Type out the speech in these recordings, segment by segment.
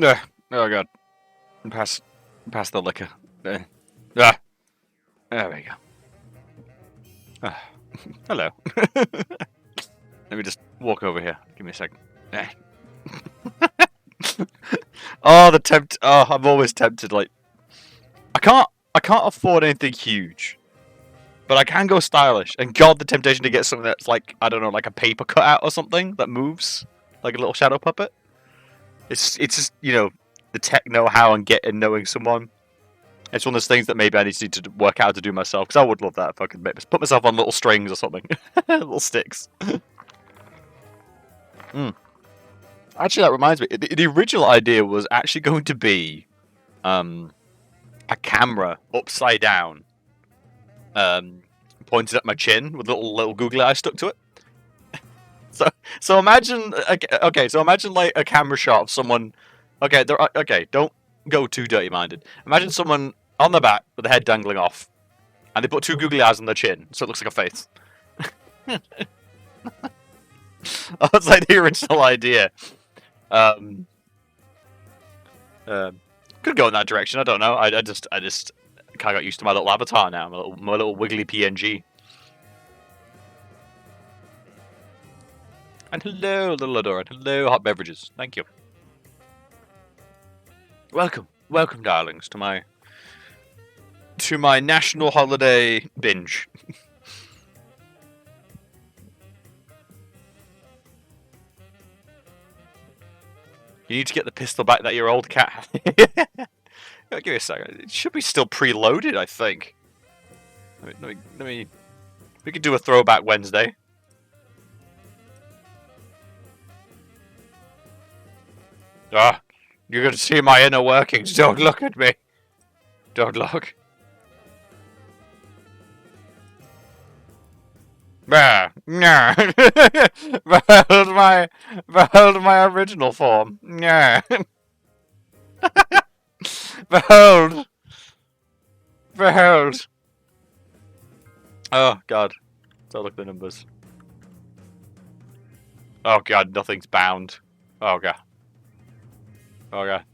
Ugh. Oh god. Pass the liquor. Ah, there we go. Ah. Hello. Let me just walk over here. Give me a second. Oh, the tempt. Oh, I'm always tempted. Like, I can't afford anything huge, but I can go stylish. And God, the temptation to get something that's like, I don't know, like a paper cutout or something that moves, like a little shadow puppet. It's just, you know, the tech know-how and knowing someone. It's one of those things that maybe I need to work out how to do myself, because I would love that if I could put myself on little strings or something. Little sticks. Actually, that reminds me. The original idea was actually going to be a camera upside down, pointed at my chin with little googly eyes stuck to it. So imagine, okay, so imagine like a camera shot of someone. Okay, okay, don't go too dirty-minded. Imagine someone on the back with the head dangling off, and they put two googly eyes on their chin, so it looks like a face. That's like the original idea. Could go in that direction. I don't know. I just kind of got used to my little avatar now. My little wiggly PNG. And hello, little Adora. Hello, hot beverages. Thank you. Welcome, darlings, to my national holiday binge. You need to get the pistol back that your old cat had. Give me a second. It should be still preloaded, I think. Let me. We could do a throwback Wednesday. Ah, you can see my inner workings. Don't look at me. Don't look. Nah. Behold my original form. Nah. Behold. Behold. Oh god. So look at the numbers. Oh god, nothing's bound. Oh god. Oh god.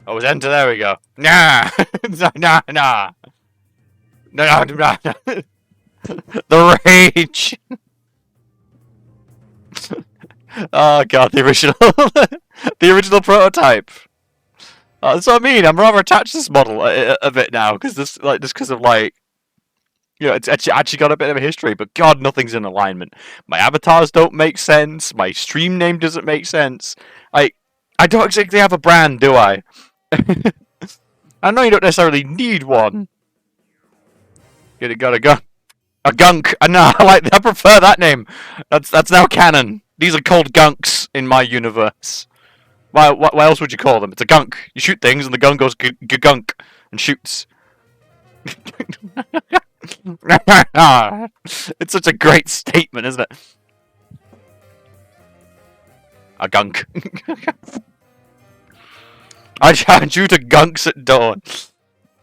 Oh, it's enter. There we go. Nah. Nah. Nah. No. The rage. Oh god, the original, the original prototype. That's what I mean. I'm rather attached to this model a bit now because this, like, just because of like, you know, it's actually got a bit of a history. But god, nothing's in alignment. My avatars don't make sense. My stream name doesn't make sense. I don't exactly have a brand, do I? I know you don't necessarily need one. Got a gun. A gunk. No, I prefer that name. That's now canon. These are called gunks in my universe. What else would you call them? It's a gunk. You shoot things and the gun goes gunk and shoots. It's such a great statement, isn't it? A gunk. I challenge you to gunks at dawn.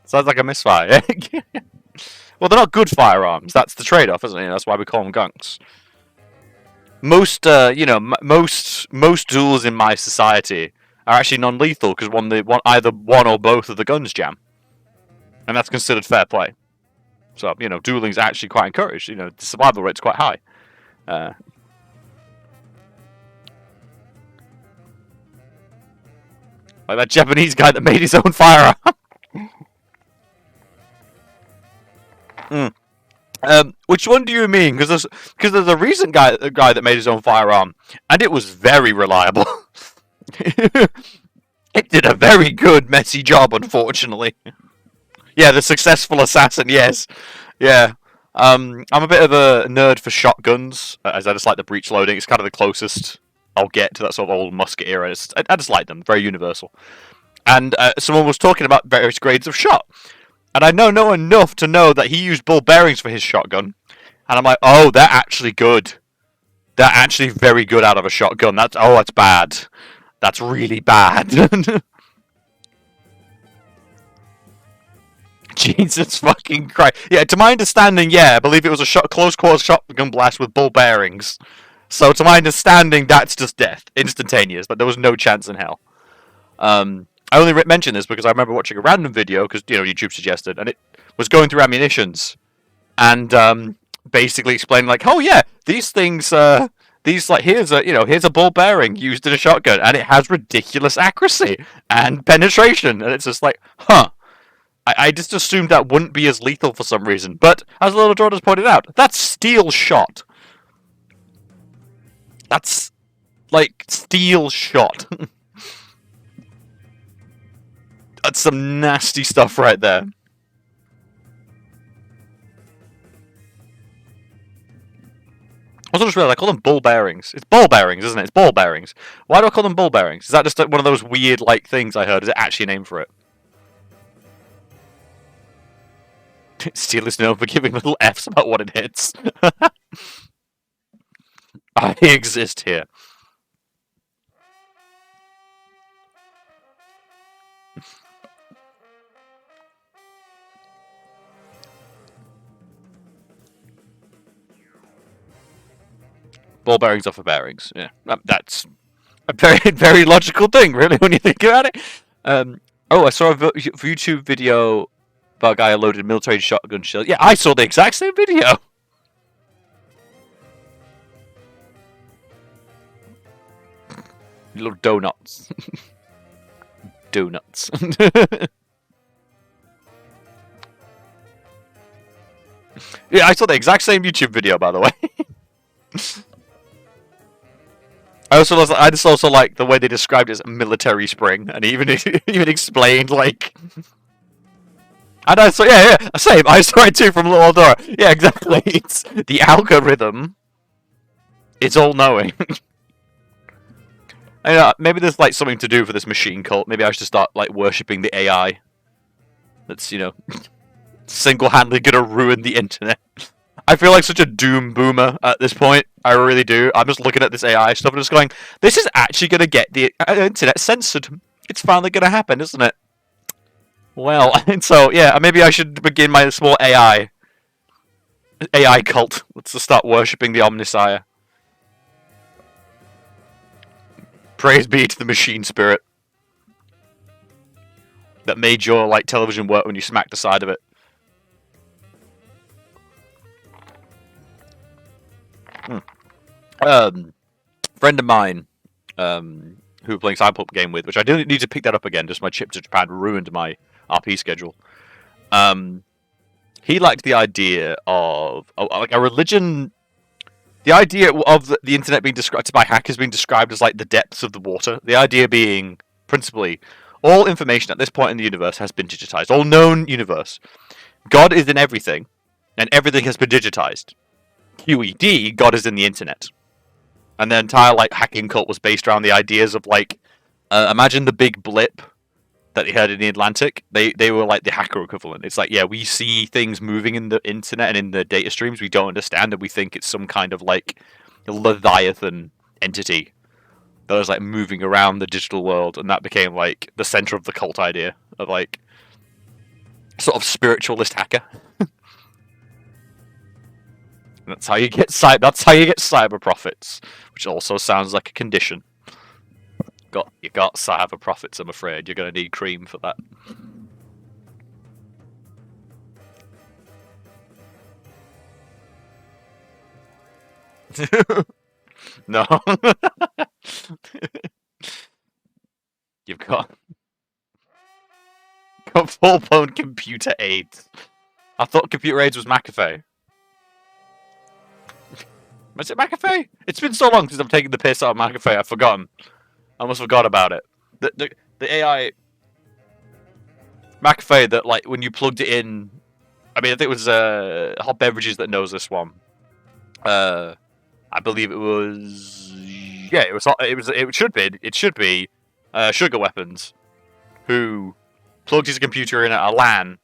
Sounds like a misfire. Well, they're not good firearms. That's the trade-off, isn't it? That's why we call them gunks. Most, you know, most duels in my society are actually non-lethal because either one or both of the guns jam, and that's considered fair play. So, you know, dueling's actually quite encouraged. You know, the survival rate's quite high. Like that Japanese guy that made his own firearm. Which one do you mean? Because there's a recent guy that made his own firearm, and it was very reliable. It did a very good messy job, unfortunately. Yeah, the successful assassin. Yes, yeah. I'm a bit of a nerd for shotguns, as I just like the breech loading. It's kind of the closest I'll get to that sort of old musket era. I just like them, very universal. And someone was talking about various grades of shot. And I know enough to know that he used ball bearings for his shotgun. And I'm like, oh, they're actually good. They're actually very good out of a shotgun. That's bad. That's really bad. Jesus fucking Christ. Yeah, to my understanding, yeah, I believe it was a close quarters shotgun blast with ball bearings. So to my understanding, that's just death. Instantaneous. But there was no chance in hell. I only mention this because I remember watching a random video, because, you know, YouTube suggested, and it was going through ammunitions, and basically explaining, like, oh yeah, these things, here's a ball bearing used in a shotgun, and it has ridiculous accuracy and penetration, and it's just like, huh. I just assumed that wouldn't be as lethal for some reason, but as Little Jordan's pointed out, that's steel shot. That's, like, steel shot. That's some nasty stuff right there. I also just realized I call them ball bearings. It's ball bearings, isn't it? It's ball bearings. Why do I call them ball bearings? Is that just like one of those weird like things I heard? Is it actually a name for it? Steel is known for giving little F's about what it hits. I exist here. Ball bearings off of bearings. Yeah, that's a very logical thing, really, when you think about it. Oh, I saw a YouTube video about a guy who loaded military shotgun shells. Yeah, I saw the exact same video. Little donuts. Donuts. Yeah, I saw the exact same YouTube video, by the way. I just also like the way they described it as a military spring, and even explained like. And I saw, yeah, same. I saw it too from Little Dora. Yeah, exactly. It's the algorithm It's all-knowing. Maybe there's like something to do for this machine cult. Maybe I should start like worshipping the AI. That's, single-handedly gonna ruin the internet. I feel like such a doom boomer at this point. I really do. I'm just looking at this AI stuff and just going, this is actually gonna get the internet censored. It's finally gonna happen, isn't it? Well, and so yeah, maybe I should begin my small AI cult. Let's just start worshipping the Omnissiah. Praise be to the machine spirit that made your like television work when you smacked the side of it. Friend of mine, who we're playing Cyberpunk game with, which I do need to pick that up again. Just my trip to Japan ruined my RP schedule. He liked the idea of like a religion. The idea of the internet being described by hackers being described as like the depths of the water. The idea being principally all information at this point in the universe has been digitized. All known universe. God is in everything, and everything has been digitized. QED, God is in the internet. And the entire like hacking cult was based around the ideas of like, imagine the big blip that they heard in the Atlantic. They were like the hacker equivalent. It's like, yeah, we see things moving in the internet and in the data streams we don't understand, and we think it's some kind of like Leviathan entity that was like moving around the digital world, and that became like the center of the cult idea of like sort spiritualist hacker. That's how you get cyber profits, which also sounds like a condition. You got cyber profits. I'm afraid you're going to need cream for that. No. You've got full-blown computer aids. I thought computer aids was McAfee. Was it McAfee? It's been so long since I've taken the piss out of McAfee, I've forgotten. I almost forgot about it. The AI McAfee that like when you plugged it in, I mean I think it was Hot Beverages that knows this one. I believe it was it should be Sugar Weapons, who plugged his computer in at a LAN,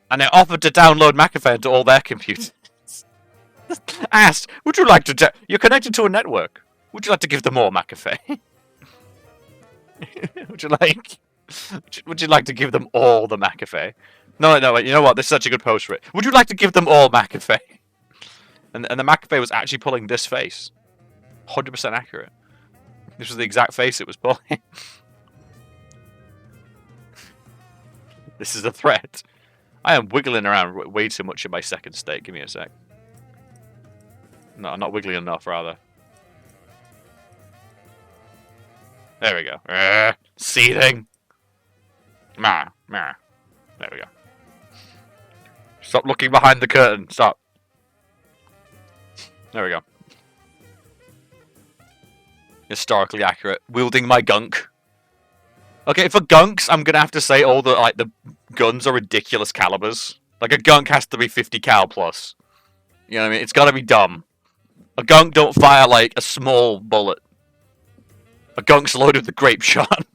and they offered to download McAfee to all their computers. Asked, would you like to? You're connected to a network. Would you like to give them more McAfee? Would you like to give them all the McAfee? No, you know what? This is such a good post for it. Would you like to give them all McAfee? And the McAfee was actually pulling this face. 100% accurate. This was the exact face it was pulling. This is a threat. I am wiggling around way too much in my second state. Give me a sec. No, I'm not wiggling enough, rather. There we go. Seething. There we go. Stop looking behind the curtain. Stop. There we go. Historically accurate. Wielding my gunk. Okay, for gunks, I'm gonna have to say all the guns are ridiculous calibers. Like a gunk has to be 50 cal plus. You know what I mean? It's gotta be dumb. A gunk don't fire like a small bullet. A gunk's loaded with grape shot.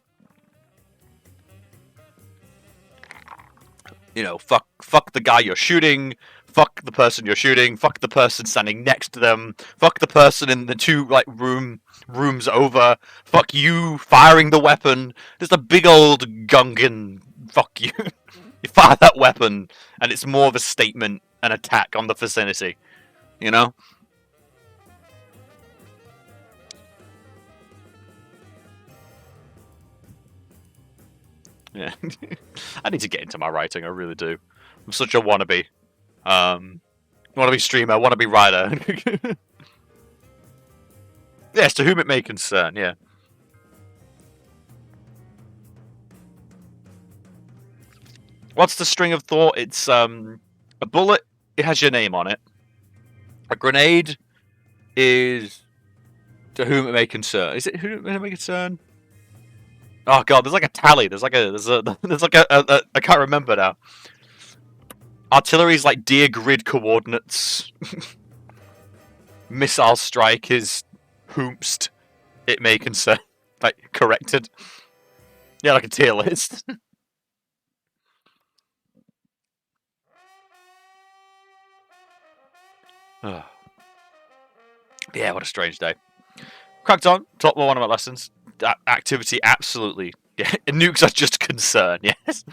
You know, fuck the guy you're shooting. Fuck the person you're shooting. Fuck the person standing next to them. Fuck the person in the two like rooms over. Fuck you firing the weapon. Just a big old gungan. Fuck you. You fire that weapon, and it's more of a statement, an attack on the vicinity. You know. Yeah, I need to get into my writing. I really do. I'm such a wannabe. Wannabe streamer, wannabe writer. Yes, to whom it may concern. Yeah. What's the string of thought? It's a bullet. It has your name on it. A grenade is to whom it may concern. Is it whom it may concern? Oh god, there's like a tally. There's like a I can't remember now. Artillery's like dear grid coordinates. Missile strike is whomst it may concern, like corrected. Yeah, like a tier list. Yeah, what a strange day. Cracked on. Top one of my lessons. Activity, absolutely. Yeah, nukes are just concern. Yes,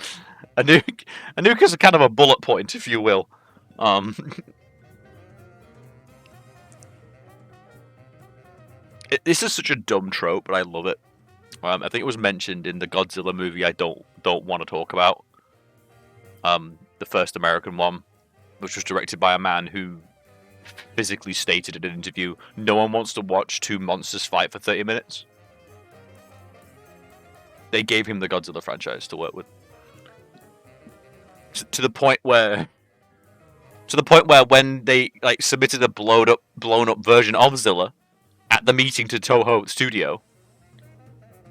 a nuke is a kind of a bullet point, if you will. This is such a dumb trope, but I love it. I think it was mentioned in the Godzilla movie I don't want to talk about. The first American one, which was directed by a man who physically stated in an interview, no one wants to watch two monsters fight for 30 minutes. They gave him the Godzilla franchise to work with. To the point where when they like submitted a blown up version of Zilla at the meeting to Toho Studio,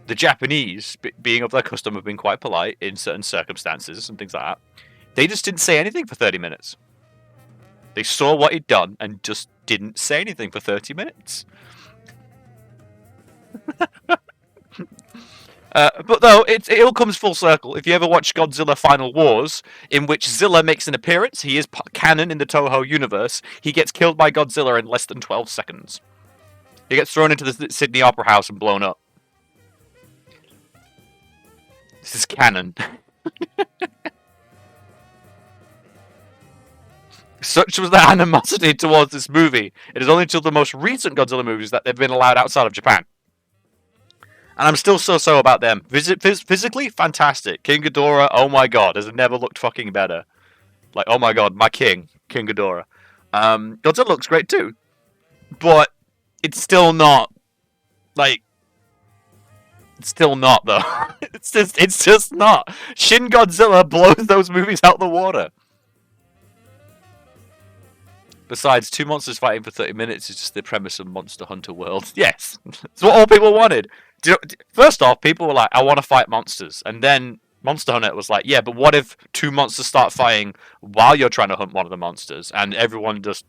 the Japanese, being of their custom, have been quite polite in certain circumstances and things like that. They just didn't say anything for 30 minutes. They saw what he'd done and just didn't say anything for 30 minutes. But though, it all comes full circle. If you ever watch Godzilla Final Wars, in which Zilla makes an appearance, he is canon in the Toho universe, he gets killed by Godzilla in less than 12 seconds. He gets thrown into the Sydney Opera House and blown up. This is canon. Such was the animosity towards this movie. It is only until the most recent Godzilla movies that they've been allowed outside of Japan. And I'm still so about them. Physically, fantastic. King Ghidorah, oh my god, has never looked fucking better. Like, oh my god, my king, King Ghidorah. Godzilla looks great too. But it's still not, like, it's still not, though. it's just not. Shin Godzilla blows those movies out the water. Besides, two monsters fighting for 30 minutes is just the premise of Monster Hunter World. Yes, it's what all people wanted. First off, people were like, I want to fight monsters. And then Monster Hunter was like, yeah, but what if two monsters start fighting while you're trying to hunt one of the monsters? And everyone just,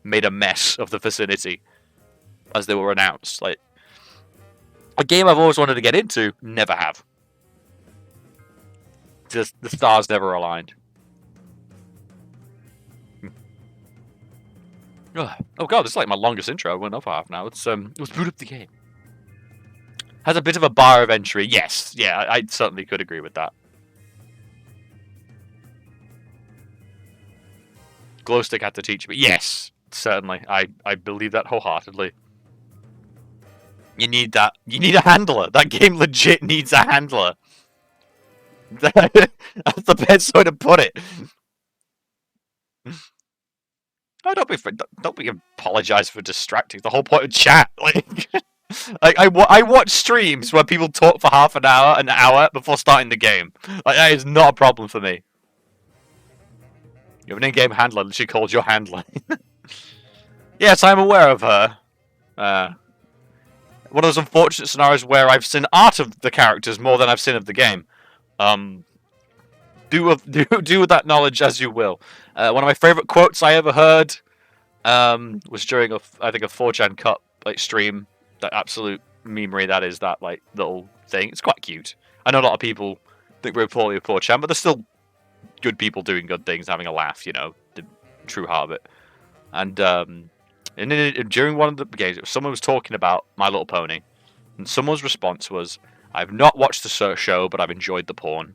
made a mess of the vicinity as they were announced. Like, a game I've always wanted to get into, never have. Just, the stars never aligned. Oh god, this is like my longest intro. I went off half now. Let's boot up the game. Has a bit of a bar of entry. Yes, yeah, I certainly could agree with that. Glowstick had to teach me. Yes, certainly. I believe that wholeheartedly. You need that. You need a handler. That game legit needs a handler. That's the best way to put it. Oh, don't be apologize for distracting. The whole point of chat, like I watch streams where people talk for half an hour before starting the game. Like, that is not a problem for me. You have an in-game handler that she calls your handler. Yes, I'm aware of her. One of those unfortunate scenarios where I've seen art of the characters more than I've seen of the game. Do with that knowledge as you will. One of my favorite quotes I ever heard was during I think a 4chan Cup stream. That absolute memery that is, that like little thing. It's quite cute. I know a lot of people think very poorly of 4chan, but there's still good people doing good things, having a laugh. The true heart of it. And during one of the games, someone was talking about My Little Pony, and someone's response was, "I've not watched the show, but I've enjoyed the porn."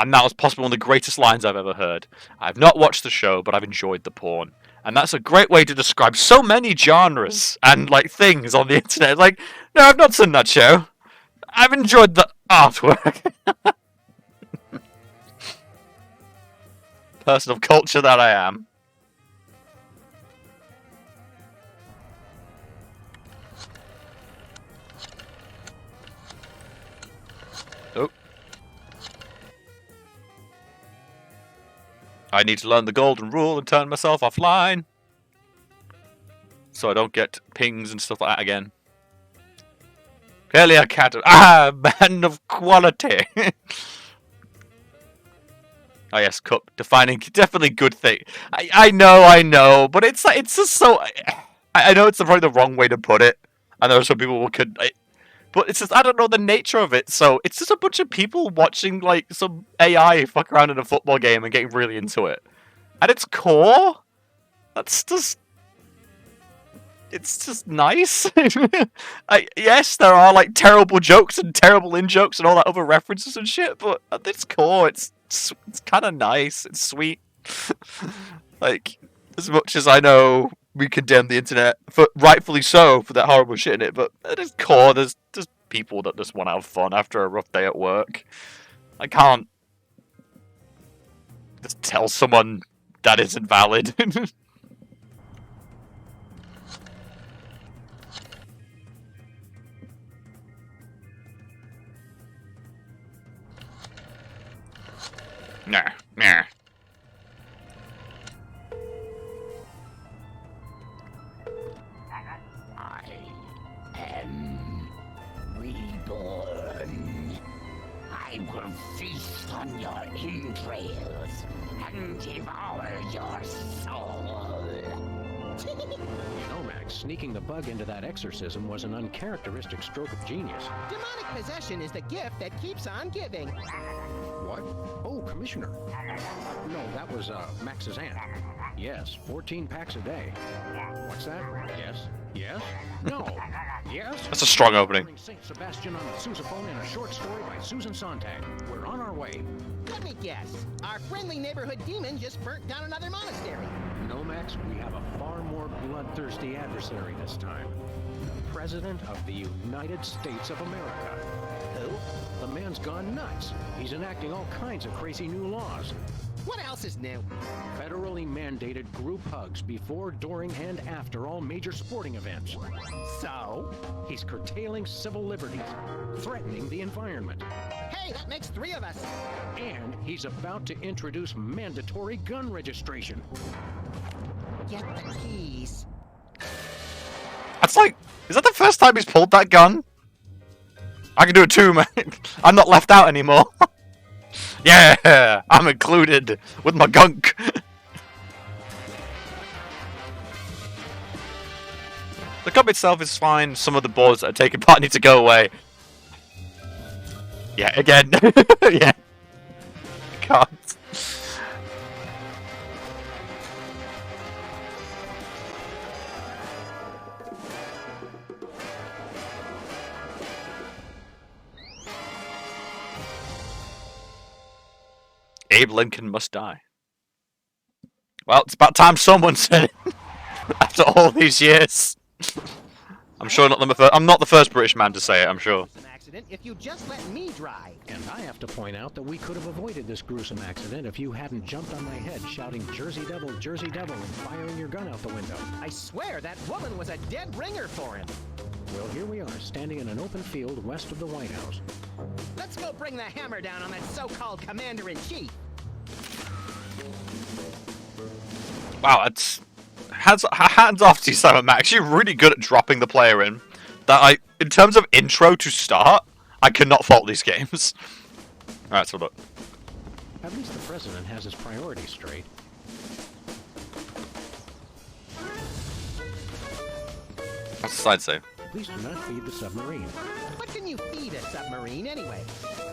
And that was possibly one of the greatest lines I've ever heard. I've not watched the show, but I've enjoyed the porn. And that's a great way to describe so many genres and things on the internet. Like, no, I've not seen that show. I've enjoyed the artwork. Person of culture that I am. Oh. I need to learn the golden rule and turn myself offline, so I don't get pings and stuff like that again. Clearly a cat. Man of quality. Oh yes, cup defining, definitely good thing. I know, but it's just so. I know it's probably the wrong way to put it, and there are some people who could. But it's just, I don't know the nature of it, so it's just a bunch of people watching, like, some AI fuck around in a football game and getting really into it. At its core, that's just... It's just nice. Yes, there are, like, terrible jokes and terrible in-jokes and all that other references and shit, but at its core, it's kind of nice. It's sweet. Like, as much as I know we condemn the internet, rightfully so, for that horrible shit in it, but at its core, there's just people that just want to have fun after a rough day at work. I can't just tell someone that isn't valid. Nah. Reborn. I will feast on your entrails and devour your soul. Nomax, sneaking the bug into that exorcism was an uncharacteristic stroke of genius. Demonic possession is the gift that keeps on giving. What? Oh, Commissioner. No, that was, Max's aunt. Yes, 14 packs a day. What's that? Yes? Yes? No. Yes? That's a strong opening. Saint Sebastian on the sousaphone in a short story by Susan Sontag. We're on our way. Let me guess. Our friendly neighborhood demon just burnt down another monastery. No, Max, we have a far more bloodthirsty adversary this time. The President of the United States of America. Who? The man's gone nuts. He's enacting all kinds of crazy new laws. What else is new? Federally mandated group hugs before, during, and after all major sporting events. So? He's curtailing civil liberties, threatening the environment. Hey, that makes 3 of us. And he's about to introduce mandatory gun registration. Get the keys. That's like... Is that the first time he's pulled that gun? I can do it too, man. I'm not left out anymore. Yeah, I'm included with my gunk. The cup itself is fine. Some of the boards that are taking part need to go away. Yeah, again. Yeah. Can't. Abe Lincoln must die. Well, it's about time someone said it. After all these years. I'm sure I'm not the first British man to say it, I'm sure. An accident if you just let me drive. And I have to point out that we could have avoided this gruesome accident if you hadn't jumped on my head shouting Jersey Devil, and firing your gun out the window. I swear that woman was a dead ringer for him. Well, here we are, standing in an open field west of the White House. Let's go bring the hammer down on that so-called commander-in-chief. Wow, it's hands off to you, Simon Max. You're really good at dropping the player in. That in terms of intro to start, I cannot fault these games. Alright, so look. At least the president has his priorities straight. What's the side say? Please do not feed the submarine. What can you feed a submarine anyway?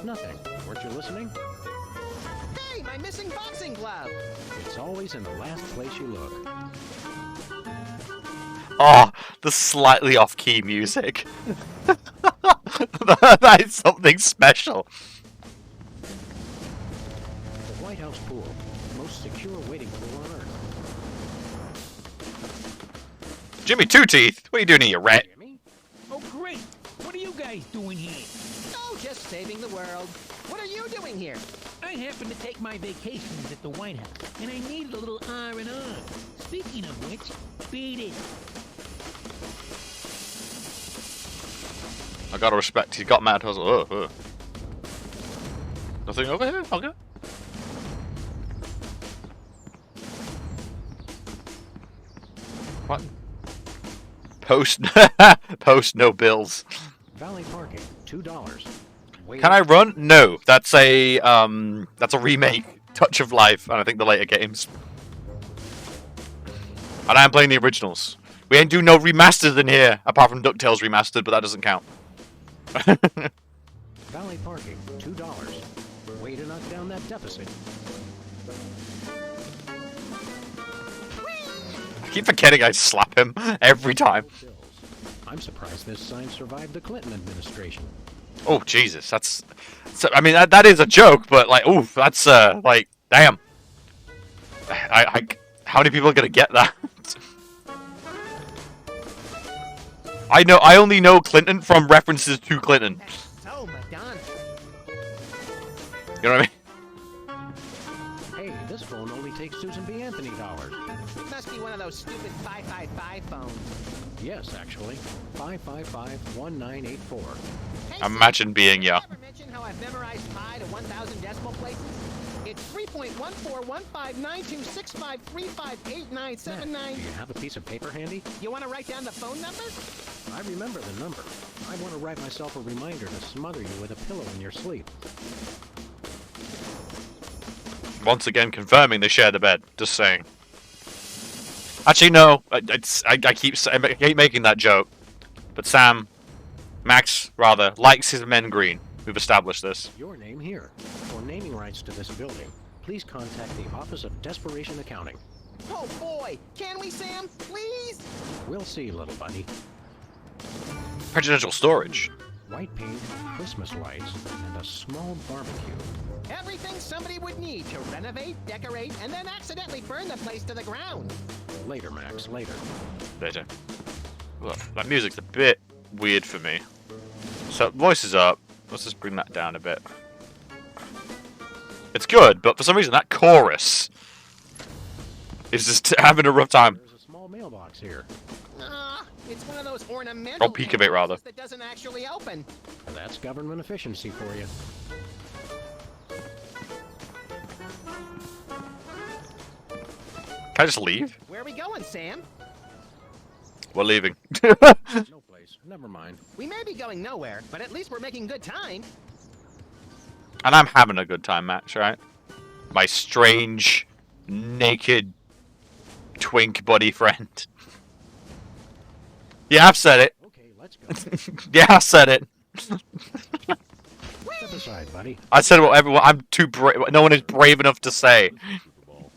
Nothing. Weren't you listening? Hey, my missing boxing glove! It's always in the last place you look. Oh, the slightly off-key music. That is something special. The White House pool. Most secure waiting pool on Earth. Jimmy Two Teeth, what are you doing here, rat? Jimmy? Oh, great! What are you guys doing here? Oh, just saving the world. What are you doing here? I happen to take my vacations at the White House, and I needed a little R&R. Speaking of which, beat it. I gotta respect, he's got mad hustle. Nothing over here? Okay. What? Post no bills. Valley parking, $2. Can I run? No. That's a remake. Touch of Life, and I think the later games. And I'm playing the originals. We ain't do no remasters in here, apart from DuckTales remastered, but that doesn't count. Valet parking, $2. Way to knock down that deficit. I keep forgetting I slap him every time. I'm surprised this sign survived the Clinton administration. Oh Jesus, that's. I mean, that is a joke, but like, oof, that's like, damn. How many people are gonna get that? I only know Clinton from references to Clinton. So Madonna. You know what I mean? Hey, this phone only takes Susan B. Anthony dollars. Must be one of those stupid 555 phones. Yes, actually. 555-1984. Hey, Imagine being Sam, ya. Ever mention how I've memorized pi to 1,000 decimal places? It's 3.14159265358979. Do you have a piece of paper handy? You want to write down the phone number? I remember the number. I want to write myself a reminder to smother you with a pillow in your sleep. Once again, confirming they share the bed. Just saying. Actually, no. I keep making that joke, but Max rather, likes his men green. We've established this. Your name here. For naming rights to this building, please contact the Office of Desperation Accounting. Oh boy, can we, Sam? Please? We'll see, little buddy. Presidential storage. White paint, Christmas lights, and a small barbecue. Everything somebody would need to renovate, decorate, and then accidentally burn the place to the ground. Later, Max, later. Later. Look, that music's a bit weird for me. So, voice is up. Let's just bring that down a bit. It's good, but for some reason that chorus is just having a rough time. There's a small mailbox here. It's one of those ornamental Or peek of it, rather. that doesn't actually open. That's government efficiency for you. Can I just leave? Where are we going, Sam? We're leaving. No place. Never mind. We may be going nowhere, but at least we're making good time. And I'm having a good time, Max, right? My strange, naked, twink buddy friend. Yeah, I've said it. Okay, let's go. Yeah, I said it. Step aside, buddy. I said what everyone. I'm too brave. No one is brave enough to say.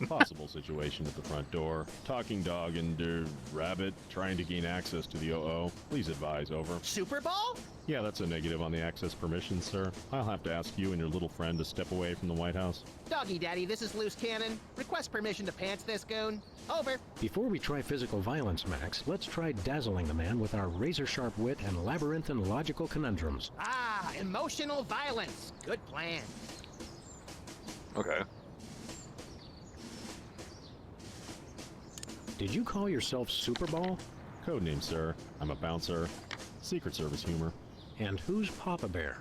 Possible situation at the front door. Talking dog and rabbit trying to gain access to the OO. Please advise, over. Super Bowl? Yeah, that's a negative on the access permissions, sir. I'll have to ask you and your little friend to step away from the White House. Doggy Daddy, this is Loose Cannon. Request permission to pants this goon. Over. Before we try physical violence, Max, let's try dazzling the man with our razor-sharp wit and labyrinthine logical conundrums. Ah, emotional violence. Good plan. Okay. Did you call yourself Superball? Codename, sir. I'm a bouncer. Secret Service humor. And who's Papa Bear?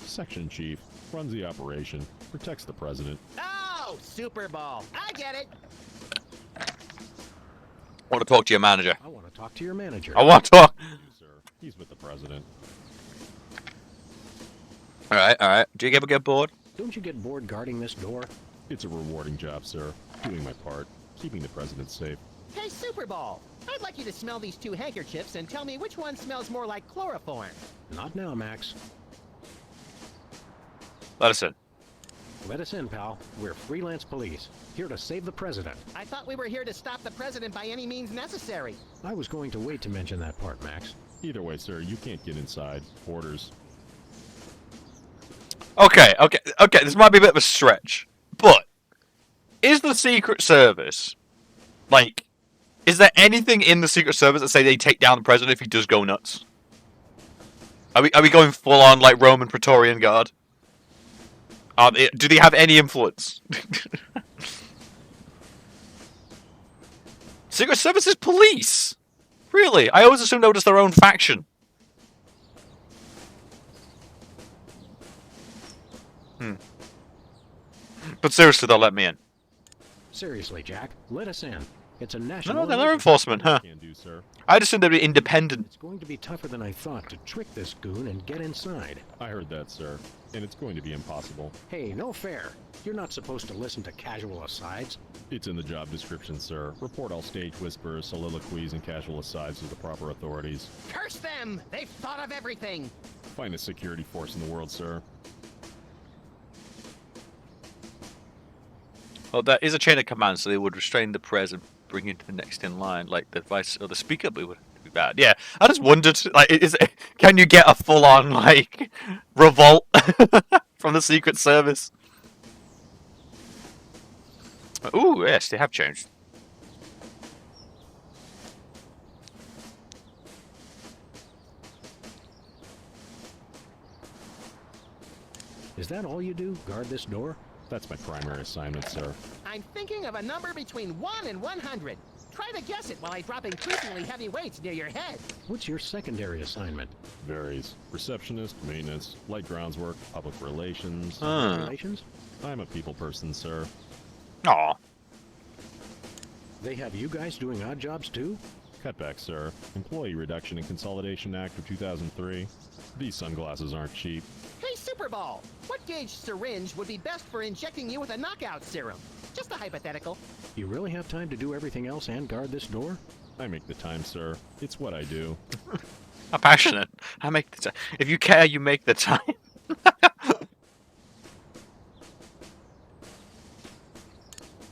Section chief. Runs the operation. Protects the president. Oh, Super Bowl. I get it. I want to talk to your manager. I want to talk to your manager. I want to talk. Sir, he's with the president. All right. Do you ever get bored? Don't you get bored guarding this door? It's a rewarding job, sir. Doing my part. Keeping the president safe. Hey, Super Bowl. I'd like you to smell these two handkerchiefs and tell me which one smells more like chloroform. Not now, Max. Let us in. Let us in, pal. We're freelance police, here to save the president. I thought we were here to stop the president by any means necessary. I was going to wait to mention that part, Max. Either way, sir, you can't get inside. Orders. Okay. This might be a bit of a stretch, but is the Secret Service like? Is there anything in the Secret Service that say they take down the president if he does go nuts? Are we going full on like Roman Praetorian Guard? Do they have any influence? Secret Service is police. Really? I always assumed they were just their own faction. But seriously, they'll let me in. Seriously, Jack, let us in. It's a national. No, they're law enforcement, huh? Can do, sir. I just assumed they'd be independent. It's going to be tougher than I thought to trick this goon and get inside. I heard that, sir. And it's going to be impossible. Hey, no fair. You're not supposed to listen to casual asides. It's in the job description, sir. Report all stage whispers, soliloquies, and casual asides to the proper authorities. Curse them! They've thought of everything! Finest security force in the world, sir. Well, there is a chain of command, so they would restrain the press and bring you to the next in line, like the vice or the speaker, but it would be bad. Yeah, I just wondered, like, can you get a full-on like revolt from the Secret Service? Ooh, yes, they have changed. Is that all you do? Guard this door? That's my primary assignment, sir. I'm thinking of a number between 1 and 100. Try to guess it while I drop increasingly heavy weights near your head. What's your secondary assignment? Varies. Receptionist, maintenance, light grounds work, public relations. Relations? I'm a people person, sir. Aw. They have you guys doing odd jobs too? Cutback, sir. Employee Reduction and Consolidation Act of 2003. These sunglasses aren't cheap. Hey, Superball! What gauge syringe would be best for injecting you with a knockout serum? Just a hypothetical. You really have time to do everything else and guard this door? I make the time, sir. It's what I do. I'm passionate. I make the time. If you care, you make the time.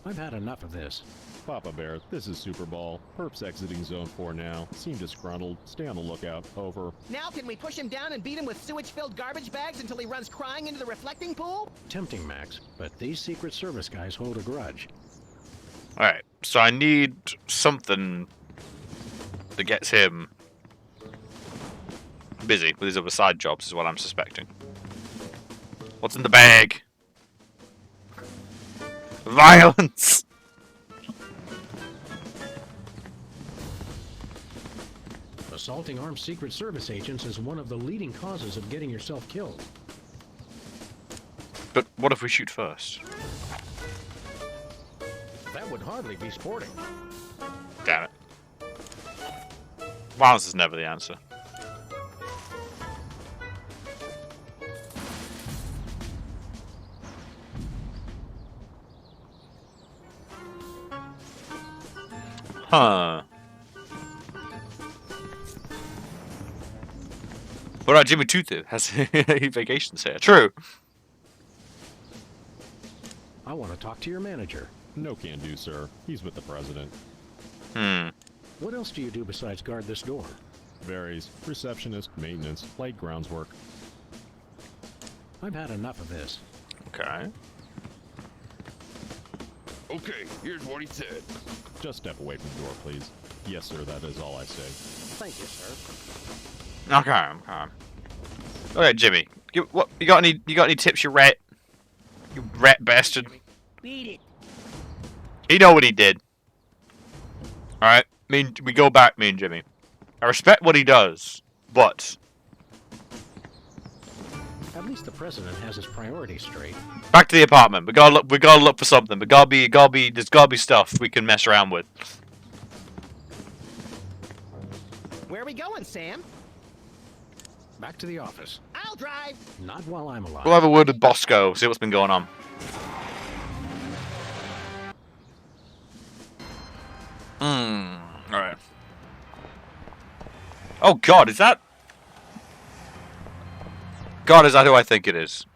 I've had enough of this. Papa Bear, this is Super Ball. Perps exiting Zone 4 now. Seem disgruntled. Stay on the lookout. Over. Now can we push him down and beat him with sewage-filled garbage bags until he runs crying into the reflecting pool? Tempting, Max, but these Secret Service guys hold a grudge. Alright, so I need something that gets him busy with his other side jobs, is what I'm suspecting. What's in the bag? Violence! Assaulting armed Secret Service agents is one of the leading causes of getting yourself killed. But what if we shoot first? That would hardly be sporting. Damn it. Violence is never the answer. Huh. What about Jimmy Tootoo? Has vacations here? True. I want to talk to your manager. No can do, sir. He's with the president. What else do you do besides guard this door? Varies. Receptionist, maintenance, light grounds work. I've had enough of this. Okay. Okay, here's what he said. Just step away from the door, please. Yes, sir, that is all I say. Thank you, sir. Okay. Okay, Jimmy. You got any tips, you rat? You rat bastard. Beat it. He know what he did. Alright? We go back, me and Jimmy. I respect what he does, but At least the president has his priorities straight. back to the apartment. We gotta look for something. There's gotta be stuff we can mess around with. Where are we going, Sam? Back to the office. I'll drive. Not while I'm alive. We'll have a word with Bosco, see what's been going on. Alright. Oh god, is that... God, is that who I think it is?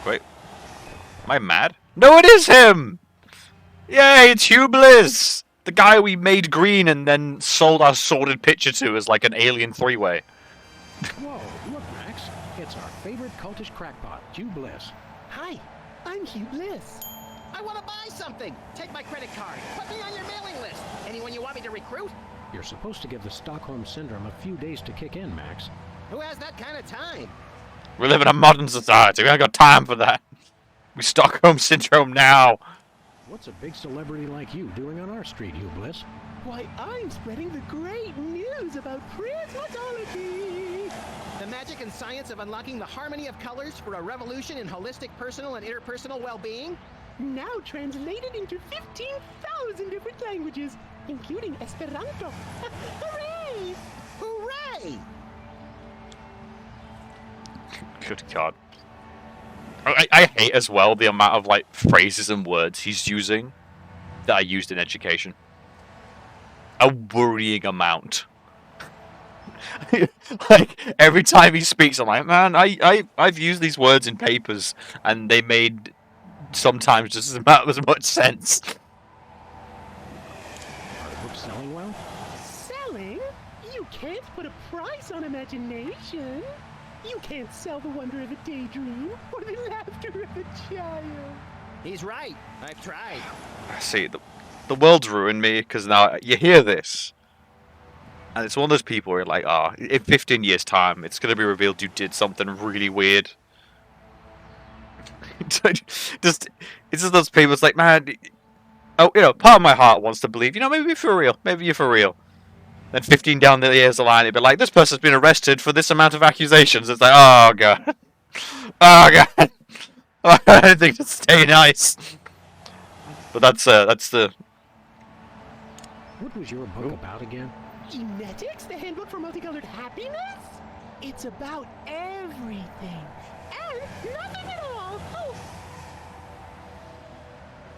Wait. Am I mad? No, it is him! Yay, it's Hugh Bliss! The guy we made green and then sold our sordid picture to as like an alien three-way. Whoa, look, Max. It's our favorite cultish crackpot, Hugh Bliss. Hi, I'm Hugh Bliss. I want to buy something. Take my credit card. Put me on your mailing list. Anyone you want me to recruit? You're supposed to give the Stockholm Syndrome a few days to kick in, Max. Who has that kind of time? We live in a modern society. We ain't got time for that. We Stockholm Syndrome now. What's a big celebrity like you doing on our street, Hugh Bliss? Why, I'm spreading the great news about prismatology. The magic and science of unlocking the harmony of colors for a revolution in holistic personal and interpersonal well-being. now translated into 15,000 different languages, including Esperanto. Hooray! Hooray! Good God. I hate as well the amount of like phrases and words he's using that I used in education. A worrying amount. Like every time he speaks, I'm like, man, I've used these words in papers, and they made sometimes just about as much sense. Are the books selling well? Selling? You can't put a price on imagination. You can't sell the wonder of a daydream or the laughter of a child. He's right. I've tried. See, the world's ruined me because now you hear this, and it's one of those people where you're like, oh, in 15 years' time, it's going to be revealed you did something really weird. It's just those people. It's like, man, oh, part of my heart wants to believe, maybe you're for real. Maybe you're for real. Then 15 down the years of line, it'd be like, this person's been arrested for this amount of accusations. It's like, oh god, oh god. I don't think to stay nice. But that's the. What was your book about again? Genetics, the handbook for multicolored happiness? It's about everything and nothing at all. Oh.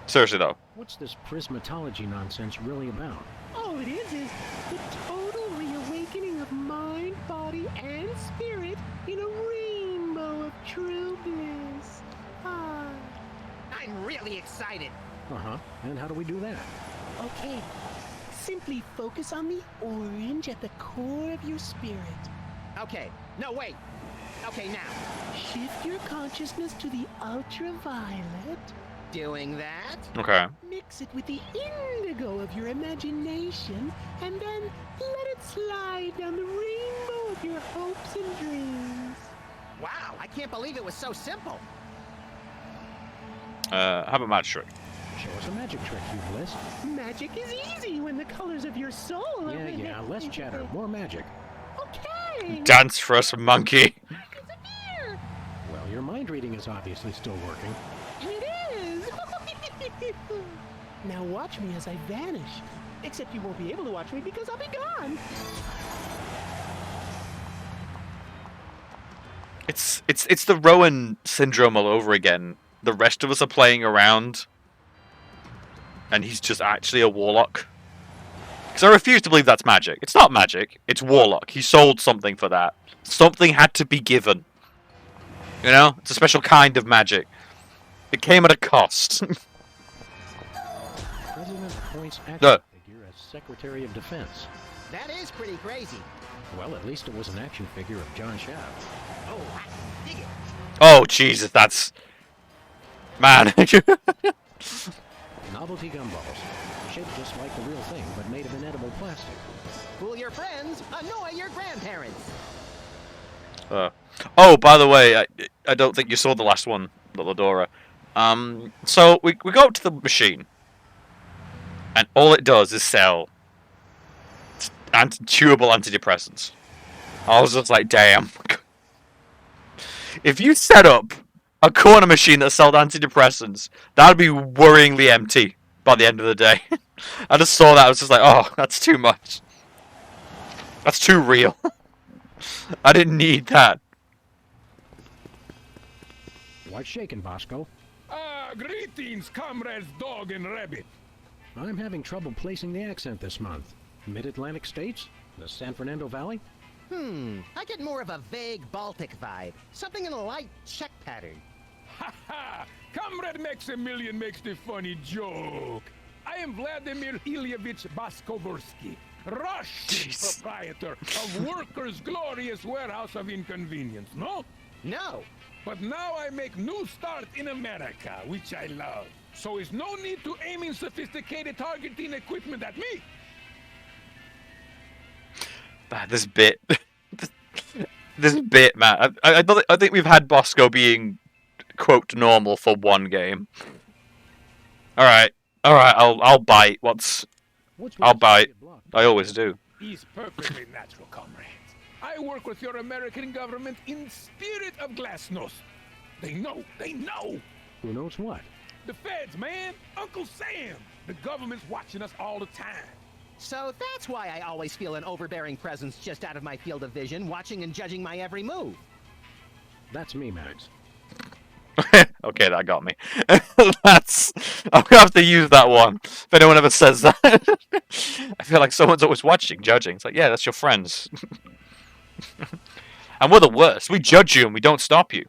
Seriously though. What's this prismatology nonsense really about? All it is the total reawakening of mind, body, and spirit in a rainbow of true bliss. Ah. I'm really excited. Uh-huh. And how do we do that? Okay. Simply focus on the orange at the core of your spirit. Okay. No, wait. Okay, now. Shift your consciousness to the ultraviolet. Doing that? Okay. Mix it with the indigo of your imagination, and then let it slide down the rainbow of your hopes and dreams. Wow, I can't believe it was so simple. How about magic trick? Show us a magic trick, you Bliss. Magic is easy when the colors of your soul are... Yeah, less chatter, more magic. Okay. Dance for us, monkey. Disappear. Well, your mind reading is obviously still working. It is. Now watch me as I vanish. Except you won't be able to watch me because I'll be gone. It's the Rowan syndrome all over again. The rest of us are playing around, and he's just actually a warlock. Because I refuse to believe that's magic. It's not magic. It's warlock. He sold something for that. Something had to be given. It's a special kind of magic. It came at a cost. President appoints action No. figure as Secretary of Defense. That is pretty crazy. Well, at least it was an action figure of John Shaft. Oh, I dig it. Oh, Jesus, that's... Man. Novelty gumballs. Shaped just like the real thing, but made of inedible plastic. Fool your friends, annoy your grandparents. Oh, by the way, I don't think you saw the last one, little Dora. So we go up to the machine, and all it does is sell chewable antidepressants. I was just like, damn. If you set up a corner machine that sold antidepressants, that'd be worryingly empty by the end of the day. I just saw that, I was just like, oh, that's too much. That's too real. I didn't need that. What's shaking, Bosco? Greetings, comrades Dog and Rabbit. I'm having trouble placing the accent this month. Mid-Atlantic states? The San Fernando Valley? I get more of a vague Baltic vibe. Something in a light Czech pattern. Ha ha! Comrade Maximilian makes the funny joke. I am Vladimir Ilyevich Baskovorsky, Russian proprietor of Workers' Glorious Warehouse of Inconvenience, no? No. But now I make new start in America, which I love. So is no need to aiming sophisticated targeting equipment at me. This bit, this bit, man. I think we've had Bosco being quote normal for one game. All right. I'll bite. I'll bite. I always do. He's perfectly natural, comrades. I work with your American government in spirit of glasnost. They know. Who knows what? The feds, man. Uncle Sam. The government's watching us all the time. So that's why I always feel an overbearing presence just out of my field of vision, watching and judging my every move. That's me, Max. Okay, that got me. That's. I'm gonna have to use that one. If anyone ever says that, I feel like someone's always watching, judging. It's like, yeah, that's your friends. And we're the worst. We judge you and we don't stop you.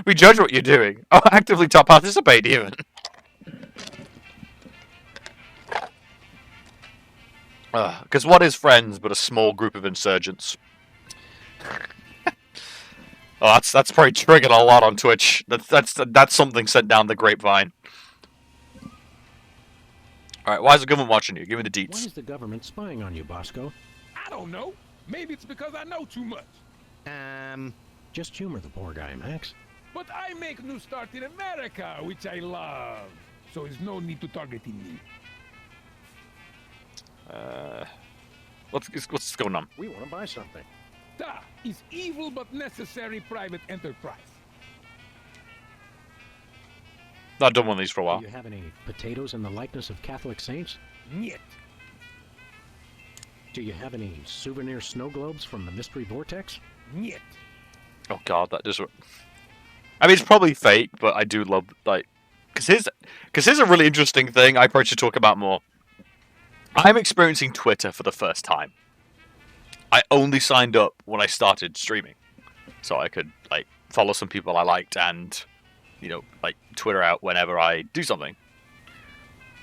We judge what you're doing. Oh, actively top participate even. Because what is friends but a small group of insurgents? Oh, that's probably triggered a lot on Twitch. That's something sent down the grapevine. All right, why is the government watching you? Give me the Why deets. is the government spying on you, Bosco? I don't know. Maybe it's because I know too much. Just humor the poor guy, Max. But I make New Start in America, which I love. So there's no need to target me. What's going on? We want to buy something. Da is evil but necessary private enterprise. I've done one of these for a while. Do you have any potatoes in the likeness of Catholic saints? Niet. Do you have any souvenir snow globes from the Mystery Vortex? Niet. Oh god, that does. I mean, it's probably fake, but I do love because here's a really interesting thing I probably should talk about more. I'm experiencing Twitter for the first time. I only signed up when I started streaming, so I could like follow some people I liked and, you know, like Twitter out whenever I do something.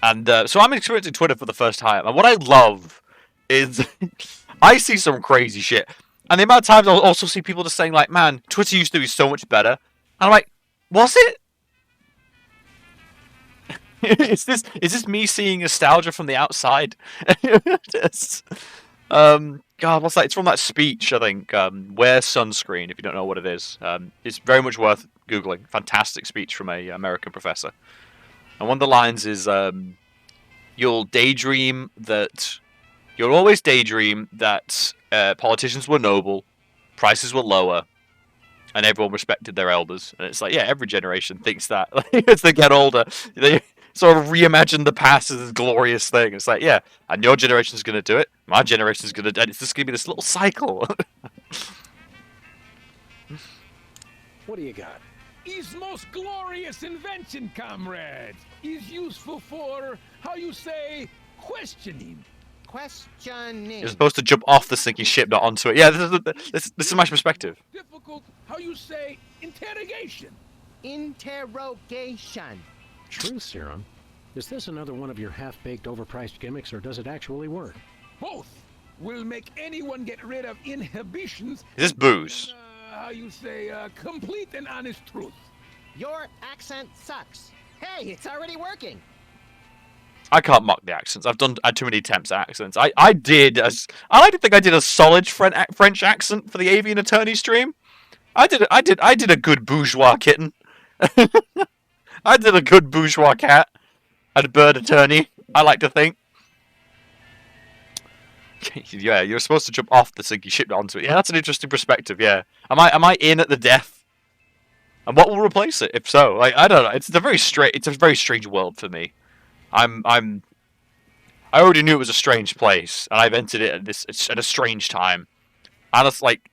And so I'm experiencing Twitter for the first time, and what I love is I see some crazy shit. And the amount of times I'll also see people just saying like, man, Twitter used to be so much better. And I'm like, was it? Is this me seeing nostalgia from the outside? God, what's that? It's from that speech, I think. Wear sunscreen, if you don't know what it is. It's very much worth Googling. Fantastic speech from a American professor. And one of the lines is, you'll always daydream that politicians were noble, prices were lower, and everyone respected their elders. And it's like, yeah, every generation thinks that. As they get older, they sort of reimagine the past as this glorious thing. It's like, yeah, and your generation's going to do it. My generation's going to do it. It's just going to be this little cycle. What do you got? His most glorious invention, comrades, is useful for, how you say, questioning. Questioning. You're supposed to jump off the sinking ship, not onto it. Yeah, this is my perspective. Difficult, how you say, interrogation. Interrogation. Truth serum? Is this another one of your half-baked, overpriced gimmicks, or does it actually work? Both will make anyone get rid of inhibitions. Is this booze? How you say, complete and honest truth. Your accent sucks. Hey, it's already working. I can't mock the accents. I've had too many attempts at accents. I like to think I did a solid French accent for the Avian Attorney stream. I did a good bourgeois kitten. I did a good bourgeois cat and a bird attorney. I like to think. Yeah, you're supposed to jump off the sinking ship onto it. Yeah, that's an interesting perspective. Yeah, am I in at the death? And what will replace it? If so, like I don't know. It's a very strange world for me. I already knew it was a strange place, and I've entered it at a strange time. And it's like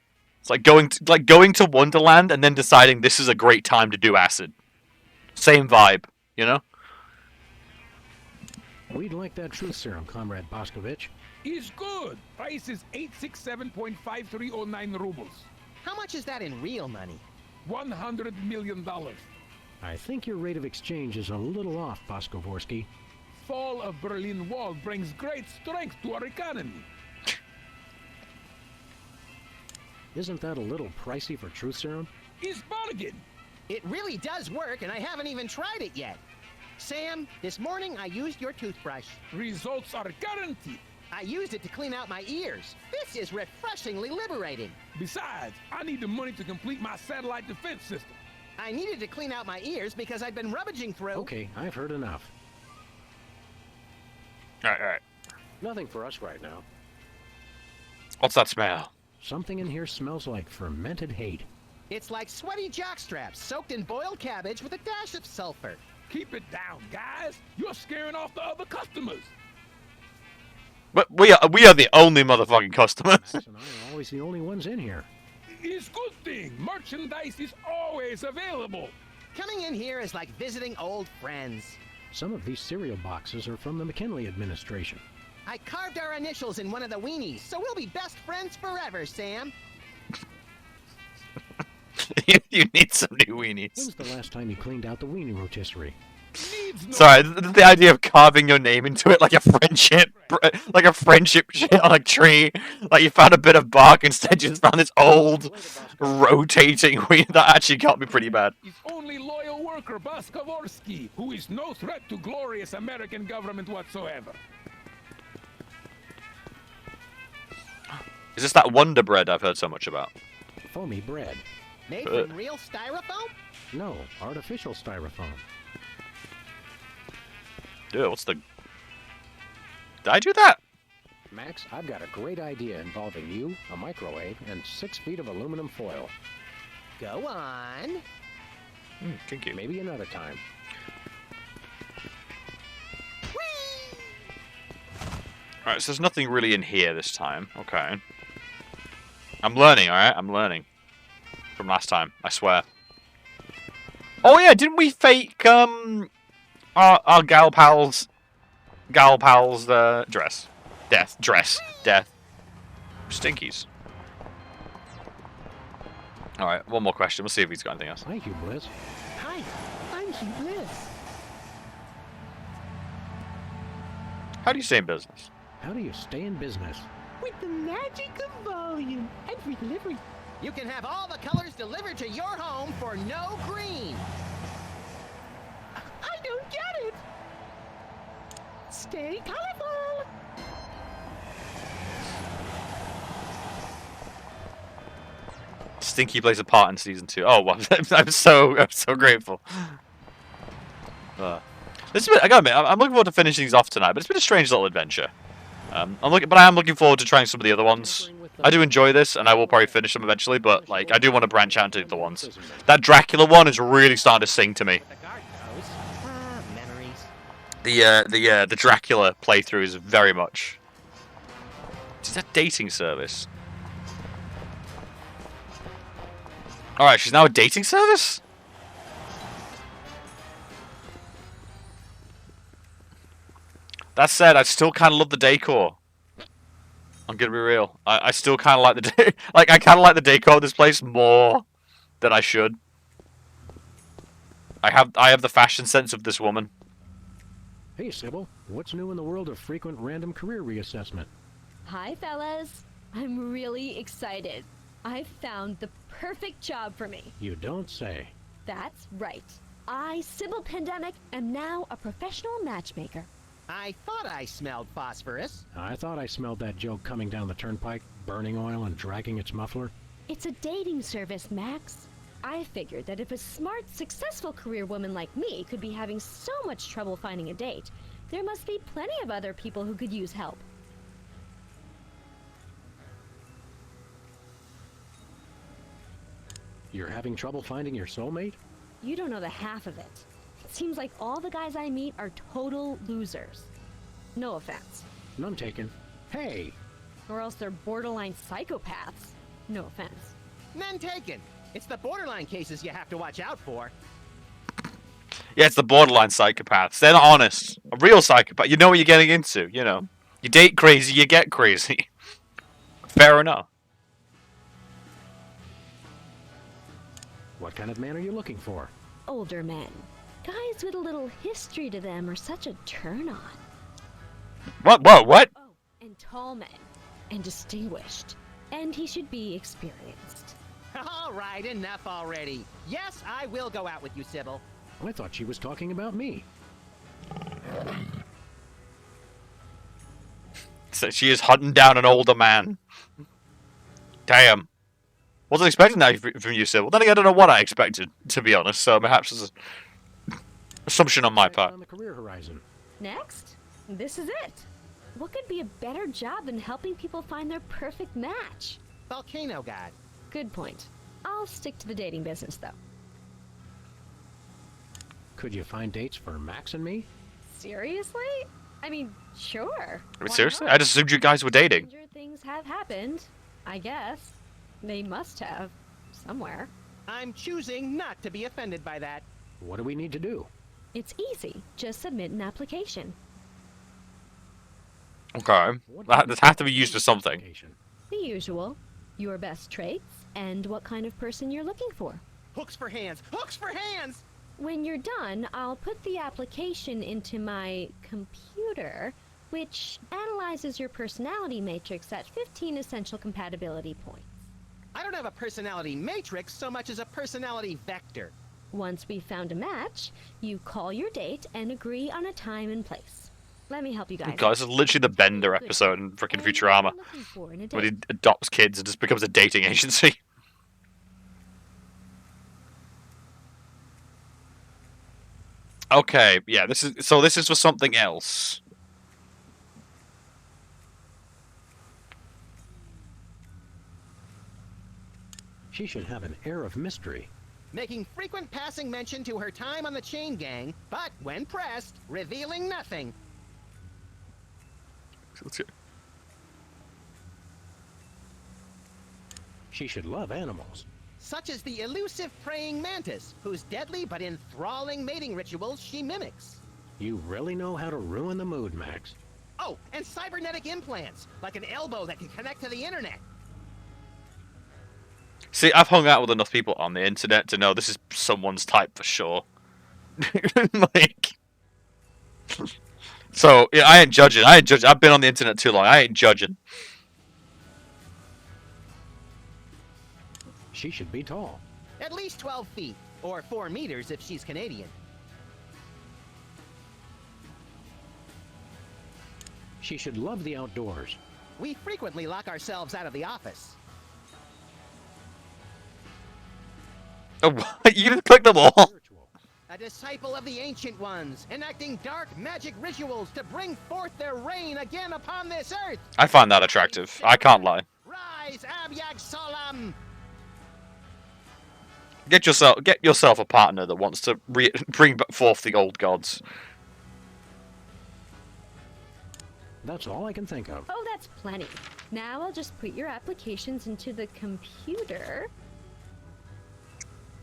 going to Wonderland and then deciding this is a great time to do acid. Same vibe, you know? We'd like that truth serum, Comrade Boscovich. Is good. Price is 867.5309 rubles. How much is that in real money? $100 million. I think your rate of exchange is a little off, Boscovorsky. Fall of Berlin Wall brings great strength to our economy. Isn't that a little pricey for truth serum? Is bargain. It really does work, and I haven't even tried it yet. Sam, this morning I used your toothbrush. Results are guaranteed. I used it to clean out my ears. This is refreshingly liberating. Besides, I need the money to complete my satellite defense system. I needed to clean out my ears because I've been rummaging through... Okay, I've heard enough. Alright. Nothing for us right now. What's that smell? Something in here smells like fermented hate. It's like sweaty jockstraps soaked in boiled cabbage with a dash of sulfur. Keep it down, guys. You're scaring off the other customers. But we are the only motherfucking customers. Max and I are always the only ones in here. It's good thing. Merchandise is always available. Coming in here is like visiting old friends. Some of these cereal boxes are from the McKinley administration. I carved our initials in one of the weenies, so we'll be best friends forever, Sam. You need some new weenies. When's the last time you cleaned out the weenie rotisserie? Needs no Sorry, the idea of carving your name into it like a friendship shit on a tree. Like you found a bit of bark, instead you just found this old, rotating weed. That actually got me pretty bad. His only loyal worker, Baskovorsky, who is no threat to glorious American government whatsoever. Is this that Wonder Bread I've heard so much about? Foamy bread. Made from real styrofoam? No, artificial styrofoam. Dude, what's the... Did I do that? Max, I've got a great idea involving you, a microwave, and 6 feet of aluminum foil. Go on. Kinky. Maybe another time. Alright, so there's nothing really in here this time. Okay. I'm learning, alright? I'm learning. From last time, I swear. Oh yeah, didn't we fake, our gal pal's dress? Death. Stinkies. Alright, one more question. We'll see if he's got anything else. Thank you, Bliss. Hi, I'm Hugh Bliss. How do you stay in business? How do you stay in business? With the magic of volume and free delivery. You can have all the colors delivered to your home for no green. I don't get it. Stay colorful. Stinky plays a part in season 2. Oh, wow. I'm so grateful. This has been, I gotta admit, I'm looking forward to finishing these off tonight, but it's been a strange little adventure. I am looking forward to trying some of the other ones. I do enjoy this, and I will probably finish them eventually, but like I do want to branch out into the ones. That Dracula one is really starting to sing to me. Memories. The Dracula playthrough is very much. Is that dating service? All right, she's now a dating service. That said, I still kind of love the decor. I'm gonna be real. I still kind of like the I kind of like the decor of this place more than I should. I have the fashion sense of this woman. Hey, Sybil. What's new in the world of frequent random career reassessment? Hi, fellas. I'm really excited. I found the perfect job for me. You don't say. That's right. I, Sybil Pandemic, am now a professional matchmaker. I thought I smelled phosphorus. I thought I smelled that joke coming down the turnpike, burning oil and dragging its muffler. It's a dating service, Max. I figured that if a smart, successful career woman like me could be having so much trouble finding a date, there must be plenty of other people who could use help. You're having trouble finding your soulmate? You don't know the half of it. It seems like all the guys I meet are total losers. No offense. None taken. Hey! Or else they're borderline psychopaths. No offense. None taken. It's the borderline cases you have to watch out for. Yeah, it's the borderline psychopaths. They're not honest. A real psychopath. You know what you're getting into, you know. You date crazy, you get crazy. Fair enough. What kind of man are you looking for? Older men. Guys with a little history to them are such a turn-on. What? Whoa, what? Oh, and tall men. And distinguished. And he should be experienced. All right, enough already. Yes, I will go out with you, Sybil. I thought she was talking about me. So she is hunting down an older man. Damn. Wasn't expecting that from you, Sybil. Then again, I don't know what I expected, to be honest, so perhaps it's an assumption on my part. On the career horizon. Next, this is it. What could be a better job than helping people find their perfect match? Volcano God. Good point. I'll stick to the dating business, though. Could you find dates for Max and me? Seriously? I mean, sure. I mean, Why seriously? not? I just assumed you guys were dating. Stranger things have happened, I guess. They must have. Somewhere. I'm choosing not to be offended by that. What do we need to do? It's easy. Just submit an application. Okay. That has to be used for something. The usual. Your best traits, and what kind of person you're looking for. Hooks for hands! Hooks for hands! When you're done, I'll put the application into my computer, which analyzes your personality matrix at 15 essential compatibility points. I don't have a personality matrix so much as a personality vector. Once we've found a match, you call your date and agree on a time and place. Let me help you guys. God, this is literally the Bender episode in frickin' Futurama. Where he adopts kids and just becomes a dating agency. Okay, yeah, this is for something else. She should have an air of mystery. Making frequent passing mention to her time on the chain gang, but when pressed, revealing nothing. She should love animals. Such as the elusive praying mantis, whose deadly but enthralling mating rituals she mimics. You really know how to ruin the mood, Max. Oh, and cybernetic implants, like an elbow that can connect to the internet. See, I've hung out with enough people on the internet to know this is someone's type for sure. Like, so yeah, I ain't judging. I've been on the internet too long. I ain't judging. She should be tall. At least 12 feet, or 4 meters if she's Canadian. She should love the outdoors. We frequently lock ourselves out of the office. Oh, what? You just click them all. A disciple of the Ancient Ones, enacting dark magic rituals to bring forth their reign again upon this earth. I find that attractive. I can't lie. Rise, Abyag Solam! Get yourself a partner that wants to bring forth the old gods. That's all I can think of. Oh, that's plenty. Now I'll just put your applications into the computer.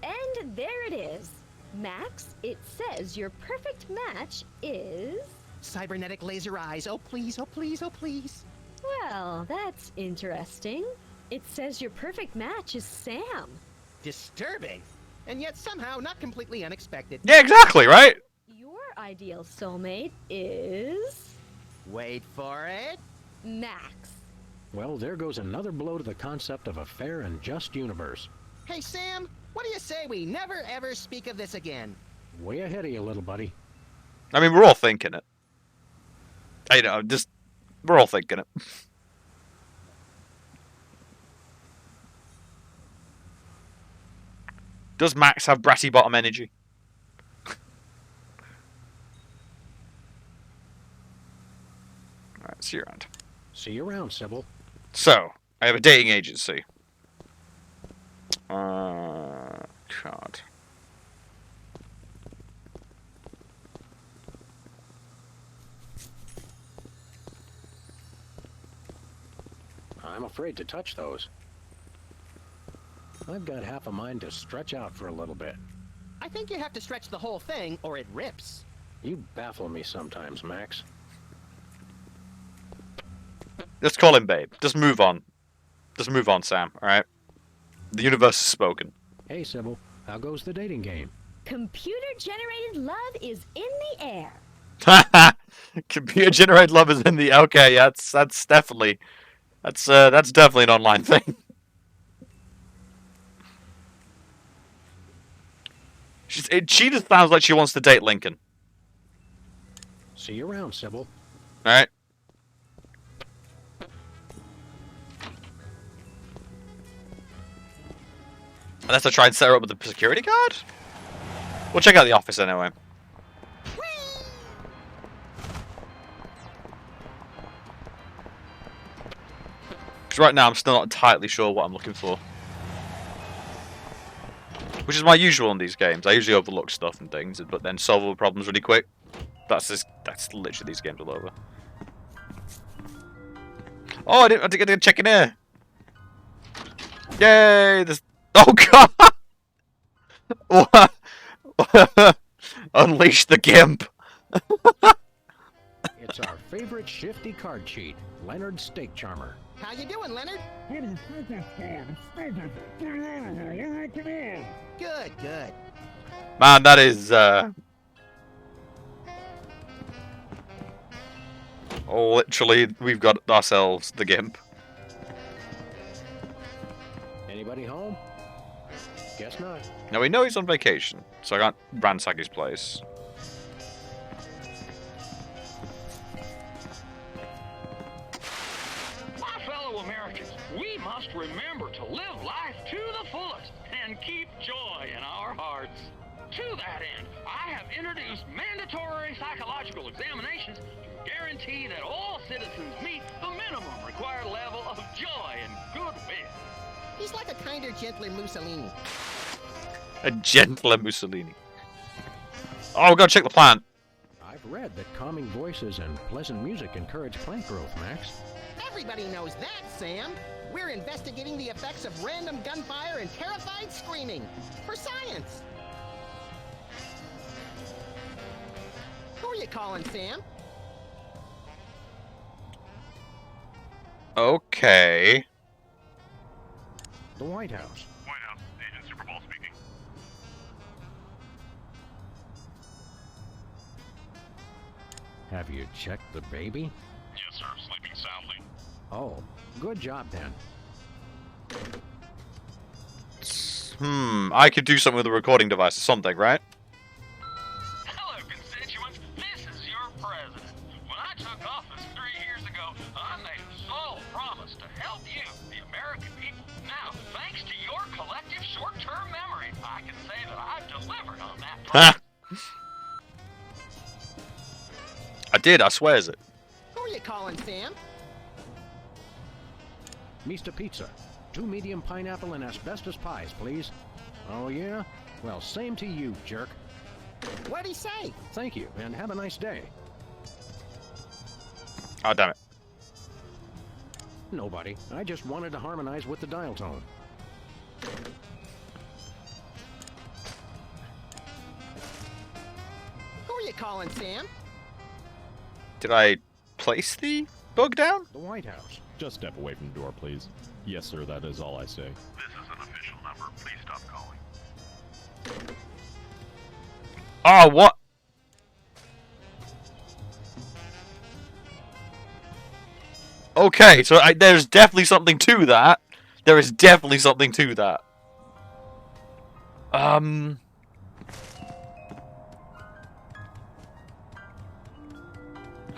And there it is. Max, it says your perfect match is... Cybernetic laser eyes. Oh, please, oh, please, oh, please. Well, that's interesting. It says your perfect match is Sam. Disturbing. And yet somehow not completely unexpected. Yeah, exactly, right? Your ideal soulmate is... Wait for it. Max. Well, there goes another blow to the concept of a fair and just universe. Hey, Sam, what do you say we never ever speak of this again? Way ahead of you, little buddy. I mean, we're all thinking it. I know, we're all thinking it. Does Max have brassy bottom energy? Alright, see you around. See you around, Sybil. So, I have a dating agency. God. I'm afraid to touch those. I've got half a mind to stretch out for a little bit. I think you have to stretch the whole thing or it rips. You baffle me sometimes, Max. Let's call him babe. Just move on. Just move on, Sam, alright? The universe has spoken. Hey, Sybil. How goes the dating game? Computer-generated love is in the air. Computer-generated love is in the... Okay, yeah, that's definitely... That's definitely an online thing. She just sounds like she wants to date Lincoln. See you around, Sybil. Alright. Unless I try and set her up with a security guard? We'll check out the office anyway. Because right now I'm still not entirely sure what I'm looking for. Which is my usual in these games. I usually overlook stuff and things, but then solve all the problems really quick. That's literally these games all over. Oh, I didn't get to check in here. Yay! This. Oh god! Unleash the gimp. It's our favorite shifty card cheat, Leonard Steak Charmer. How you doing, Leonard? Good, good. Man, that is literally, we've got ourselves the gimp. Anybody home? Guess not. Now we know he's on vacation, so I can't ransack his place. My fellow Americans, we must remember to live life to the fullest and keep joy in our hearts. To that end, I have introduced mandatory psychological examinations to guarantee that all citizens meet the minimum required level of joy and goodwill. He's like a kinder, gentler Mussolini. A gentler Mussolini. Oh, we gotta check the plant. I've read that calming voices and pleasant music encourage plant growth, Max. Everybody knows that, Sam. We're investigating the effects of random gunfire and terrified screaming. For science. Who are you calling, Sam? Okay. The White House. White House, Agent Superball speaking. Have you checked the baby? Yes, sir. Sleeping soundly. Oh, good job then. I could do something with a recording device or something, right? Hello, constituents. This is your president. When I took office 3 years ago, I made a sole promise to help you, the American people. Now, thanks to your collective short-term memory, I can say that I've delivered on that promise. I did, I swears it. Who are you calling, Sam? Mr. Pizza. 2 medium pineapple and asbestos pies, please. Oh, yeah? Well, same to you, jerk. What'd he say? Thank you, and have a nice day. Oh, damn it. Nobody. I just wanted to harmonize with the dial tone. Who are you calling, Sam? Did I place the bug down? The White House. Just step away from the door, please. Yes, sir, that is all I say. This is an official number. Please stop calling. Oh, what? Okay, so there's definitely something to that. There is definitely something to that.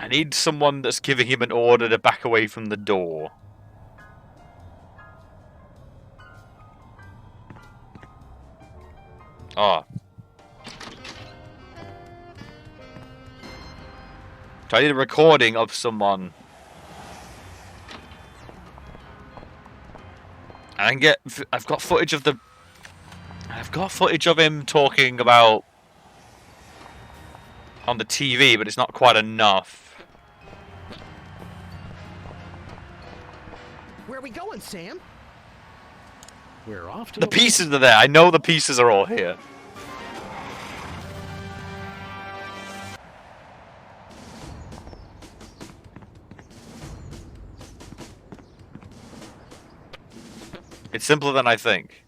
I need someone that's giving him an order to back away from the door. Ah. So I need a recording of someone. I can get. I've got footage of the. I've got footage of him talking about on the TV, but it's not quite enough. Where are we going, Sam? We're off to The pieces are there. I know the pieces are all here. It's simpler than I think.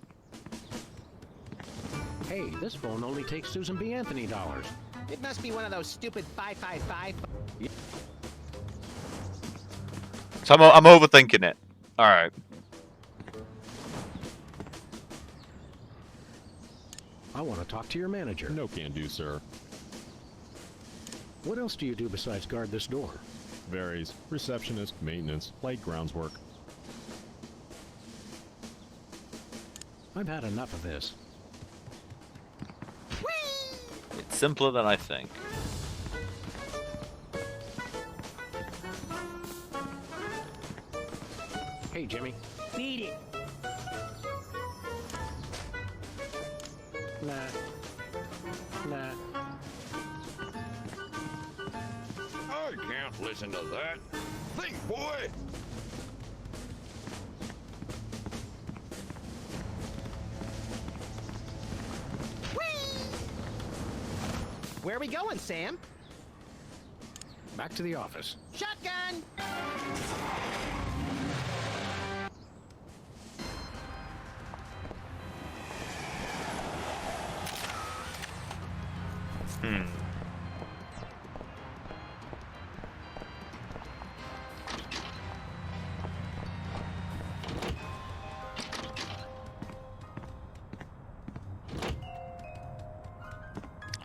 Hey, this phone only takes Susan B. Anthony dollars. It must be one of those stupid 555. So I'm overthinking it. All right. I want to talk to your manager. No can do, sir. What else do you do besides guard this door? Varies. Receptionist, maintenance, light grounds work. I've had enough of this. It's simpler than I think. Hey, Jimmy. Beat it. Nah. Nah. I can't listen to that. Think, boy! Where are we going, Sam? Back to the office. Shotgun!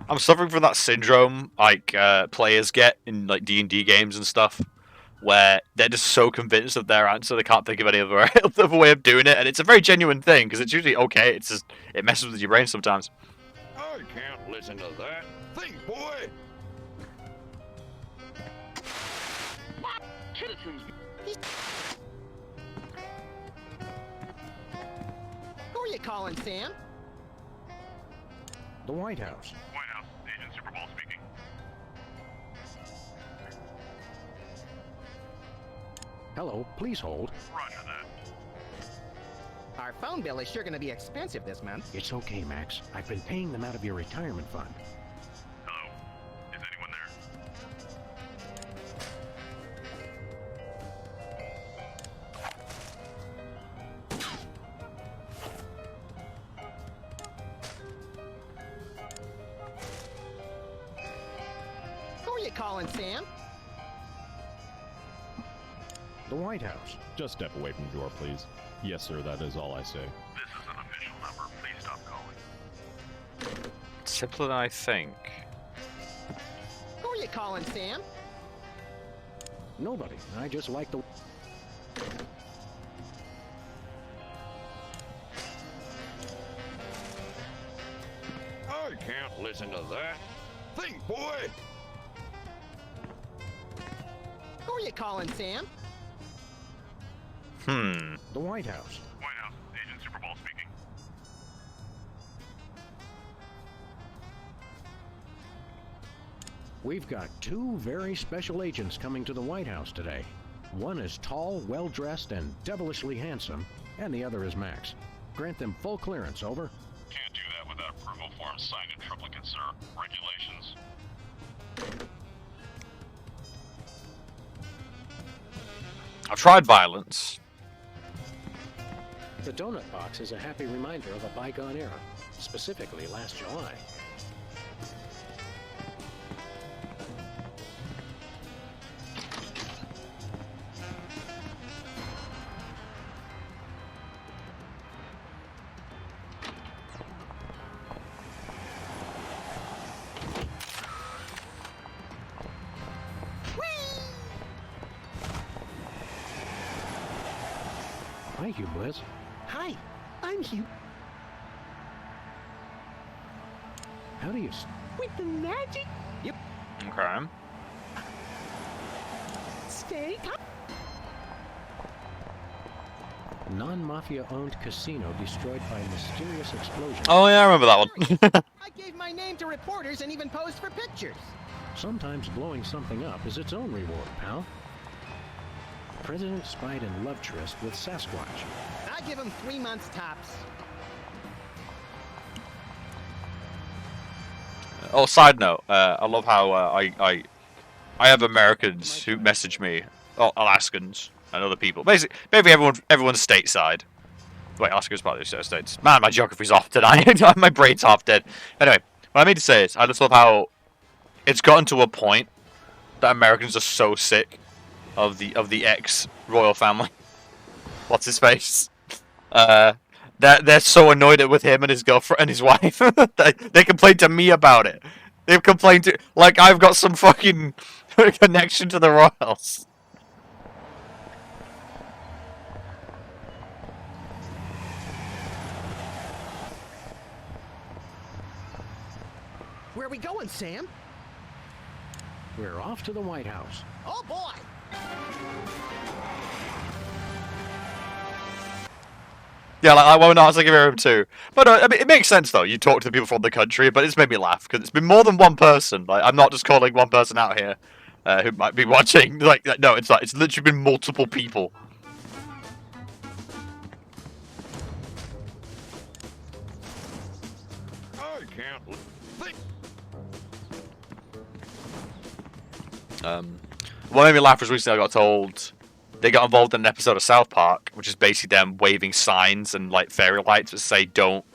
I'm suffering from that syndrome like players get in like D&D games and stuff, where they're just so convinced of their answer they can't think of any other way of doing it, and it's a very genuine thing because it's usually okay. It's just it messes with your brain sometimes. I can't listen to that. Think, boy! Citizens, Who are you calling, Sam? The White House. White House, Agent Superball speaking. Hello, please hold. Roger that. Our phone bill is sure going to be expensive this month. It's okay, Max. I've been paying them out of your retirement fund. Hello? Is anyone there? Who are you calling, Sam? The White House. Just step away from the door, please. Yes, sir, that is all I say. This is an official number. Please stop calling. Simpler than I think. Who are you calling, Sam? Nobody. I just like the... I can't listen to that. Think, boy! Who are you calling, Sam? The White House. White House, Agent Superball speaking. We've got two very special agents coming to the White House today. One is tall, well-dressed, and devilishly handsome, and the other is Max. Grant them full clearance, over. Can't do that without approval forms signed in triplicate, sir. Regulations. I've tried violence. The donut box is a happy reminder of a bygone era, specifically last July. Hi, Hugh Bliss. Hi, I'm Hugh. How do you... With the magic Okay. steak. Non-mafia-owned casino destroyed by mysterious explosion. Oh yeah, I remember that one. I gave my name to reporters and even posed for pictures. Sometimes blowing something up is its own reward, pal. President spied in love tryst with Sasquatch. I give him 3 months tops. Oh, side note, I love how I have Americans who message me, Alaskans and other people. Basically everyone's stateside. Wait, Alaska's part of the United States. Man, my geography's off tonight. My brain's half dead. Anyway, what I mean to say is, I just love how it's gotten to a point that Americans are so sick of the ex-royal family. What's his face? They're so annoyed with him and his girlfriend and his wife. They complain to me about it. They've complained to like I've got some fucking connection to the royals. Where are we going, Sam? We're off to the White House. Oh boy! Yeah, like why not? It's like give him too. But I mean, it makes sense though. You talk to the people from the country, but it's made me laugh because it's been more than one person. Like I'm not just calling one person out here who might be watching. Like no, it's like it's literally been multiple people. I can't. What made me laugh was recently I got told they got involved in an episode of South Park, which is basically them waving signs and like fairy lights that say "Don't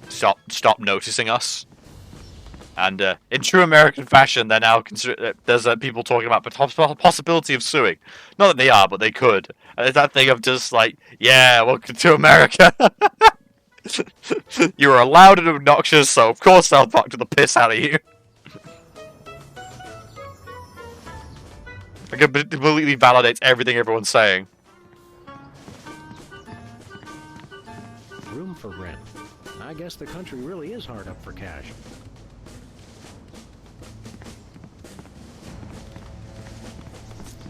stop noticing us." And in true American fashion, they're now there's people talking about the possibility of suing. Not that they are, but they could. And it's that thing of just like, yeah, welcome to America. You are loud and obnoxious, so of course South Park took the piss out of you. It completely validates everything everyone's saying. Room for rent. I guess the country really is hard up for cash.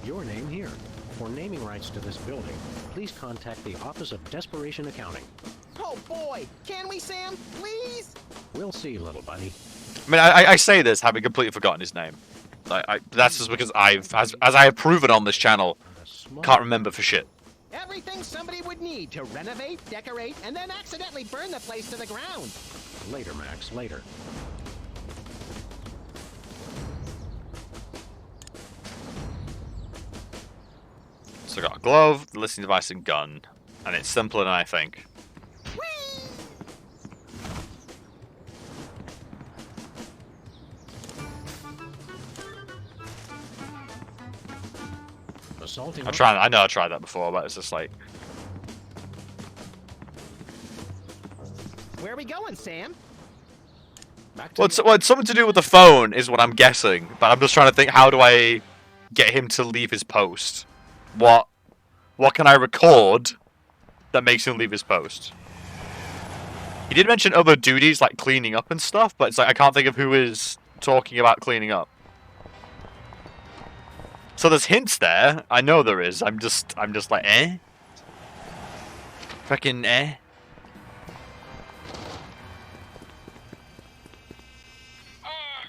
Your name here. For naming rights to this building, please contact the Office of Desperation Accounting. Oh boy, can we, Sam? Please? We'll see, little buddy. I mean, I say this having completely forgotten his name. That's just because as I have proven on this channel, can't remember for shit. Everything somebody would need to renovate, decorate, and then accidentally burn the place to the ground. Later, Max, later. So I got a glove, the listening device, and gun. And it's simpler than I think. Assaulting. I know I tried that before, but it's just like... Where are we going, Sam? Well, it's something to do with the phone is what I'm guessing. But I'm just trying to think, how do I get him to leave his post? What can I record that makes him leave his post? He did mention other duties like cleaning up and stuff, but it's like I can't think of who is talking about cleaning up. So there's hints there. I know there is. I'm just like, eh? Fucking eh?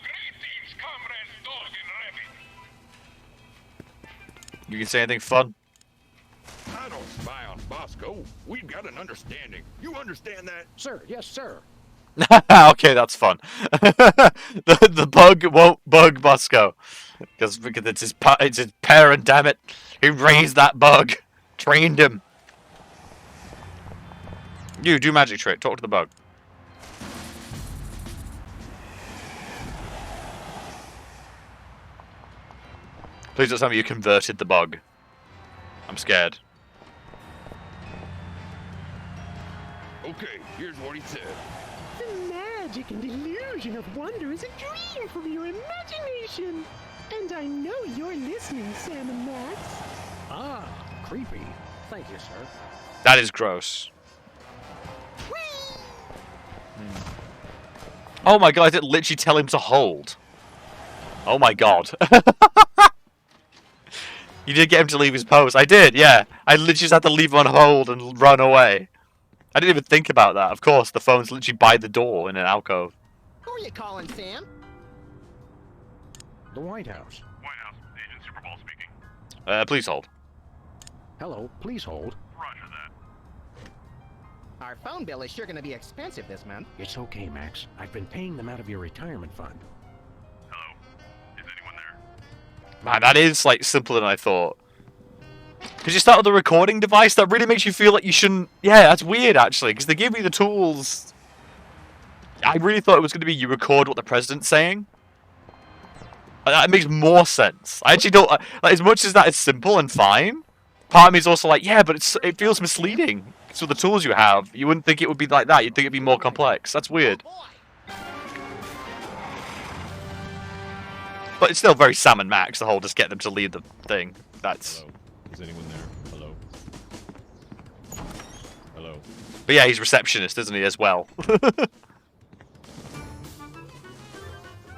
Greetings, comrades, dog and rabbit. You can say anything fun? I don't spy on Bosco. We've got an understanding. You understand that? Sir, yes, sir. Okay, that's fun. the bug won't bug Bosco. Because it's his parent, damn it. He raised that bug. Trained him. You, do magic trick. Talk to the bug. Please don't tell me you converted the bug. I'm scared. Okay, here's what he said. The magic and illusion of wonder is a dream from your imagination. And I know you're listening, Sam and Max. Ah, creepy. Thank you, sir. That is gross. Oh my god, I did literally tell him to hold. Oh my god. You did get him to leave his post. I did, yeah. I literally just had to leave him on hold and run away. I didn't even think about that. Of course, the phone's literally by the door in an alcove. Who are you calling, Sam? The White House. White House, Agent Super Bowl speaking. Please hold. Hello, please hold. Roger that. Our phone bill is sure going to be expensive this month. It's okay, Max. I've been paying them out of your retirement fund. Hello? Is anyone there? Man, that is, like, simpler than I thought. Because you start with the recording device, that really makes you feel like you shouldn't... Yeah, that's weird, actually, because they give you the tools... I really thought it was going to be you record what the president's saying. That makes more sense. I actually don't... Like, as much as that is simple and fine, part of me is also like, yeah, but it feels misleading. So the tools you have, you wouldn't think it would be like that. You'd think it'd be more complex. That's weird. But it's still very Sam and Max, the whole just get them to leave the thing. That's... Hello? Is anyone there? Hello? Hello? But yeah, he's receptionist, isn't he, as well?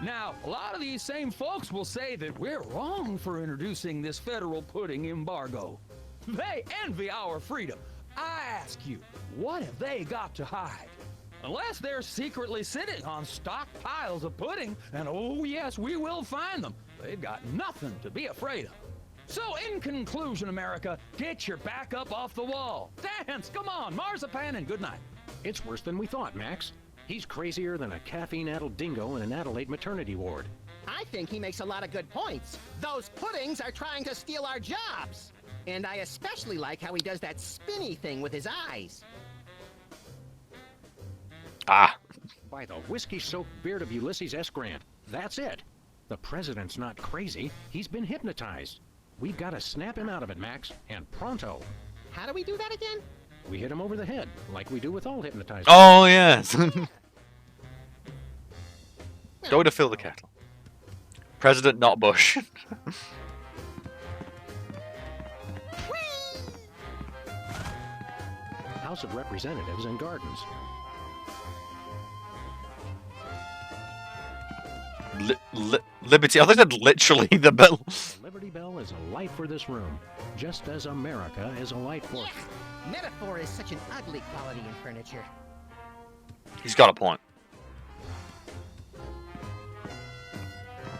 Now, a lot of these same folks will say that we're wrong for introducing this federal pudding embargo. They envy our freedom. I ask you, what have they got to hide? Unless they're secretly sitting on stockpiles of pudding, and oh yes, we will find them. They've got nothing to be afraid of. So in conclusion, America, get your back up off the wall. Dance, come on, marzipan, and good night. It's worse than we thought, Max. He's crazier than a caffeine-addled dingo in an Adelaide maternity ward. I think he makes a lot of good points. Those puddings are trying to steal our jobs. And I especially like how he does that spinny thing with his eyes. Ah. By the whiskey-soaked beard of Ulysses S. Grant, that's it. The president's not crazy. He's been hypnotized. We've got to snap him out of it, Max, and pronto. How do we do that again? We hit him over the head, like we do with all hypnotizers. Oh, yes. Go to fill the kettle. President, not Bush. House of Representatives and Gardens. Liberty. I think I said literally the bell. The Liberty Bell is a light for this room, just as America is a light for... Yes! Metaphor is such an ugly quality in furniture. He's got a point.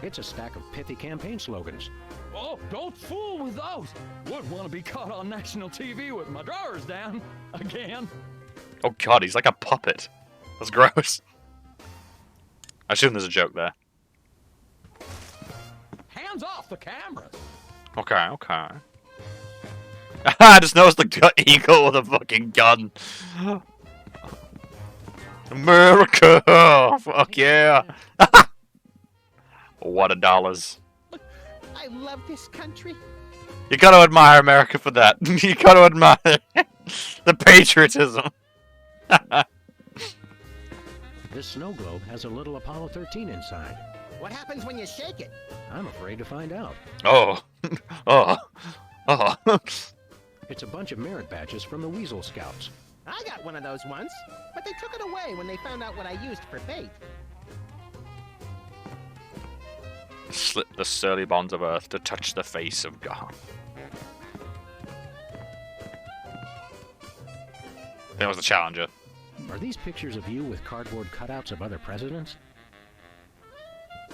It's a stack of pithy campaign slogans. Oh, don't fool with those. Would want to be caught on national TV with my drawers down again. Oh God, he's like a puppet. That's gross. I assume there's a joke there. Hands off the cameras. Okay, okay. I just noticed the eagle with a fucking gun. America! Fuck yeah! What a dollars. I love this country. You gotta admire America for that. You gotta admire the patriotism. This snow globe has a little Apollo 13 inside. What happens when you shake it? I'm afraid to find out. Oh. Oh. Oh. It's a bunch of merit badges from the Weasel Scouts. I got one of those once, but they took it away when they found out what I used for bait. Slip the surly bonds of earth to touch the face of God. That was the Challenger. Are these pictures of you with cardboard cutouts of other presidents?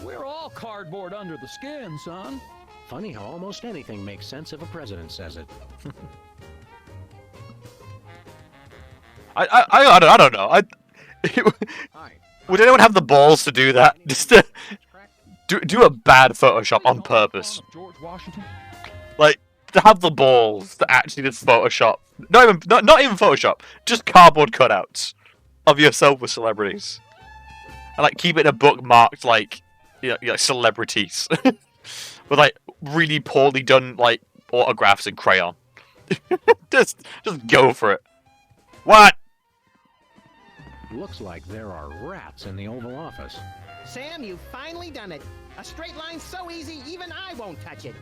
We're all cardboard under the skin, son. Funny how almost anything makes sense if a president says it. I don't know. Would anyone have the balls to do that? Just to do a bad Photoshop on purpose. George Washington. Like, to have the balls to actually just Photoshop. Not even Photoshop. Just cardboard cutouts of yourself with celebrities. And like keep it in a book marked like, you know, celebrities. With like really poorly done like autographs in crayon. just go for it. What? Looks like there are rats in the Oval Office. Sam, you've finally done it. A straight line so easy, even I won't touch it.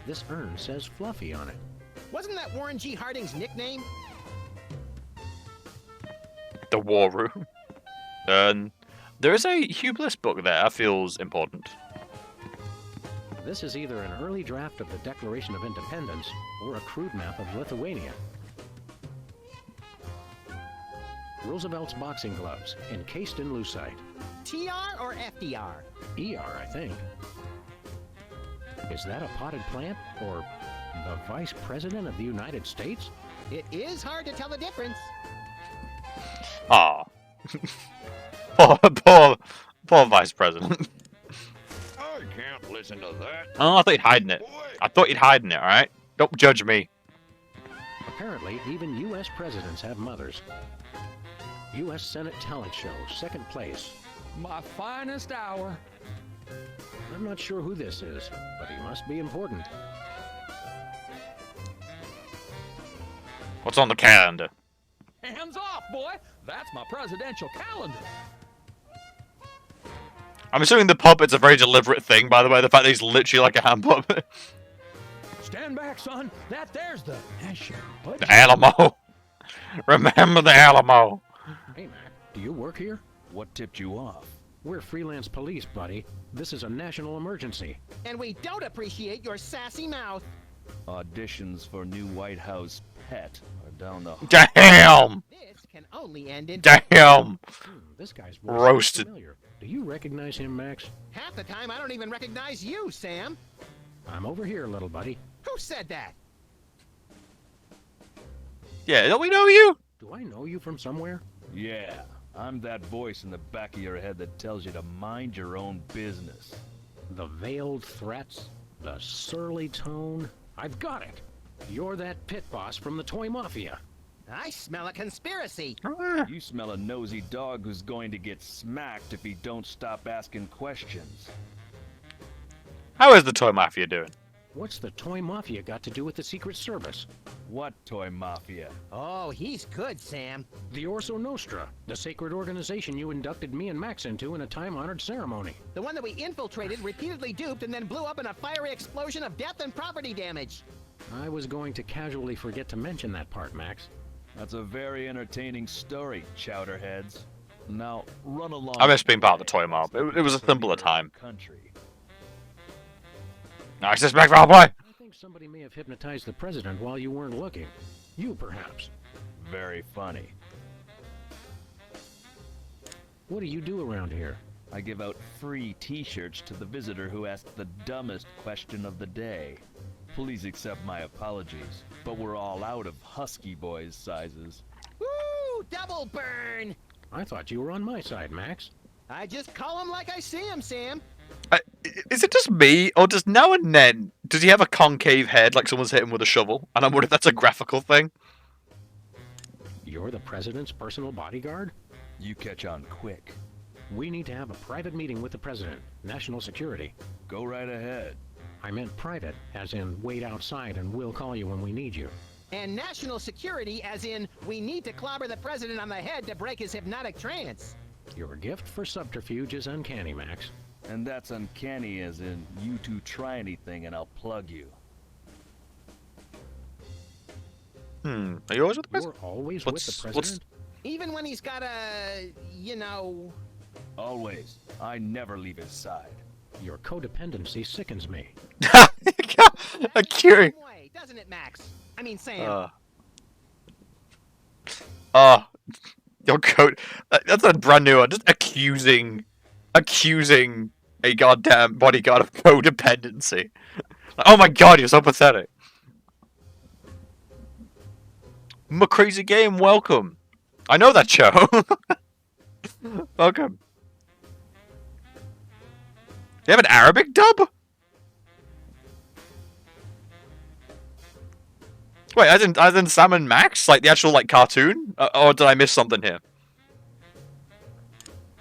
This urn says Fluffy on it. Wasn't that Warren G. Harding's nickname? The War Room. There is a Hugh Bliss book there. That feels important. This is either an early draft of the Declaration of Independence or a crude map of Lithuania. Roosevelt's boxing gloves, encased in lucite. TR or FDR? ER, I think. Is that a potted plant or the Vice President of the United States? It is hard to tell the difference. Aw. poor Vice President. I can't listen to that. Oh, I thought you'd hiding it. I thought you'd hiding it, alright? Don't judge me. Apparently, even U.S. presidents have mothers. U.S. Senate talent show, second place. My finest hour. I'm not sure who this is, but he must be important. What's on the calendar? Hands off, boy! That's my presidential calendar. I'm assuming the puppet's a very deliberate thing, by the way. The fact that he's literally like a hand puppet. Stand back, son. There's the national budget. The Alamo. Remember the Alamo. Hey, Mac, do you work here? What tipped you off? We're freelance police, buddy. This is a national emergency. And we don't appreciate your sassy mouth. Auditions for new White House pet are down the... Damn! This can only end in... Damn! This guy's voice Roasted. is familiar. Do you recognize him, Max? Half the time, I don't even recognize you, Sam. I'm over here, little buddy. Who said that? Yeah, don't we know you? Do I know you from somewhere? Yeah, I'm that voice in the back of your head that tells you to mind your own business. The veiled threats, the surly tone. I've got it. You're that pit boss from the Toy Mafia. I smell a conspiracy. You smell a nosy dog who's going to get smacked if he don't stop asking questions. How is the Toy Mafia doing? What's the Toy Mafia got to do with the Secret Service? What Toy Mafia? Oh, he's good, Sam. The Orso Nostra, the sacred organization you inducted me and Max into in a time-honored ceremony. The one that we infiltrated, repeatedly duped, and then blew up in a fiery explosion of death and property damage. I was going to casually forget to mention that part, Max. That's a very entertaining story, chowderheads. Now, run along. I miss being part of the Toy Mob. It was a simpler time. Country. Nice disrespect, foul play! I think somebody may have hypnotized the president while you weren't looking. You, perhaps. Very funny. What do you do around here? I give out free t-shirts to the visitor who asks the dumbest question of the day. Please accept my apologies, but we're all out of Husky Boys sizes. Woo! Double burn! I thought you were on my side, Max. I just call him like I see him, Sam. Is it just me, or does now and then, does he have a concave head like someone's hit him with a shovel? And I'm wondering if that's a graphical thing. You're the president's personal bodyguard? You catch on quick. We need to have a private meeting with the president. National security. Go right ahead. I meant private, as in wait outside and we'll call you when we need you. And national security, as in we need to clobber the president on the head to break his hypnotic trance. Your gift for subterfuge is uncanny, Max. And that's uncanny as in, you two try anything and I'll plug you. Are you always with the president? You're always with the president? Even when he's got a, you know... Always. I never leave his side. Your codependency sickens me. A curing. Way, doesn't it, Max? I mean, Sam. Your code. That's a brand new one. Just accusing a goddamn bodyguard of codependency. Like, oh my god, you're so pathetic. My crazy game, welcome. I know that show. Welcome. You have an Arabic dub? Wait, as in Sam and Max? Like the actual, like, cartoon? Or did I miss something here?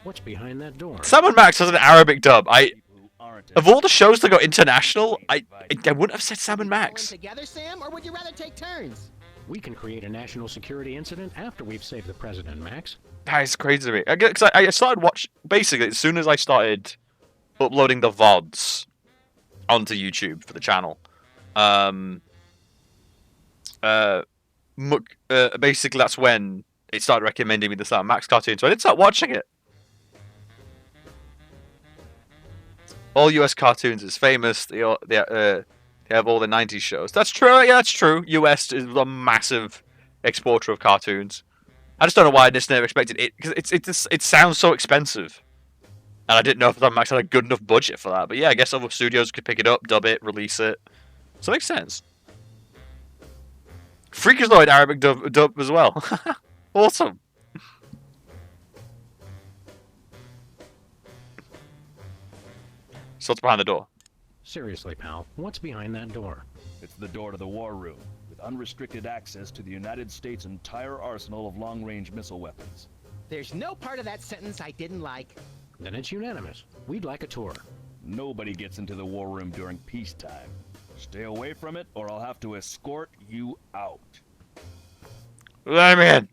What's behind that door? Sam and Max has an Arabic dub. Of all the shows that go international, I wouldn't have said Sam and Max. Together, Sam, or would you rather take turns? We can create a national security incident after we've saved the president, Max. That is crazy to me. Because I started basically, as soon as I started uploading the VODs onto YouTube for the channel, basically that's when it started recommending me the Sam and Max cartoon, so I did start watching it. All US cartoons is famous. They have all the 90s shows. That's true. Yeah, that's true. US is a massive exporter of cartoons. I just don't know why I just never expected it, because it sounds so expensive. And I didn't know if Max had a good enough budget for that. But yeah, I guess other studios could pick it up, dub it, release it. So it makes sense. Freakazoid Arabic dub as well. Awesome. So what's behind the door? Seriously, pal, what's behind that door? It's the door to the war room, with unrestricted access to the United States' entire arsenal of long-range missile weapons. There's no part of that sentence I didn't like. Then it's unanimous. We'd like a tour. Nobody gets into the war room during peacetime. Stay away from it, or I'll have to escort you out. Let me in.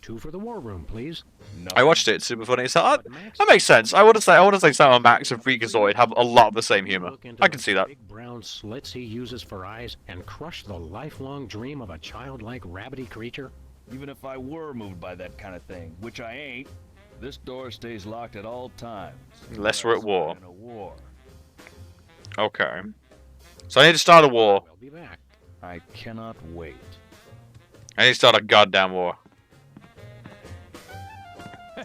2 for the war room, please. No. I watched it. It's super funny. So that makes sense. I want to say Sam and Max and Freakazoid have a lot of the same humor. I can see that. Big brown slits he uses for eyes and crush the lifelong dream of a childlike rabbity creature. Even if I were moved by that kind of thing, which I ain't, this door stays locked at all times. Unless we're at war. In a war. Okay. So I need to start a war. We'll be back. I cannot wait. I need to start a goddamn war.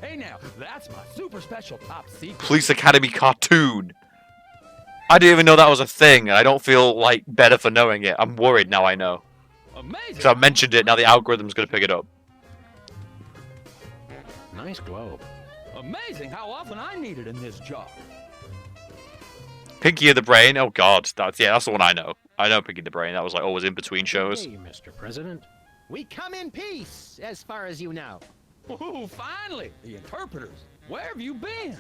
Hey now, that's my super special top secret. Police Academy cartoon. I didn't even know that was a thing, and I don't feel like better for knowing it. I'm worried now I know. Amazing. Because I've mentioned it, now the algorithm's going to pick it up. Nice globe. Amazing how often I need it in this job. Pinky of the Brain. Oh god, that's the one I know. I know Pinky the Brain. That was like always in between shows. Hey, Mr. President. We come in peace, as far as you know. Ooh, finally, the interpreters. Where have you been?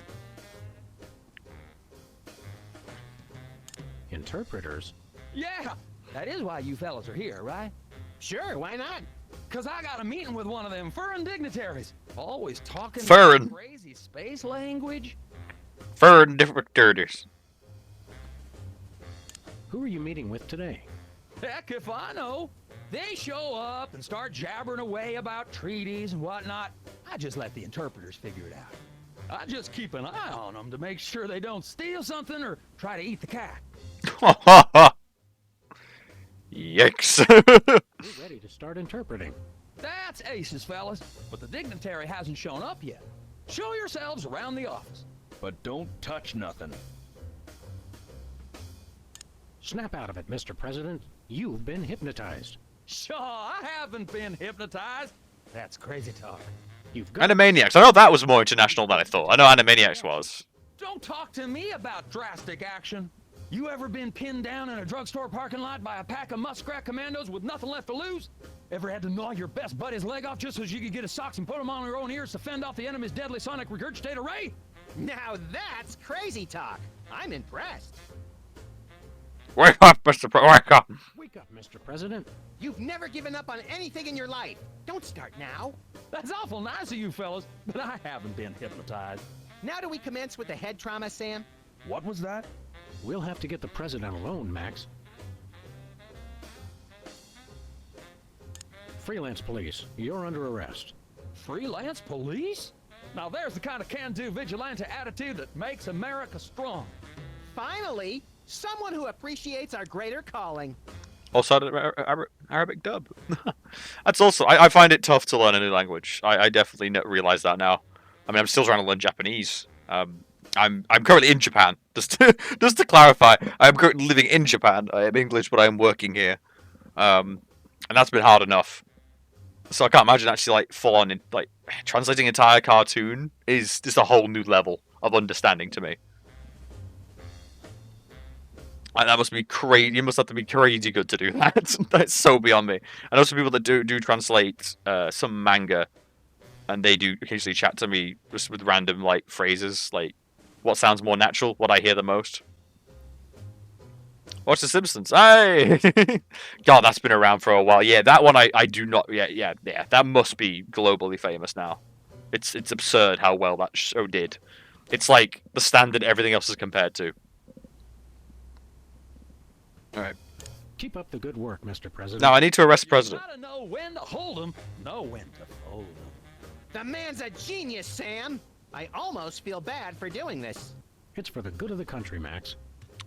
Interpreters? Yeah, that is why you fellas are here, right? Sure, why not? Cause I got a meeting with one of them foreign dignitaries. Always talking Foreign. crazy space language. Foreign dictators. Who are you meeting with today? Heck if I know. They show up and start jabbering away about treaties and whatnot. I just let the interpreters figure it out. I just keep an eye on them to make sure they don't steal something or try to eat the cat. Yikes. We're ready to start interpreting. That's aces, fellas, but the dignitary hasn't shown up yet. Show yourselves around the office. But don't touch nothing. Snap out of it, Mr. President. You've been hypnotized. Sure, I haven't been hypnotized. That's crazy talk. You've got Animaniacs. I know that was more international than I thought. I know Animaniacs was. Don't talk to me about drastic action. You ever been pinned down in a drugstore parking lot by a pack of muskrat commandos with nothing left to lose? Ever had to gnaw your best buddy's leg off just so you could get his socks and put them on your own ears to fend off the enemy's deadly sonic regurgitator ray? Now that's crazy talk. I'm impressed. Wake up, Mr. Wake up. Wake up, Mr. President. You've never given up on anything in your life. Don't start now. That's awful nice of you fellas, but I haven't been hypnotized. Now do we commence with the head trauma, Sam? What was that? We'll have to get the President alone, Max. Freelance police, you're under arrest. Freelance police? Now there's the kind of can-do vigilante attitude that makes America strong. Finally, someone who appreciates our greater calling. Also, Arabic dub. That's also. I find it tough to learn a new language. I definitely realize that now. I mean, I'm still trying to learn Japanese. I'm currently in Japan. Just to clarify, I'm currently living in Japan. I am English, but I am working here, and that's been hard enough. So I can't imagine actually like full on like translating an entire cartoon is just a whole new level of understanding to me. And that must be crazy. You must have to be crazy good to do that. That's so beyond me. I know some people that do translate some manga, and they do occasionally chat to me just with random like phrases, like what sounds more natural, what I hear the most. Watch The Simpsons. Hey, God, that's been around for a while. Yeah, that one I do not. Yeah. That must be globally famous now. It's absurd how well that show did. It's like the standard everything else is compared to. All right. Keep up the good work, Mr. President. Now I need to arrest the president. You gotta know when to hold 'em, know when to fold 'em. The man's a genius, Sam. I almost feel bad for doing this. It's for the good of the country, Max.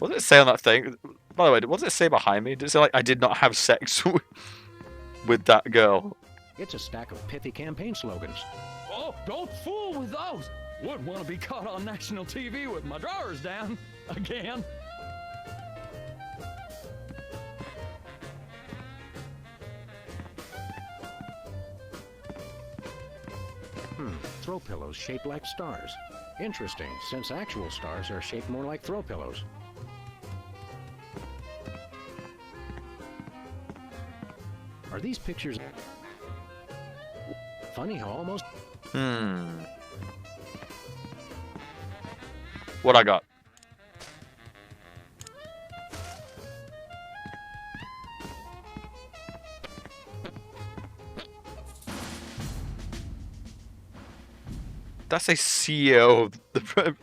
What did it say on that thing? By the way, what did it say behind me? Did it say like I did not have sex with that girl? It's a stack of pithy campaign slogans. Oh, don't fool with those. Wouldn't want to be caught on national TV with my drawers down again. Throw pillows shaped like stars. Interesting, since actual stars are shaped more like throw pillows. Are these pictures... Funny how almost... What I got? That's a CEO of the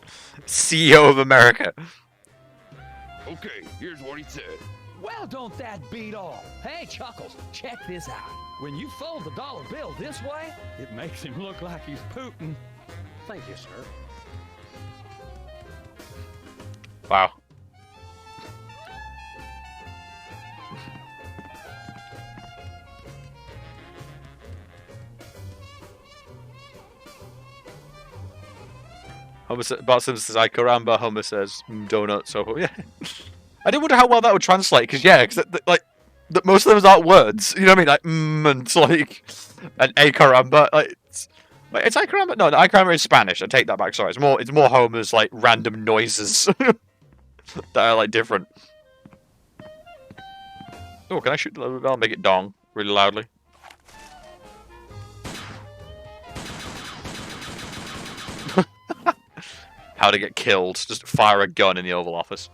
CEO of America. Okay, here's what he said. Well, don't that beat all? Hey, Chuckles, check this out. When you fold the dollar bill this way, it makes him look like he's Putin. Thank you, sir. Wow. Homer Bart Simpson says, "I caramba." Homer says, "Donut." So yeah, I did wonder how well that would translate. Because like most of those aren't words. You know what I mean? Like and like and "a caramba." Like wait, it's "I caramba." No, "I caramba" is Spanish. I take that back. Sorry, it's more Homer's like random noises that are like different. Oh, can I shoot the bell? Make it dong really loudly. How to get killed. Just fire a gun in the Oval Office.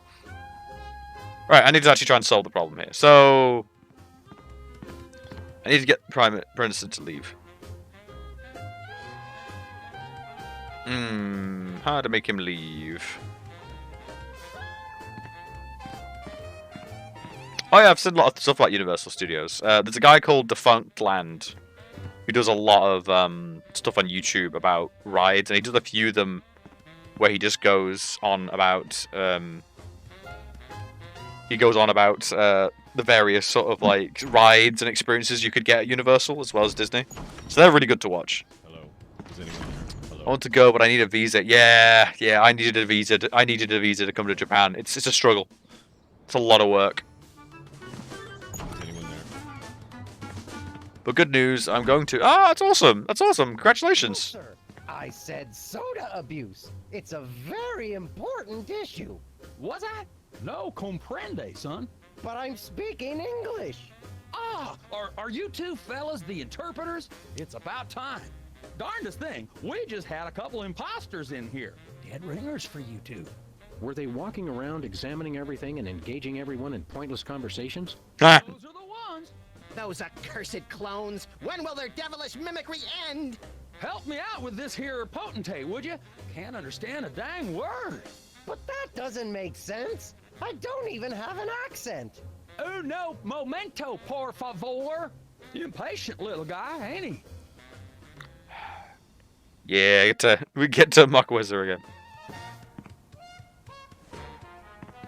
Right, I need to actually try and solve the problem here. So... I need to get Prime Minister to leave. How to make him leave? Oh yeah, I've seen a lot of stuff about Universal Studios. There's a guy called Defunct Land who does a lot of stuff on YouTube about rides, and he does a few of them where he just goes on about the various sort of like rides and experiences you could get at Universal as well as Disney. So they're really good to watch. Hello. Is anyone there? Hello. I want to go, but I need a visa. Yeah, I needed a visa. I needed a visa to come to Japan. It's a struggle. It's a lot of work. Is anyone there? But good news, I'm going to. Ah, that's awesome. That's awesome. Congratulations. Sir, I said soda abuse. It's a very important issue. Was I? No comprende, son. But I'm speaking English. Ah, are you two fellas the interpreters? It's about time. Darndest thing, we just had a couple imposters in here. Dead ringers for you two. Were they walking around examining everything and engaging everyone in pointless conversations? Those are the ones. Those accursed clones. When will their devilish mimicry end? Help me out with this here potentate, would you? Can't understand a dang word. But that doesn't make sense. I don't even have an accent. No momento, por favor. Impatient little guy, ain't he? Yeah, we get to Muck Wizard again.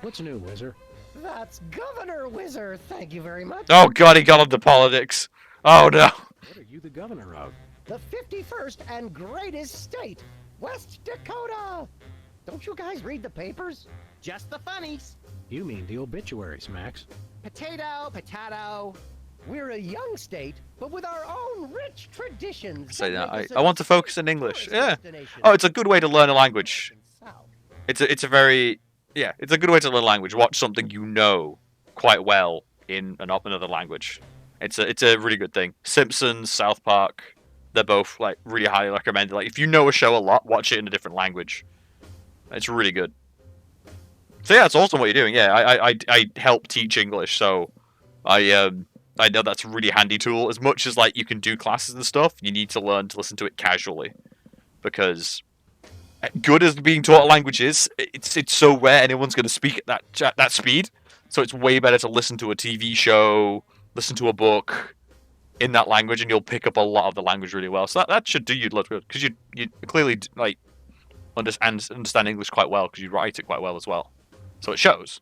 What's new, Wizard? That's Governor Wizard. Thank you very much. Oh god, he got into politics. Oh no. What are you the governor of? The 51st and greatest state, West Dakota. Don't you guys read the papers? Just the funnies. You mean the obituaries, Max. Potato, potato. We're a young state, but with our own rich traditions. Say that that. make us I a want to focus in English. tourist Yeah. destination. Oh, it's a good way to learn a language. South. It's a very it's a good way to learn a language. Watch something you know quite well in another language. It's a really good thing. Simpsons, South Park, they're both like really highly recommended. Like if you know a show a lot, watch it in a different language. It's really good. So yeah, it's awesome what you're doing. Yeah, I help teach English, so I know that's a really handy tool. As much as like you can do classes and stuff, you need to learn to listen to it casually, because good as being taught a language is, it's so rare anyone's going to speak at that speed. So it's way better to listen to a TV show, listen to a book in that language, and you'll pick up a lot of the language really well. So that should do you a lot of good, because you clearly like understand English quite well, because you write it quite well as well. So it shows.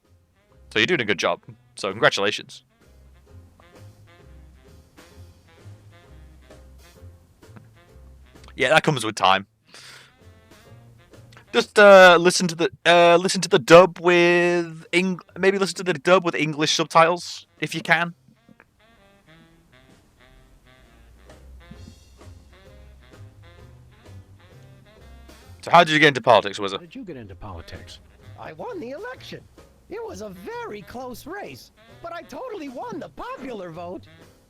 So you're doing a good job. So congratulations. Yeah, that comes with time. Just listen to the dub with maybe listen to the dub with English subtitles if you can. So how did you get into politics, Wizard? How did you get into politics? I won the election. It was a very close race, but I totally won the popular vote.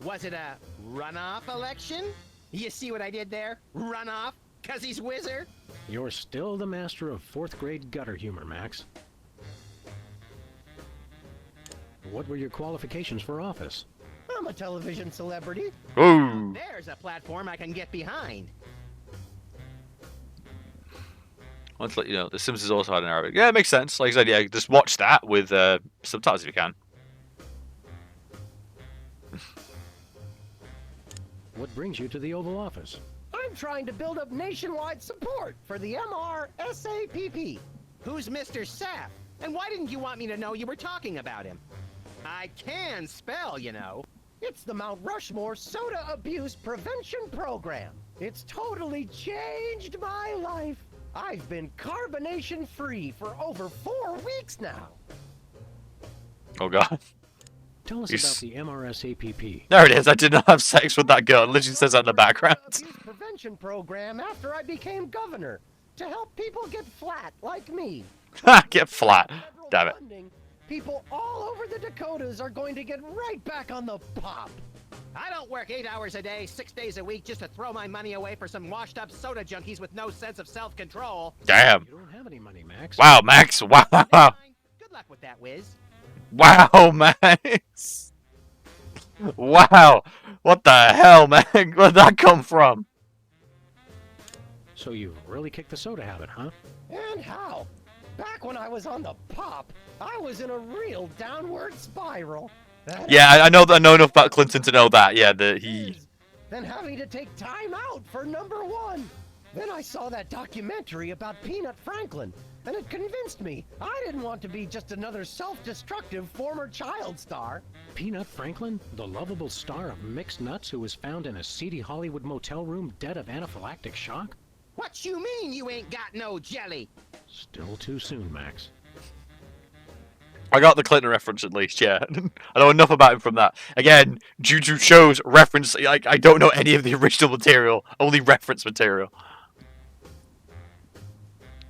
Was it a runoff election? You see what I did there? Runoff? 'Cause he's Wizard? You're still the master of 4th grade gutter humor, Max. What were your qualifications for office? I'm a television celebrity. Ooh. There's a platform I can get behind. I want to let you know, The Simpsons also had an Arabic. Yeah, it makes sense. Like I said, yeah, just watch that with subtitles if you can. What brings you to the Oval Office? I'm trying to build up nationwide support for the MRSAPP. Who's Mr. Sapp? And why didn't you want me to know you were talking about him? I can spell, you know. It's the Mount Rushmore Soda Abuse Prevention Program. It's totally changed my life. I've been carbonation free for over 4 weeks now. Oh god. Tell us about the MRSAPP. There it is. I did not have sex with that girl. It literally says that in the background. Abuse prevention program after I became governor to help people get flat like me. Get flat. Damn it. People all over the Dakotas are going to get right back on the pop. I don't work 8 hours a day, 6 days a week just to throw my money away for some washed-up soda junkies with no sense of self-control. Damn. You don't have any money, Max. Wow, Max. Wow. Good luck with that, Wiz. Wow, Max. Wow. What the hell, man? Where'd that come from? So you've really kicked the soda habit, huh? And how? Back when I was on the pop, I was in a real downward spiral. Yeah, I know enough about Clinton to know that. Yeah, that he. Then having to take time out for #1. Then I saw that documentary about Peanut Franklin, and it convinced me I didn't want to be just another self-destructive former child star. Peanut Franklin, the lovable star of mixed nuts who was found in a seedy Hollywood motel room dead of anaphylactic shock? What you mean you ain't got no jelly? Still too soon, Max. I got the Clinton reference at least, yeah. I know enough about him from that. Again, due to show's reference, like, I don't know any of the original material, only reference material.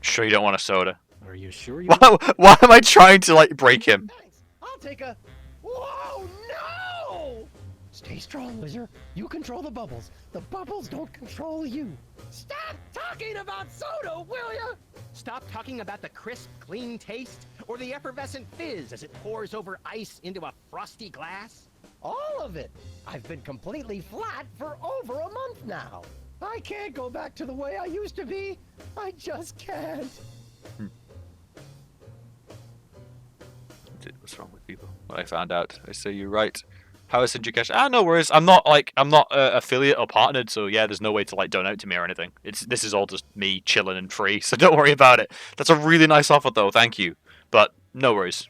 Sure you don't want a soda? Are you sure you... Why am I trying to, like, break him? Thanks. I'll take a... Whoa, no! Stay strong, Wizard. You control the bubbles. The bubbles don't control you. Stop talking about soda, will ya? Stop talking about the crisp, clean taste or the effervescent fizz as it pours over ice into a frosty glass? All of it. I've been completely flat for over a month now. I can't go back to the way I used to be. I just can't. What's wrong with people? What I found out. I say you're right. How is education? No worries. I'm not affiliate or partnered, so yeah, there's no way to like donate to me or anything. This is all just me chilling and free, so don't worry about it. That's a really nice offer though, thank you. But no worries.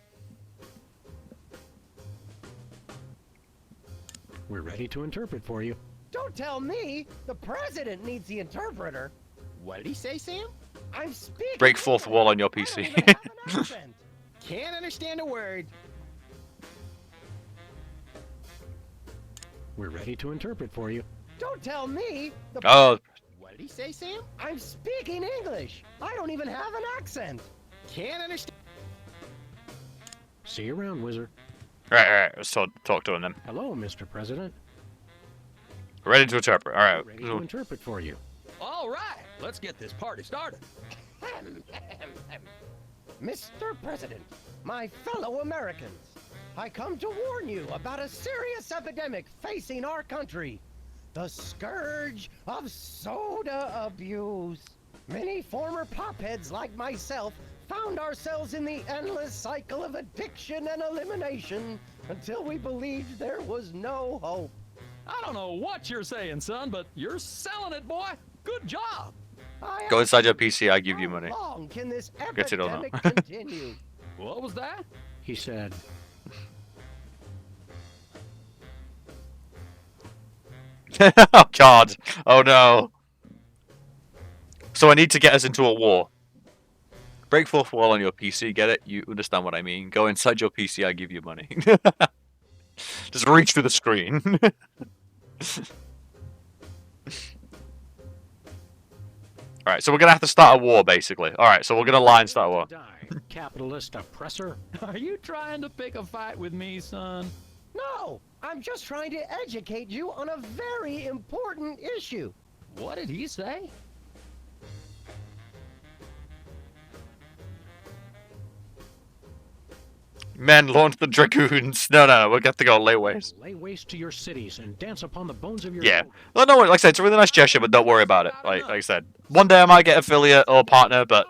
We're ready to interpret for you. Don't tell me. The president needs the interpreter. What did he say, Sam? I'm speaking. Break fourth wall on your PC. Can't understand a word. We're ready to interpret for you. Don't tell me. Oh. What did he say, Sam? I'm speaking English. I don't even have an accent. Can't understand. See you around, Wizard. Alright, let's talk to him then. Hello, Mr. President. Ready to interpret. Alright. Ready to interpret for you. All right, let's get this party started. Mr. President, my fellow Americans, I come to warn you about a serious epidemic facing our country. The scourge of soda abuse. Many former popheads like myself found ourselves in the endless cycle of addiction and elimination until we believed there was no hope. I don't know what you're saying, son, but you're selling it, boy. Good job. Go inside your PC, I give you money. How long can this Get it or not. epidemic continue? What was that? He said... Oh god. Oh no. So I need to get us into a war. Break fourth wall on your PC, get it? You understand what I mean. Go inside your PC, I give you money. Just reach through the screen. Alright, so we're gonna have to start a war, basically. Alright, so we're gonna lie and start a war. Capitalist oppressor. Are you trying to pick a fight with me, son? No, I'm just trying to educate you on a very important issue. What did he say? Men, launch the dragoons. No, we'll have to go lay waste. Lay waste to your cities and dance upon the bones of your... Yeah. Well, no, like I said, it's a really nice gesture, but don't worry about it. Like I said, one day I might get affiliate or partner, but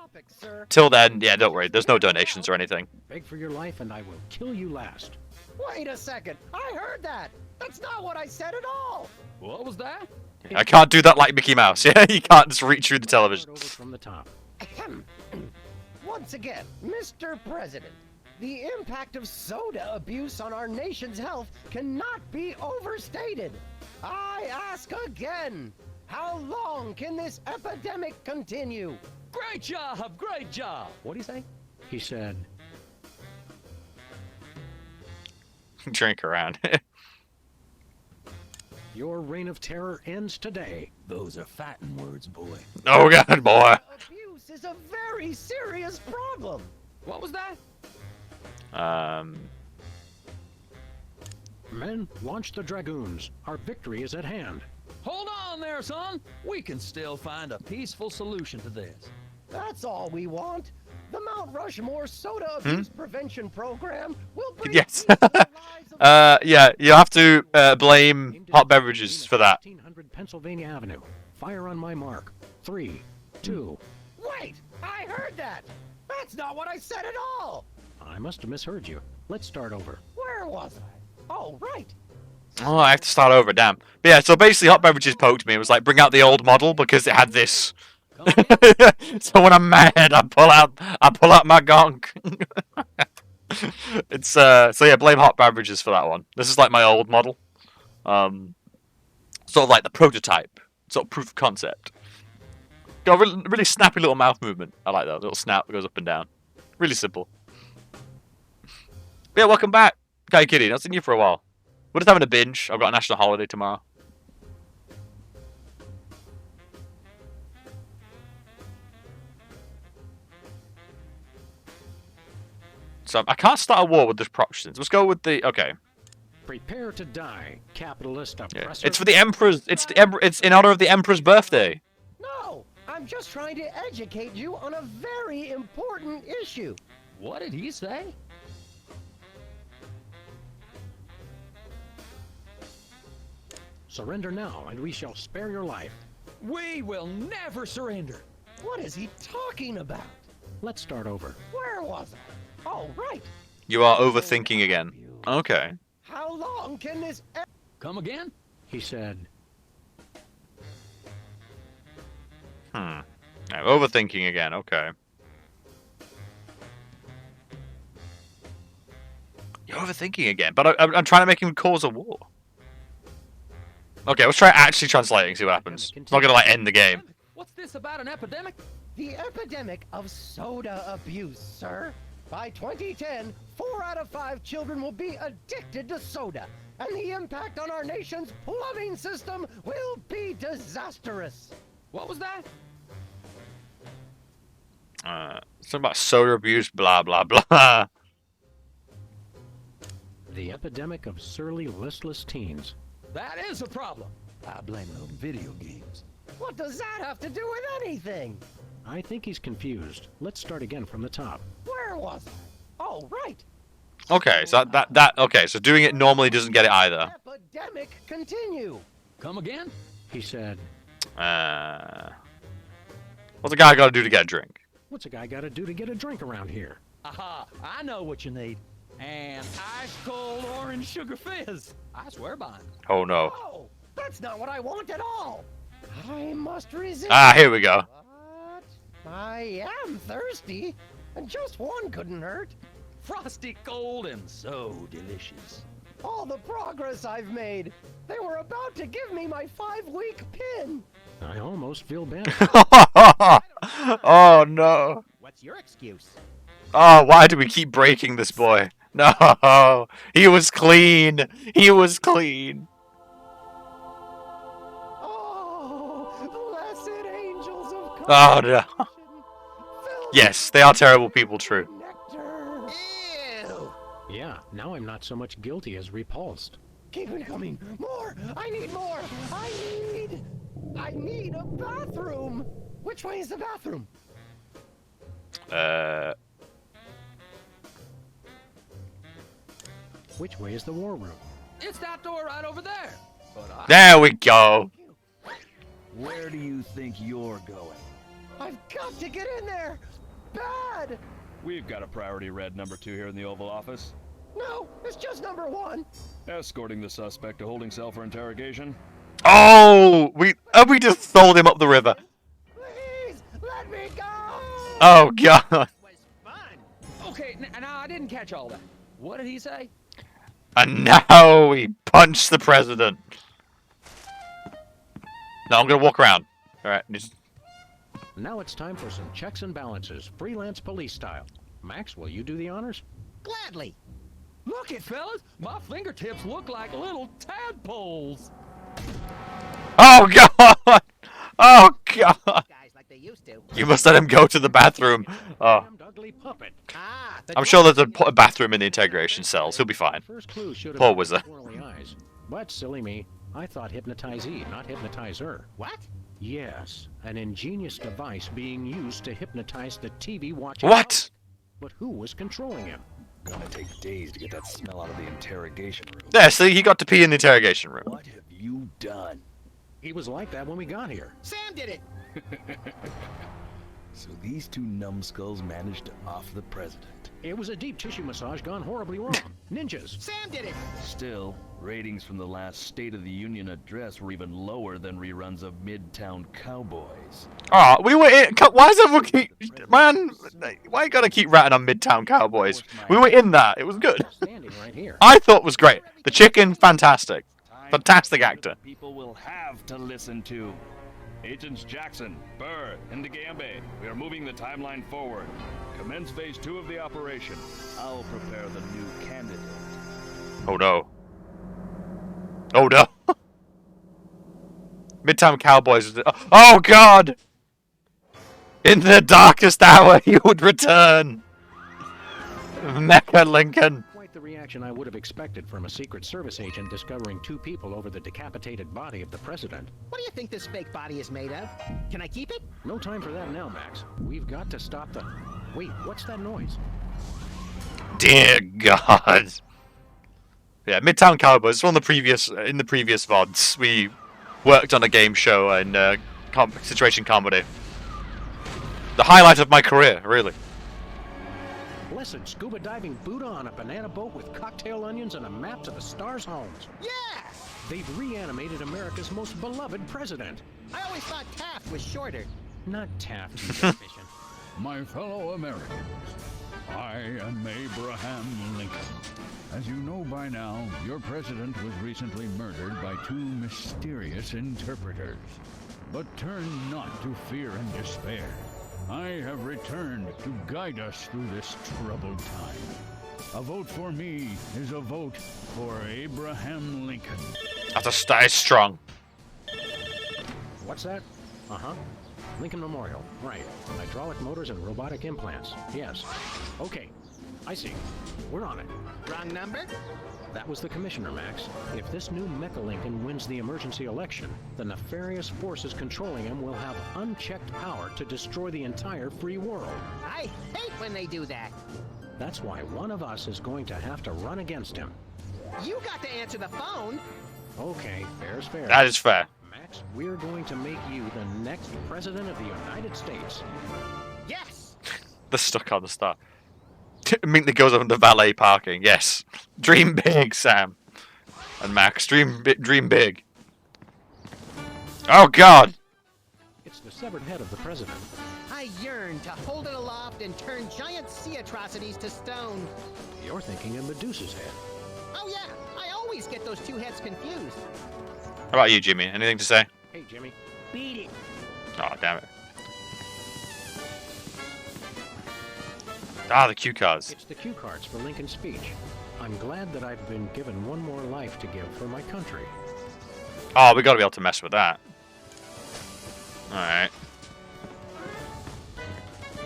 till then, yeah, don't worry. There's no donations or anything. Beg for your life and I will kill you last. Wait a second. I heard that. That's not what I said at all. What was that? I can't do that like Mickey Mouse. Yeah, you can't just reach through the television. Over from the top. Once again, Mr. President, the impact of soda abuse on our nation's health cannot be overstated. I ask again, how long can this epidemic continue? Great job, great job. What'd he say? He said, Drink around. your reign of terror ends today. Those are fighting words, boy. Oh god, boy. Abuse is a very serious problem. What was that? Men, launch the Dragoons. Our victory is at hand. Hold on there, son. We can still find a peaceful solution to this. That's all we want. The Mount Rushmore Soda Abuse Prevention Program will bring Yes. peace to the lives of Yeah, you have to blame hot beverages for that. 1600 Pennsylvania Avenue. Fire on my mark. 3, 2. Wait! I heard that! That's not what I said at all! I must have misheard you. Let's start over. Where was I? Oh, right. Oh, I have to start over, damn. But yeah, so basically hot beverages poked me. It was like, bring out the old model because it had this. So when I'm mad, I pull out my gonk. It's so yeah, blame hot beverages for that one. This is like my old model. Sort of like the prototype, sort of proof of concept. Got a really snappy little mouth movement. I like that little snap that goes up and down. Really simple. Yeah, welcome back, Guy Kitty. Not seen you for a while. We're just having a binge. I've got a national holiday tomorrow. So I can't start a war with the Protestants. Let's go with the okay. Prepare to die, capitalist oppressor. Yeah. It's for the emperor's. It's in honor of the emperor's birthday. No, I'm just trying to educate you on a very important issue. What did he say? Surrender now, and we shall spare your life. We will never surrender. What is he talking about? Let's start over. Where was I? Oh, right. You are overthinking again. Okay. How long can this... Come again? He said, I'm overthinking again. Okay. You're overthinking again, but I'm trying to make him cause a war. Okay, let's try actually translating, see what happens. It's not gonna like end the game. What's this about an epidemic? The epidemic of soda abuse, sir. By 2010, 4 out of 5 children will be addicted to soda, and the impact on our nation's plumbing system will be disastrous. What was that? Something about soda abuse, blah blah blah. the epidemic of surly, listless teens. That is a problem. I blame it on video games. What does that have to do with anything? I think he's confused. Let's start again from the top. Where was I? Oh, right. Okay, so okay, so doing it normally doesn't get it either. Epidemic continue. Come again? He said, what's a guy got to do to get a drink? what's a guy got to do to get a drink around here? Aha, I know what you need. An ice-cold orange sugar fizz. I swear by it. Oh no. Oh, that's not what I want at all. I must resist. Ah, here we go. But I am thirsty, and just one couldn't hurt. Frosty cold and so delicious. All the progress I've made. They were about to give me my 5-week pin. I almost feel bad. Oh no. What's your excuse? Oh, why do we keep breaking this boy? No, he was clean. He was clean. Oh, blessed angels of Oh no. Yes, they are terrible people, true. nectar. Ew! Yeah, now I'm not so much guilty as repulsed. Keep it coming. More. I need more. I need a bathroom. Which way is the bathroom? Which way is the war room? It's that door right over there. But There we go. where do you think you're going? I've got to get in there. Bad. We've got a priority red number 2 here in the Oval Office. No, it's just number 1. Escorting the suspect to holding cell for interrogation. Oh, we just sold him up the river. Please let me go. Oh god. Was fun. Okay, now I didn't catch all that. What did he say? And now we punch the president. No, I'm gonna walk around. All right. Just... Now it's time for some checks and balances, freelance police style. Max, will you do the honors? Gladly. Look it, fellas. My fingertips look like little tadpoles. Oh god! Oh god! Guys like they used to. You must let him go to the bathroom. Oh. Ugly puppet. I'm sure there's a bathroom in the interrogation cells. He'll be fine. First clue should have Poor been wizard. swirly eyes. But silly me, I thought hypnotizee, not hypnotizer. What? Yes, an ingenious device being used to hypnotize the TV watching. What? But who was controlling him? Gonna take days to get that smell out of the interrogation room. Yeah, see, he got to pee in the interrogation room. What have you done? He was like that when we got here. Sam did it. So these two numbskulls managed to off the president. It was a deep tissue massage gone horribly wrong. Ninjas. Sam did it. Still, ratings from the last State of the Union address were even lower than reruns of Midtown Cowboys. Oh, we were in. Why is everyone keep. Man, why you gotta keep ratting on Midtown Cowboys? We were in that. It was good. Standing right here. I thought it was great. The chicken, fantastic. Fantastic actor. People will have to listen to. Agents Jackson, Burr, and DeGambe, we are moving the timeline forward. Commence phase 2 of the operation. I'll prepare the new candidate. Oh no. Oh no. Midtown Cowboys. Oh god! In the darkest hour, he would return. Mecha Lincoln. Quite the reaction I would have expected from a Secret Service agent discovering two people over the decapitated body of the president. What do you think this fake body is made of? Can I keep it? No time for that now, Max. We've got to stop the... Wait, what's that noise? Dear God. Yeah, Midtown Cowboys. In the previous VODs, we worked on a game show and situation comedy. The highlight of my career, really. Blessed scuba diving Buddha on a banana boat with cocktail onions and a map to the stars' homes. Yeah! They've reanimated America's most beloved president. I always thought Taft was shorter. Not Taft, you efficient. My fellow Americans, I am Abraham Lincoln. As you know by now, your president was recently murdered by two mysterious interpreters. But turn not to fear and despair. I have returned to guide us through this troubled time. A vote for me is a vote for Abraham Lincoln. That's a stay strong. What's that? Uh-huh. Lincoln Memorial. Right. Hydraulic motors and robotic implants. Yes. Okay. I see. We're on it. Wrong number? That was the commissioner, Max. If this new Mecha Lincoln wins the emergency election, the nefarious forces controlling him will have unchecked power to destroy the entire free world. I hate when they do that. That's why one of us is going to have to run against him. You got to answer the phone. Okay, fair's fair. That is fair. Max, we're going to make you the next president of the United States. Yes! They're stuck on the start. Minkley goes up in the valet parking. Yes. Dream big, Sam. And Max, dream big. Oh, God. It's the severed head of the president. I yearn to hold it aloft and turn giant sea atrocities to stone. You're thinking of Medusa's head. Oh, yeah. I always get those two heads confused. How about you, Jimmy? Anything to say? Hey, Jimmy. Beat it. Oh, damn it. Ah, the cue cards. It's the cue cards for Lincoln's speech. I'm glad that I've been given one more life to give for my country. Oh, we gotta be able to mess with that. Alright.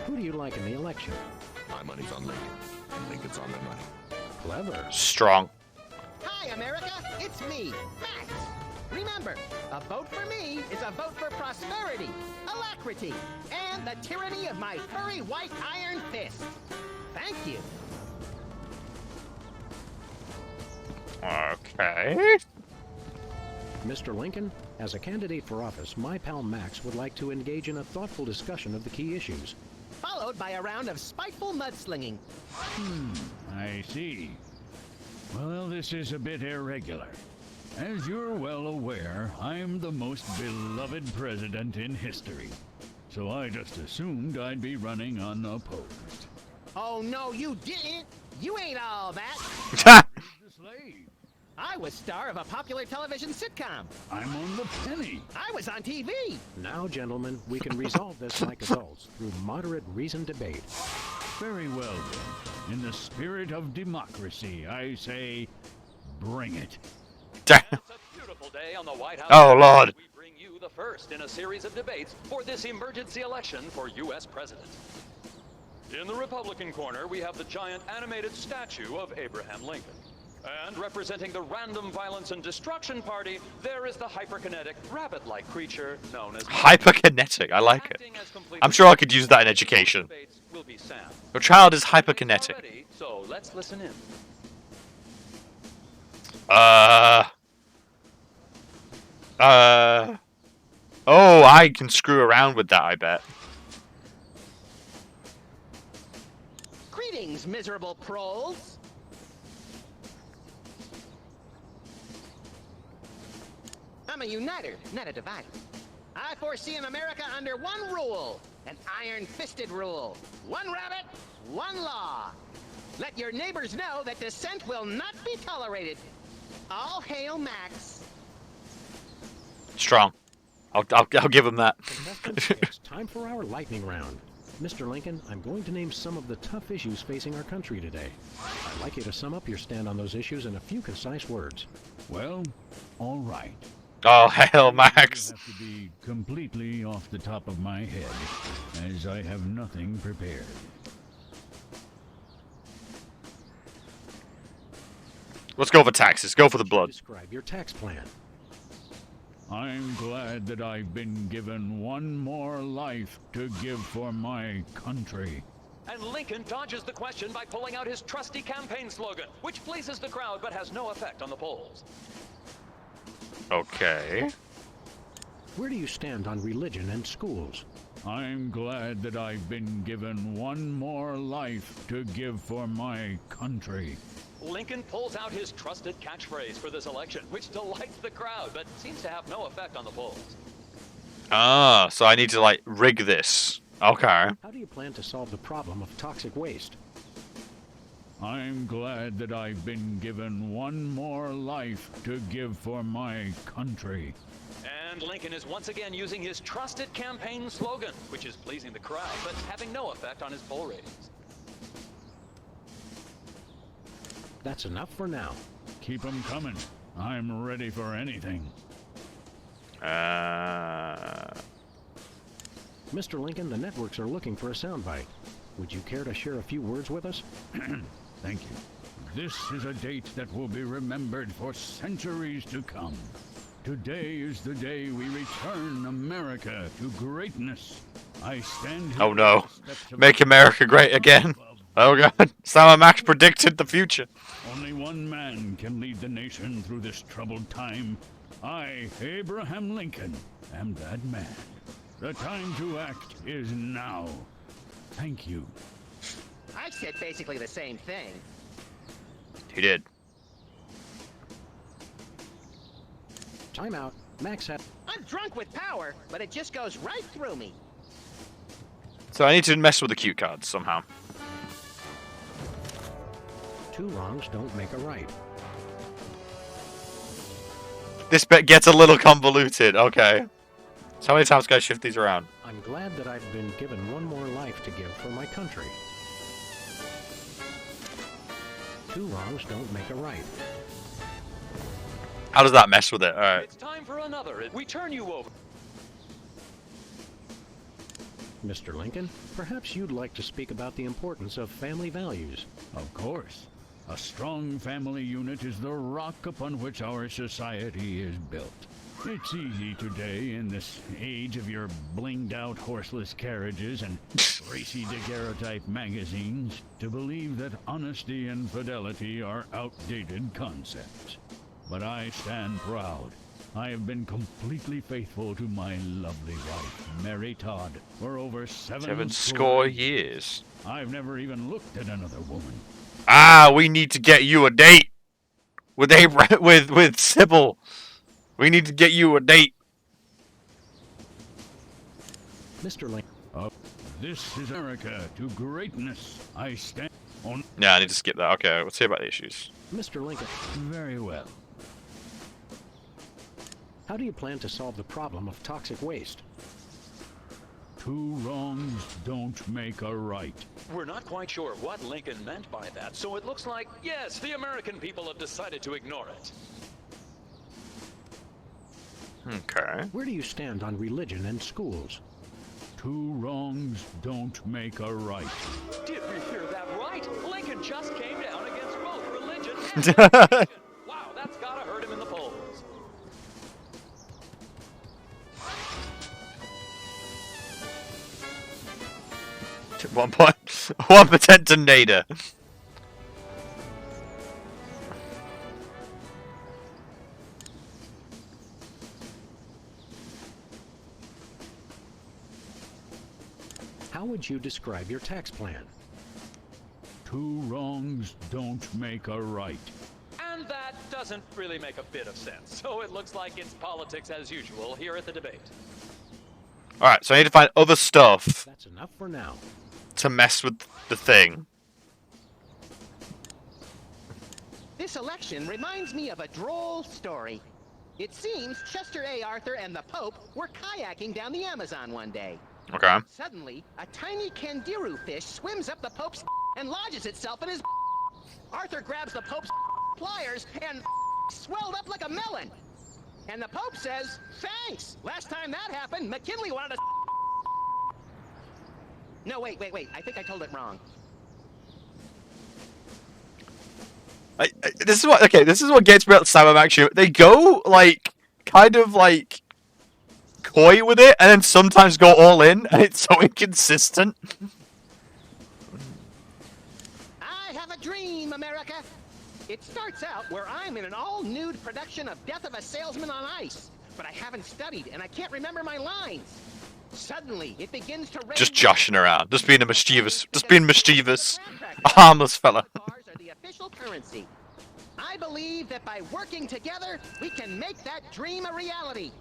Who do you like in the election? My money's on Lincoln, and Lincoln's on my money. Clever. Strong. Hi, America. It's me, Max. Remember, a vote for me is a vote for prosperity, alacrity, and the tyranny of my furry white iron fist. Thank you. Okay. Mr. Lincoln, as a candidate for office, my pal Max would like to engage in a thoughtful discussion of the key issues. Followed by a round of spiteful mudslinging. I see. Well, this is a bit irregular. As you're well aware, I'm the most beloved president in history. So I just assumed I'd be running unopposed. Oh, no, you didn't. You ain't all that. The slave. I was star of a popular television sitcom. I'm on the penny. I was on TV. Now, gentlemen, we can resolve this like adults through moderate reasoned debate. Very well, then. In the spirit of democracy, I say, bring it. Damn. It's a beautiful day on the White House. Oh, Lord. We bring you the first in a series of debates for this emergency election for U.S. President. In the Republican corner, we have the giant animated statue of Abraham Lincoln. And representing the Random Violence and Destruction Party, there is the hyperkinetic, rabbit-like creature known as... Hyperkinetic, I like it. I'm sure I could use that in education. Will be Sam. Your child is hyperkinetic. Ready, so let's listen in. Oh, I can screw around with that, I bet. Greetings, miserable proles. I'm a uniter, not a divider. I foresee an America under one rule, an iron-fisted rule. One rabbit, one law. Let your neighbors know that dissent will not be tolerated. All hail Max. Strong. I'll give him that. It's time for our lightning round. Mr. Lincoln, I'm going to name some of the tough issues facing our country today. I'd like you to sum up your stand on those issues in a few concise words. Well, all right. Oh, hell, Max. I have to be completely off the top of my head, as I have nothing prepared. Let's go for taxes. Go for the blood. Describe your tax plan. I'm glad that I've been given one more life to give for my country. And Lincoln dodges the question by pulling out his trusty campaign slogan, which pleases the crowd but has no effect on the polls. Okay. Where do you stand on religion and schools? I'm glad that I've been given one more life to give for my country. Lincoln pulls out his trusted catchphrase for this election, which delights the crowd, but seems to have no effect on the polls. Ah, so I need to, like, rig this. Okay. How do you plan to solve the problem of toxic waste? I'm glad that I've been given one more life to give for my country. And Lincoln is once again using his trusted campaign slogan, which is pleasing the crowd, but having no effect on his poll ratings. That's enough for now. Keep 'em coming. I'm ready for anything. Mr. Lincoln, the networks are looking for a soundbite. Would you care to share a few words with us? Thank you. This is a date that will be remembered for centuries to come. Today is the day we return America to greatness. I stand here. Oh no. Make America great again. Oh god. Sam and Max predicted the future. Only one man can lead the nation through this troubled time. I, Abraham Lincoln, am that man. The time to act is now. Thank you. I said basically the same thing. He did. Time out. Max had... I'm drunk with power, but it just goes right through me. So I need to mess with the cue cards somehow. Two wrongs don't make a right. This bit gets a little convoluted. Okay. So how many times can I shift these around? I'm glad that I've been given one more life to give for my country. Two wrongs don't make a right. How does that mess with it? Alright. It's time for another. We turn you over. Mr. Lincoln, perhaps you'd like to speak about the importance of family values. Of course. A strong family unit is the rock upon which our society is built. It's easy today, in this age of your blinged-out horseless carriages and racy daguerreotype magazines, to believe that honesty and fidelity are outdated concepts. But I stand proud. I have been completely faithful to my lovely wife, Mary Todd, for over seven score years. I've never even looked at another woman. Ah, we need to get you a date with with Sybil. We need to get you a date. Mr. Lincoln. This is America to greatness. I stand on... Yeah, I need to skip that. Okay, let's hear about the issues. Mr. Lincoln. Very well. How do you plan to solve the problem of toxic waste? Two wrongs don't make a right. We're not quite sure what Lincoln meant by that, so it looks like, yes, the American people have decided to ignore it. Okay. Where do you stand on religion and schools? Two wrongs don't make a right. Did we hear that right? Lincoln just came down against both religion and education. Wow, that's gotta hurt him in the polls. One point. 1% to Nader. How would you describe your tax plan? Two wrongs don't make a right. And that doesn't really make a bit of sense. So it looks like it's politics as usual here at the debate. Alright, so I need to find other stuff. That's enough for now. To mess with the thing. This election reminds me of a droll story. It seems Chester A. Arthur and the Pope were kayaking down the Amazon one day. Okay. Suddenly, a tiny kangaroo fish swims up the Pope's and lodges itself in his. Arthur grabs the Pope's pliers and swelled up like a melon. And the Pope says, "Thanks! Last time that happened, McKinley wanted to." No, wait. I think I told it wrong. This is what gets me about Sam Max. They go, like, kind of, like, coy with it, and then sometimes go all in, and it's so inconsistent. I have a dream, America. It starts out where I'm in an all-nude production of Death of a Salesman on Ice, but I haven't studied, and I can't remember my lines. Suddenly, it begins to rain. Just joshing around, just being a harmless fella. Cars are the official currency. I believe that by working together, we can make that dream a reality.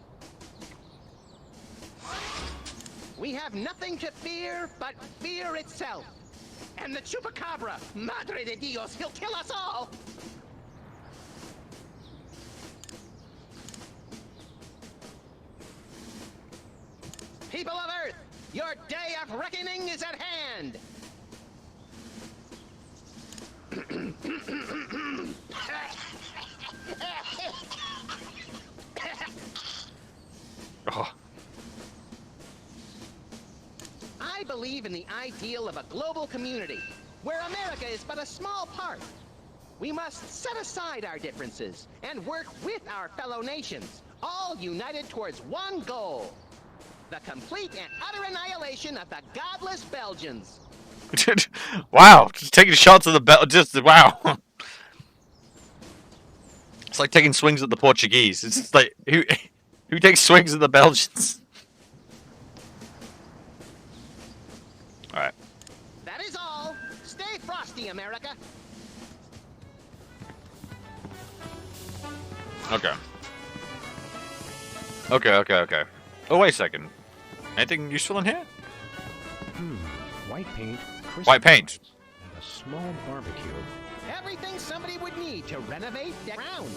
We have nothing to fear but fear itself. And the chupacabra, Madre de Dios, he'll kill us all. People of Earth, your day of reckoning is at hand. Oh. I believe in the ideal of a global community, where America is but a small part. We must set aside our differences and work with our fellow nations, all united towards one goal: the complete and utter annihilation of the godless Belgians. Wow, just taking shots at the just wow. It's like taking swings at the Portuguese. It's just like who takes swings at the Belgians? All right. That is all. Stay frosty, America. Okay. Okay. Oh, wait a second. Anything useful in here? White paint. White paint. And a small barbecue. Everything somebody would need to renovate the ground.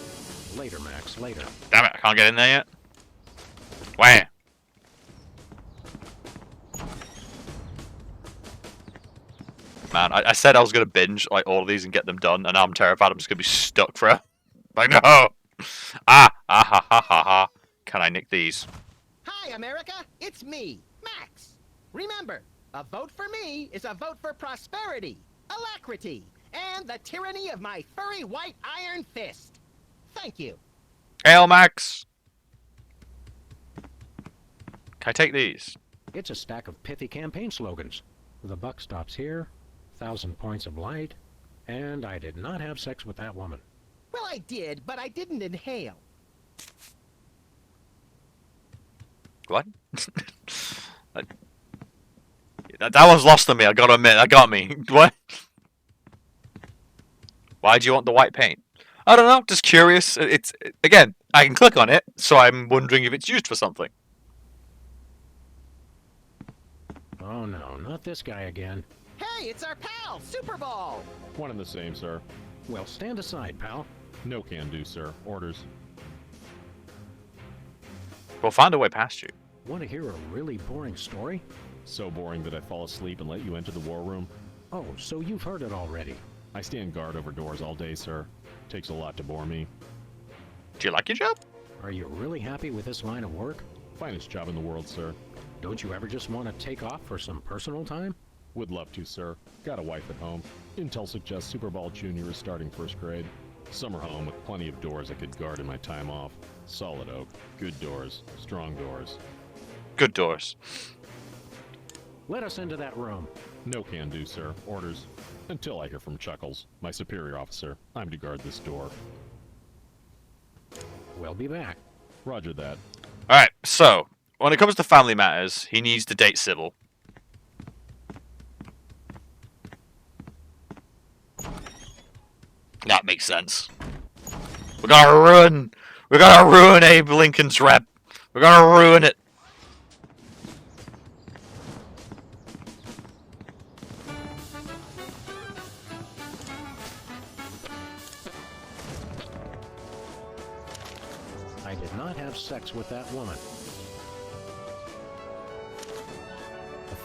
Later, Max, later. Damn it, I can't get in there yet. Where? Man, I said I was gonna binge like all of these and get them done, and now I'm terrified I'm just gonna be stuck for like no. Ha. Can I nick these? Hi, America. It's me, Max. Remember, a vote for me is a vote for prosperity, alacrity, and the tyranny of my furry white iron fist. Thank you. Hail, Max. Can I take these? It's a stack of pithy campaign slogans. The buck stops here, 1,000 points of light, and I did not have sex with that woman. Well, I did, but I didn't inhale. What? that one's lost on me, I gotta admit. That got me. What? Why do you want the white paint? I don't know, just curious. Again, I can click on it, so I'm wondering if it's used for something. Oh no, not this guy again. Hey, it's our pal, Super Ball. One and the same, sir. Well, stand aside, pal. No can do, sir. Orders. We'll find a way past you. Want to hear a really boring story? So boring that I fall asleep and let you enter the war room? Oh, so you've heard it already. I stand guard over doors all day, sir. Takes a lot to bore me. Do you like your job? Are you really happy with this line of work? Finest job in the world, sir. Don't you ever just want to take off for some personal time? Would love to, sir. Got a wife at home. Intel suggests Super Bowl Junior is starting first grade. Summer home with plenty of doors I could guard in my time off. Solid oak. Good doors. Strong doors. Good doors. Let us into that room. No can do, sir. Orders. Until I hear from Chuckles, my superior officer. I'm to guard this door. We'll be back. Roger that. Alright, so, when it comes to family matters, he needs to date Sybil. That makes sense. We're gonna ruin Abe Lincoln's rep. We're gonna ruin it. I did not have sex with that woman.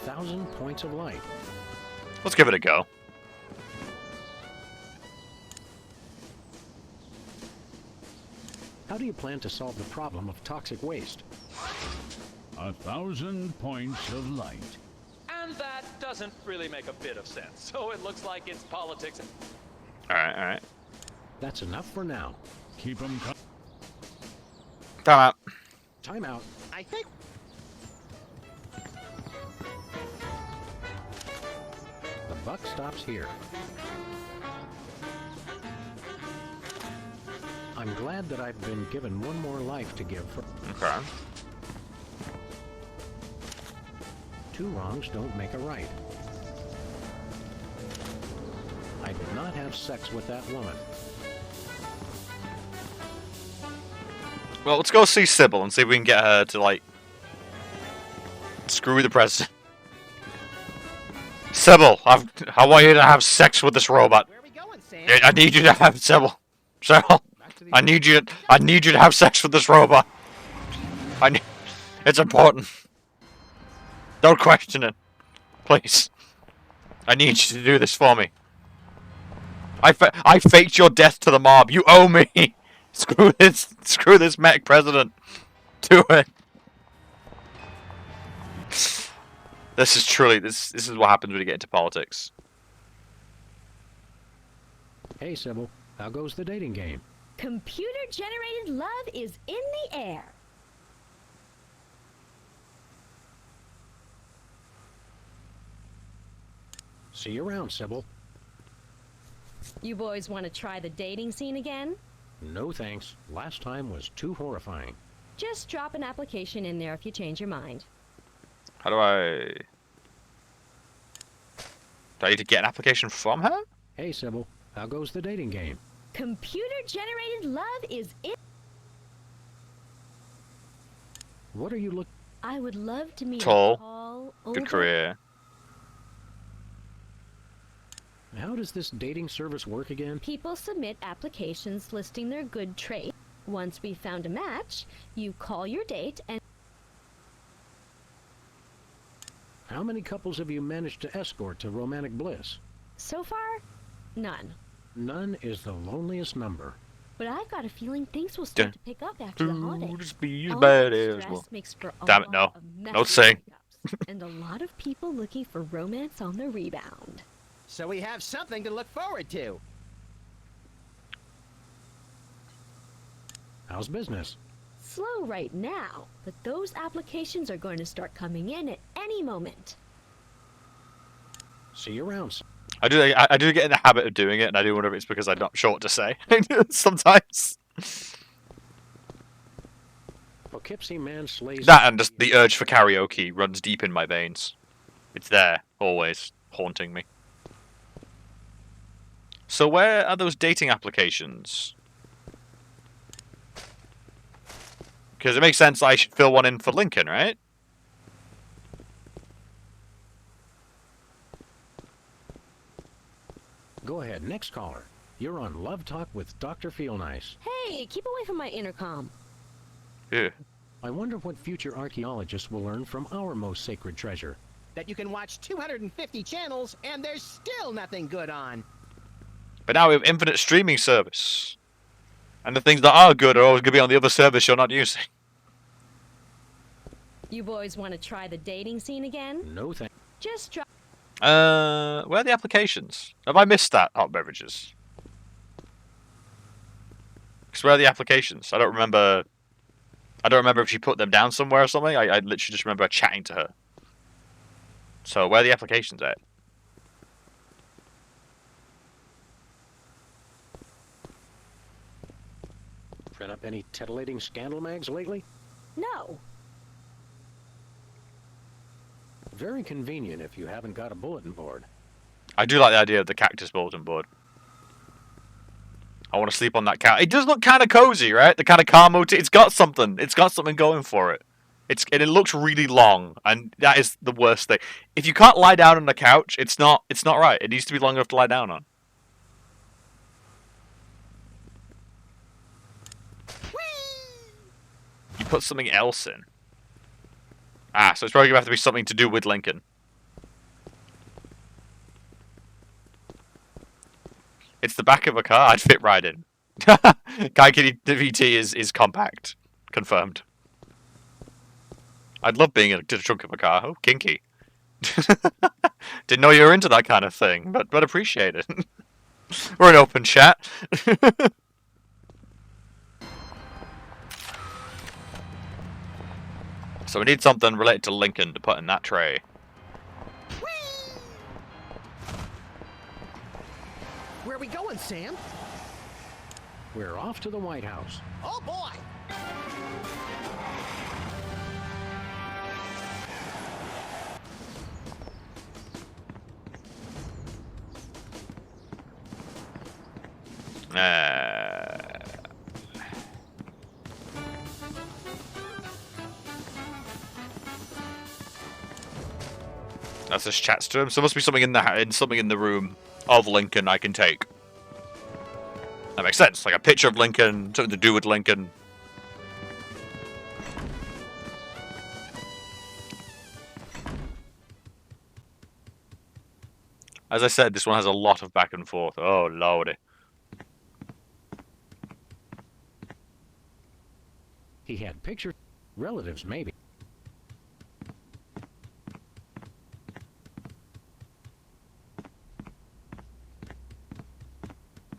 1,000 points of light. Let's give it a go. How do you plan to solve the problem of toxic waste? 1,000 points of light. And that doesn't really make a bit of sense. So it looks like it's politics. Alright. That's enough for now. Keep them coming. Time out. Time out. I think... The buck stops here. I'm glad that I've been given one more life to give for... Okay. 2 wrongs don't make a right. I did not have sex with that woman. Well, let's go see Sybil and see if we can get her to, like, screw the president. Sybil, I want you to have sex with this robot. Where are we going, Sam? I need you to have Sybil. Sybil, I need you to have sex with this robot. It's important. Don't question it, please. I need you to do this for me. I faked your death to the mob. You owe me. Screw this mech president. Do it. This is truly this is what happens when you get into politics. Hey, Sybil, how goes the dating game? Computer-generated love is in the air. See you around, Sybil. You boys want to try the dating scene again? No thanks. Last time was too horrifying. Just drop an application in there if you change your mind. How do I need to get an application from her? Hey, Sybil, how goes the dating game? Computer-generated love is in... What are you looking... I would love to meet Tall. a tall, older... Good career. How does this dating service work again? People submit applications listing their good traits. Once we've found a match, you call your date and... How many couples have you managed to escort to romantic bliss? So far, none. None is the loneliest number. But I've got a feeling things will start to pick up after the holidays. Just be as All bad that as stress well. makes for a Damn it, lot no. of No messy sing. breakups, and a lot of people looking for romance on the rebound. So we have something to look forward to. How's business? Slow right now, but those applications are going to start coming in at any moment. See you around. I do get in the habit of doing it, and I do wonder if it's because I'm not sure what to say sometimes. Poughkeepsie man slays... That and just the urge for karaoke runs deep in my veins. It's there, always, haunting me. So where are those dating applications? Because it makes sense I should fill one in for Lincoln, right? Go ahead, next caller. You're on Love Talk with Dr. Feelnice. Hey, keep away from my intercom. Yeah. I wonder what future archaeologists will learn from our most sacred treasure. That you can watch 250 channels and there's still nothing good on. But now we have infinite streaming service. And the things that are good are always going to be on the other service you're not using. You boys want to try the dating scene again? No thanks. Just try. Where are the applications? Have I missed that, hot beverages? Because where are the applications? I don't remember if she put them down somewhere or something. I literally just remember chatting to her. So where are the applications at? Read up any titillating scandal mags lately? No. Very convenient if you haven't got a bulletin board. I do like the idea of the cactus bulletin board. I want to sleep on that couch. It does look kind of cozy, right? The kind of car motor. It's got something. It's got something going for it. And it looks really long, and that is the worst thing. If you can't lie down on the couch, it's not right. It needs to be long enough to lie down on. You put something else in. Ah, so it's probably gonna have to be something to do with Lincoln. It's the back of a car. I'd fit right in. Guy Kitty VT is compact. Confirmed. I'd love being in the trunk of a car. Oh, kinky. Didn't know you were into that kind of thing, but appreciate it. We're an open chat. So we need something related to Lincoln to put in that tray. Where are we going, Sam? We're off to the White House. Oh boy! That's just chats to him. So there must be something in the room of Lincoln I can take. That makes sense. Like a picture of Lincoln, something to do with Lincoln. As I said, this one has a lot of back and forth. Oh, lordy. He had pictures, relatives maybe.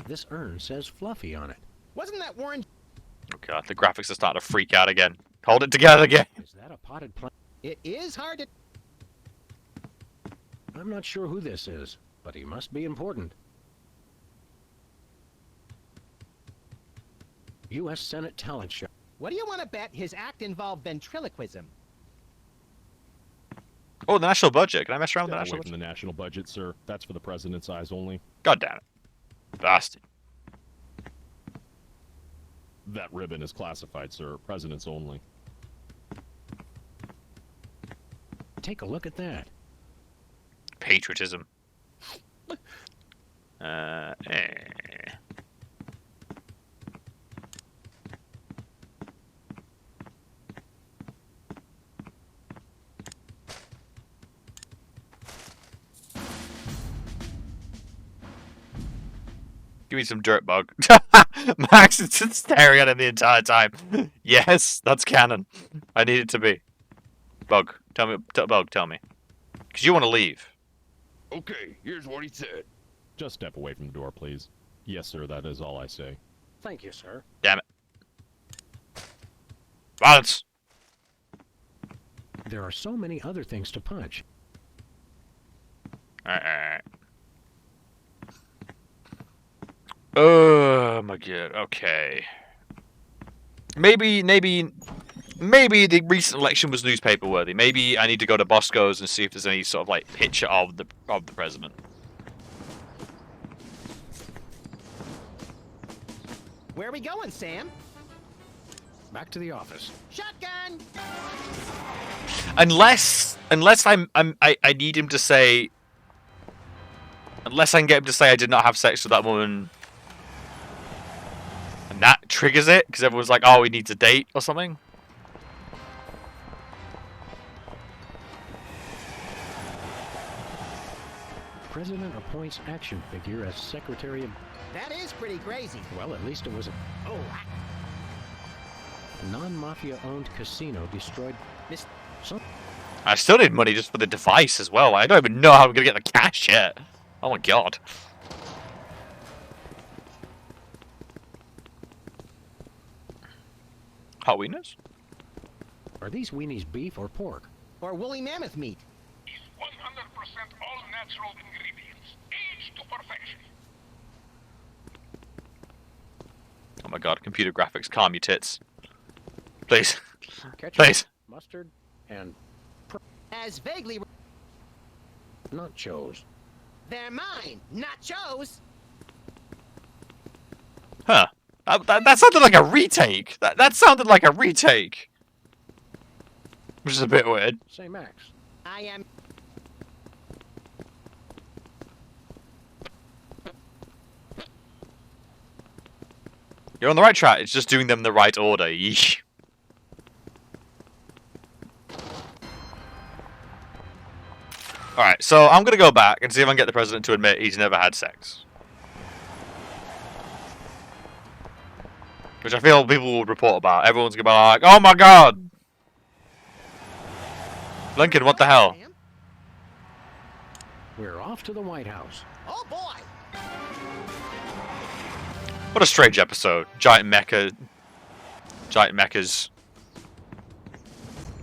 This urn says Fluffy on it. Wasn't that Warren? Oh god, the graphics are starting to freak out again. Hold it together again. Is that a potted plant? It is hard to... I'm not sure who this is, but he must be important. U.S. Senate talent show. What do you want to bet his act involved ventriloquism? Oh, the national budget. Can I mess around with the Stay national away budget? from the national budget, sir. That's for the president's eyes only. God damn it. Bastard. That ribbon is classified, sir. President's only. Take a look at that. Patriotism. Give me some dirt bug. Max is just staring at him the entire time. Yes, that's canon. I need it to be. Bug, tell me. Bug, tell me. Because you want to leave. Okay, here's what he said. Just step away from the door, please. Yes, sir, that is all I say. Thank you, sir. Damn it. Violence. There are so many other things to punch. Oh my god. Okay. Maybe the recent election was newspaper worthy. Maybe I need to go to Bosco's and see if there's any sort of like picture of the president. Where are we going, Sam? Back to the office. Shotgun! Unless I need him to say. Unless I can get him to say I did not have sex with that woman. And that triggers it, because everyone's like, oh, he needs a date or something. President appoints action figure as Secretary of... That is pretty crazy. Well, at least it was a... Oh, non-mafia-owned casino destroyed... I still need money just for the device as well. I don't even know how I'm gonna get the cash yet. Oh my god. Hot wieners? Are these weenies beef or pork? or woolly mammoth meat. 100% all natural ingredients, aged to perfection. Oh my god, computer graphics, calm your tits. Please. Ketchup, Please. mustard, and... As vaguely... nachos. They're mine, nachos! Huh. That sounded like a retake. That sounded like a retake. Which is a bit weird. Say, Max. I am... You're on the right track, it's just doing them in the right order. Yeesh. Alright, so I'm gonna go back and see if I can get the president to admit he's never had sex. Which I feel people would report about. Everyone's gonna be like, oh my god! Lincoln, what the hell? We're off to the White House. Oh boy! What a strange episode. Giant mechas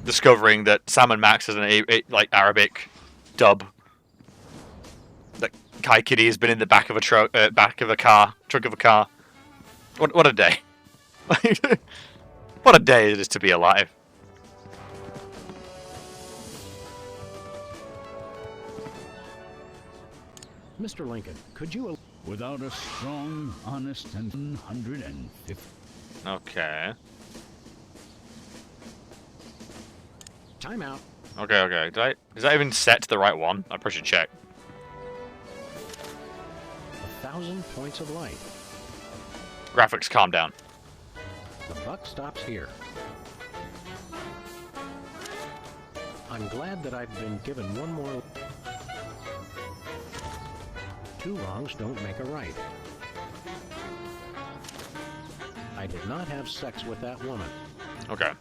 discovering that Sam and Max is an like Arabic dub. That Kai Kitty has been in the back of a trunk of a car. What a day. What a day it is to be alive. Mr. Lincoln, could you... Without a strong, honest, and 150... Okay. Time out. Okay. Is that even set to the right one? I probably should check. 1,000 points of light. Graphics, calm down. The buck stops here. I'm glad that I've been given one more... Two wrongs don't make a right. I did not have sex with that woman. Okay.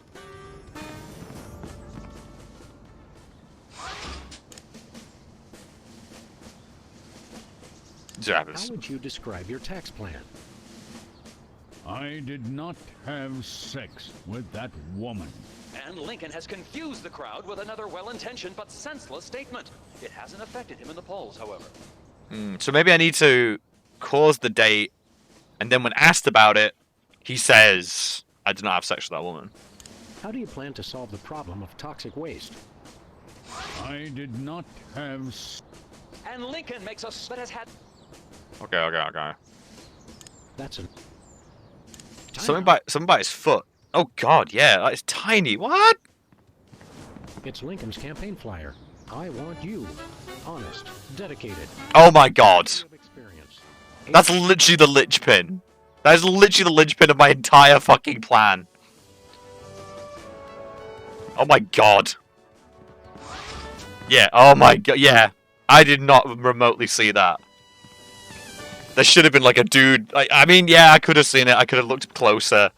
How would you describe your tax plan? I did not have sex with that woman. And Lincoln has confused the crowd with another well-intentioned but senseless statement. It hasn't affected him in the polls, however. So maybe I need to cause the date, and then when asked about it, he says, I did not have sex with that woman. How do you plan to solve the problem of toxic waste? I did not have... And Lincoln makes us but has had... Okay. That's a... Something by his foot. Oh god, yeah, that is tiny. What? It's Lincoln's campaign flyer. I want you. Honest. Dedicated. Oh my god. That's literally the linchpin. That is literally the linchpin of my entire fucking plan. Oh my god. Yeah, oh my god, yeah. I did not remotely see that. There should have been like a dude. I mean, yeah, I could have seen it. I could have looked closer.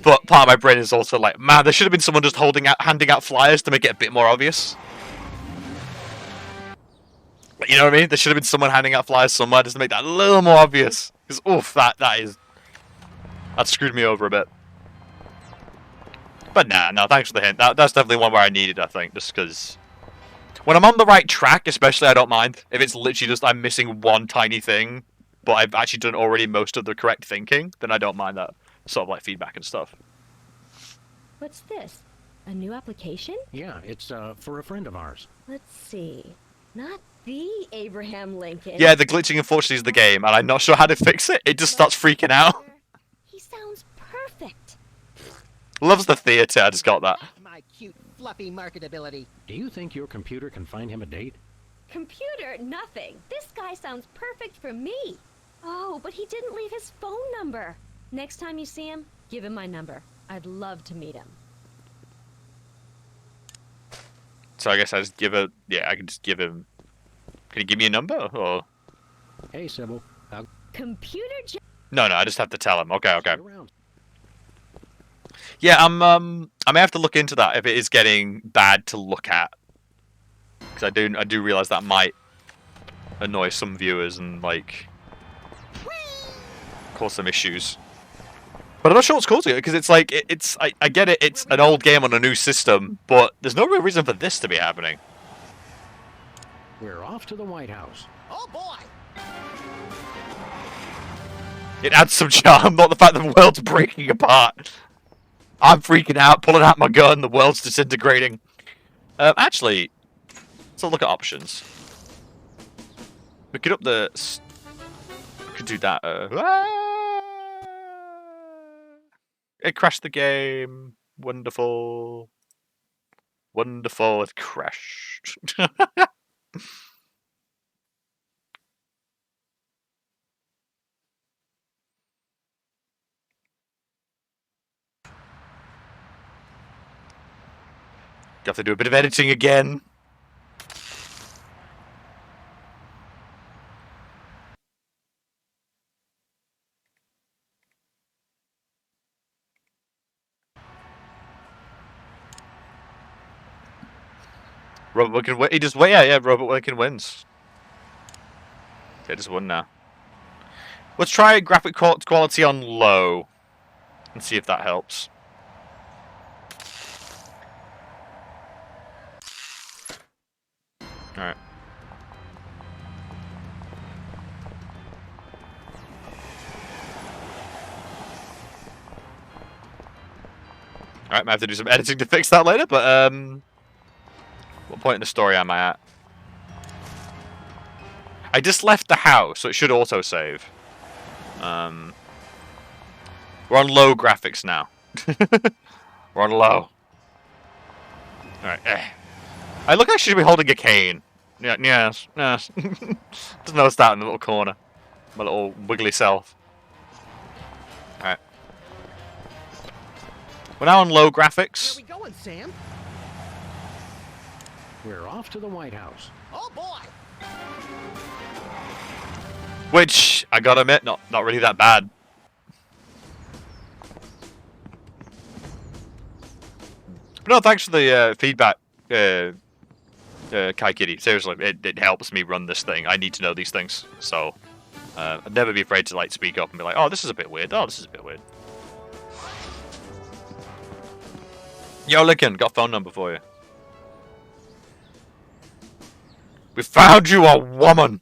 But part of my brain is also like, man, there should have been someone just handing out flyers to make it a bit more obvious. You know what I mean? There should have been someone handing out flyers somewhere just to make that a little more obvious. Because, oof, that screwed me over a bit. But nah, no, thanks for the hint. That's definitely one where I needed, I think, just because... When I'm on the right track, especially, I don't mind. If it's literally just I'm missing one tiny thing, but I've actually done already most of the correct thinking, then I don't mind that sort of like feedback and stuff. What's this? A new application? Yeah, it's for a friend of ours. Let's see. Not the Abraham Lincoln. Yeah, the glitching unfortunately is the game, and I'm not sure how to fix it. It just starts freaking out. He sounds perfect. Loves the theater, I just got that. My cute, fluffy marketability. Do you think your computer can find him a date? Computer, nothing. This guy sounds perfect for me. Oh, but he didn't leave his phone number. Next time you see him, give him my number. I'd love to meet him. So I guess I just give it. Yeah, I can just give him Can you give me a number? Or Hey, Sybil. Computer no, I just have to tell him. Okay. Yeah, I may have to look into that if it is getting bad to look at, because I do realize that might annoy some viewers and like cause some issues. But I'm not sure what's causing it, because it's like I get it. It's an old game on a new system, but there's no real reason for this to be happening. We're off to the White House. Oh boy! It adds some charm, not the fact that the world's breaking apart. I'm freaking out, pulling out my gun, the world's disintegrating. Actually, let's look at options. We could up the... We could do that. It crashed the game. Wonderful. Wonderful, it crashed. You have to do a bit of editing again. Robert Wilkin win. He just win. Yeah. Robert Wilkin wins. They just won now. Let's try graphic quality on low and see if that helps. All right. Alright, I might have to do some editing to fix that later, but what point in the story am I at? I just left the house, so it should auto-save. We're on low graphics now. We're on low. Alright, I look like I should be holding a cane. Yeah, yes. Just notice that in the little corner. My little wiggly self. Alright. We're now on low graphics. Where we going, Sam? We're off to the White House. Oh boy! Which, I gotta admit, not really that bad. But no, thanks for the feedback, Kai Kitty. Seriously, it helps me run this thing. I need to know these things. So, I'd never be afraid to like speak up and be like, oh, this is a bit weird. Oh, this is a bit weird. Yo, Lincoln, got a phone number for you. We found you a woman!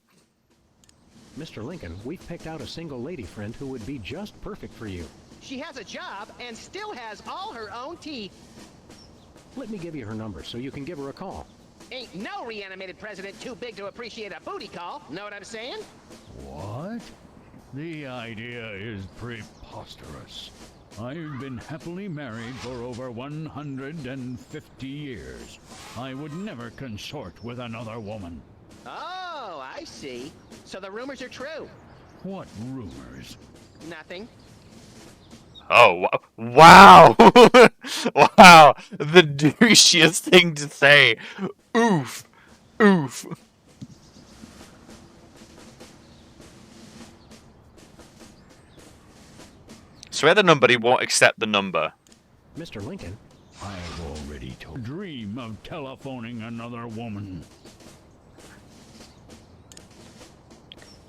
Mr. Lincoln, we've picked out a single lady friend who would be just perfect for you. She has a job and still has all her own teeth. Let me give you her number so you can give her a call. Ain't no reanimated president too big to appreciate a booty call. Know what I'm saying? What? The idea is preposterous. I've been happily married for over 150 years. I would never consort with another woman. Oh, I see. So the rumors are true. What rumors? Nothing. Oh, wow! Wow! The douchiest thing to say. Oof. Oof. Swear the number, he won't accept the number. Mr. Lincoln? I've already told dream of telephoning another woman.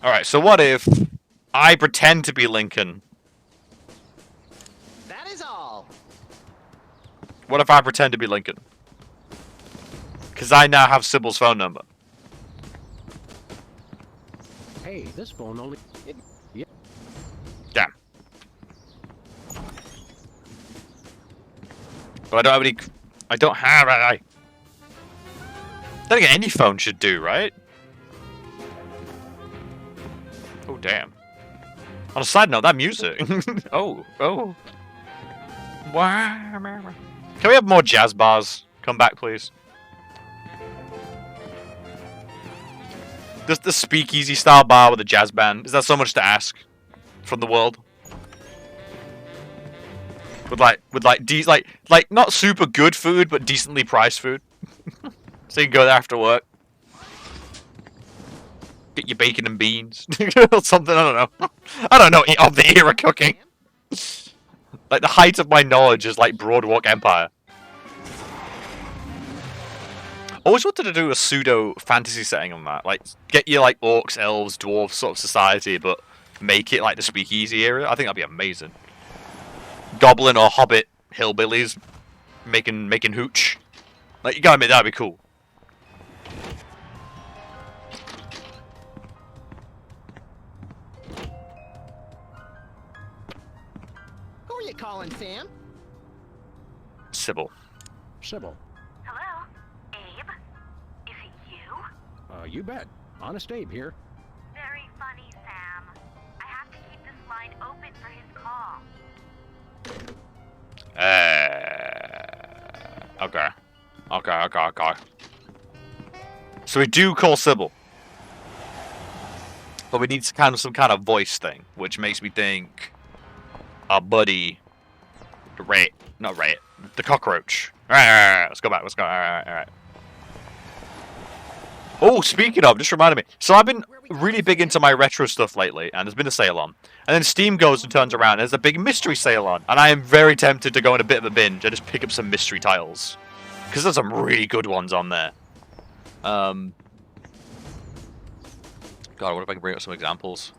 Alright, so what if I pretend to be Lincoln? That is all. What if I pretend to be Lincoln? Because I now have Sybil's phone number. Hey, this phone only... Yeah. Damn. But I don't have any... I don't have... I don't think any phone should do, right? Oh, damn. On a side note, that music. Oh. Wow. Can we have more jazz bars? Come back, please. Just the speakeasy style bar with a jazz band. Is that so much to ask from the world? With like not super good food, but decently priced food. So you can go there after work. Get your bacon and beans or something. I don't know. I don't know of the era cooking. Like the height of my knowledge is like Broadwalk Empire. Always wanted to do a pseudo fantasy setting on that. Like get your like orcs, elves, dwarves sort of society, but make it like the speakeasy area. I think that'd be amazing. Goblin or hobbit hillbillies making hooch. Like you gotta admit that'd be cool. Who are you calling, Sam? Sybil. Sybil. Hello? Abe? Is it you? You bet. Honest Abe here. Very funny, Sam. I have to keep this line open for his call. Okay. So we do call Sybil. But we need some kind of voice thing, which makes me think our buddy the cockroach. Alright, let's go back, alright. Oh, speaking of, just reminded me. So I've been really big into my retro stuff lately, and there's been a sale on. And then Steam goes and turns around, and there's a big mystery sale on. And I am very tempted to go on a bit of a binge and just pick up some mystery titles. Because there's some really good ones on there. God, what if I can bring up some examples?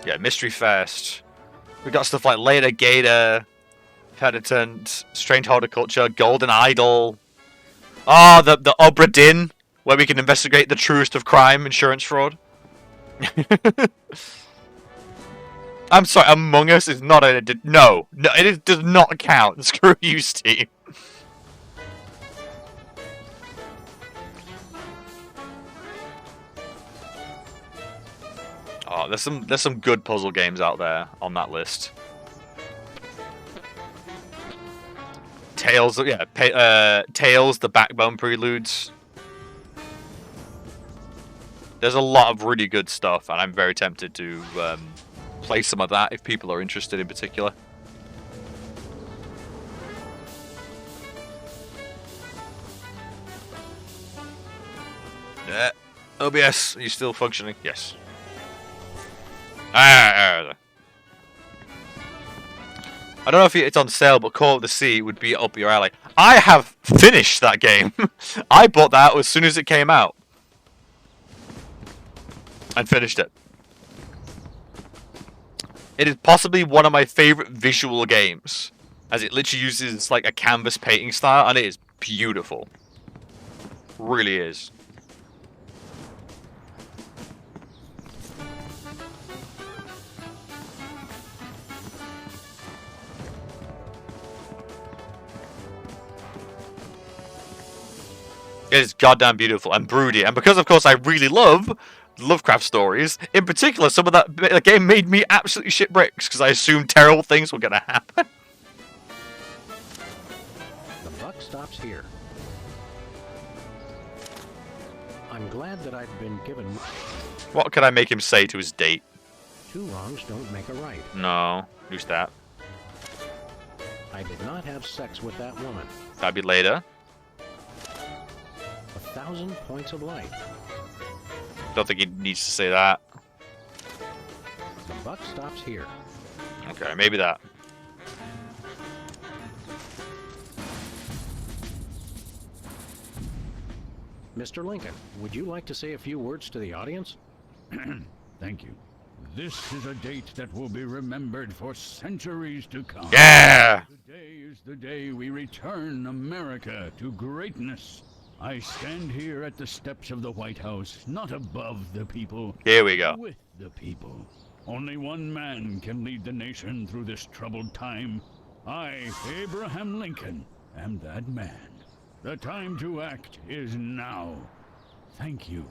Yeah, Mystery Fest. We got stuff like Later Gator, Penitent, Strange Horticulture, Golden Idol. Oh, the Obra Dinn, where we can investigate the truest of crime, insurance fraud. I'm sorry, Among Us is not a... No, it does not count. Screw you, Steam. Oh, there's some good puzzle games out there on that list. Tales, yeah, Tales, the Backbone Preludes. There's a lot of really good stuff, and I'm very tempted to play some of that if people are interested in particular. Yeah. OBS, are you still functioning? Yes. I don't know if it's on sale, but Call of the Sea would be up your alley. I have finished that game. I bought that as soon as it came out. And finished it. It is possibly one of my favorite visual games, as it literally uses like a canvas painting style, and it is beautiful. Really is. It is goddamn beautiful and broody, and because of course I really love Lovecraft stories, in particular some of that game made me absolutely shit bricks because I assumed terrible things were gonna happen. The buck stops here. I'm glad that I've been given... What can I make him say to his date? Two wrongs don't make a right. No, who's that? I did not have sex with that woman. That'd be later. 1,000 points of light. Don't think he needs to say that. The buck stops here. Okay, maybe that. Mr. Lincoln, would you like to say a few words to the audience? Thank you. This is a date that will be remembered for centuries to come. Yeah! Today is the day we return America to greatness. I stand here at the steps of the White House, not above the people. Here we go. With the people. Only one man can lead the nation through this troubled time. I, Abraham Lincoln, am that man. The time to act is now. Thank you.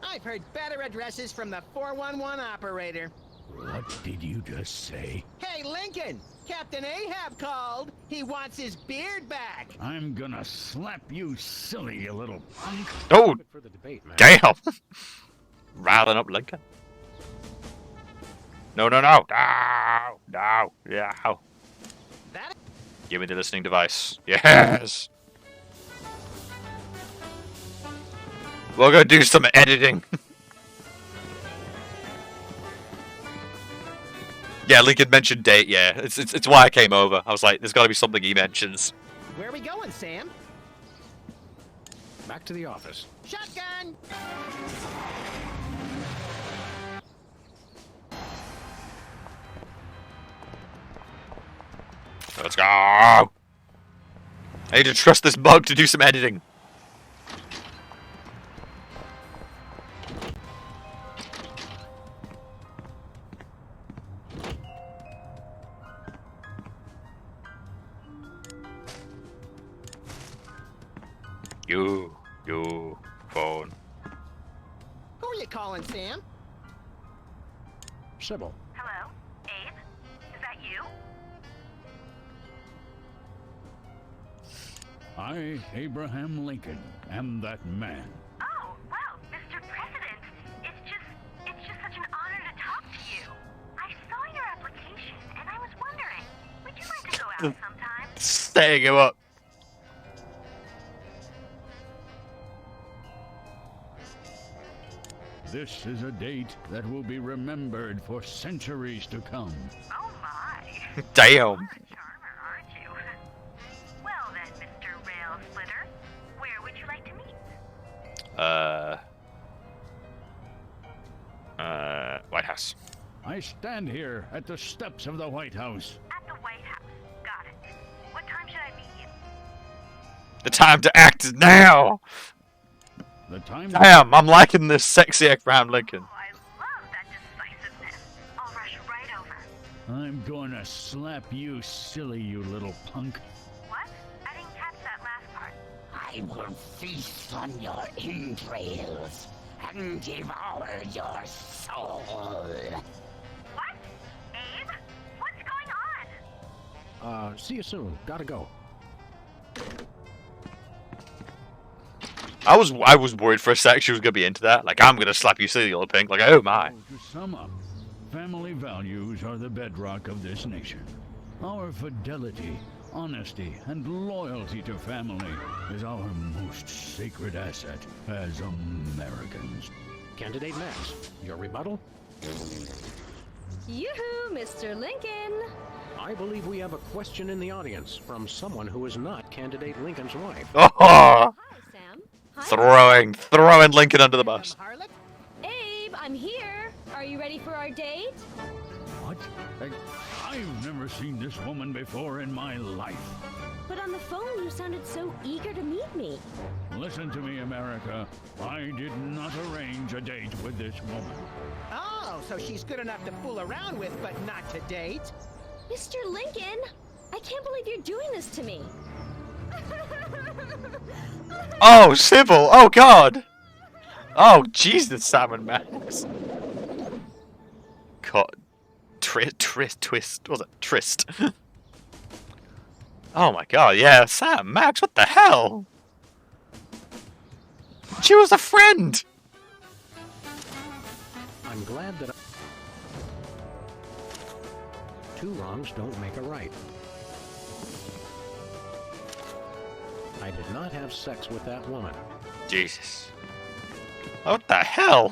I've heard better addresses from the 411 operator. What did you just say? Hey, Lincoln! Captain Ahab called. He wants his beard back. I'm gonna slap you silly, you little punk. Oh, For the debate, Max. damn! Riling up Lincoln. No, no, no, no, no, yeah. Give me the listening device. Yes. We're gonna do some editing. Yeah, Lincoln mentioned date. Yeah, it's why I came over. I was like, there's got to be something he mentions. Where are we going, Sam? Back to the office. Shotgun! Let's go. I need to trust this bug to do some editing. You, phone. Who are you calling, Sam? Sybil. Hello? Abe? Is that you? I, Abraham Lincoln, am that man. Oh, well, Mr. President, it's just such an honor to talk to you. I saw your application, and I was wondering, would you like to go out sometime? Setting him up. This is a date that will be remembered for centuries to come. Oh my. Damn. Charmer, aren't you? Well then, Mr. Rail Splitter, where would you like to meet? White House. I stand here at the steps of the White House. At the White House. Got it. What time should I meet you? The time to act is now. The time. Damn, I'm liking this sexy Abraham Lincoln. Oh, I love that decisiveness. I'll rush right over. I'm gonna slap you silly, you little punk. What? I didn't catch that last part. I will feast on your entrails and devour your soul. What? Abe? What's going on? See you soon. Gotta go. I was worried for a sec she was gonna be into that. Like, I'm gonna slap you silly, little pink. Like, oh my. To sum up, family values are the bedrock of this nation. Our fidelity, honesty, and loyalty to family is our most sacred asset as Americans. Candidate Max, your rebuttal? Yoo-hoo, Mr. Lincoln! I believe we have a question in the audience from someone who is not Candidate Lincoln's wife. Oh! Hi, Sam. Throwing Lincoln under the bus. Harlot? Abe, I'm here. Are you ready for our date? What? I've never seen this woman before in my life. But on the phone, you sounded so eager to meet me. Listen to me, America. I did not arrange a date with this woman. Oh, so she's good enough to fool around with, but not to date? Mr. Lincoln, I can't believe you're doing this to me. Oh, Sybil! Oh God! Oh Jesus, Sam and Max. Twist. Was it Trist? Oh my God! Yeah, Sam, Max. What the hell? She was a friend. I'm glad that two wrongs don't make a right. I did not have sex with that woman. Jesus. What the hell?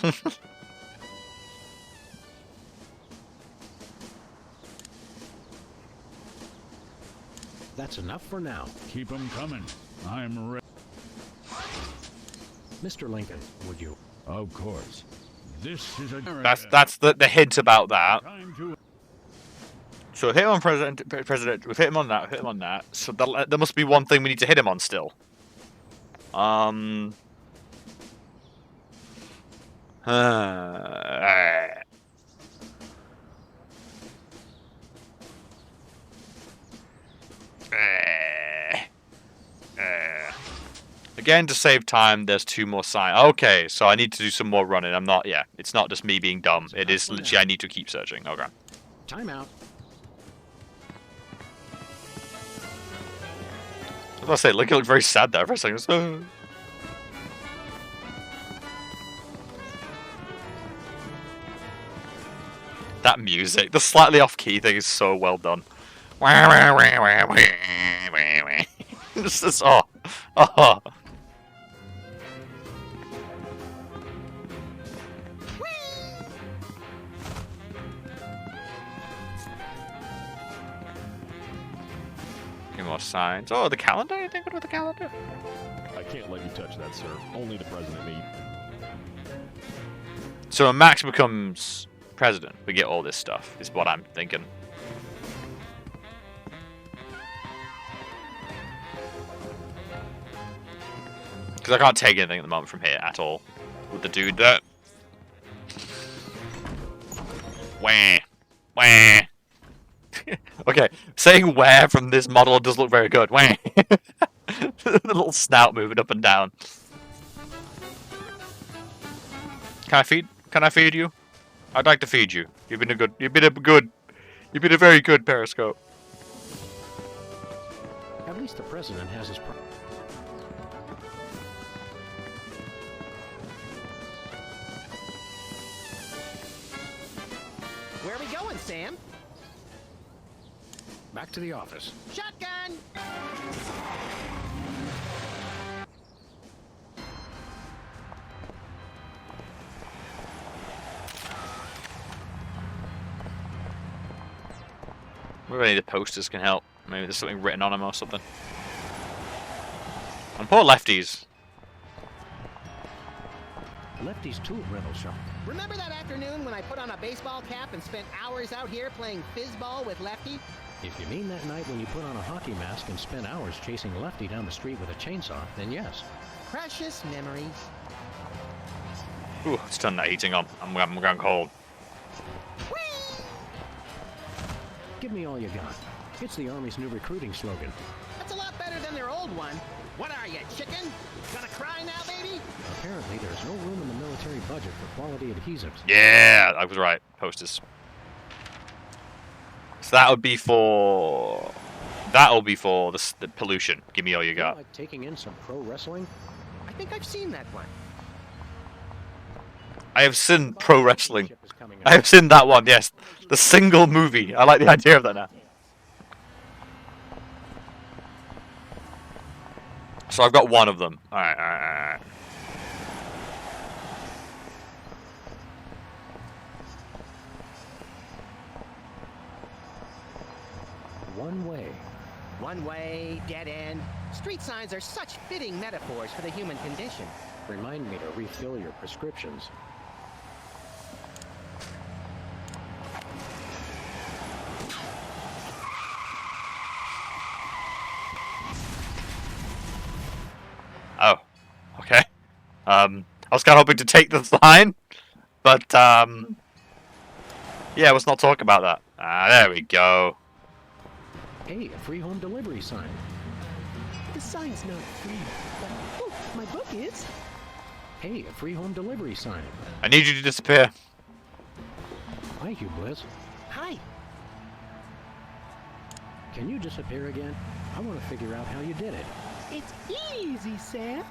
That's enough for now. Keep 'em coming. I'm ready. Mr. Lincoln, would you? Of course. This is a... That's the hint about that. Time to... So hit him on president. We've hit him on that. Hit him on that. So there must be one thing we need to hit him on still. Again, to save time, there's 2 more signs. Okay, so I need to do some more running. I'm not, yeah, it's not just me being dumb. It is literally, I need to keep searching. Okay. Time out. I was gonna say, look, it looked very sad there for a second. That music, the slightly off-key thing is so well done. It's just, oh. Any more signs? Oh, the calendar? You think with the calendar? I can't let you touch that, sir. Only the president need. So when Max becomes president, we get all this stuff, is what I'm thinking. Because I can't take anything at the moment from here at all. With the dude there. Wah. Wah. Okay, saying where from this model does look very good. Wah. The little snout moving up and down. Can I feed you? I'd like to feed you. You've been a very good Periscope. At least the president has his. Where are we going, Sam? Back to the office. Shotgun! Maybe any of the posters can help. Maybe there's something written on them or something. And poor Lefties. Lefty's tool rental shop. Remember that afternoon when I put on a baseball cap and spent hours out here playing fizzball with Lefty? If you mean that night when you put on a hockey mask and spent hours chasing Lefty down the street with a chainsaw, then yes. Precious memories. Ooh, let's turn that heating on. I'm going cold. Give me all you got. It's the Army's new recruiting slogan. That's a lot better than their old one. What are you, chicken? Gonna cry now, baby? Apparently, there's no room in the military budget for quality adhesives. Yeah, I was right. Posters. So that'll be for the pollution. Give me all you got. Like taking in some pro wrestling? I think I've seen that one. I have seen pro wrestling. I have seen that one, yes. The single movie. I like the idea of that now. So I've got one of them. Alright. One way. One way, dead end. Street signs are such fitting metaphors for the human condition. Remind me to refill your prescriptions. Oh, okay. I was kind of hoping to take this line, but yeah, let's not talk about that. There we go. Hey, a free home delivery sign. The sign's not free, but oh, my book is. Hey, a free home delivery sign. I need you to disappear. Thank you, Bliss. Hi. Can you disappear again? I want to figure out how you did it. It's easy, Sam.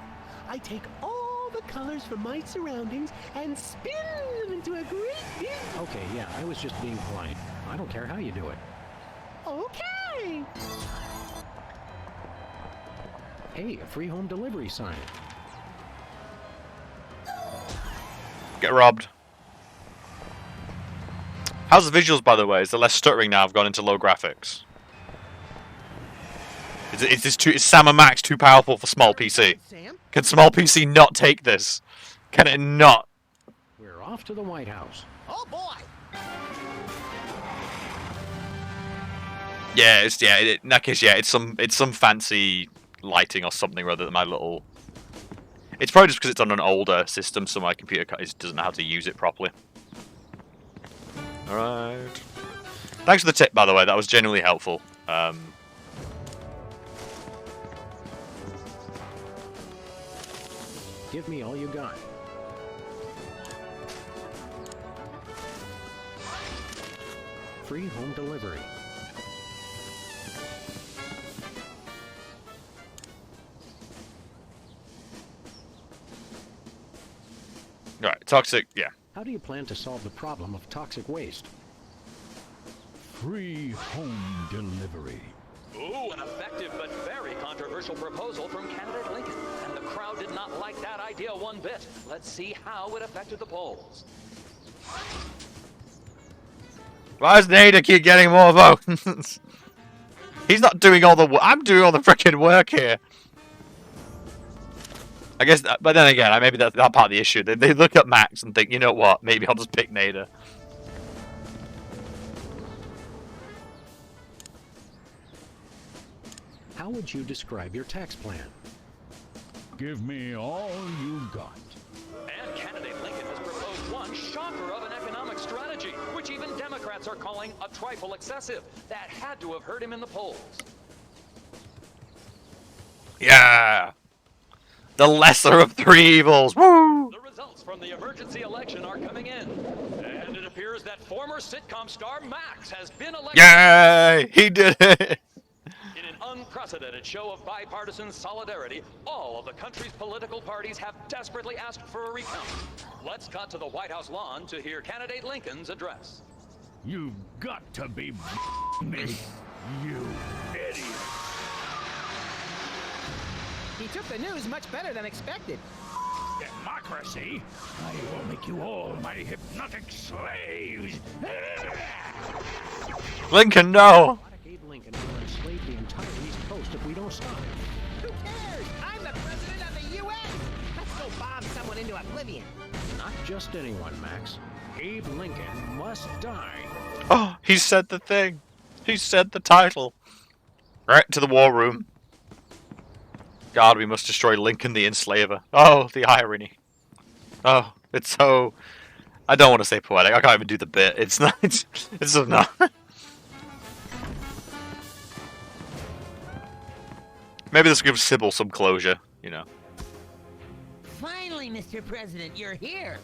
I take all the colors from my surroundings and spin them into a great big... Okay, yeah, I was just being polite. I don't care how you do it. Okay. Hey, a free home delivery sign. Get robbed. How's the visuals, by the way? Is there less stuttering now? I've gone into low graphics. Is Sam and Max too powerful for small PC? Can small PC not take this? Can it not? We're off to the White House. Oh boy! Yeah, in that case, yeah, it's some fancy lighting or something rather than my little. It's probably just because it's on an older system, so my computer doesn't know how to use it properly. All right. Thanks for the tip, by the way. That was genuinely helpful. Give me all you got. Free home delivery. Alright, toxic, yeah. How do you plan to solve the problem of toxic waste? Free home delivery. Ooh, an effective but very controversial proposal from candidate Lincoln. And the crowd did not like that idea one bit. Let's see how it affected the polls. Why does Nader keep getting more votes? He's not doing all the work. I'm doing all the freaking work here. I guess, but then again, maybe that's part of the issue. They look at Max and think, you know what, maybe I'll just pick Nader. How would you describe your tax plan? Give me all you got. And candidate Lincoln has proposed one shocker of an economic strategy, which even Democrats are calling a trifle excessive. That had to have hurt him in the polls. Yeah! The lesser of three evils. Woo! The results from the emergency election are coming in. And it appears that former sitcom star Max has been elected. Yay! He did it! In an unprecedented show of bipartisan solidarity, all of the country's political parties have desperately asked for a recount. Let's cut to the White House lawn to hear candidate Lincoln's address. You've got to be me, you idiot. He took the news much better than expected. Democracy? I will make you all my hypnotic slaves. Lincoln, no! Abe Lincoln will enslave the entire East Coast if we don't stop him. Who cares? I'm the president of the U.S. Let's go bomb someone into oblivion. Not just anyone, Max. Abe Lincoln must die. Oh, he said the thing. He said the title. Right, to the war room. God, we must destroy Lincoln the Enslaver. Oh, the irony. Oh, it's so... I don't want to say poetic. I can't even do the bit. It's not... It's just not... Maybe this gives Sybil some closure, you know. Finally, Mr. President, you're here.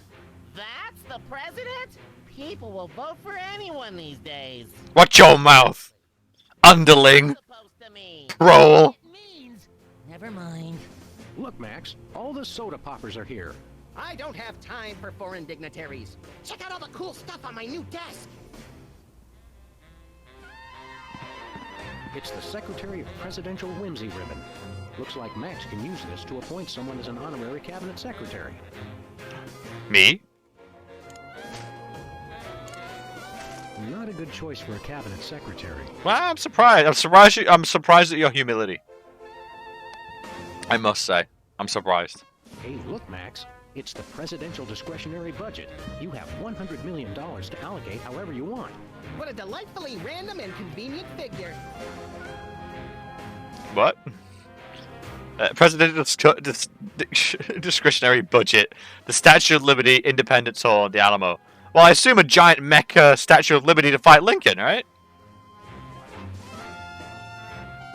That's the president? People will vote for anyone these days. Watch your mouth! Underling! Troll! Never mind. Look, Max, all the soda poppers are here. I don't have time for foreign dignitaries. Check out all the cool stuff on my new desk. It's the Secretary of Presidential Whimsy ribbon. Looks like Max can use this to appoint someone as an honorary cabinet secretary. Me? Not a good choice for a cabinet secretary. Well, I'm surprised. I'm surprised at your humility. I must say, I'm surprised. Hey, look, Max. It's the presidential discretionary budget. You have $100 million to allocate however you want. What a delightfully random and convenient figure. What? Presidential discretionary budget. The Statue of Liberty, Independence Hall, the Alamo. Well, I assume a giant mecha Statue of Liberty to fight Lincoln, right?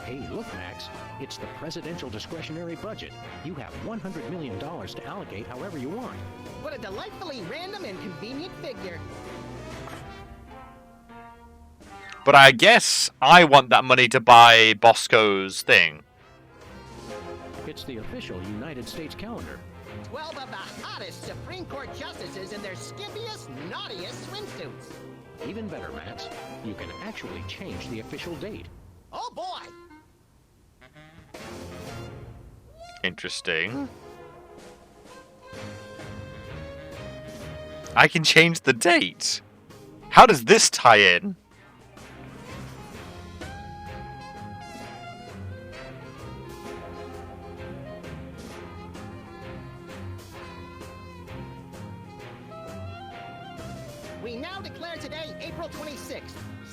Hey, look, Max. It's the presidential discretionary budget. You have $100 million to allocate however you want. What a delightfully random and convenient figure. But I guess I want that money to buy Bosco's thing. It's the official United States calendar. 12 of the hottest Supreme Court justices in their skimpiest, naughtiest swimsuits. Even better, Max. You can actually change the official date. Oh, boy! Interesting. I can change the date. How does this tie in? We now declare today April 26th,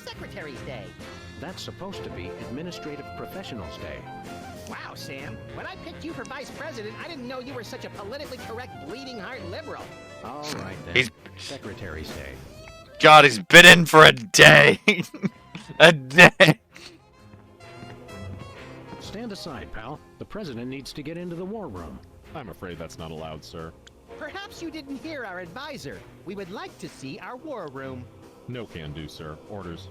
Secretary's Day. That's supposed to be Administrative Professionals Day. Wow, Sam. When I picked you for vice president, I didn't know you were such a politically correct bleeding heart liberal. All right, then. He's... Secretary's Day. God, he's been in for a day. A day. Stand aside, pal. The president needs to get into the war room. I'm afraid that's not allowed, sir. Perhaps you didn't hear our advisor. We would like to see our war room. No can do, sir. Orders.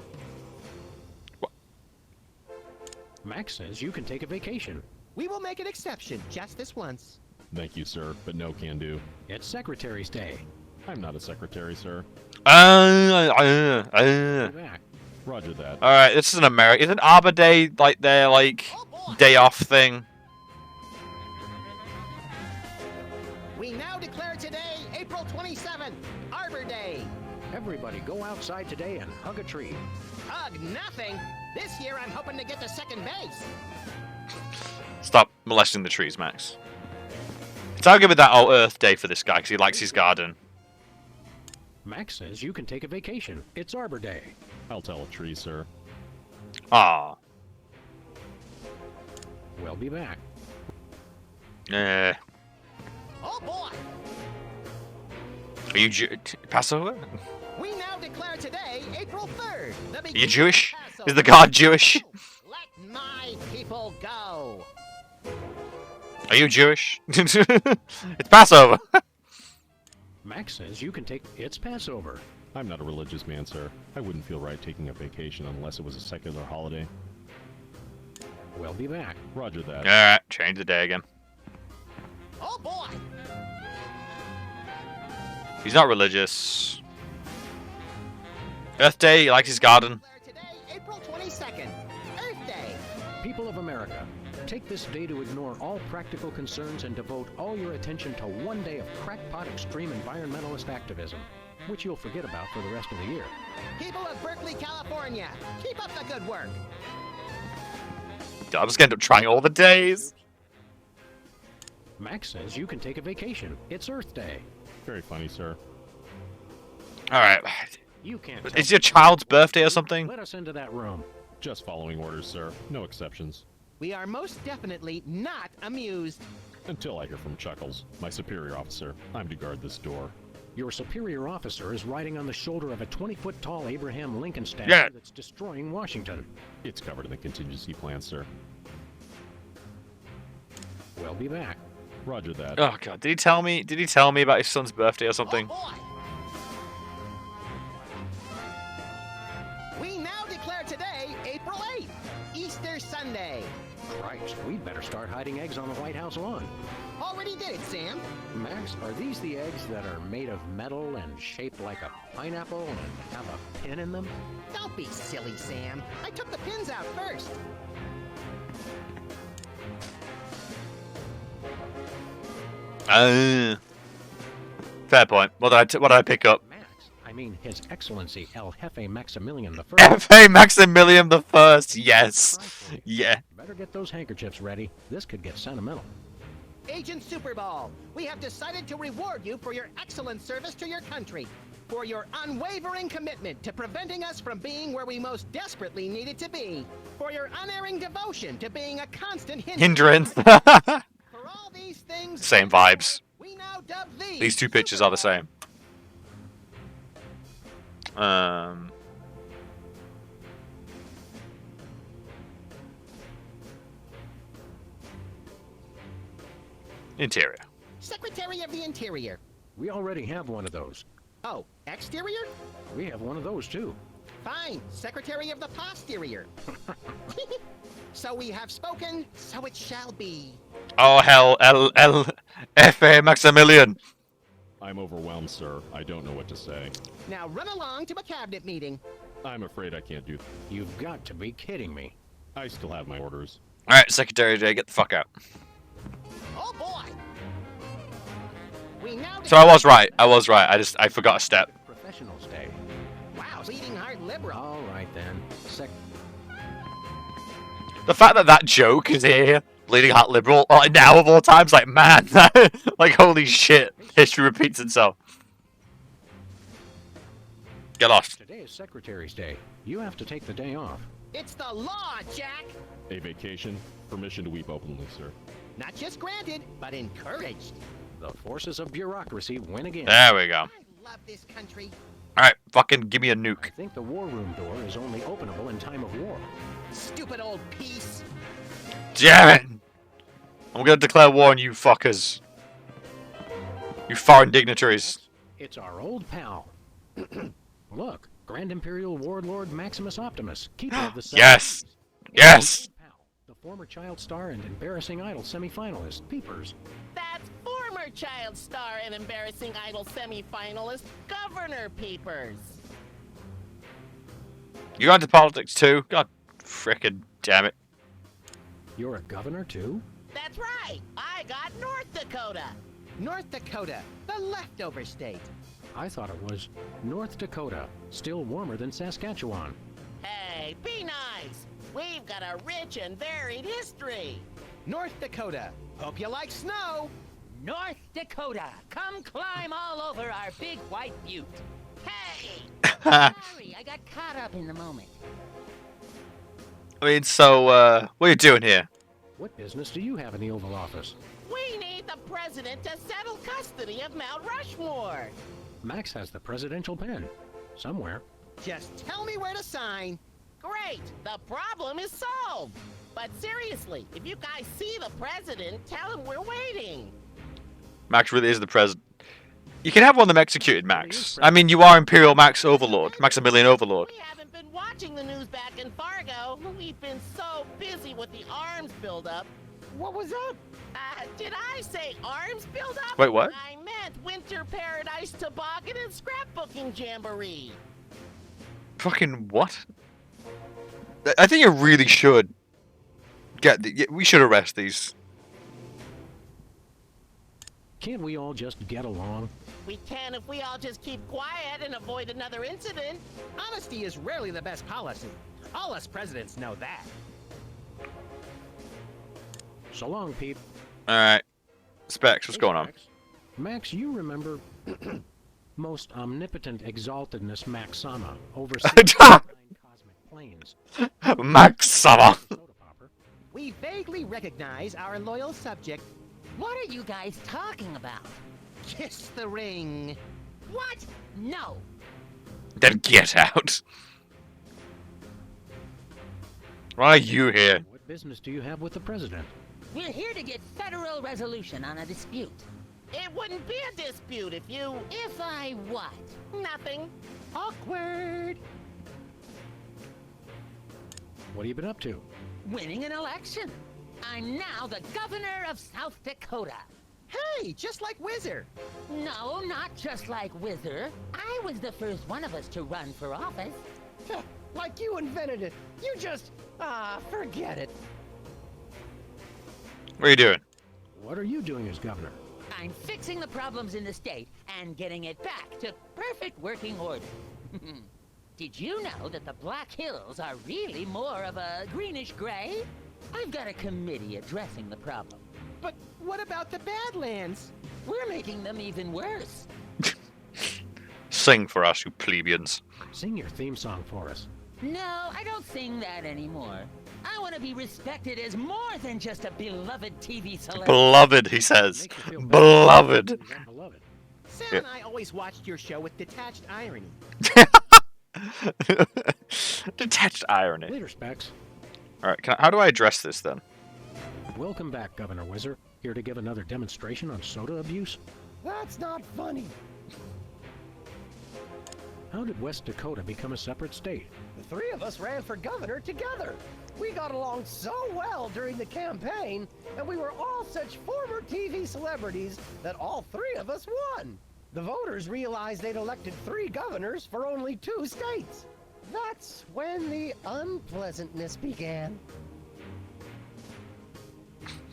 Max says you can take a vacation. We will make an exception just this once. Thank you, sir, but no can do. It's Secretary's Day. I'm not a secretary, sir. Back. Roger that. Alright, this is an American. Isn't Arbor Day like their day off thing? We now declare today, April 27th, Arbor Day. Everybody go outside today and hug a tree. Hug nothing. This year I'm hoping to get to second base. Stop molesting the trees, Max. So I'll give it that Earth Day for this guy because he likes his garden. Max says you can take a vacation. It's Arbor Day. I'll tell a tree, sir. Ah. We'll be back. Yeah. Oh boy! Are you Passover? We now declare today, April 3rd. Are you Jewish? Is the god Jewish? Let my people go. Are you Jewish? It's Passover. Max says you can take... It's Passover. I'm not a religious man, sir. I wouldn't feel right taking a vacation unless it was a secular holiday. We'll be back. Roger that. Alright, change the day again. Oh boy! He's not religious. Earth Day, he likes his garden. Today, April 22nd, Earth Day. People of America, take this day to ignore all practical concerns and devote all your attention to one day of crackpot extreme environmentalist activism, which you'll forget about for the rest of the year. People of Berkeley, California, keep up the good work. I'm just gonna end up trying all the days. Max says you can take a vacation. It's Earth Day. Very funny, sir. Alright. You can't. Is your child's birthday or something? Let us into that room. Just following orders, sir. No exceptions. We are most definitely not amused. Until I hear from Chuckles, my superior officer. I'm to guard this door. Your superior officer is riding on the shoulder of a 20-foot-tall Abraham Lincoln statue that's destroying Washington. It's covered in the contingency plan, sir. We'll be back. Roger that. Oh god, did he tell me? Did he tell me about his son's birthday or something? Oh, we now declare today, April 8th, Easter Sunday. Christ, we'd better start hiding eggs on the White House lawn. Already did it, Sam. Max, are these the eggs that are made of metal and shaped like a pineapple and have a pin in them? Don't be silly, Sam. I took the pins out first. Fair point. What did I pick up? Max, I mean His Excellency El Jefe Maximilian I. F.A. Maximilian the First. Yes. Yeah. Better get those handkerchiefs ready. This could get sentimental. Agent Superball, we have decided to reward you for your excellent service to your country, for your unwavering commitment to preventing us from being where we most desperately needed to be, for your unerring devotion to being a constant Hindrance. For all these things, Same vibes. we now dub thee These two pictures are the same. Interior. Secretary of the Interior. We already have one of those. Oh, exterior? We have one of those too. Fine, Secretary of the Posterior. So we have spoken, so it shall be. Oh hell, F.A. Maximilian. I'm overwhelmed, sir. I don't know what to say. Now run along to a cabinet meeting. I'm afraid I can't do. You've got to be kidding me. I still have my orders. All right, Secretary J, get the fuck out. Oh boy. We now So I was right. I forgot a step. Professionals Day. Wow, bleeding heart liberal. All right then. The fact that joke is here, bleeding heart liberal, like now of all times, like man, like holy shit, history repeats itself. Get lost. Today is Secretary's Day. You have to take the day off. It's the law, Jack. A vacation, permission to weep openly, sir. Not just granted, but encouraged. The forces of bureaucracy win again. There we go. I love this country. All right, fucking give me a nuke. I think the war room door is only openable in time of war. Stupid old piece. Damn it! I'm gonna declare war on you fuckers. You foreign dignitaries. It's our old pal. Look, Grand Imperial Warlord Maximus Optimus, keeper of the Yes! Yes! The former child star and embarrassing idol semi-finalist, Peepers. That's former child star and embarrassing idol semi-finalist, Governor Peepers. You got into politics too? God frickin' damn it. You're a governor too? That's right. I got North Dakota. North Dakota, the leftover state. I thought it was North Dakota, still warmer than Saskatchewan. Hey, be nice. We've got a rich and varied history. North Dakota, hope you like snow. North Dakota, come climb all over our big white butte. Hey! Sorry, I got caught up in the moment. I mean, so, what are you doing here? What business do you have in the Oval Office? We need the president to settle custody of Mount Rushmore. Max has the presidential pen. Somewhere. Just tell me where to sign. Great, the problem is solved. But seriously, if you guys see the president, tell him we're waiting. Max really is the president. You can have one of them executed, Max. I mean, you are Imperial Max Overlord. Maximilian Overlord. We haven't been watching the news back in Fargo. We've been so busy with the arms buildup. What was that? Did I say arms buildup? Wait, what? I meant Winter Paradise Toboggan and Scrapbooking Jamboree. Fucking what? I think you really should we should arrest these. Can't we all just get along? We can if we all just keep quiet and avoid another incident. Honesty is rarely the best policy. All us presidents know that. So long, Pete. Alright. Specs, what's going on? Max, you remember most omnipotent exaltedness Max Sama oversees 9 cosmic planes. Max Sama. We vaguely recognize our loyal subject. What are you guys talking about? Kiss the ring. What? No. Then get out. Why are you here? What business do you have with the president? We're here to get federal resolution on a dispute. It wouldn't be a dispute if you... If I what? Nothing. Awkward. What have you been up to? Winning an election. I'm now the governor of South Dakota. Hey, just like Whizzer. No, not just like Whizzer. I was the first one of us to run for office. Like you invented it. You just... forget it. What are you doing? What are you doing as governor? I'm fixing the problems in the state and getting it back to perfect working order. Did you know that the Black Hills are really more of a greenish gray? I've got a committee addressing the problem. But what about the Badlands? We're making them even worse. Sing for us, you plebeians. Sing your theme song for us. No, I don't sing that anymore. I want to be respected as more than just a beloved TV celebrity. Beloved, he says. Beloved. Sam and I always watched your show with detached irony. Detached irony. Later, Specs. Alright, how do I address this then? Welcome back, Governor Whizzer. Here to give another demonstration on soda abuse? That's not funny. How did West Dakota become a separate state? The three of us ran for governor together. We got along so well during the campaign, and we were all such former TV celebrities that all three of us won. The voters realized they'd elected 3 governors for only 2 states. That's when the unpleasantness began.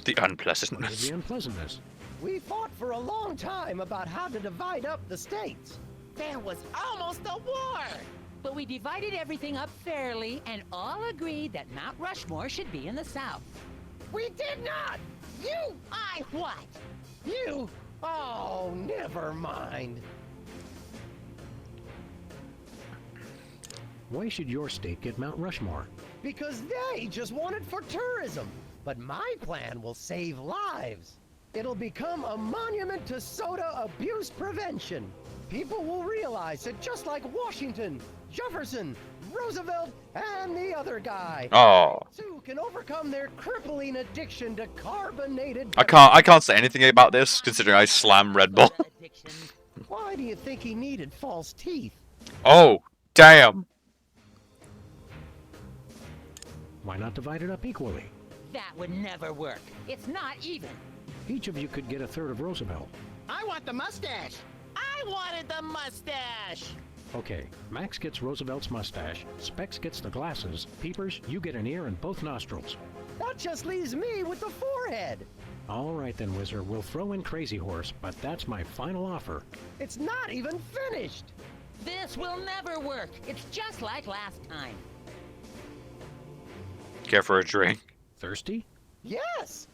The What is unpleasantness. the unpleasantness? We fought for a long time about how to divide up the states. There was almost a war. But we divided everything up fairly and all agreed that Mount Rushmore should be in the South. We did not! You! I what? You! Oh, never mind. Why should your state get Mount Rushmore? Because they just want it for tourism. But my plan will save lives. It'll become a monument to soda abuse prevention. People will realize that just like Washington, Jefferson, Roosevelt, and the other guy. Oh. Two can overcome their crippling addiction to carbonated. I can't say anything about this considering I slam Red Bull. Why do you think he needed false teeth? Oh, damn. Why not divide it up equally? That would never work. It's not even. Each of you could get a third of Roosevelt. I want the mustache. I wanted the mustache. Okay, Max gets Roosevelt's mustache, Specs gets the glasses, Peepers, you get an ear and both nostrils. That just leaves me with the forehead. All right then, Whizzer, we'll throw in Crazy Horse, but that's my final offer. It's not even finished. This will never work. It's just like last time. Care for a drink? Thirsty? Yes,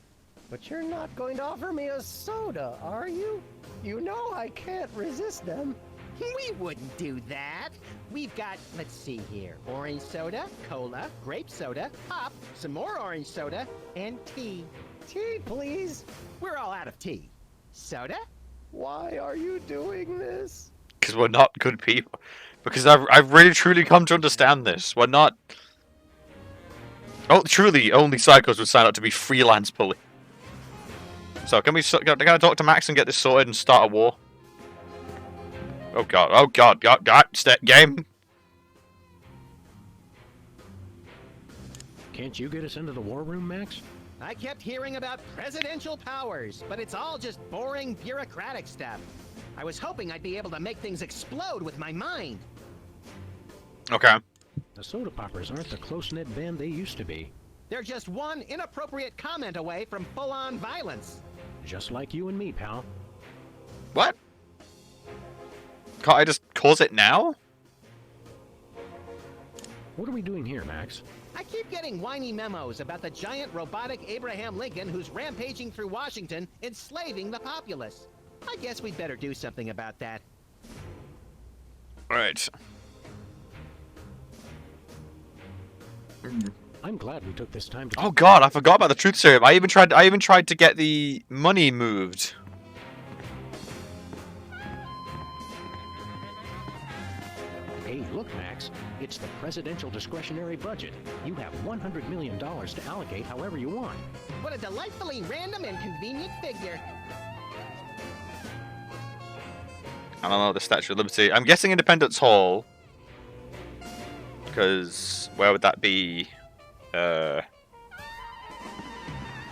but you're not going to offer me a soda, are you? You know I can't resist them. We wouldn't do that. We've got, let's see here, orange soda, cola, grape soda, pop, some more orange soda, and tea. Tea, please. We're all out of tea. Soda? Why are you doing this? Because we're not good people. Because I've really truly come to understand this. We're not... Oh, truly, only psychos would sign up to be freelance bully. So, can I talk to Max and get this sorted and start a war? Oh god, god, step game. Can't you get us into the war room, Max? I kept hearing about presidential powers, but it's all just boring bureaucratic stuff. I was hoping I'd be able to make things explode with my mind. Okay. The soda poppers aren't the close-knit band they used to be. They're just one inappropriate comment away from full-on violence. Just like you and me, pal. What? Can't I just cause it now? What are we doing here, Max? I keep getting whiny memos about the giant robotic Abraham Lincoln who's rampaging through Washington, enslaving the populace. I guess we'd better do something about that. Right. I'm glad we took this time to... Oh god, I forgot about the truth serum. I even tried to get the money moved. Hey, look, Max. It's the presidential discretionary budget. You have $100 million to allocate however you want. What a delightfully random and convenient figure. I don't know, the Statue of Liberty. I'm guessing Independence Hall. Because where would that be? How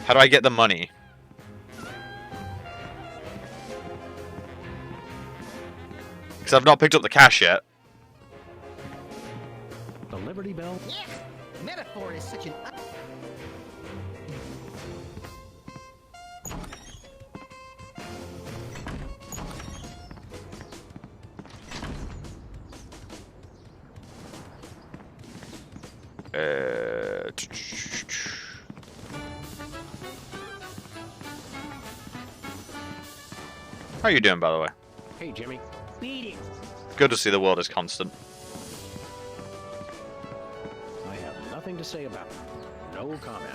do I get the money? Because I've not picked up the cash yet. The Liberty Bell? Yes! Metaphor is such an... How are you doing, by the way? Hey, Jimmy. Beat it. Good to see the world is constant. I have nothing to say about it. No comment.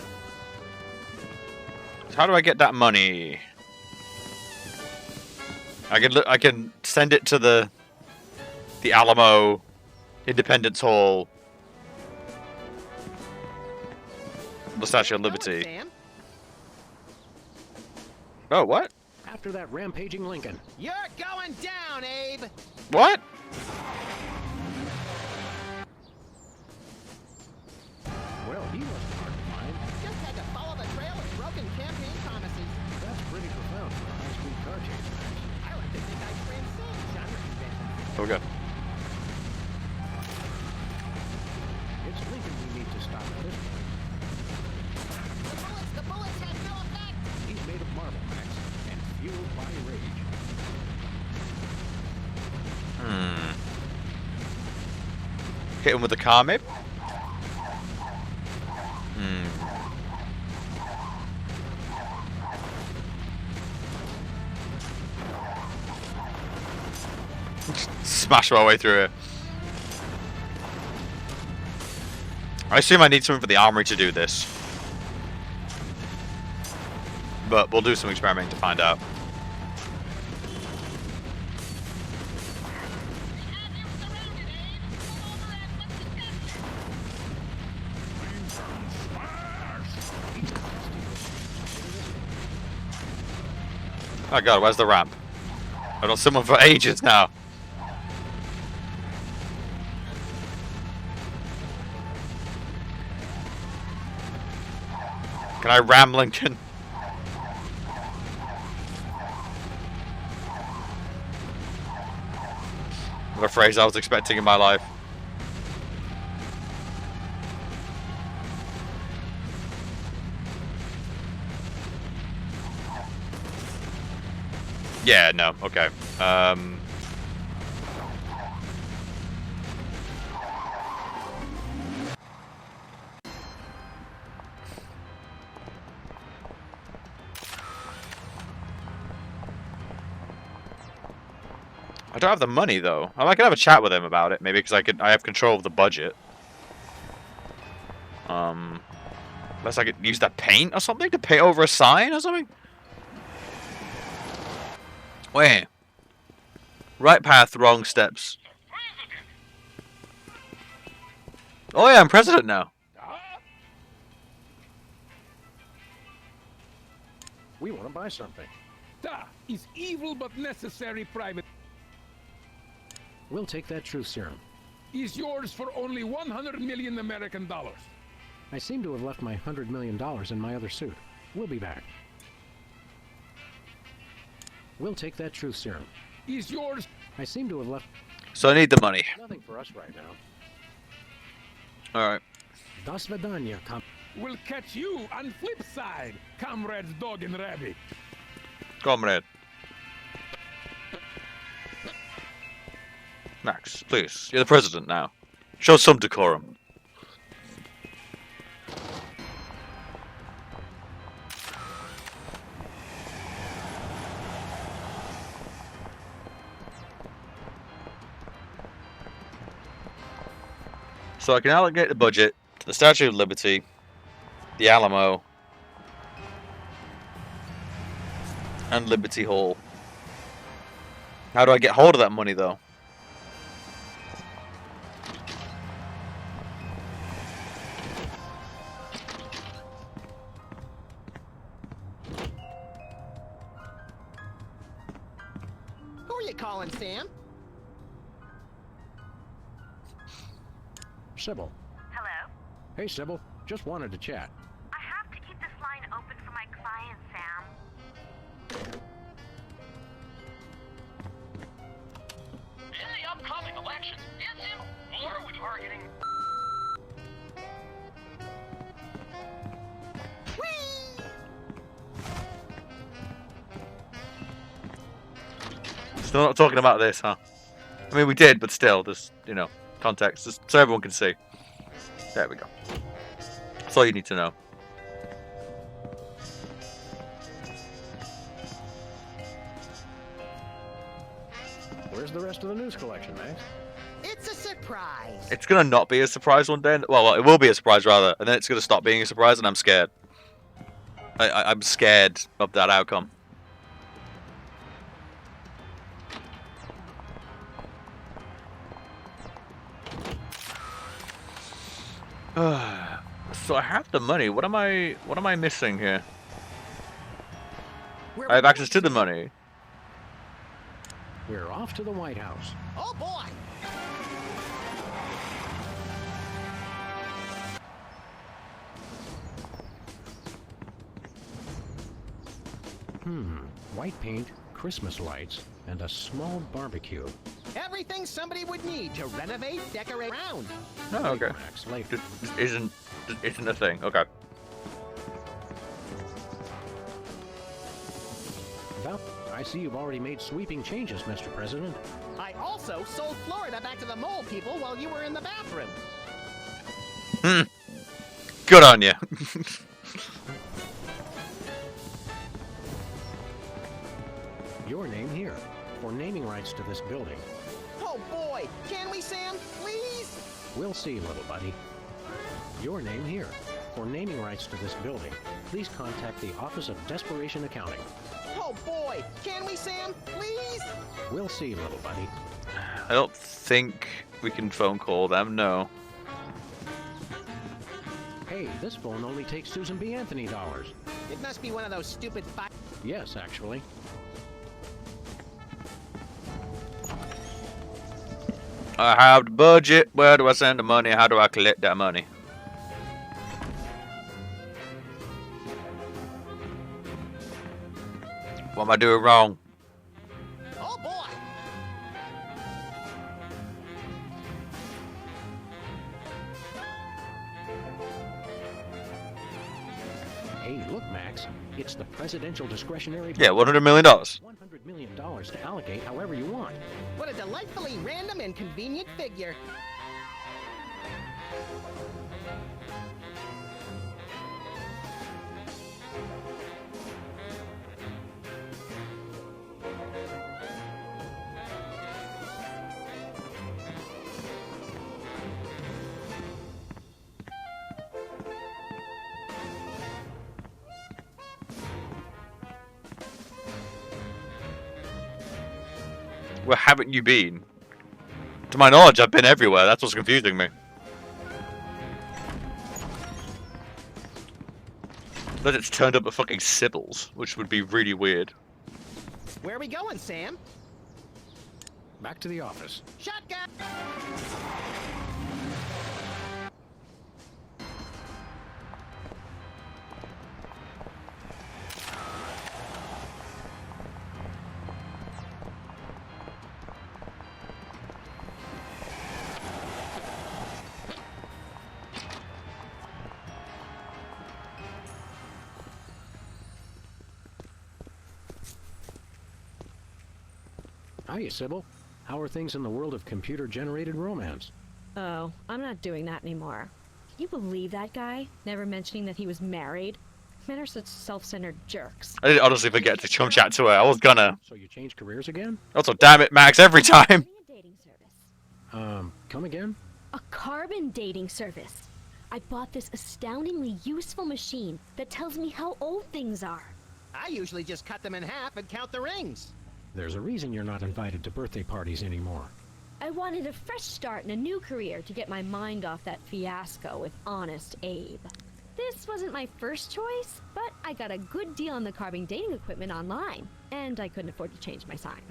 So how do I get that money? I can send it to the Alamo, Independence Hall, the Statue of Liberty. Oh, what? After that rampaging Lincoln. You're going down, Abe! What? Well, he wasn't hard to find. Just had to follow the trail of broken campaign promises. That's pretty profound for a high-speed car chase. I like to think I transcend genre conventions. Okay. It's Lincoln we need to stop at this point. The bullets had no effect! He's made of marble, Max, and fueled by rage. Hit him with the car, maybe? Smash my way through it. I assume I need something for the armory to do this. But we'll do some experimenting to find out. Oh god, where's the ramp? I've not someone for ages now. Can I ram Lincoln? What a phrase I was expecting in my life. Yeah, no, okay. I don't have the money though. I could have a chat with him about it, maybe, because I have control of the budget. Unless I could use that paint or something to paint over a sign or something. Wait. Right path, wrong steps. Oh yeah, I'm president now. We want to buy something. Is evil but necessary private. We'll take that truth serum. Is yours for only 100 million American dollars. I seem to have left my $100 million in my other suit. We'll be back. We'll take that truth serum. Is yours. I seem to have left. So I need the money. Nothing for us right now. Alright. Das Vidania, We'll catch you on flip side, comrades dog and rabbit. Comrade. Max, please. You're the president now. Show some decorum. So I can allocate the budget to the Statue of Liberty, the Alamo, and Liberty Hall. How do I get hold of that money, though? Who are you calling, Sam? Sybil. Hello? Hey, Sybil. Just wanted to chat. I have to keep this line open for my client, Sam. In the upcoming elections, it's him. Or are we targeting? Still not talking about this, huh? I mean, we did, but still, there's, you know, context, just so everyone can see. There we go. That's all you need to know. Where's the rest of the news collection, Max? It's a surprise. It's gonna not be a surprise one day. Well, it will be a surprise rather, and then it's gonna stop being a surprise, and I'm scared. I'm scared of that outcome. So I have the money. What am I missing here? I have access to the money. We're off to the White House. Oh boy! White paint, Christmas lights, and a small barbecue. Everything somebody would need to renovate, decorate around. Oh, okay. Max, later. Just isn't a thing. Okay. Well, I see you've already made sweeping changes, Mr. President. I also sold Florida back to the mole people while you were in the bathroom. Good on you. Your name here, for naming rights to this building. Oh boy! Can we, Sam? Please? We'll see, little buddy. Your name here, for naming rights to this building. Please contact the Office of Desperation Accounting. Oh boy! Can we, Sam? Please? We'll see, little buddy. I don't think we can phone call them. No. Hey, this phone only takes Susan B. Anthony dollars. It must be one of those stupid Yes, actually. I have the budget. Where do I send the money? How do I collect that money? What am I doing wrong? Oh boy! Hey, look, Max. It's the presidential discretionary. Yeah, $100 million. $100 million to allocate however you want. What a delightfully random and convenient figure. Where haven't you been? To my knowledge, I've been everywhere. That's what's confusing me. But it's turned up at fucking Sybil's, which would be really weird. Where are we going, Sam? Back to the office. Shotgun! Hiya, Sybil. How are things in the world of computer-generated romance? Oh, I'm not doing that anymore. Can you believe that guy? Never mentioning that he was married? Men are such self-centered jerks. I did honestly forget to chum chat to her. I was gonna. So you changed careers again? Also, damn it, Max, every time. Come again? A carbon dating service. I bought this astoundingly useful machine that tells me how old things are. I usually just cut them in half and count the rings. There's a reason you're not invited to birthday parties anymore. I wanted a fresh start in a new career to get my mind off that fiasco with Honest Abe. This wasn't my first choice, but I got a good deal on the carbon dating equipment online, and I couldn't afford to change my sign.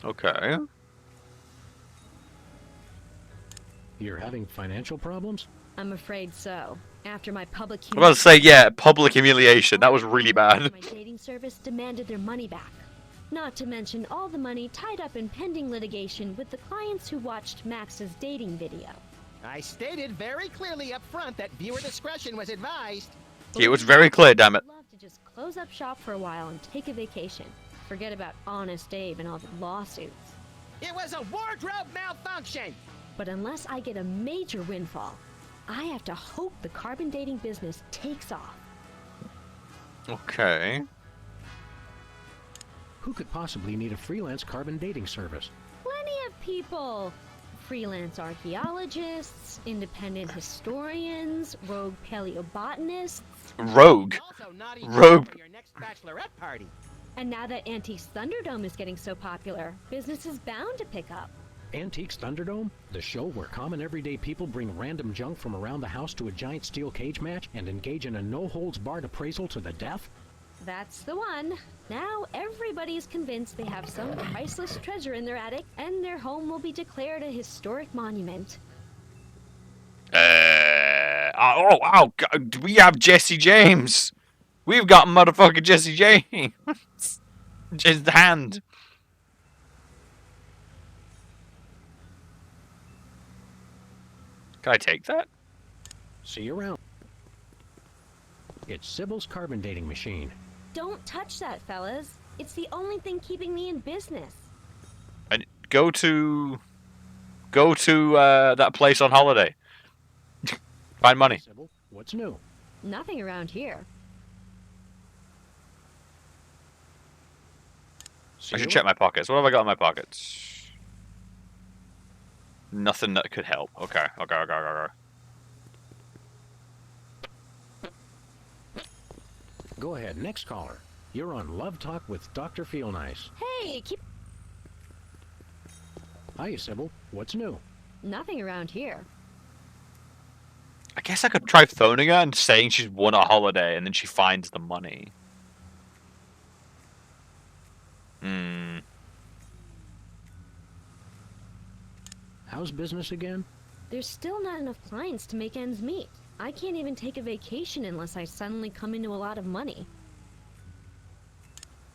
Okay. You're having financial problems? I'm afraid so. After my public I was about to say, yeah, public humiliation. That was really bad. my dating service demanded their money back. Not to mention all the money tied up in pending litigation with the clients who watched Max's dating video. I stated very clearly up front that viewer discretion was advised. It was very clear, damn it. I'd love to just close up shop for a while and take a vacation. Forget about Honest Abe and all the lawsuits. It was a wardrobe malfunction! But unless I get a major windfall, I have to hope the carbon dating business takes off. Okay. Who could possibly need a freelance carbon dating service? Plenty of people. Freelance archaeologists, independent historians, rogue paleobotanists. Rogue? Also not even Rogue. for your next bachelorette party. And now that Antiques Thunderdome is getting so popular, business is bound to pick up. Antiques Thunderdome? The show where common everyday people bring random junk from around the house to a giant steel cage match and engage in a no-holds-barred appraisal to the death? That's the one. Now everybody's convinced they have some priceless treasure in their attic, and their home will be declared a historic monument. Oh, wow. God, we have Jesse James. We've got motherfucking Jesse James. His hand. Can I take that? See you around. It's Sybil's carbon dating machine. Don't touch that, fellas. It's the only thing keeping me in business. And go to that place on holiday. Find money. Sybil, what's new? Nothing around here. I should check my pockets. What have I got in my pockets? Nothing that could help. Okay. Go ahead, next caller. You're on Love Talk with Dr. Feelnice. Hey, keep... Hiya, Sybil. What's new? Nothing around here. I guess I could try phoning her and saying she's won a holiday and then she finds the money. How's business again? There's still not enough clients to make ends meet. I can't even take a vacation unless I suddenly come into a lot of money.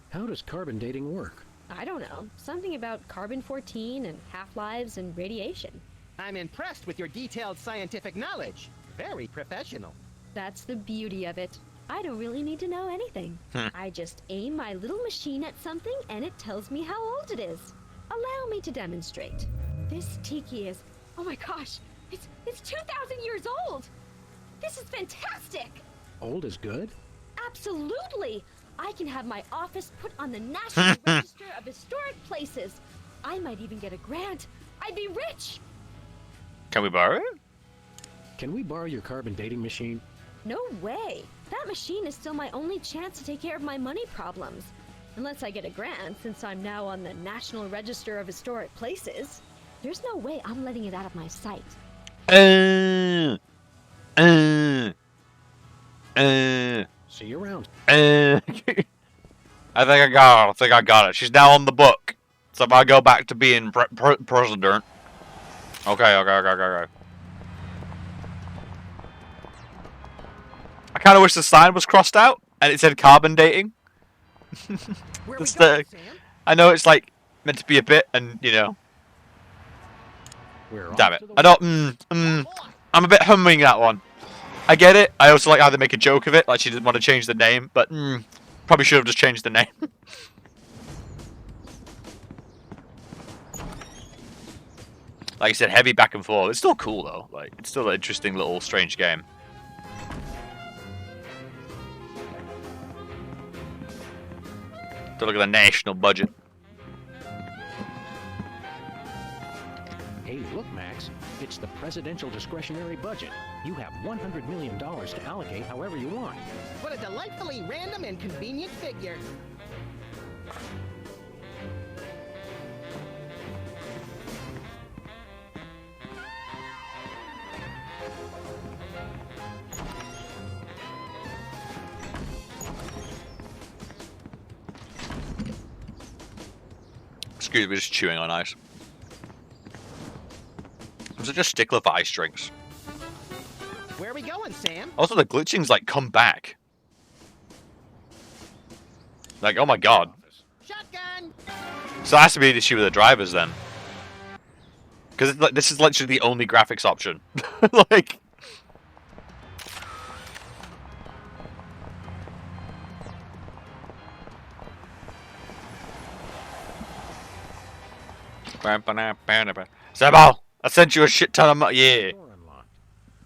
How does carbon dating work? I don't know. Something about carbon-14 and half-lives and radiation. I'm impressed with your detailed scientific knowledge. Very professional. That's the beauty of it. I don't really need to know anything. I just aim my little machine at something and it tells me how old it is. Allow me to demonstrate. This tiki is... oh my gosh! It's 2,000 years old! This is fantastic! Old is good? Absolutely! I can have my office put on the National Register of Historic Places. I might even get a grant. I'd be rich! Can we borrow it? Can we borrow your carbon dating machine? No way! That machine is still my only chance to take care of my money problems. Unless I get a grant, since I'm now on the National Register of Historic Places. There's no way I'm letting it out of my sight. See you around. I think I got it. She's now on the book. So if I go back to being president. Okay. I kind of wish the sign was crossed out and it said carbon dating. I know it's like meant to be a bit, and you know. Damn it! I don't. I'm a bit humming that one. I get it. I also like how they make a joke of it, like she didn't want to change the name, but probably should have just changed the name. Like I said, heavy back and forth. It's still cool though. Like it's still an interesting little strange game. To look at the national budget. Hey, look, Max. It's the presidential discretionary budget. You have $100 million to allocate however you want. What a delightfully random and convenient figure. Excuse me, just chewing on ice. I'm such a stickler for ice drinks. Where are we going, Sam? Also, the glitchings like come back. Like, oh my god. Shotgun. So it has to be the issue with the drivers then. Because like, this is literally the only graphics option. Like. Sebo, I sent you a shit ton of money. Yeah.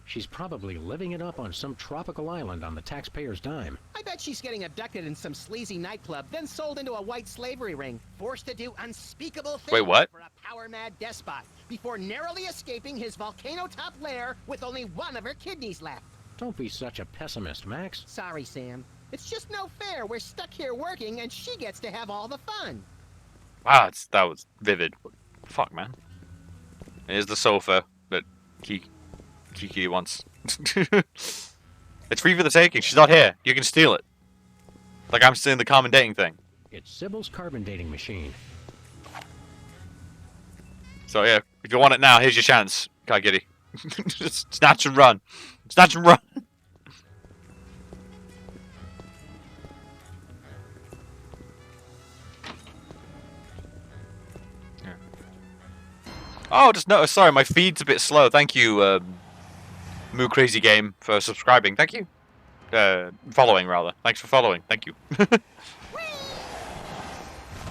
She's probably living it up on some tropical island on the taxpayer's dime. I bet she's getting abducted in some sleazy nightclub, then sold into a white slavery ring, forced to do unspeakable things Wait, what? for a power-mad despot, before narrowly escaping his volcano-top lair with only one of her kidneys left. Don't be such a pessimist, Max. Sorry, Sam. It's just no fair. We're stuck here working, and she gets to have all the fun. Wow, that was vivid. Fuck, man. Here's the sofa that Kiki wants. It's free for the taking. She's not here. You can steal it. Like I'm stealing the carbon dating thing. It's Sybil's carbon dating machine. So yeah, if you want it now, here's your chance, Kai Giddy. Just snatch and run. Snatch and run. Oh, just noticed. Sorry, my feed's a bit slow. Thank you, Moo Crazy Game, for subscribing. Thank you. Following, rather. Thanks for following. Thank you.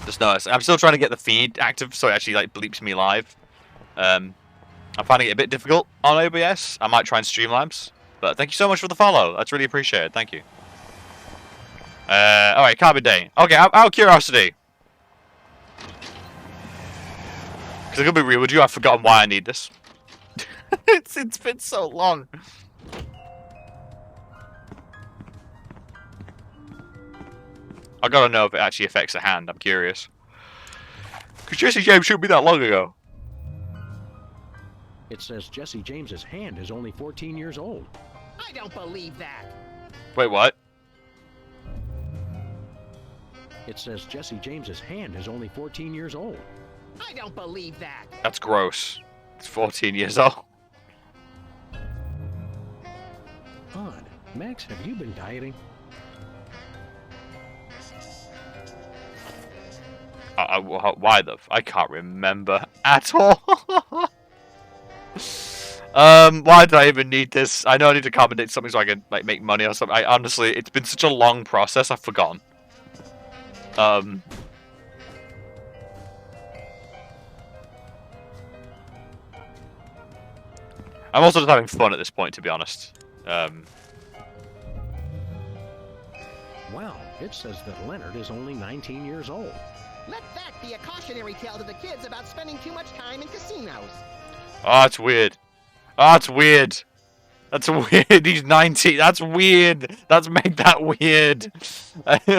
Just noticed. I'm still trying to get the feed active so it actually like bleeps me live. I'm finding it a bit difficult on OBS. I might try and Streamlabs. But thank you so much for the follow. That's really appreciated. Thank you. Alright, carbon dating. Okay, out of curiosity. Because I could be real with you, I've forgotten why I need this. It's been so long. I gotta know if it actually affects the hand, I'm curious. Because Jesse James shouldn't be that long ago. It says Jesse James's hand is only 14 years old. I don't believe that. Wait, what? It says Jesse James's hand is only 14 years old. I don't believe that. That's gross. It's 14 years old. Odd. Max, have you been dieting? Why I can't remember at all. Why did I even need this? I know I need to carbon date something so I can like make money or something. I honestly, it's been such a long process, I've forgotten. I'm also just having fun at this point, to be honest. Wow, it says that Leonard is only 19 years old. Let that be a cautionary tale to the kids about spending too much time in casinos. Oh, that's weird. Oh, that's weird. That's weird. He's 19. That's weird. That's make that weird. That's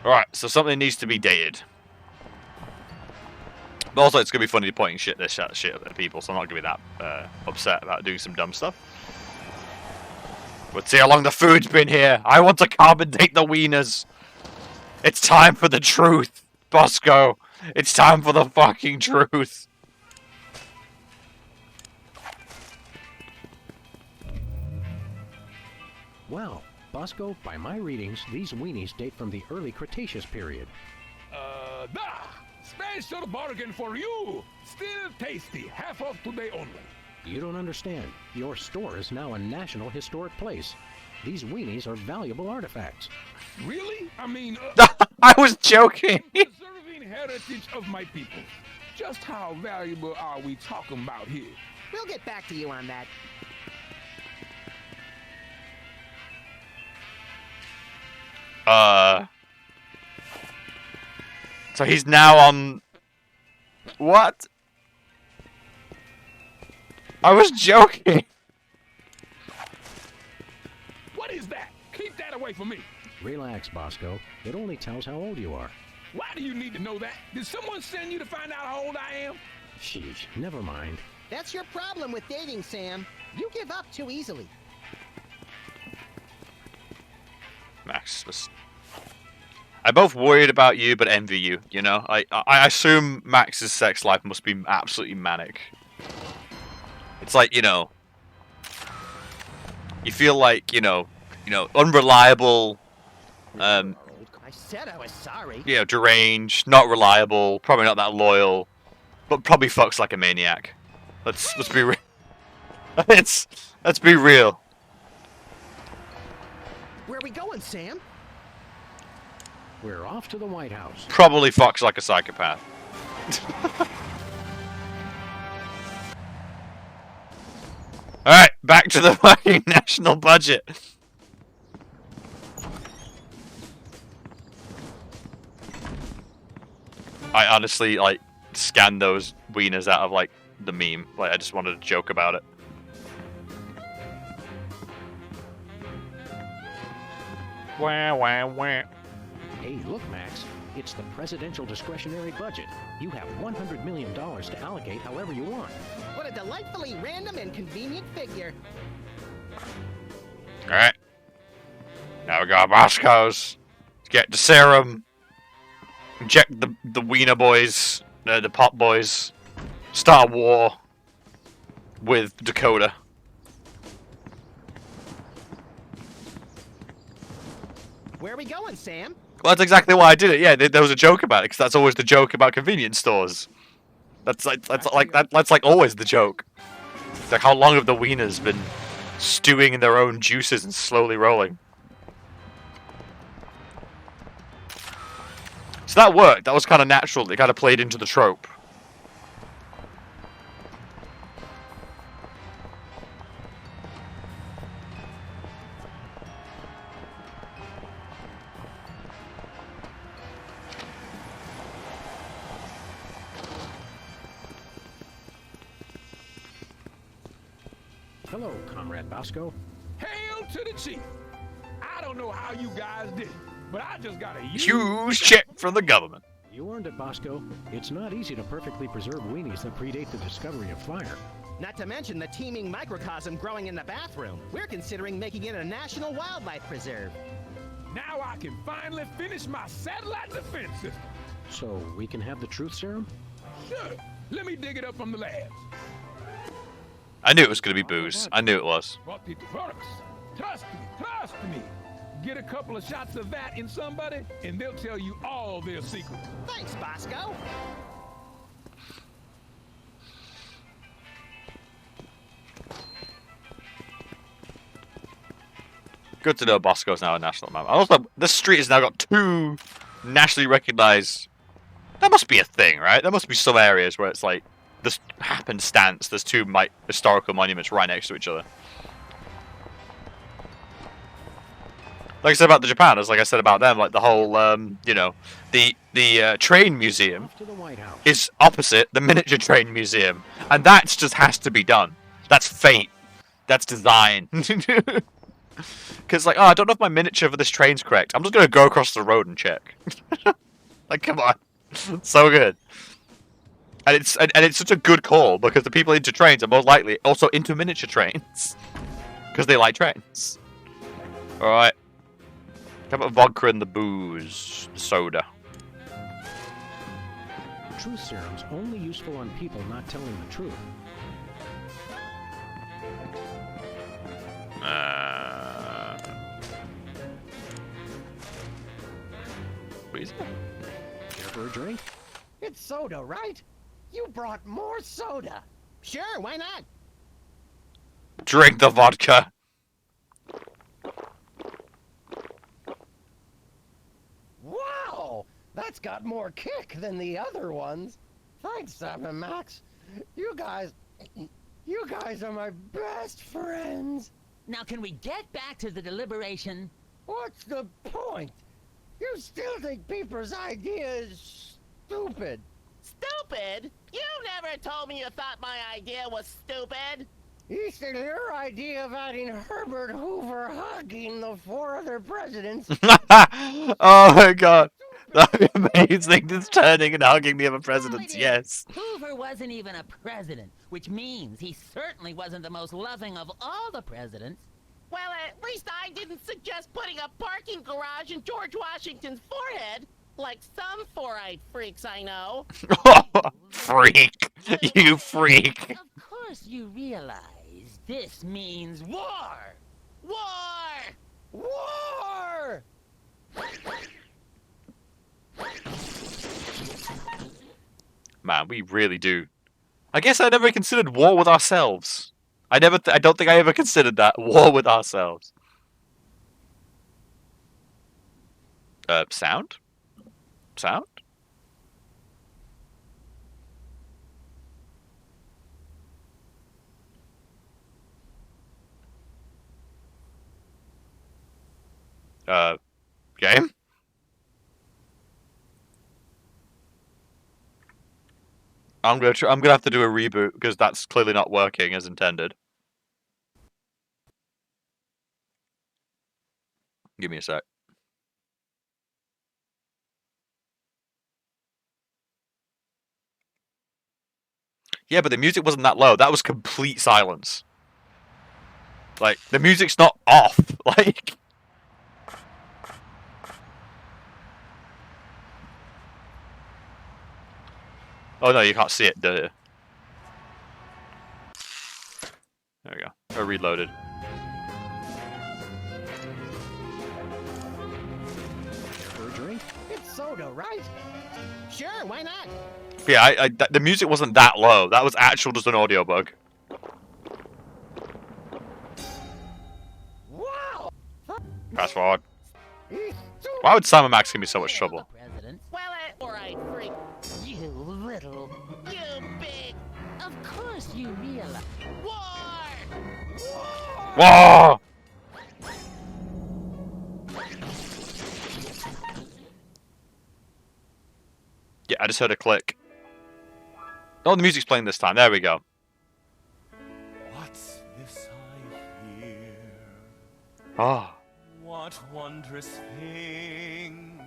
Alright, so something needs to be dated. But also, it's going to be funny pointing shit at people, so I'm not going to be that upset about doing some dumb stuff. Let's see how long the food's been here. I want to carbon date the wieners. It's time for the truth, Bosco. It's time for the fucking truth. Wow, Bosco, by my readings, these weenies date from the early Cretaceous period. Special bargain for you! Still tasty, half off today only. You don't understand. Your store is now a national historic place. These weenies are valuable artifacts. Really? I mean... I was joking! Preserving heritage of my people. Just how valuable are we talking about here? We'll get back to you on that. So he's now on... What? I was joking! What is that? Keep that away from me! Relax, Bosco. It only tells how old you are. Why do you need to know that? Did someone send you to find out how old I am? Sheesh, never mind. That's your problem with dating, Sam. You give up too easily. Max was... I'm both worried about you, but envy you, you know? I assume Max's sex life must be absolutely manic. It's like, you know... You feel like, you know, unreliable, I said I was sorry. you know, deranged, not reliable, probably not that loyal, but probably fucks like a maniac. Let's be real. Let's be real. Where are we going, Sam? We're off to the White House. Probably fucks like a psychopath. Alright, back to the fucking national budget. I honestly, like, scanned those wieners out of, like, the meme. Like, I just wanted to joke about it. Wah, wah, wah. Hey, look, Max. It's the presidential discretionary budget. You have $100 million to allocate however you want. What a delightfully random and convenient figure. Alright. Now we got Bosco's. Let's get the serum. Inject the wiener boys. The pop boys. Start a war with Dakota. Where are we going, Sam? Well, that's exactly why I did it. Yeah, there was a joke about it, because that's always the joke about convenience stores. That's like always the joke. It's like, how long have the wieners been stewing in their own juices and slowly rolling? So that worked. That was kind of natural. It kind of played into the trope. Hello, Comrade Bosco. Hail to the chief! I don't know how you guys did it, but I just got a Huge check from the government. You earned it, Bosco. It's not easy to perfectly preserve weenies that predate the discovery of fire. Not to mention the teeming microcosm growing in the bathroom. We're considering making it a national wildlife preserve. Now I can finally finish my satellite defense system. So we can have the truth serum? Sure. Let me dig it up from the labs. I knew it was going to be booze. I knew it was. What it works. Trust me. Get a couple of shots of that in somebody, and they'll tell you all their secrets. Thanks, Bosco. Good to know Bosco's now a national man. Also, this street has now got 2 nationally recognized. That must be a thing, right? There must be some areas where it's like this happenstance. There's 2 historical monuments right next to each other. Like I said about the Japan, as like I said about them, like the whole, you know, the train museum is opposite the miniature train museum, and that just has to be done. That's fate. That's design. Because like, oh, I don't know if my miniature for this train's correct. I'm just gonna go across the road and check. Like, come on, so good. And it's such a good call because the people into trains are most likely also into miniature trains because they like trains. All right. How about vodka and the booze, the soda? Truth serum's only useful on people not telling the truth. What is it? Care for a drink? It's soda, right? You brought more soda. Sure, why not? Drink the vodka. Wow! That's got more kick than the other ones. Thanks, Sam and Max. You guys are my best friends. Now, can we get back to the deliberation? What's the point? You still think Peeper's idea is stupid. Stupid? You never told me you thought my idea was stupid. He said your idea of adding Herbert Hoover hugging the 4 other presidents. Oh my god. That'd be amazing. Just turning and hugging the other presidents, yes. Hoover wasn't even a president, which means he certainly wasn't the most loving of all the presidents. Well, at least I didn't suggest putting a parking garage in George Washington's forehead, like some 4-eyed freaks I know. Freak. You freak. Of course you realize this means war! War! War! Man, we really do. I guess I never considered war with ourselves. I don't think I ever considered that. War with ourselves. Sound? Sound? Game? I'm gonna have to do a reboot because that's clearly not working as intended. Give me a sec. Yeah, but the music wasn't that low. That was complete silence. Like, the music's not off. Like... Oh no, you can't see it, do you? There we go. I reloaded. For a drink? It's soda, right? Sure, why not? Yeah, the music wasn't that low. That was actual just an audio bug. Wow! Fast forward. Why would Sam and Max give me so much trouble? Well, alright, freak. You little... You big... Of course you realize... War! Whoa! Yeah, I just heard a click. Oh, the music's playing this time. There we go. What's this I hear? Oh. What wondrous thing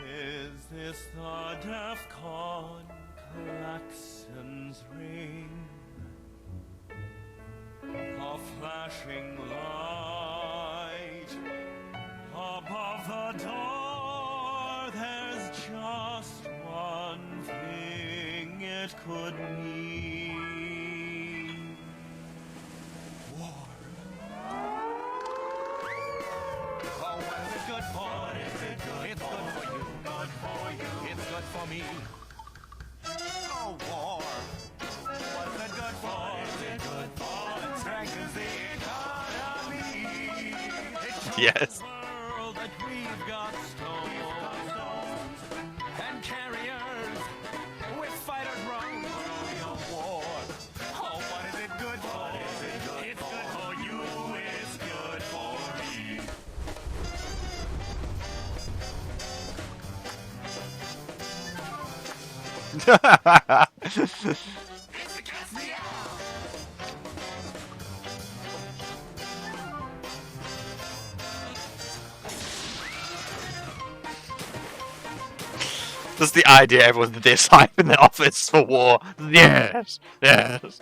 is this the DEFCON klaxon's ring? A flashing light above the door. There's just one thing it could mean. War. Oh, what is it good for? What is it good it's for? Good for you. Good for you. It's good for me. Oh, war. What is it good for? What is it good for? It strengthens the economy. It Yes. shows the world that we've got stones and carriers with fighter drones. A war. Oh, what is it good for? It's good for you. It's good for me. Just the idea everyone's this hype in the office for war. Yes, yes.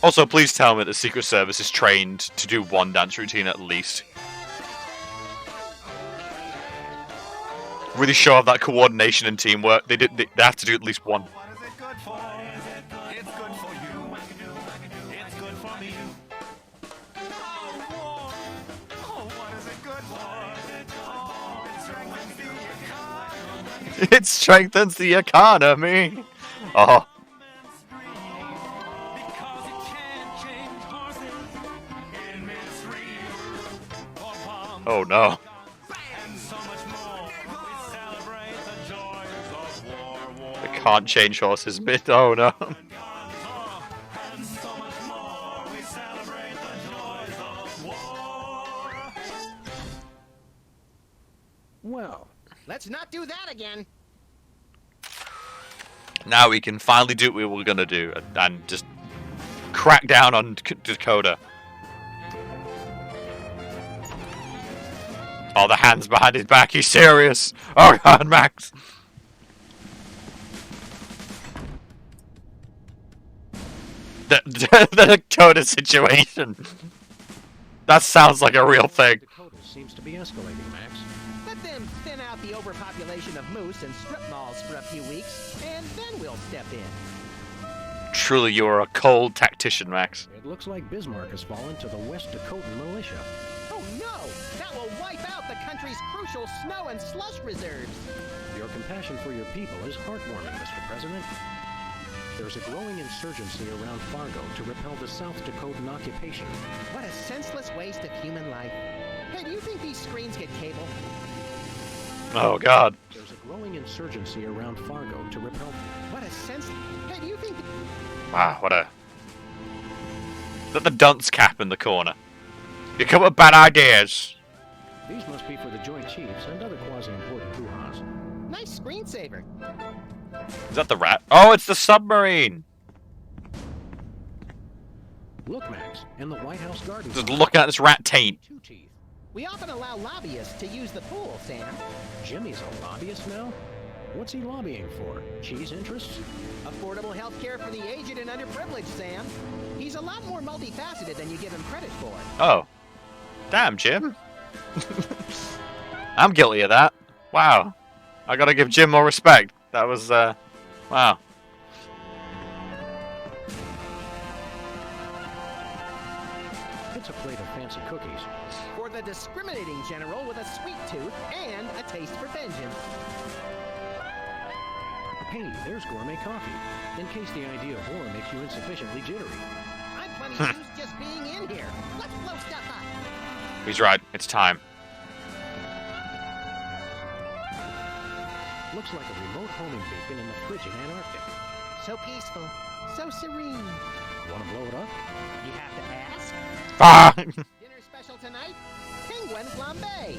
Also, please tell me that the Secret Service is trained to do one dance routine at least. Really show off that coordination and teamwork. They have to do at least one. What is it good for? It's good for you. It's good for me. Oh, war. Oh, what is it good for? Oh, it strengthens the economy. It strengthens the economy. Oh. Because it can change horses in midstream or bombs. Oh no. And so much more. We celebrate the joys of war. I can't change horses mid. Oh no. And so much more. We celebrate the joys of war. Well, let's not do that again. Now we can finally do what we were gonna do and just crack down on Dakota. Oh, the hands behind his back. He's serious. Oh God, Max. The Dakota situation. That sounds like a real thing. Dakota seems to be escalating, Max. Let them thin out the overpopulation of moose and strip malls for a few weeks, and then we'll step in. Truly, you are a cold tactician, Max. It looks like Bismarck has fallen to the West Dakotan militia. Oh no! That will wipe out the country's crucial snow and slush reserves. Your compassion for your people is heartwarming, Mr. President. There's a growing insurgency around Fargo to repel the South Dakotan occupation. What a senseless waste of human life. Hey, do you think these screens get cable? Oh God. There's a growing insurgency around Fargo to repel... What a sense... Hey, do you think... Wow, what a... Is that the dunce cap in the corner? You come with bad ideas. These must be for the Joint Chiefs and other quasi-important hoo-has. Nice screensaver. Is that the rat? Oh, it's the submarine. Look, Max, in the White House garden. Just looking at this rat taint. We often allow lobbyists to use the pool, Sam. Jimmy's a lobbyist now? What's he lobbying for? Cheese interests? Affordable health care for the aged and underprivileged, Sam. He's a lot more multifaceted than you give him credit for. Oh. Damn, Jim. I'm guilty of that. Wow. I gotta give Jim more respect. That was, wow. It's a plate of fancy cookies. For the discriminating general with a sweet tooth and a taste for vengeance. Hey, there's gourmet coffee. In case the idea of war makes you insufficiently jittery. I'm plenty used just being in here. Let's blow stuff up. He's right. It's time. Looks like a remote homing beacon in the frigid Antarctic. So peaceful. So serene. Want to blow it up? You have to ask? Ah! Dinner special tonight? Ping when flambe.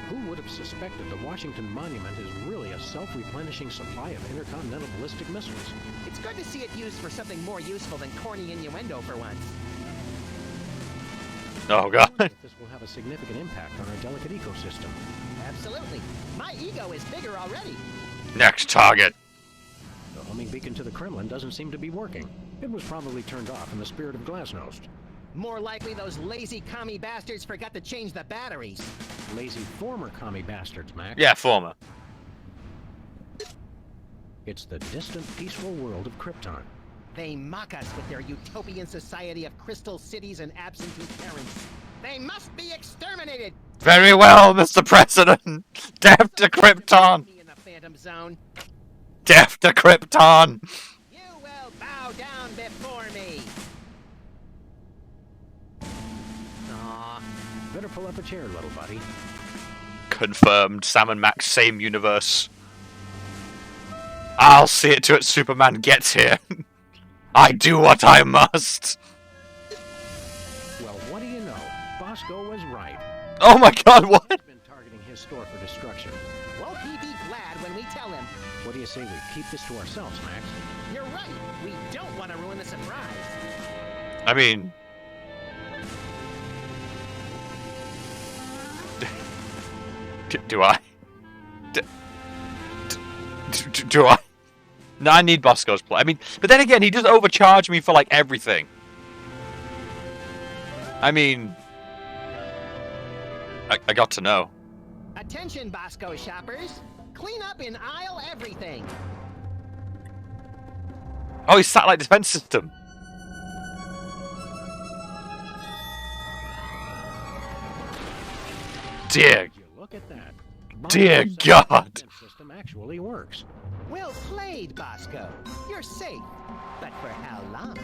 Who would have suspected the Washington Monument is really a self-replenishing supply of intercontinental ballistic missiles? It's good to see it used for something more useful than corny innuendo for once. Oh, God. This will have a significant impact on our delicate ecosystem. Absolutely. My ego is bigger already. Next target. The homing beacon to the Kremlin doesn't seem to be working. It was probably turned off in the spirit of Glasnost. More likely those lazy commie bastards forgot to change the batteries. Lazy former commie bastards, Max. Yeah, former. It's the distant, peaceful world of Krypton. They mock us with their utopian society of crystal cities and absentee parents. They must be exterminated! Very well, Mr. President. Death to Krypton. In the Phantom Zone. Death to Krypton. You will bow down before me. Aw. Better pull up a chair, little buddy. Confirmed. Sam and Max, same universe. I'll see it to it Superman gets here. I do what I must. Well, what do you know? Bosco was right. Oh my God, what? He's been targeting his store for destruction. Won't he be glad when we tell him? What do you say we keep this to ourselves, Max? You're right. We don't want to ruin the surprise. I mean... Do I? Do I? No, I need Bosco's play. I mean, but then again, he does overcharge me for, like, everything. I mean... I got to know. Attention, Bosco shoppers. Clean up in aisle everything. Oh, his satellite defense system. Dear. Look at that. Dear God. System actually works. Well played, Bosco. You're safe. But for how long?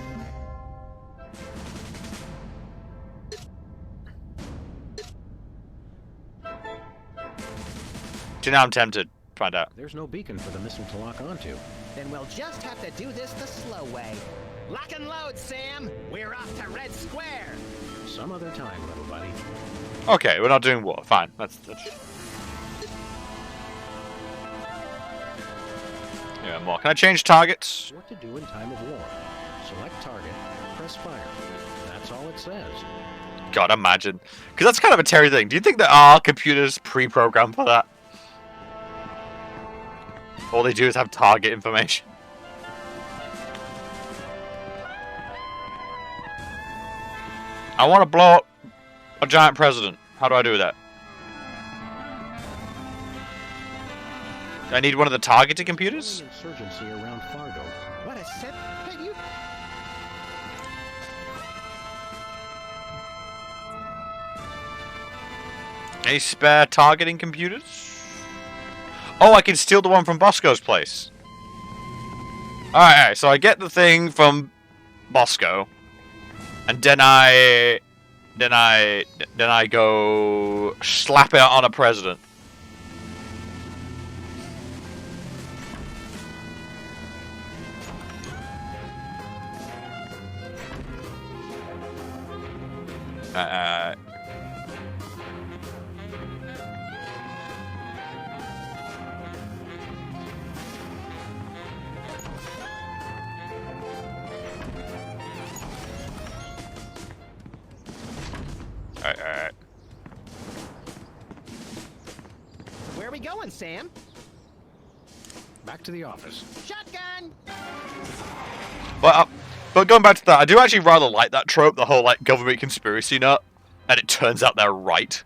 So now I'm tempted. Find out. There's no beacon for the missile to lock onto. Then we'll just have to do this the slow way. Lock and load, Sam. We're off to Red Square. Some other time, little buddy. Okay, we're not doing war. Fine. That's... Yeah, more. Can I change targets? What to do in time of war. Select target, press fire. That's all it says. God, imagine. Because that's kind of a Terry thing. Do you think there are computers pre-programmed for that? All they do is have target information. I want to blow up a giant president. How do I do that? Do I need one of the targeted computers? Insurgency around Fargo. What a set. Hey, you. Any spare targeting computers? Oh, I can steal the one from Bosco's place. Alright, so I get the thing from Bosco. And then I go slap it on a president. Alright. Where are we going, Sam? Back to the office. Shotgun! But going back to that, I do actually rather like that trope, the whole like government conspiracy nut, and it turns out they're right.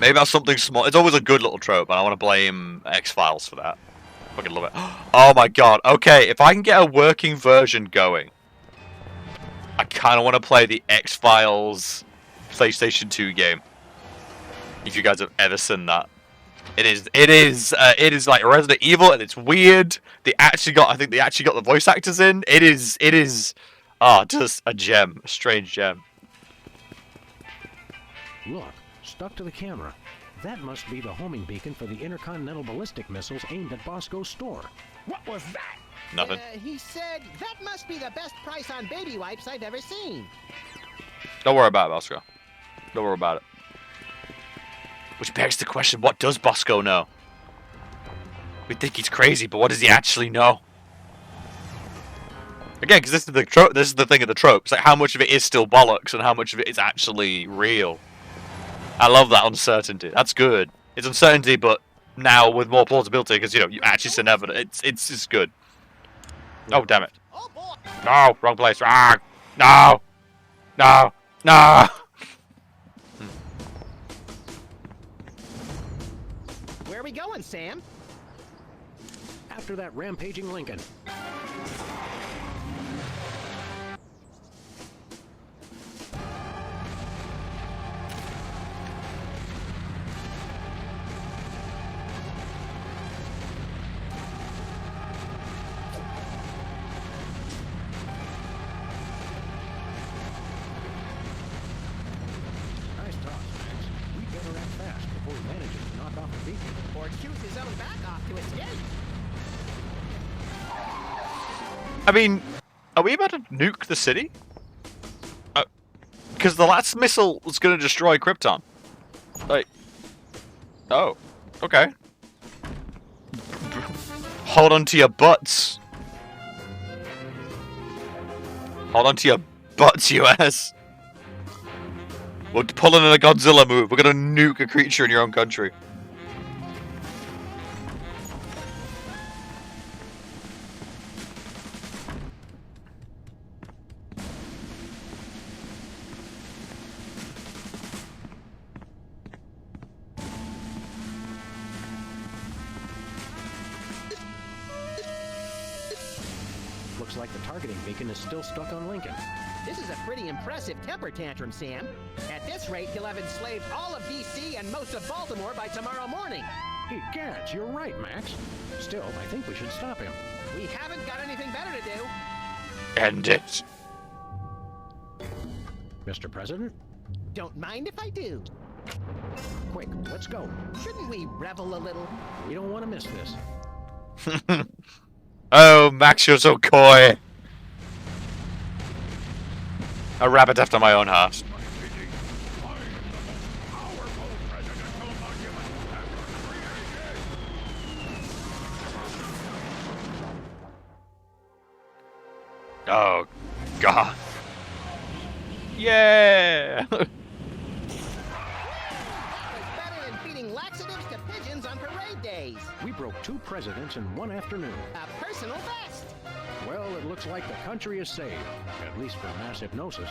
Maybe that's something small. It's always a good little trope, and I want to blame X-Files for that. Fucking love it. Oh my god. Okay, if I can get a working version going, I kind of want to play the X-Files PlayStation 2 game. If you guys have ever seen that. It is like Resident Evil, and it's weird. I think they actually got the voice actors in. It is, just a gem, a strange gem. Look, stuck to the camera. That must be the homing beacon for the intercontinental ballistic missiles aimed at Bosco's store. What was that? Nothing. He said that must be the best price on baby wipes I've ever seen. Don't worry about it, Bosco. Don't worry about it. Which begs the question, what does Bosco know? We think he's crazy, but what does he actually know? Again, because this is the trope. This is the thing of the tropes. Like, how much of it is still bollocks, and how much of it is actually real. I love that uncertainty. That's good. It's uncertainty, but now with more plausibility, because you actually see evidence. It's good. Oh damn it! No, wrong place. Ah, no, no, no. Where are we going, Sam? After that rampaging Lincoln. Nice toss, Max. We better act fast before he manages to knock off the beacon. Or choose his own back off to escape. I mean, are we about to nuke the city? Because the last missile was going to destroy Krypton. Like, oh, okay. Hold on to your butts. Hold on to your butts, US. We're pulling in a Godzilla move. We're going to nuke a creature in your own country. Looks like the targeting beacon is still stuck on Lincoln. This is a pretty impressive temper tantrum, Sam. At this rate, he'll have enslaved all of D.C. and most of Baltimore by tomorrow morning. Egads, you're right, Max. Still, I think we should stop him. We haven't got anything better to do. End it. Mr. President? Don't mind if I do. Quick, let's go. Shouldn't we revel a little? We don't want to miss this. Oh, Max, you're so coy. A rabbit after my own heart. Oh, God. Yeah! Better than feeding laxatives to pigeons on parade days. We broke 2 presidents in one afternoon. A personal best. Well, it looks like the country is saved, at least for mass hypnosis.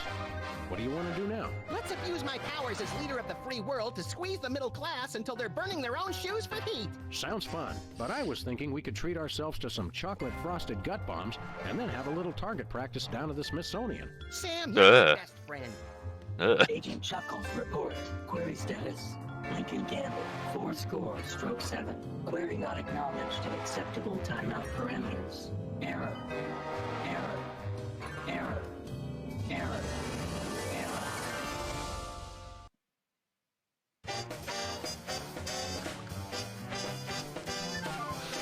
What do you want to do now? Let's abuse my powers as leader of the free world to squeeze the middle class until they're burning their own shoes for heat. Sounds fun, but I was thinking we could treat ourselves to some chocolate-frosted gut bombs and then have a little target practice down to the Smithsonian. Sam, you're my best friend. Agent Chuckles report. Query status. Lincoln Gamble, 4 score, stroke 7. Query not acknowledged. Acceptable timeout parameters. Error. Error. Error. Error. Error.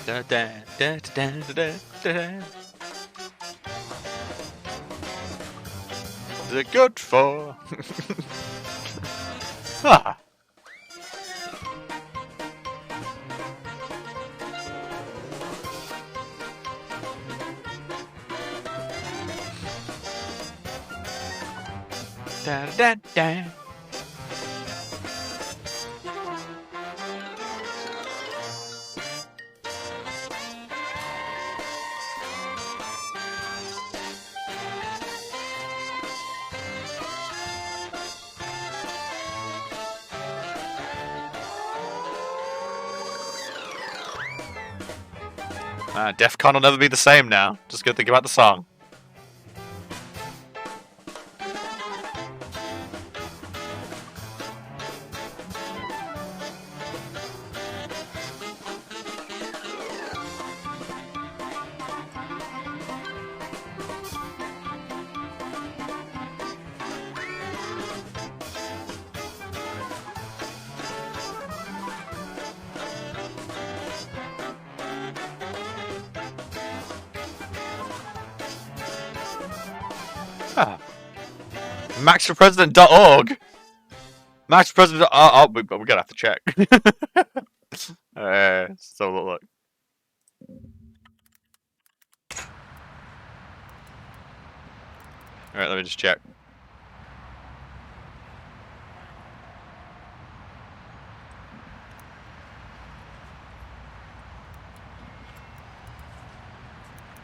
Da, da, da, da, da, da, da. Is it good for? Ah. Da da da. DEF CON will never be the same now. Just go think about the song. Yeah. MaxForPresident.org. MaxForPresident. We're gonna have to check. So look. All right, let me just check.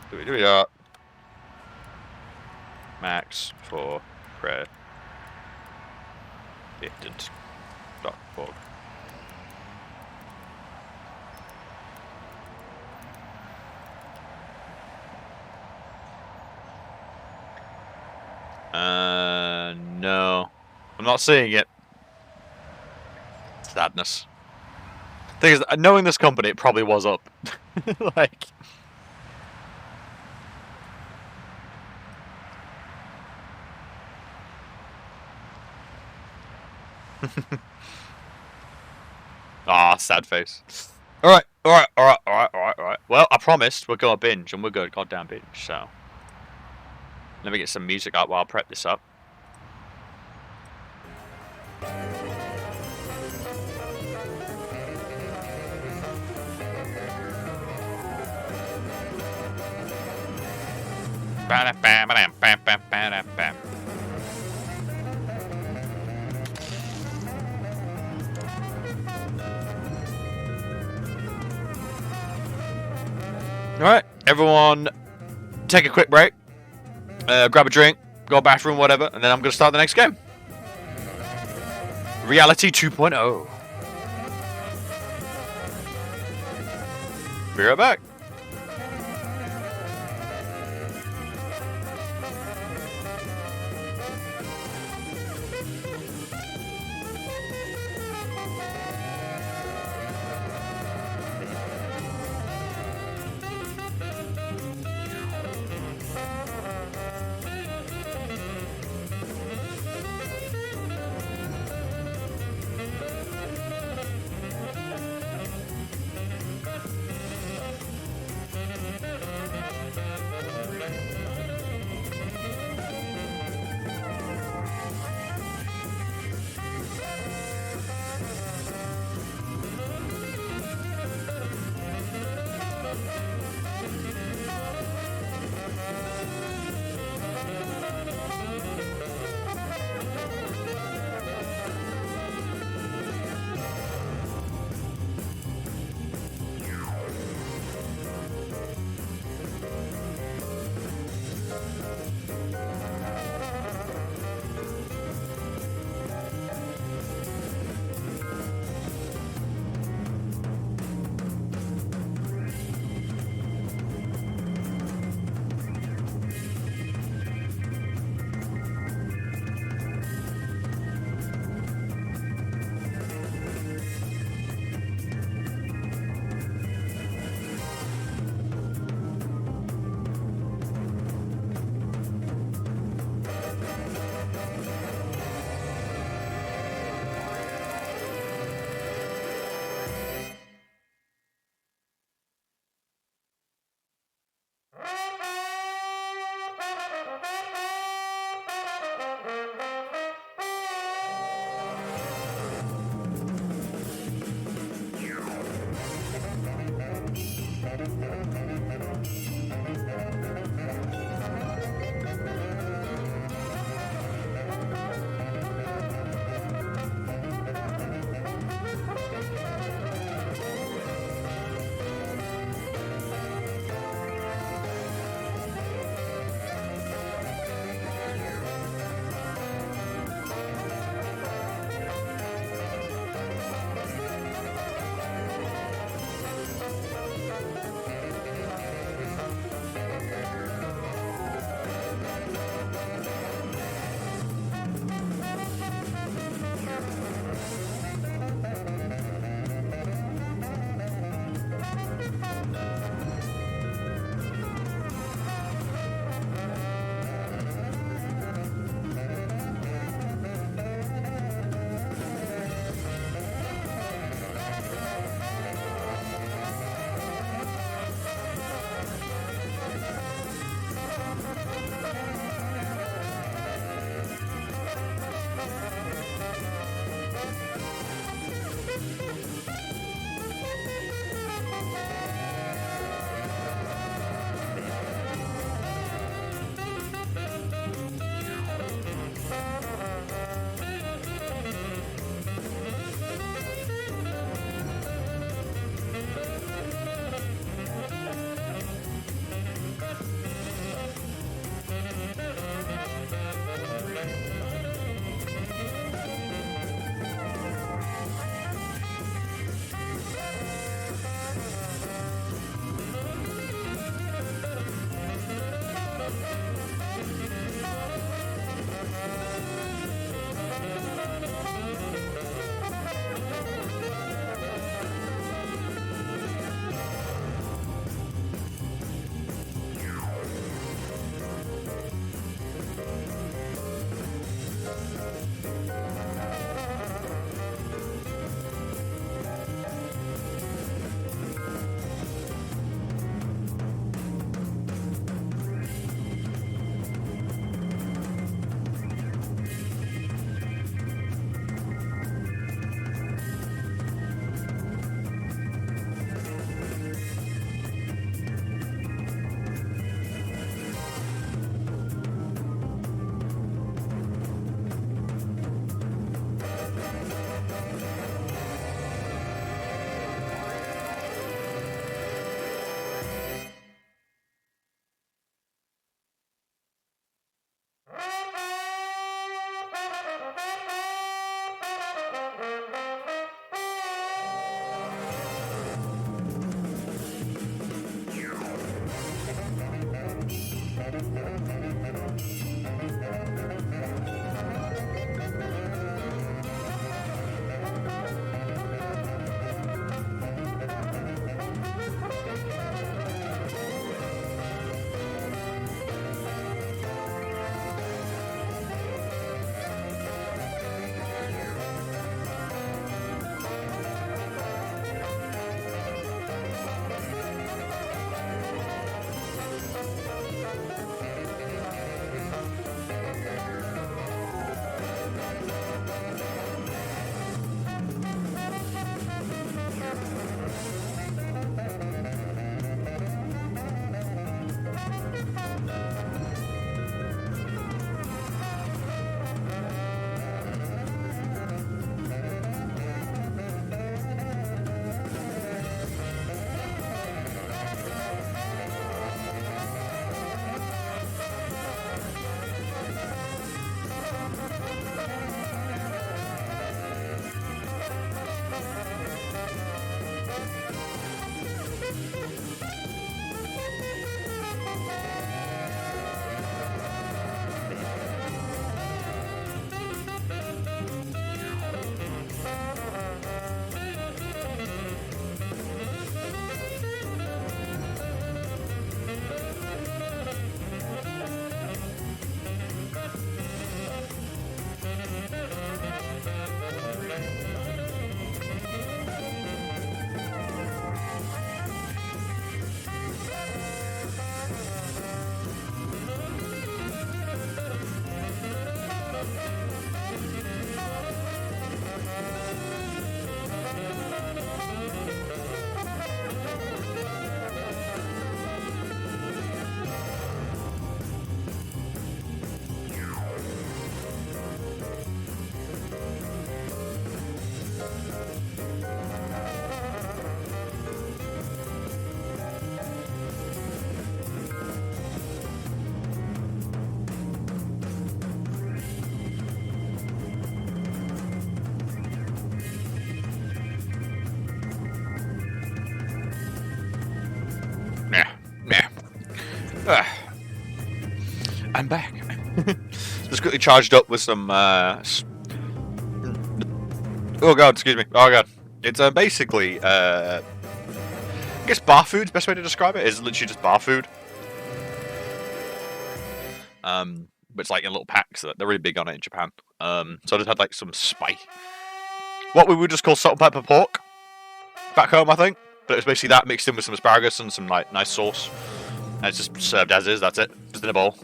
Do we that? Max for president.org. No. I'm not seeing it. Sadness. Thing is, knowing this company, it probably was up. Like... Ah, sad face. Alright. Well, I promised we're gonna binge, and we're gonna goddamn binge, so... Let me get some music up while I prep this up. Alright, everyone take a quick break, grab a drink, go to the bathroom, whatever, and then I'm going to start the next game. Reality 2.0. Be right back. I'm back. Just quickly charged up with some. Oh god, excuse me. Oh god. It's basically. I guess bar food's best way to describe it. It's literally just bar food. But it's like in little packs. They're really big on it in Japan. So I just had like some spice. What we would just call salt and pepper pork back home, I think. But it's basically that mixed in with some asparagus and some like nice sauce. And it's just served as is. That's it. Just in a bowl.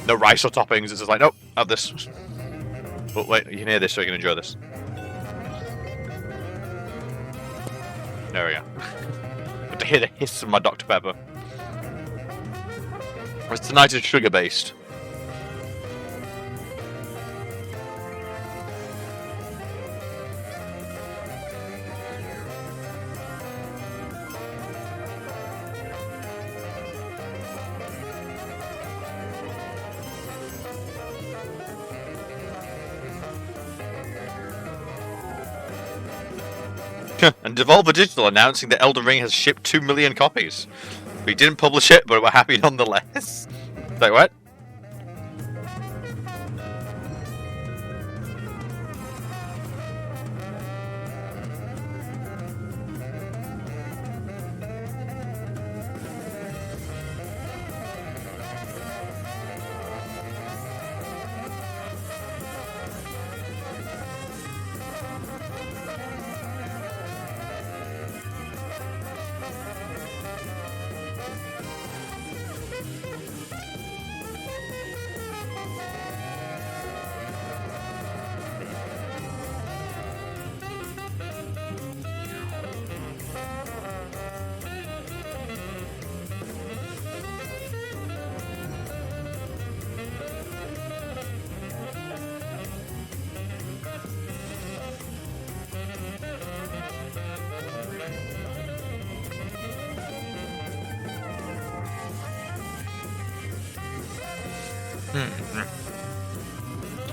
No rice or toppings. It's just like, nope, have this. But wait, you can hear this so you can enjoy this. There we go. But to hear the hiss of my Dr. Pepper. Tonight is sugar based. And Devolver Digital announcing that Elden Ring has shipped 2 million copies. We didn't publish it, but we're happy nonetheless. Like what?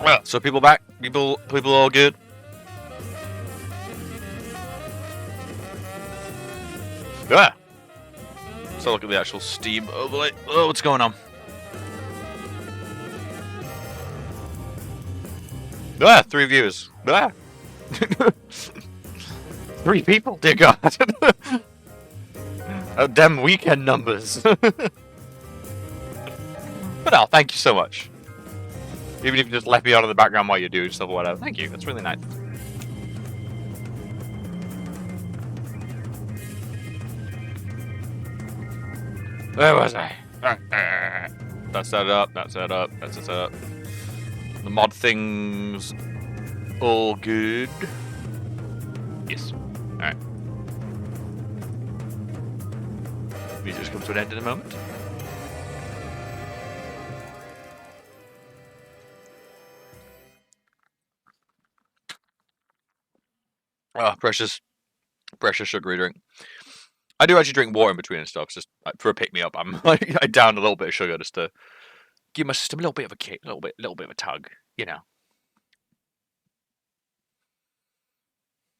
Well, so people back? People all good? Yeah. So look at the actual Steam overlay. Oh, what's going on? Ah, 3 viewers. Ah. 3 people, dear God. Oh, damn weekend numbers. But no, thank you so much. Even if you just left me on in the background while you're doing stuff or whatever. Thank you, that's really nice. Where was I? That's set up, that's set up, that's set up. The mod things all good. Yes. Alright. Music just comes to an end in a moment. Oh, precious sugary drink. I do actually drink water in between and stuff, just for a pick me up. I'm like I down a little bit of sugar just to give my system a little bit of a kick, a little bit of a tug, you know.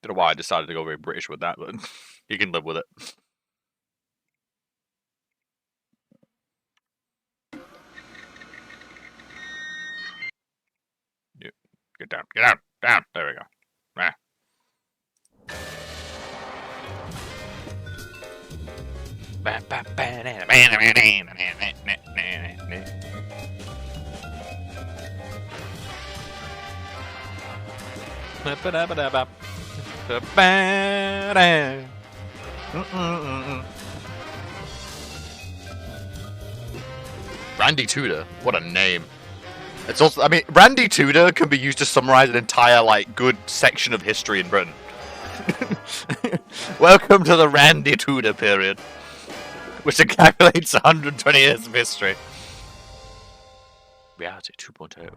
Don't know why I decided to go very British with that, but you can live with it. Yeah. Get down, down. There we go. Ah. Randy Tudor, what a name. It's also, I mean, Randy Tudor can be used to summarize an entire, like, good section of history in Britain. Welcome to the Randy Tudor period, which encapsulates 120 years of history. Reality 2.0.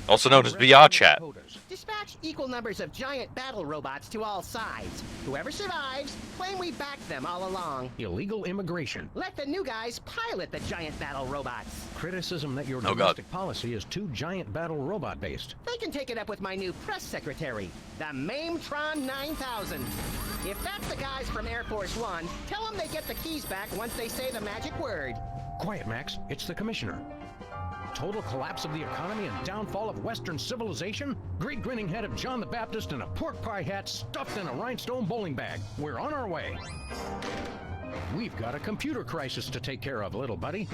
Also known as VR chat. Dispatch equal numbers of giant battle robots to all sides. Whoever survives, claim we backed them all along. Illegal immigration. Let the new guys pilot the giant battle robots. Criticism that your domestic policy is too giant battle robot based. They can take it up with my new press secretary, the Mametron 9000. If that's the guys from Air Force One, tell them they get the keys back once they say the magic word. Quiet, Max. It's the commissioner. Total collapse of the economy and downfall of Western civilization? Great grinning head of John the Baptist in a pork pie hat stuffed in a rhinestone bowling bag. We're on our way. We've got a computer crisis to take care of, little buddy.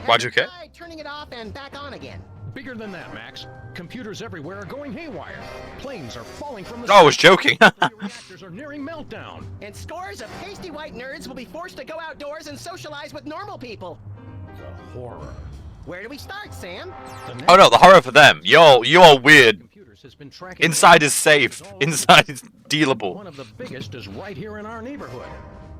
Why'd you care? Try turning it off and back on again. Bigger than that, Max. Computers everywhere are going haywire. Planes are falling from the Oh, I was joking. reactors are nearing meltdown. And scores of pasty white nerds will be forced to go outdoors and socialize with normal people. The horror. Where do we start, Sam? Oh no, the horror for them. You're weird. Inside is safe. Inside is dealable. One of the biggest is right here in our neighborhood.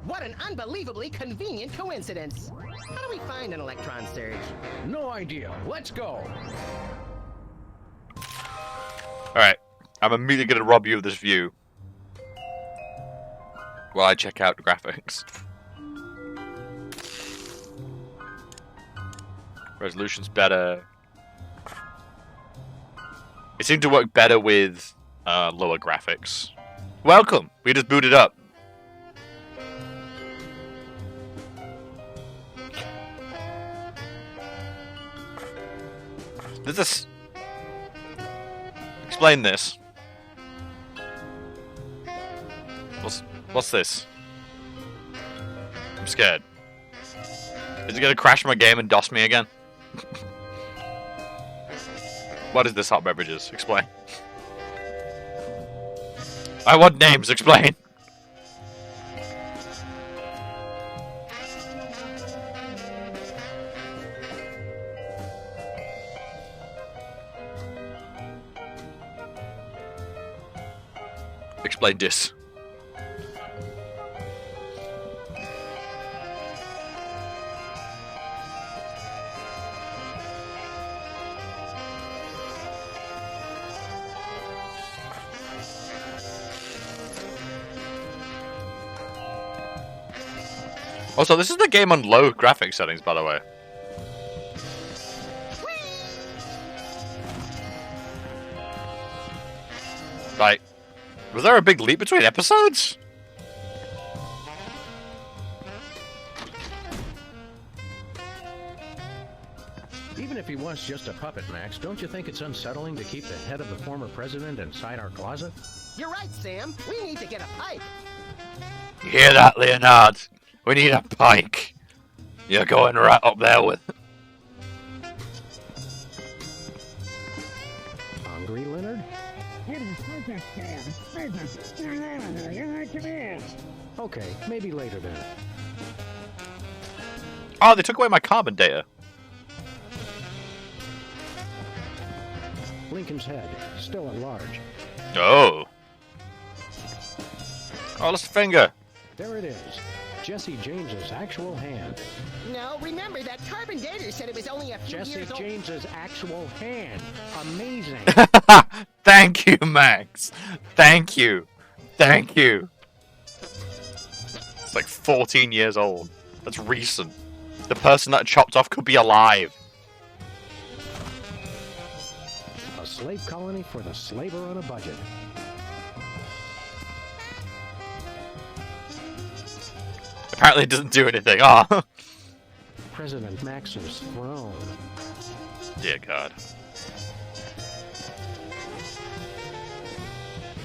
What an unbelievably convenient coincidence. How do we find an electron surge? No idea. Let's go. Alright. I'm immediately going to rob you of this view. While I check out the graphics. Resolution's better. It seemed to work better with lower graphics. Welcome! We just booted up. Does this... Explain this. What's this? I'm scared. Is it gonna crash my game and DOS me again? What is this hot beverages? Explain. I want names, explain. Explain this. Also, this is the game on low graphics settings, by the way. Like, was there a big leap between episodes? Even if he was just a puppet, Max, don't you think it's unsettling to keep the head of the former president inside our closet? You're right, Sam. We need to get a pike. You hear that, Leonard? We need a pike. You're going right up there with... Hungry, Leonard? Okay, maybe later then. Oh, they took away my carbon data. Lincoln's head, still at large. Oh. Oh, that's a finger. There it is. Jesse James's actual hand. No, remember that carbon dater said it was only a few Jesse years old. James's actual hand. Amazing. Thank you, Max. Thank you. Thank you. It's like 14 years old. That's recent. The person that chopped off could be alive. A slave colony for the slaver on a budget. Apparently it doesn't do anything. Ah. President Max's throne. Dear God.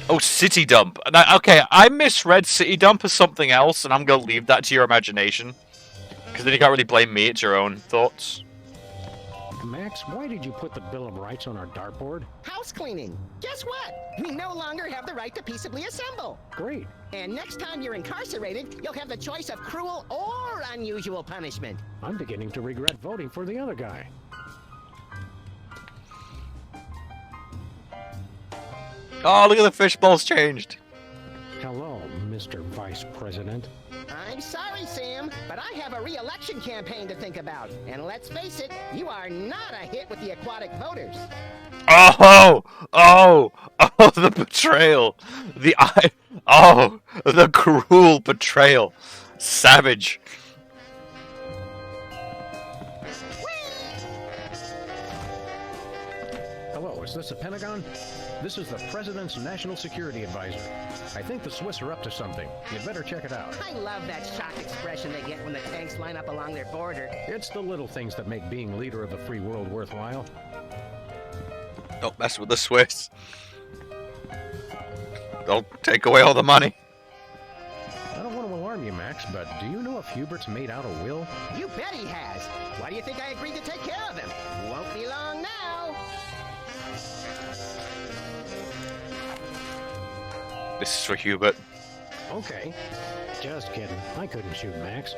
Oh, City Dump. Okay, I misread City Dump as something else, and I'm going to leave that to your imagination. Because then you can't really blame me, it's your own thoughts. Max, why did you put the Bill of Rights on our dartboard? House cleaning. Guess what? We no longer have the right to peaceably assemble. Great. And next time you're incarcerated, you'll have the choice of cruel or unusual punishment. I'm beginning to regret voting for the other guy. Oh, look at the fishbowl's changed. Hello, Mr. Vice President. I'm sorry, Sam, but I have a re-election campaign to think about. And let's face it, you are not a hit with the aquatic voters. Oh, the betrayal. The cruel betrayal. Savage. Hello, is this the Pentagon? This is the President's National Security Advisor. I think the Swiss are up to something. You'd better check it out. I love that shocked expression they get when the tanks line up along their border. It's the little things that make being leader of the free world worthwhile. Don't mess with the Swiss. They'll take away all the money. I don't want to alarm you, Max, but do you know if Hubert's made out a will? You bet he has. Why do you think I agreed to take care of him? Won't be long now. This is for Hubert. Okay. Just kidding. I couldn't shoot Max.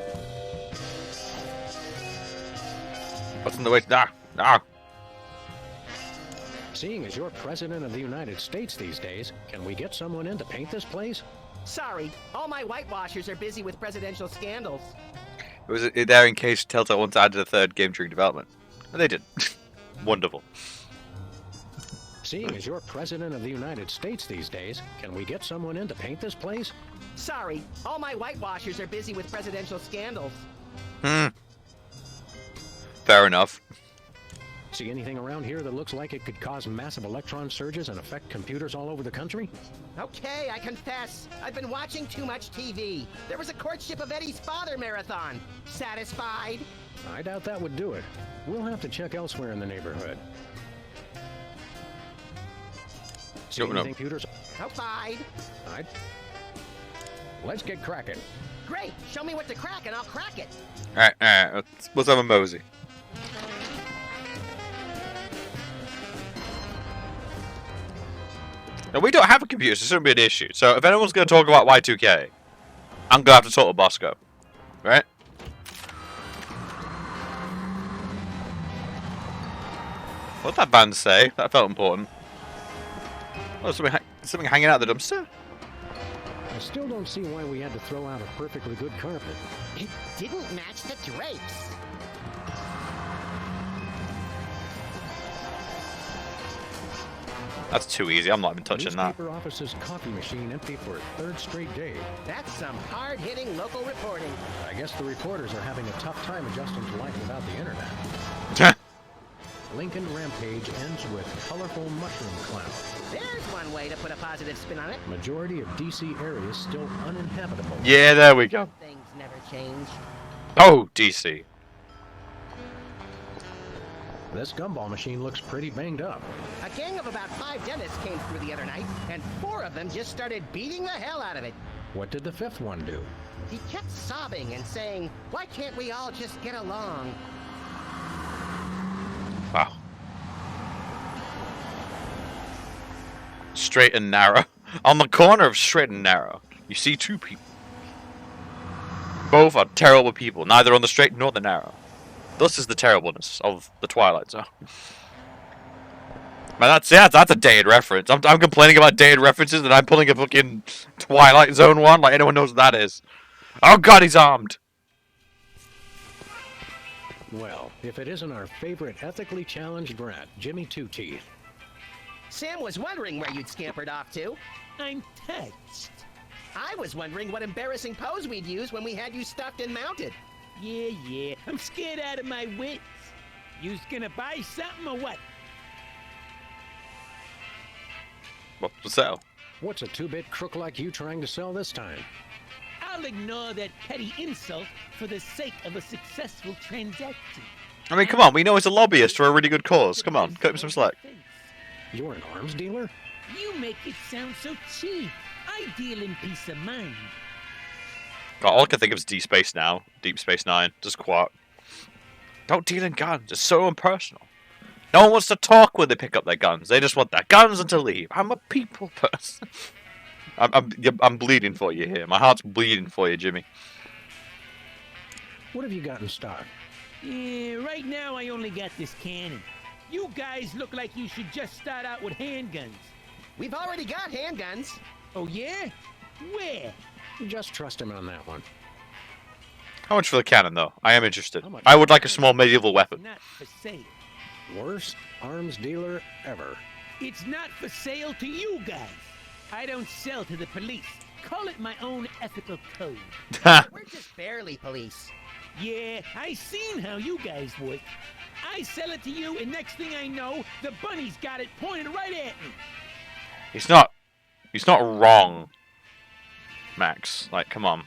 What's in the way? Nah. Seeing as you're President of the United States these days, can we get someone in to paint this place? Sorry, all my whitewashers are busy with presidential scandals. It was there in case Telltale once added a third game during development. And they did. Wonderful. Seeing as you're President of the United States these days, can we get someone in to paint this place? Sorry, all my whitewashers are busy with presidential scandals. Fair enough. See anything around here that looks like it could cause massive electron surges and affect computers all over the country? Okay, I confess. I've been watching too much TV. There was a courtship of Eddie's father marathon. Satisfied? I doubt that would do it. We'll have to check elsewhere in the neighborhood. See anything computers? Outside. Alright. Let's get cracking. Great. Show me what to crack and I'll crack it. Alright. Let's have a mosey. Now, we don't have a computer, so this shouldn't be an issue. So, if anyone's going to talk about Y2K, I'm going to have to talk to Bosco. Right? What'd that band say? That felt important. Oh, something hanging out the dumpster? I still don't see why we had to throw out a perfectly good carpet. It didn't match the drapes. That's too easy. I'm not even touching that. Newspaper office's coffee machine empty for a third straight day. That's some hard-hitting local reporting. I guess the reporters are having a tough time adjusting to life without the internet. Lincoln Rampage ends with colorful mushroom cloud. There's one way to put a positive spin on it. Majority of DC areas still uninhabitable. Yeah, there we go. Things never change. Oh, DC. This gumball machine looks pretty banged up. A gang of about 5 dentists came through the other night, and 4 of them just started beating the hell out of it. What did the 5th one do? He kept sobbing and saying, "Why can't we all just get along?" Wow. Straight and narrow. On the corner of straight and narrow, you see 2 people. Both are terrible people, neither on the straight nor the narrow. Thus is the terribleness of the Twilight Zone. Man, that's a dated reference. I'm complaining about dated references, and I'm pulling a fucking Twilight Zone one, like anyone knows what that is. Oh god, he's armed! Well, if it isn't our favorite ethically challenged rat, Jimmy Two Teeth. Sam was wondering where you'd scampered off to. I'm touched. I was wondering what embarrassing pose we'd use when we had you stuffed and mounted. Yeah. I'm scared out of my wits. You's gonna buy something or what? What to sell? What's a 2-bit crook like you trying to sell this time? I'll ignore that petty insult for the sake of a successful transaction. I mean, come on, we know he's a lobbyist for a really good cause. Come on, cut him some slack. You're an arms dealer? You make it sound so cheap. I deal in peace of mind. God, all I can think of is Deep Space Now. Deep Space Nine. Just quiet. Don't deal in guns. It's so impersonal. No one wants to talk when they pick up their guns. They just want their guns and to leave. I'm a people person. I'm bleeding for you here. My heart's bleeding for you, Jimmy. What have you got in stock? Yeah, right now I only got this cannon. You guys look like you should just start out with handguns. We've already got handguns. Oh yeah? Where? Just trust him on that one. How much for the cannon, though? I am interested. I would like a small medieval weapon. Not for sale. Worst arms dealer ever. It's not for sale to you guys. I don't sell to the police. Call it my own ethical code. We're just barely police. Yeah, I seen how you guys work. I sell it to you, and next thing I know, the bunny's got it pointed right at me. He's not wrong, Max. Like, come on.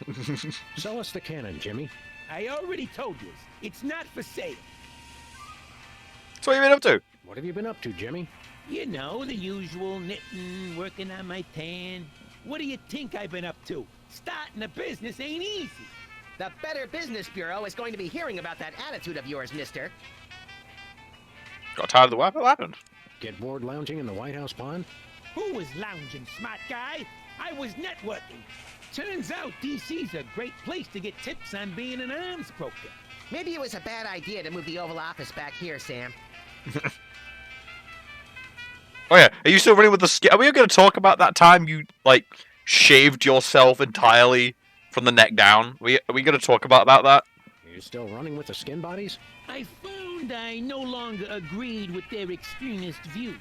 Sell us the cannon, Jimmy. I already told you, it's not for sale. So what have you been up to? What have you been up to, Jimmy? You know, the usual knitting, working on my tan. What do you think I've been up to? Starting a business ain't easy. The Better Business Bureau is going to be hearing about that attitude of yours, mister. Got tired of the what? What happened? Get bored lounging in the White House pond? Who was lounging, smart guy? I was networking. Turns out DC's a great place to get tips on being an arms broker. Maybe it was a bad idea to move the Oval Office back here, Sam. Oh yeah, are you still running with the skin? Are we going to talk about that time you, like, shaved yourself entirely from the neck down? Are we going to talk about that? Are you still running with the skin bodies? I found I no longer agreed with their extremist views.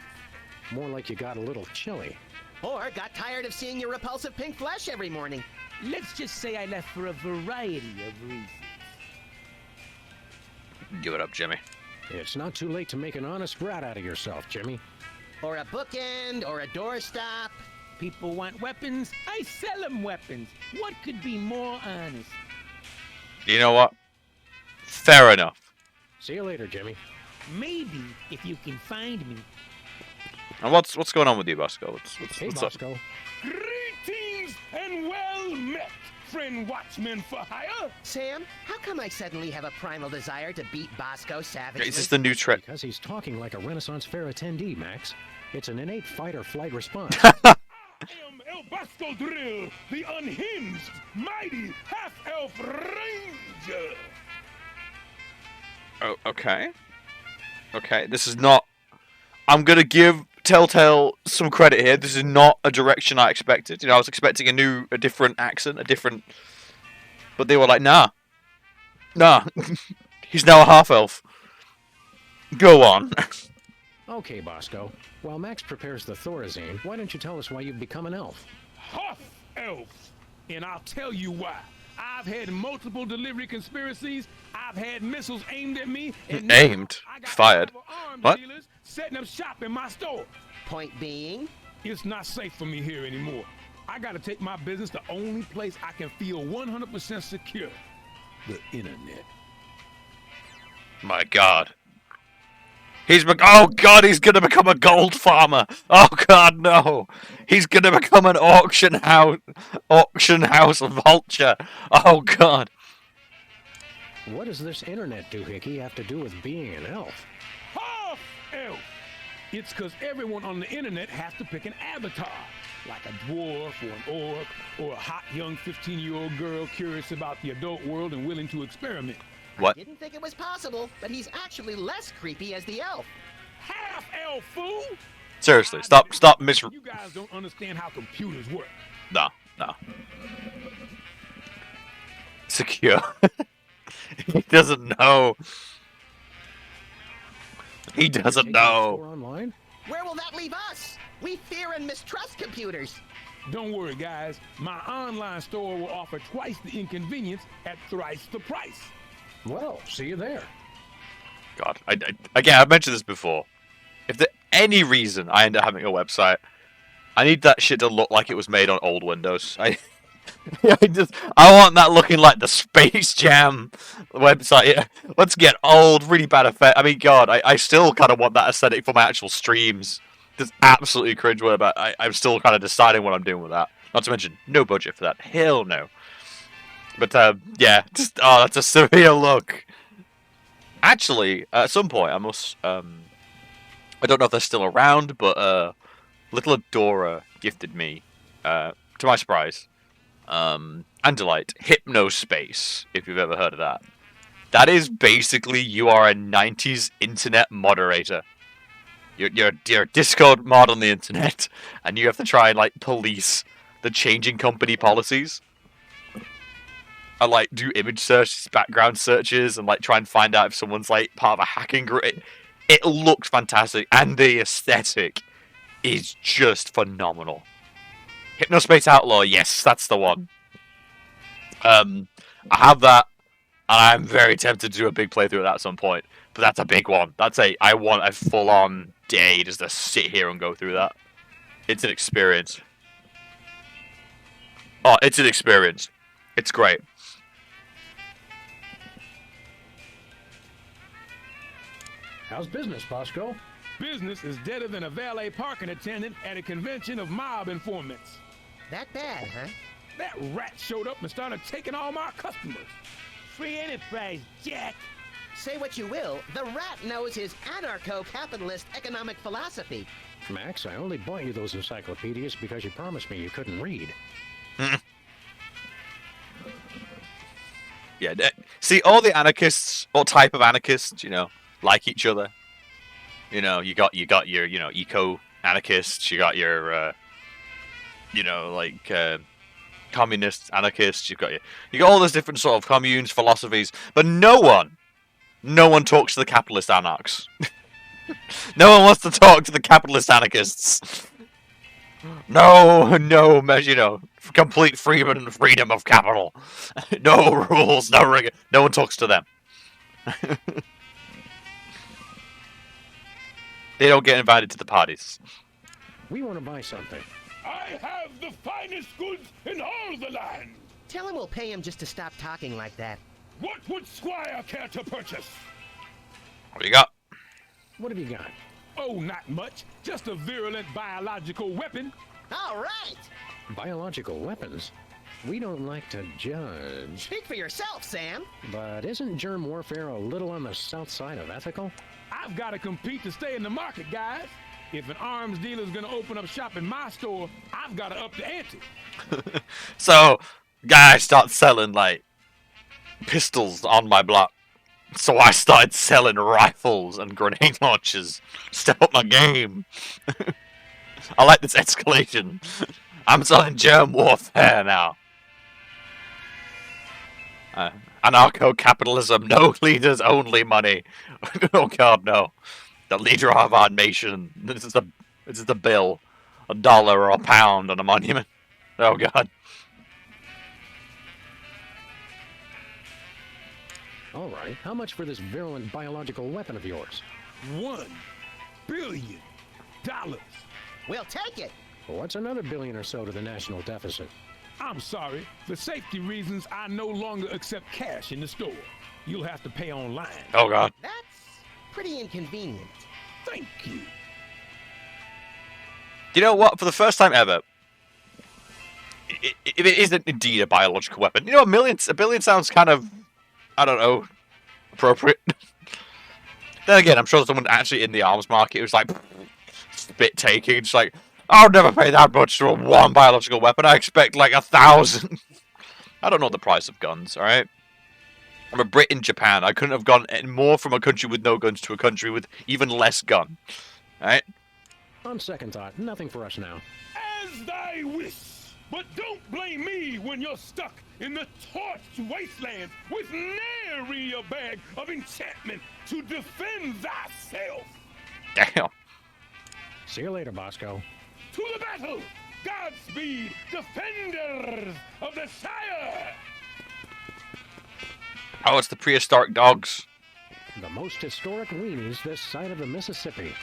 More like you got a little chilly. Or got tired of seeing your repulsive pink flesh every morning. Let's just say I left for a variety of reasons. Give it up, Jimmy. It's not too late to make an honest rat out of yourself, Jimmy. Or a bookend, or a doorstop. People want weapons, I sell them weapons. What could be more honest? You know what? Fair enough. See you later, Jimmy. Maybe if you can find me. And what's going on with you, Bosco? Hey, what's Bosco. up? Greetings and well met, friend watchman for hire. Sam, how come I suddenly have a primal desire to beat Bosco savagely? Is this the new trend? Because he's talking like a Renaissance Fair attendee, Max. It's an innate fight-or-flight response. I am El Bosco Drill, the unhinged, mighty half-elf ranger. Oh, okay. Okay, this is not... I'm going to give Telltale some credit here. This is not a direction I expected. You know, I was expecting a different accent, But they were like, nah. Nah. He's now a half-elf. Go on. Okay, Bosco. While Max prepares the Thorazine, why don't you tell us why you've become an elf? Half-elf. And I'll tell you why. I've had multiple delivery conspiracies. I've had missiles aimed at me. And aimed? Fired? What? Setting up shop in my store. Point being? It's not safe for me here anymore. I gotta take my business the only place I can feel 100% secure. The internet. My God. Oh God, he's gonna become a gold farmer. Oh God, no. He's gonna become an auction house vulture. Oh God. What does this internet doohickey have to do with being an elf? Half-elf. It's because everyone on the internet has to pick an avatar. Like a dwarf or an orc or a hot young 15-year-old girl curious about the adult world and willing to experiment. What? I didn't think it was possible, but he's actually less creepy as the elf. Half-elf, fool! Seriously, stop You guys don't understand how computers work. No. Secure. He doesn't know. He doesn't know. Online? Where will that leave us? We fear and mistrust computers. Don't worry, guys. My online store will offer twice the inconvenience at thrice the price. Well, see you there. God, again, I've mentioned this before. If there's any reason I end up having a website, I need that shit to look like it was made on old Windows. I want that looking like the Space Jam website. Yeah. Let's get old, really bad effect. I mean, God, I still kind of want that aesthetic for my actual streams. Just absolutely cringeworthy, but I'm still kind of deciding what I'm doing with that. Not to mention, no budget for that. Hell no. But, yeah, that's a severe look. Actually, at some point, I must, I don't know if they're still around, but, little Adora gifted me, to my surprise, and delight, Hypnospace, if you've ever heard of that. That is basically, you are a 90s internet moderator. You're a Discord mod on the internet, and you have to try and, like, police the changing company policies. I like do image searches, background searches, and like try and find out if someone's like part of a hacking group. It looks fantastic, and the aesthetic is just phenomenal. Hypnospace Outlaw, yes, that's the one. I have that, and I'm very tempted to do a big playthrough of that at some point. But that's a big one. I want a full-on day just to sit here and go through that. It's an experience. Oh, it's an experience. It's great. How's business, Bosco? Business is deader than a valet parking attendant at a convention of mob informants. That bad, huh? That rat showed up and started taking all my customers. Free enterprise, Jack. Say what you will, the rat knows his anarcho-capitalist economic philosophy. Max, I only bought you those encyclopedias because you promised me you couldn't read. Yeah, see, all the anarchists, all type of anarchists, you know, like each other. You know, you got your, you know, eco anarchists. You got your, you know, like communist anarchists. You got all those different sort of communes, philosophies, but no one talks to the capitalist anarchs. No one wants to talk to the capitalist anarchists. No, you know, complete freedom of capital. No rules, no rigor. No one talks to them. They don't get invited to the parties. We want to buy something. I have the finest goods in all the land. Tell him we'll pay him just to stop talking like that. What would Squire care to purchase? What do you got? What have you got? Oh, not much. Just a virulent biological weapon. All right. Biological weapons? We don't like to judge. Speak for yourself, Sam. But isn't germ warfare a little on the south side of ethical? I've got to compete to stay in the market, guys. If an arms dealer's gonna open up shop in my store, I've got to up the ante. So, guys start selling, like, pistols on my block. So I started selling rifles and grenade launchers. Step up my game. I like this escalation. I'm selling germ warfare now. Anarcho-capitalism, no leaders, only money. Oh god, no. The leader of our nation. This is the bill. $1 or £1 on a monument. Oh god. All right, how much for this virulent biological weapon of yours? $1 billion. We'll take it. What's another billion or so to the national deficit? I'm sorry. For safety reasons, I no longer accept cash in the store. You'll have to pay online. Oh god. That's pretty inconvenient. Thank you. You know what? For the first time ever, if it isn't indeed a biological weapon, you know, a billion sounds kind of, I don't know, appropriate. Then again, I'm sure someone actually in the arms market was like, spit taking. It's like, I'll never pay that much for one biological weapon. I expect like 1,000. I don't know the price of guns, alright? I'm a Brit in Japan. I couldn't have gone more from a country with no guns to a country with even less gun. Alright? On second thought, nothing for us now. As thy wish. But don't blame me when you're stuck in the torched wasteland with nary a bag of enchantment to defend thyself. Damn. See you later, Bosco. To the battle! Godspeed, defenders of the Shire! Oh, it's the prehistoric dogs. The most historic weenies this side of the Mississippi.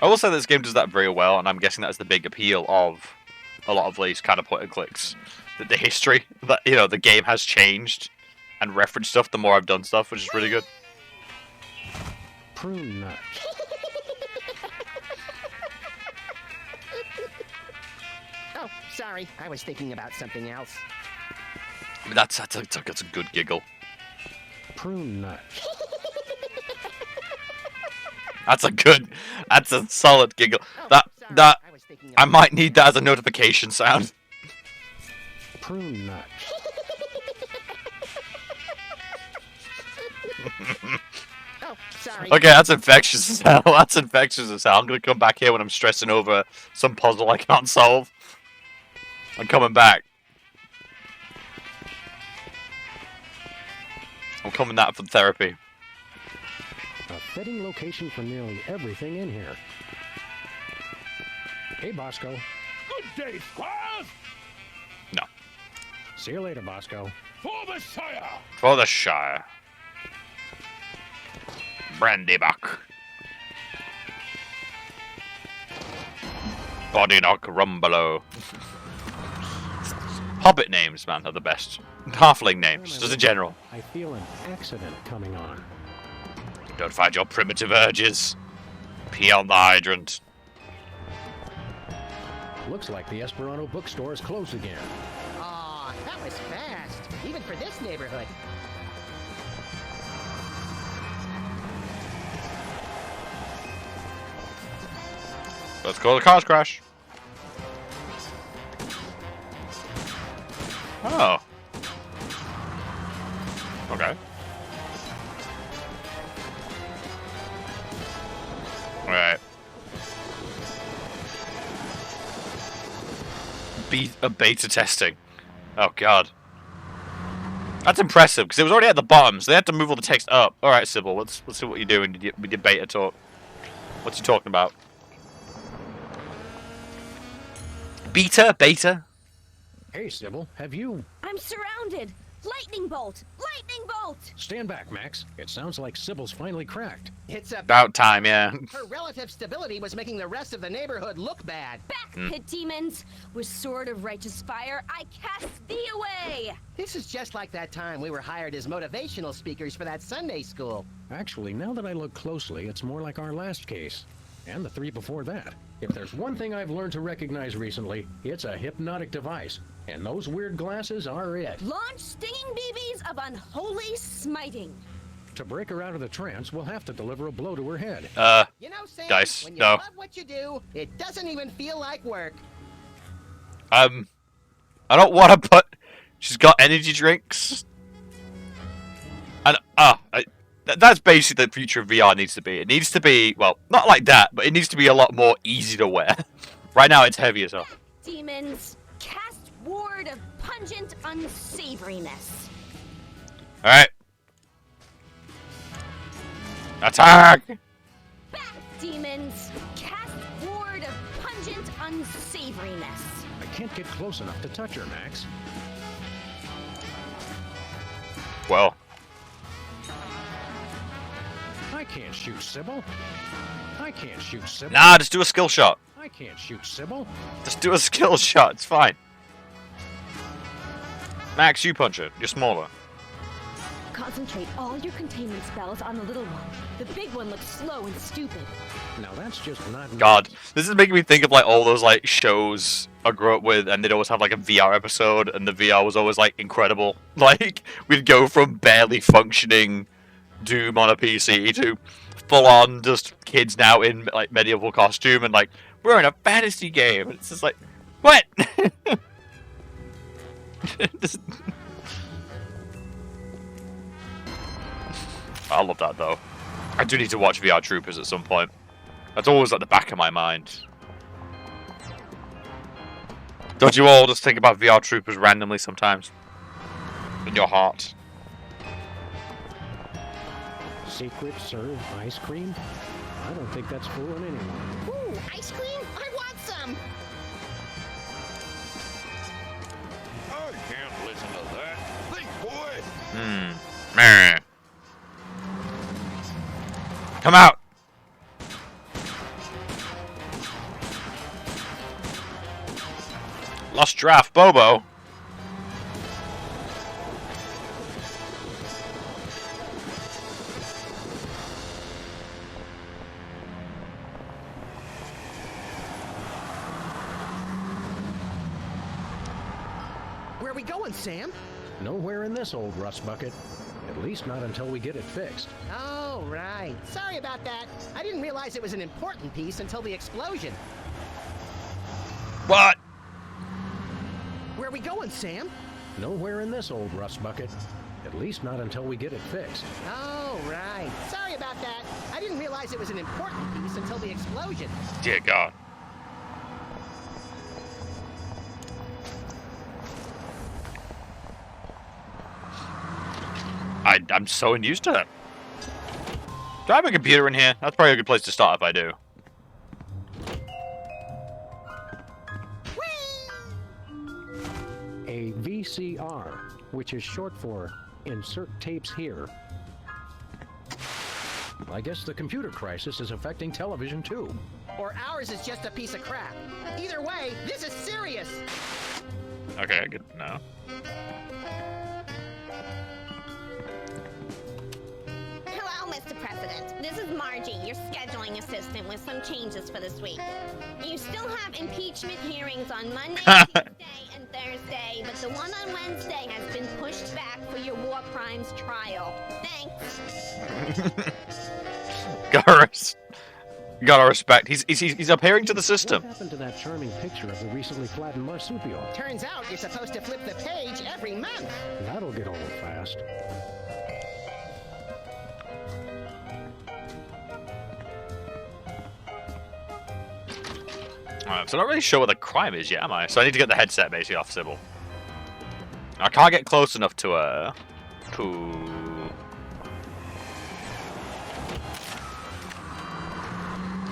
I will say this game does that very well, and I'm guessing that's the big appeal of a lot of these kind of point and clicks. The history, that, you know, the game has changed and referenced stuff the more I've done stuff, which is really good. Prune nut. Oh, sorry. I was thinking about something else. I mean, that's a good giggle. Prune nut. That's a solid giggle. I might need that as a notification sound. Prune nut. Oh, sorry. Okay, that's infectious as hell. That's infectious as hell. I'm gonna come back here when I'm stressing over some puzzle I can't solve. I'm coming back. I'm coming out for therapy. A fitting location for nearly everything in here. Hey, Bosco. Good day, squires! No. See you later, Bosco. For the Shire! For the Shire. Brandybuck. Body knock Rumbelow. Hobbit names, man, are the best. Halfling names, just in general. I feel an accident coming on. Don't find your primitive urges. Pee on the hydrant. Looks like the Esperanto bookstore is closed again. Aw, that was fast, even for this neighborhood. Let's call the cars crash. Oh. Okay. Alright. Beta testing. Oh god. That's impressive, because it was already at the bottom, so they had to move all the text up. Alright, Sybil, let's see what you're doing with your beta talk. What's you talking about? Beta? Hey, Sybil, have you... I'm surrounded! Lightning bolt! Lightning bolt! Stand back, Max. It sounds like Sybil's finally cracked. It's about time, yeah. Her relative stability was making the rest of the neighborhood look bad. Back, pit demons! With sword of righteous fire, I cast thee away! This is just like that time we were hired as motivational speakers for that Sunday school. Actually, now that I look closely, it's more like our last case. And the 3 before that. If there's one thing I've learned to recognize recently, it's a hypnotic device. And those weird glasses are it. Launch stinging BBs of unholy smiting. To break her out of the trance, we'll have to deliver a blow to her head. You know, Sam, guys, when you no. love what you do, it doesn't even feel like work. I don't want to put... She's got energy drinks. And, that's basically the future of VR needs to be. It needs to be, well, not like that, but it needs to be a lot more easy to wear. Right now, it's heavy as hell. Demons, cast ward of pungent unsavoriness. Alright. Attack! Back, demons, cast ward of pungent unsavoriness. I can't get close enough to touch her, Max. Well. I can't shoot Sybil. I can't shoot Sybil. Nah, just do a skill shot. I can't shoot Sybil. Just do a skill shot, it's fine. Max, you punch it. You're smaller. Concentrate all your containment spells on the little one. The big one looks slow and stupid. Now that's just not... God, this is making me think of like all those like shows I grew up with, and they'd always have like a VR episode, and the VR was always like incredible. Like, we'd go from barely functioning Doom on a PC to full-on just kids now in like medieval costume, and like, we're in a fantasy game. It's just like, what? I love that though. I do need to watch VR Troopers at some point. That's always at the back of my mind. Don't you all just think about VR Troopers randomly sometimes? In your heart? Secret serve ice cream? I don't think that's fooling anyone. Ooh, ice cream? I want some! I can't listen to that. Think, boy! Meh. Come out! Lost draft, Bobo. Where are we going, Sam? Nowhere in this old rust bucket. At least not until we get it fixed. Oh, right. Sorry about that. I didn't realize it was an important piece until the explosion. What? Where are we going, Sam? Nowhere in this old rust bucket. At least not until we get it fixed. Oh, right. Sorry about that. I didn't realize it was an important piece until the explosion. Dear God. I'm so unused to it. Do I have a computer in here? That's probably a good place to start if I do. A VCR, which is short for Insert Tapes Here. I guess the computer crisis is affecting television too. Or ours is just a piece of crap. Either way, this is serious. Okay, good to know. Hello, Mr. President. This is Margie, your scheduling assistant, with some changes for this week. You still have impeachment hearings on Monday, Tuesday, and Thursday, but the one on Wednesday has been pushed back for your war crimes trial. Thanks. Gotta respect. He's adhering to the system. What happened to that charming picture of the recently flattened marsupial? Turns out you're supposed to flip the page every month. That'll get old fast. Alright, so I'm not really sure what the crime is yet, am I? So I need to get the headset basically off Sybil. I can't get close enough to her.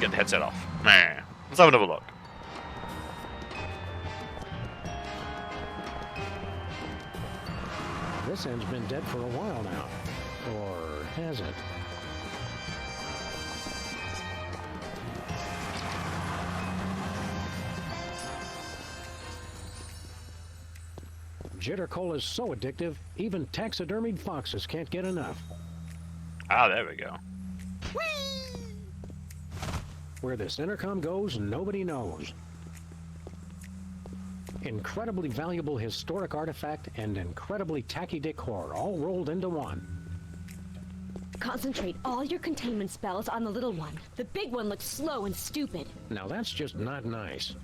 Get the headset off. Nah. Let's have another look. This end's been dead for a while now. Or has it? Jitter Cola is so addictive, even taxidermied foxes can't get enough. Ah, there we go. Where this intercom goes, nobody knows. Incredibly valuable historic artifact and incredibly tacky decor, all rolled into one. Concentrate all your containment spells on the little one. The big one looks slow and stupid. Now that's just not nice.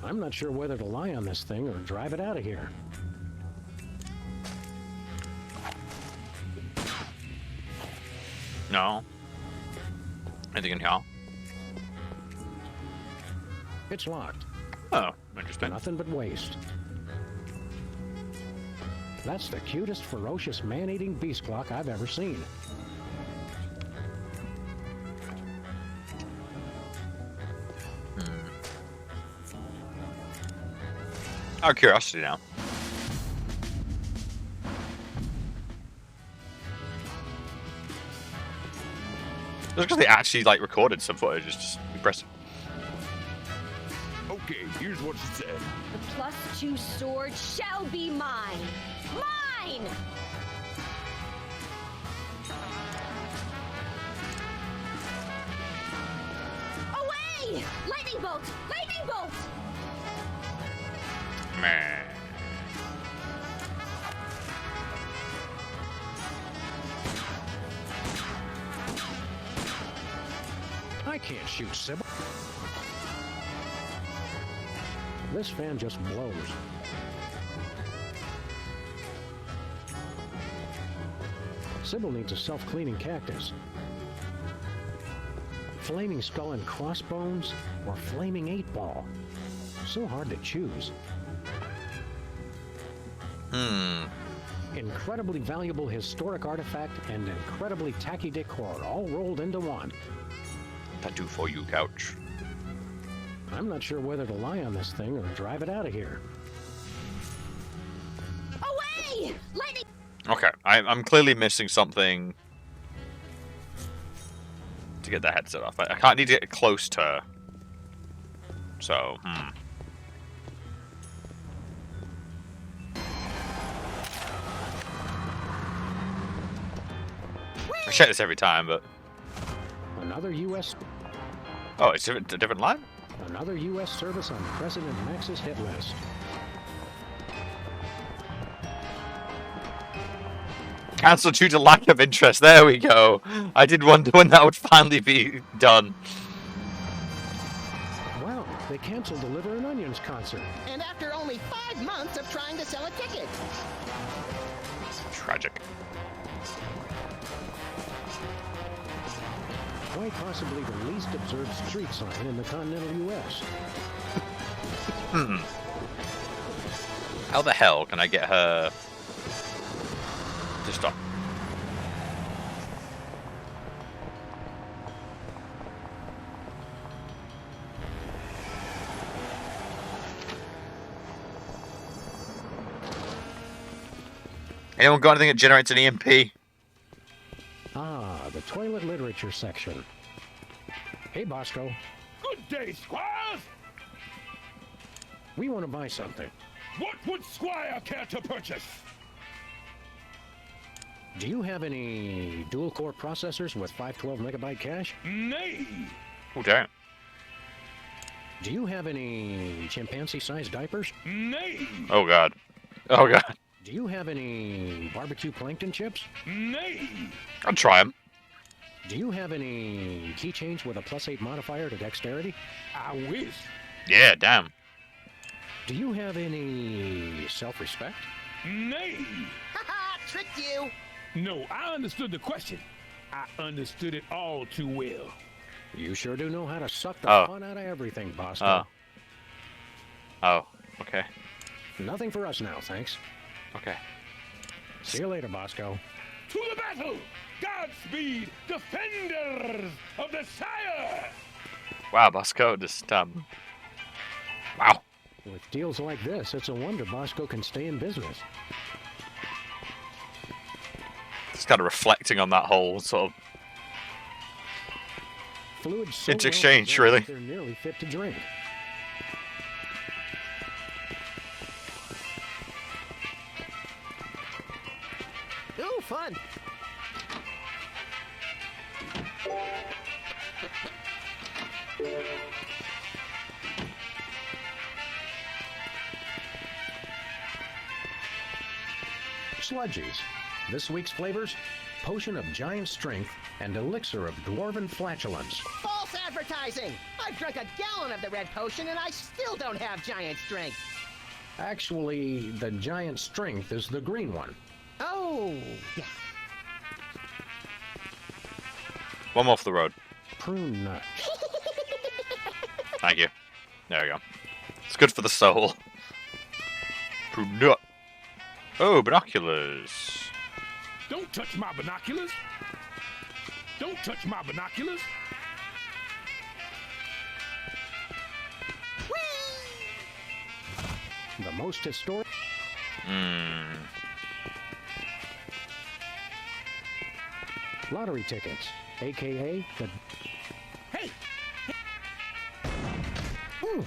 I'm not sure whether to lie on this thing or drive it out of here. No. Anything in here? It's locked. Oh, interesting. Nothing but waste. That's the cutest, ferocious, man-eating beast clock I've ever seen. Out of curiosity now. Just because they actually like recorded some footage is just impressive. Okay, here's what she said. The +2 sword shall be mine. Mine! Away! Lightning bolt! Lightning bolt! Man. I can't shoot Sybil. This fan just blows. Sybil needs a self-cleaning cactus. Flaming skull and crossbones or flaming 8-ball. So hard to choose. Incredibly valuable historic artifact and incredibly tacky decor, all rolled into one. Tattoo for you, couch. I'm not sure whether to lie on this thing or drive it out of here. Away! Lightning! Okay, I'm clearly missing something to get the headset off. I can't need to get close to her. So, I check this every time, but... Another U.S. Oh, it's a different line? Another U.S. service on President Max's hit list. Cancelled due to lack of interest. There we go. I did wonder when that would finally be done. Wow, they canceled the Liver and Onions concert. And after only 5 months of trying to sell a ticket. Tragic. Quite possibly the least observed street sign in the continental U.S. How the hell can I get her to stop? Anyone got anything that generates an EMP? toilet literature section. Hey, Bosco. Good day, squires! We want to buy something. What would Squire care to purchase? Do you have any dual-core processors with 512 megabyte cache? Nay! Oh, damn. Do you have any chimpanzee-sized diapers? Nay! Oh, God. Oh, God. Do you have any barbecue plankton chips? Nay! I'll try them. Do you have any keychains with a +8 modifier to dexterity? I wish. Yeah, damn. Do you have any self-respect? Nay! Haha, tricked you! No, I understood the question. I understood it all too well. You sure do know how to suck the Oh. fun out of everything, Bosco. Oh, okay. Nothing for us now, thanks. Okay. See you later, Bosco. To the battle! Godspeed, defenders of the Sire! Wow, Bosco just, wow. With deals like this, it's a wonder Bosco can stay in business. Just kind of reflecting on that whole sort of Fluids so interchange, well really. they're nearly fit to drink. Ooh, fun! Sludgies. This week's flavors: Potion of Giant Strength and Elixir of Dwarven Flatulence. False advertising! I've drunk a gallon of the red potion and I still don't have giant strength. Actually, the Giant Strength is the green one. Oh, yeah. one off the road. Prune nut. Thank you. There we go. It's good for the soul. Prune nut. Oh, binoculars. Don't touch my binoculars! Don't touch my binoculars! The most historic. Lottery tickets, aka the. Hey! Ooh.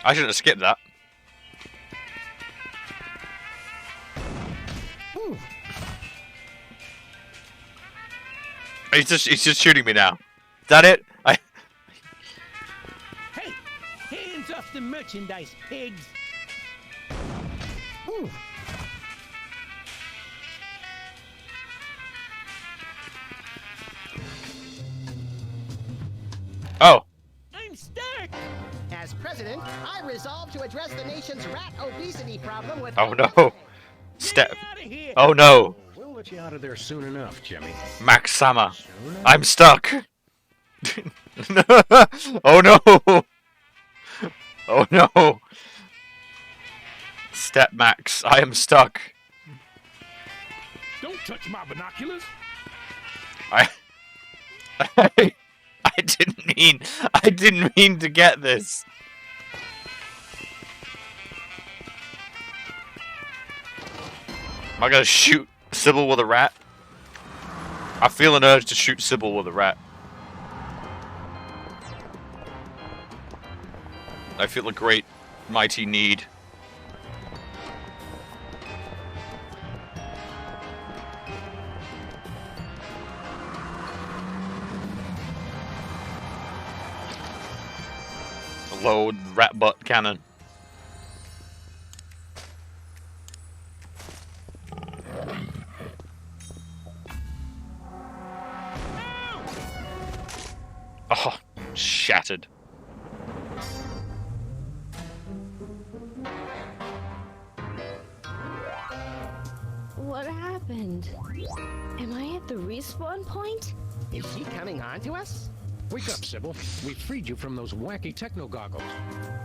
I shouldn't have skipped that. Ooh. He's just shooting me now. Is that it? Hey! Hands off the merchandise, pigs! Ooh. Oh. I'm stuck! As president, I resolve to address the nation's rat obesity problem with... Oh no. Step. Oh no. We'll let you out of there soon enough, Jimmy. Max Sama. I'm stuck. Oh no. Oh no. Step Max. I am stuck. Don't touch my binoculars! I didn't mean to get this. Am I gonna shoot Sybil with a rat? I feel an urge to shoot Sybil with a rat. I feel a great, mighty need. Load rat butt cannon. Oh, shattered. What happened? Am I at the respawn point? Is she coming on to us? Wake up, Sybil. We freed you from those wacky techno goggles.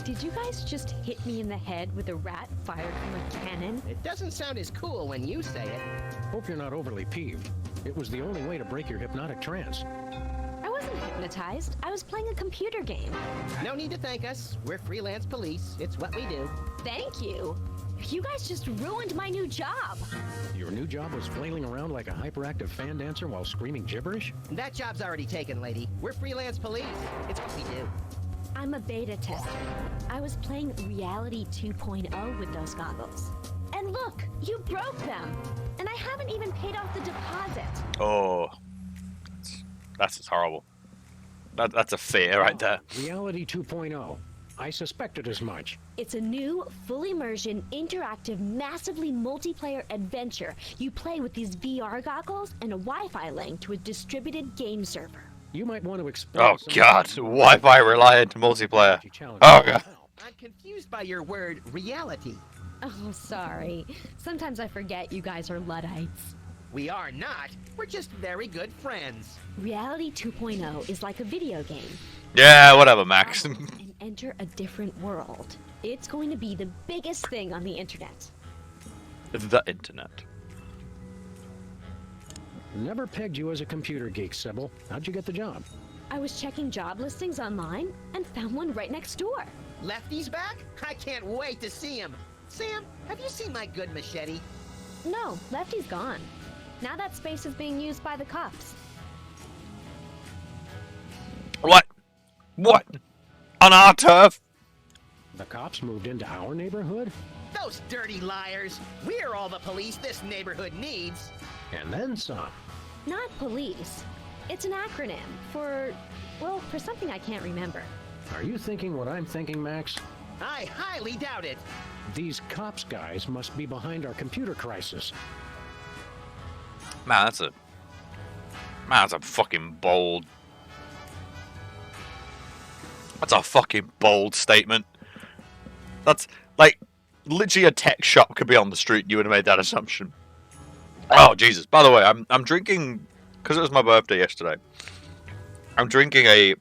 Did you guys just hit me in the head with a rat fired from a cannon? It doesn't sound as cool when you say it. Hope you're not overly peeved. It was the only way to break your hypnotic trance. I wasn't hypnotized. I was playing a computer game. No need to thank us. We're freelance police. It's what we do. Thank you. You guys just ruined my new job. Your new job was flailing around like a hyperactive fan dancer while screaming gibberish? That job's already taken, lady. We're freelance police. It's what we do. I'm a beta tester. I was playing Reality 2.0 with those goggles. And look, you broke them. And I haven't even paid off the deposit. Oh, that's just horrible. That's a fear right there. Reality 2.0. I suspected as much. It's a new, full immersion, interactive, massively multiplayer adventure. You play with these VR goggles and a Wi-Fi link to a distributed game server. You might want to explore. Oh God, Wi-Fi reliant multiplayer. Oh God. I'm confused by your word reality. Oh, sorry. Sometimes I forget you guys are Luddites. We are not. We're just very good friends. Reality 2.0 is like a video game. Yeah, whatever, Max. And enter a different world. It's going to be the biggest thing on the internet. The internet. Never pegged you as a computer geek, Sybil. How'd you get the job? I was checking job listings online and found one right next door. Lefty's back? I can't wait to see him. Sam, have you seen my good machete? No, Lefty's gone. Now that space is being used by the cops. What? What? On our turf? The cops moved into our neighborhood? Those dirty liars. We're all the police this neighborhood needs. And then some. Not police. It's an acronym for, well, for something I can't remember. Are you thinking what I'm thinking, Max? I highly doubt it. These cops guys must be behind our computer crisis. Man, that's a fucking bold. That's a fucking bold statement. That's like literally a tech shop could be on the street. You would have made that assumption. Oh Jesus! By the way, I'm drinking because it was my birthday yesterday. I'm drinking a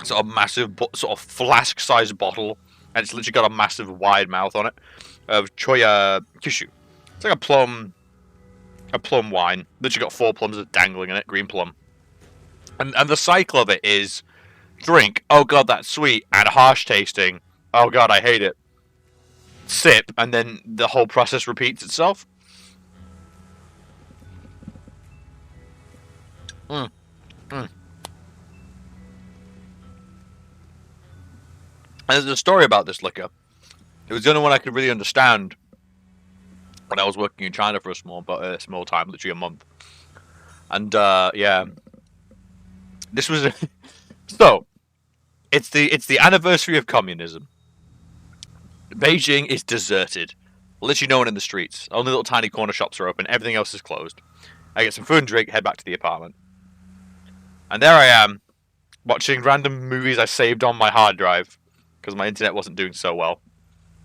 sort of massive, sort of flask-sized bottle, and it's literally got a massive wide mouth on it of Choya Kishu. It's like a plum wine. Literally got 4 plums dangling in it, green plum. And the cycle of it is drink. Oh God, that's sweet and harsh tasting. Oh God, I hate it. Sip, and then the whole process repeats itself. And there's a story about this liquor. It was the only one I could really understand when I was working in China for a small time, literally a month. And yeah, this was so. It's the anniversary of communism. Beijing is deserted. Literally no one in the streets. Only little tiny corner shops are open. Everything else is closed. I get some food and drink, head back to the apartment. And there I am, watching random movies I saved on my hard drive because my internet wasn't doing so well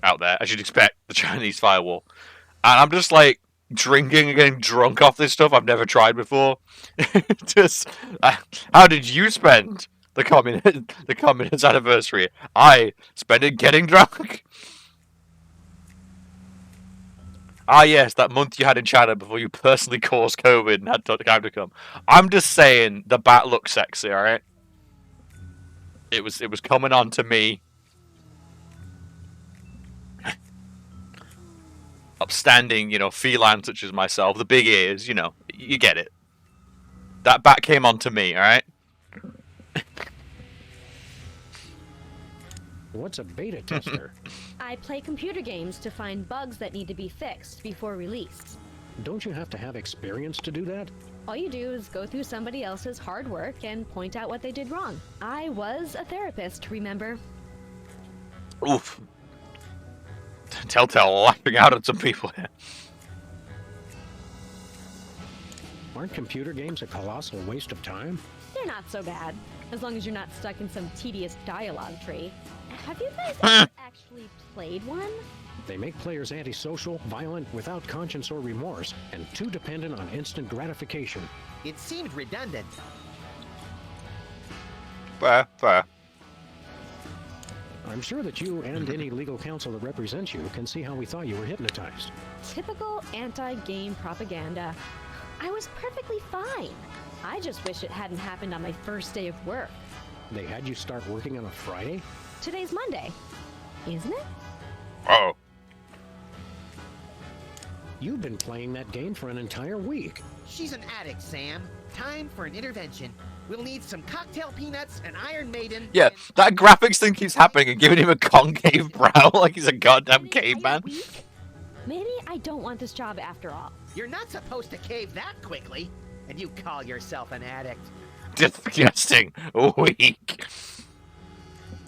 out there, as you'd expect, the Chinese firewall. And I'm just like drinking and getting drunk off this stuff I've never tried before. Just, how did you spend the communist anniversary? I spent it getting drunk. Ah, yes, that month you had in China before you personally caused COVID and had time to come. I'm just saying the bat looked sexy, alright? It was coming on to me. Upstanding, feline such as myself, the big ears, you get it. That bat came on to me, alright? What's a beta tester? I play computer games to find bugs that need to be fixed before release. Don't you have to have experience to do that? All you do is go through somebody else's hard work and point out what they did wrong. I was a therapist, remember? Oof. Telltale laughing out at some people here. Aren't computer games a colossal waste of time? They're not so bad, as long as you're not stuck in some tedious dialogue tree. Have you guys ever actually played one? They make players antisocial, violent, without conscience or remorse, and too dependent on instant gratification. It seemed redundant. Fair. I'm sure that you and any legal counsel that represents you can see how we thought you were hypnotized. Typical anti-game propaganda. I was perfectly fine. I just wish it hadn't happened on my first day of work. They had you start working on a Friday? Today's Monday, isn't it? Uh-oh. You've been playing that game for an entire week. She's an addict, Sam. Time for an intervention. We'll need some cocktail peanuts, an Iron Maiden. Yeah, that graphics thing keeps happening and giving him a concave brow like he's a goddamn caveman. Maybe I don't want this job after all. You're not supposed to cave that quickly. And you call yourself an addict. Disgusting. Weak.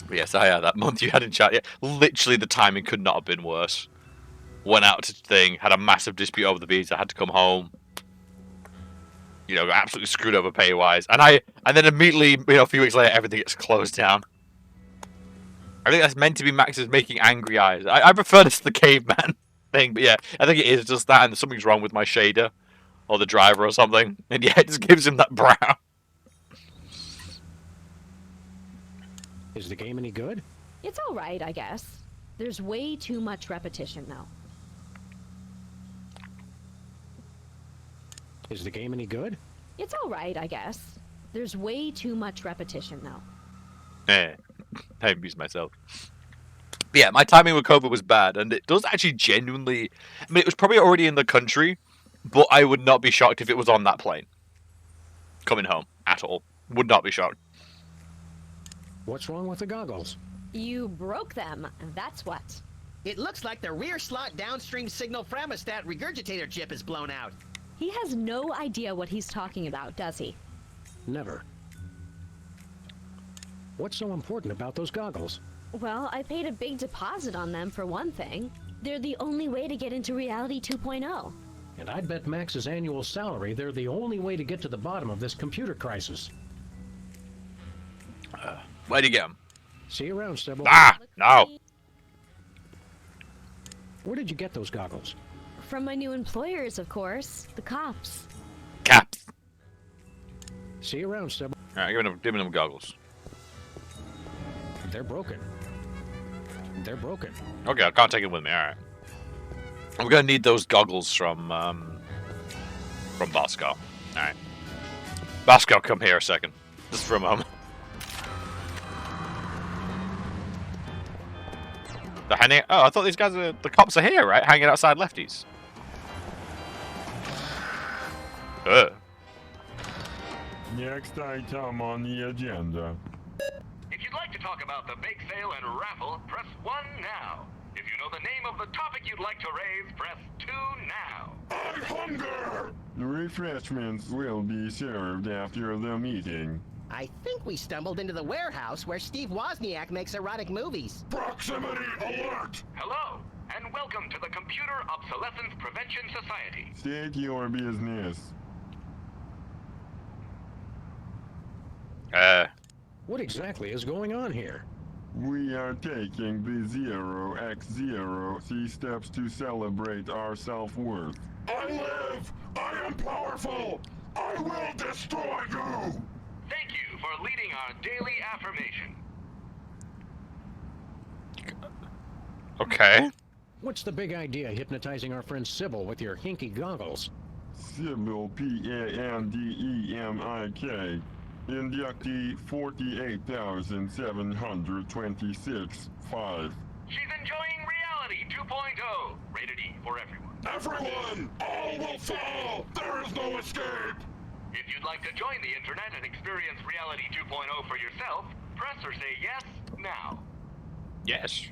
But yes, that month you had in chat. Yeah, literally the timing could not have been worse. Went out to thing, had a massive dispute over the visa, had to come home. You know, got absolutely screwed over pay-wise. And then immediately, a few weeks later, everything gets closed down. I think that's meant to be Max's making angry eyes. I prefer this to the caveman thing, but yeah, I think it is just that, and something's wrong with my shader. Or the driver or something. And yeah, it just gives him that brow. Is the game any good? It's alright, I guess. There's way too much repetition, though. Is the game any good? It's alright, I guess. There's way too much repetition, though. I amused myself. But yeah, my timing with COVID was bad, and it does actually genuinely... I mean, it was probably already in the country, but I would not be shocked if it was on that plane. Coming home, at all. Would not be shocked. What's wrong with the goggles? You broke them, that's what. It looks like the rear slot downstream signal thermostat regurgitator chip is blown out. He has no idea what he's talking about, does he? Never. What's so important about those goggles? Well, I paid a big deposit on them for one thing. They're the only way to get into Reality 2.0. And I'd bet Max's annual salary they're the only way to get to the bottom of this computer crisis. Where'd you get them? See you around, Sybil. No. Where did you get those goggles? From my new employers, of course. The cops. Caps. See you around, Sybil. Alright, give me them goggles. They're broken. They're broken. Okay, I can't take it with me, alright. I'm gonna need those goggles from Bosco. Alright. Bosco, come here a second. Just for a moment. They're hanging... Oh, I thought these guys are... The cops are here, right? Hanging outside lefties. Next item on the agenda. If you'd like to talk about the bake sale and raffle, press 1 now. If you know the name of the topic you'd like to raise, press 2 now. I hunger! The refreshments will be served after the meeting. I think we stumbled into the warehouse where Steve Wozniak makes erotic movies. Proximity alert! Hello, and welcome to the Computer Obsolescence Prevention Society. State your business. What exactly is going on here? We are taking the 0x0 steps to celebrate our self-worth. I live! I am powerful! I will destroy you! Thank you for leading our daily affirmation. Okay. What's the big idea hypnotizing our friend Sybil with your hinky goggles? Sybil, P-A-N-D-E-M-I-K. Inductee 48,726-5. She's enjoying Reality 2.0. Rated E for everyone. Everyone! All will fall! There is no escape! If you'd like to join the internet and experience Reality 2.0 for yourself, press or say yes now. Yes.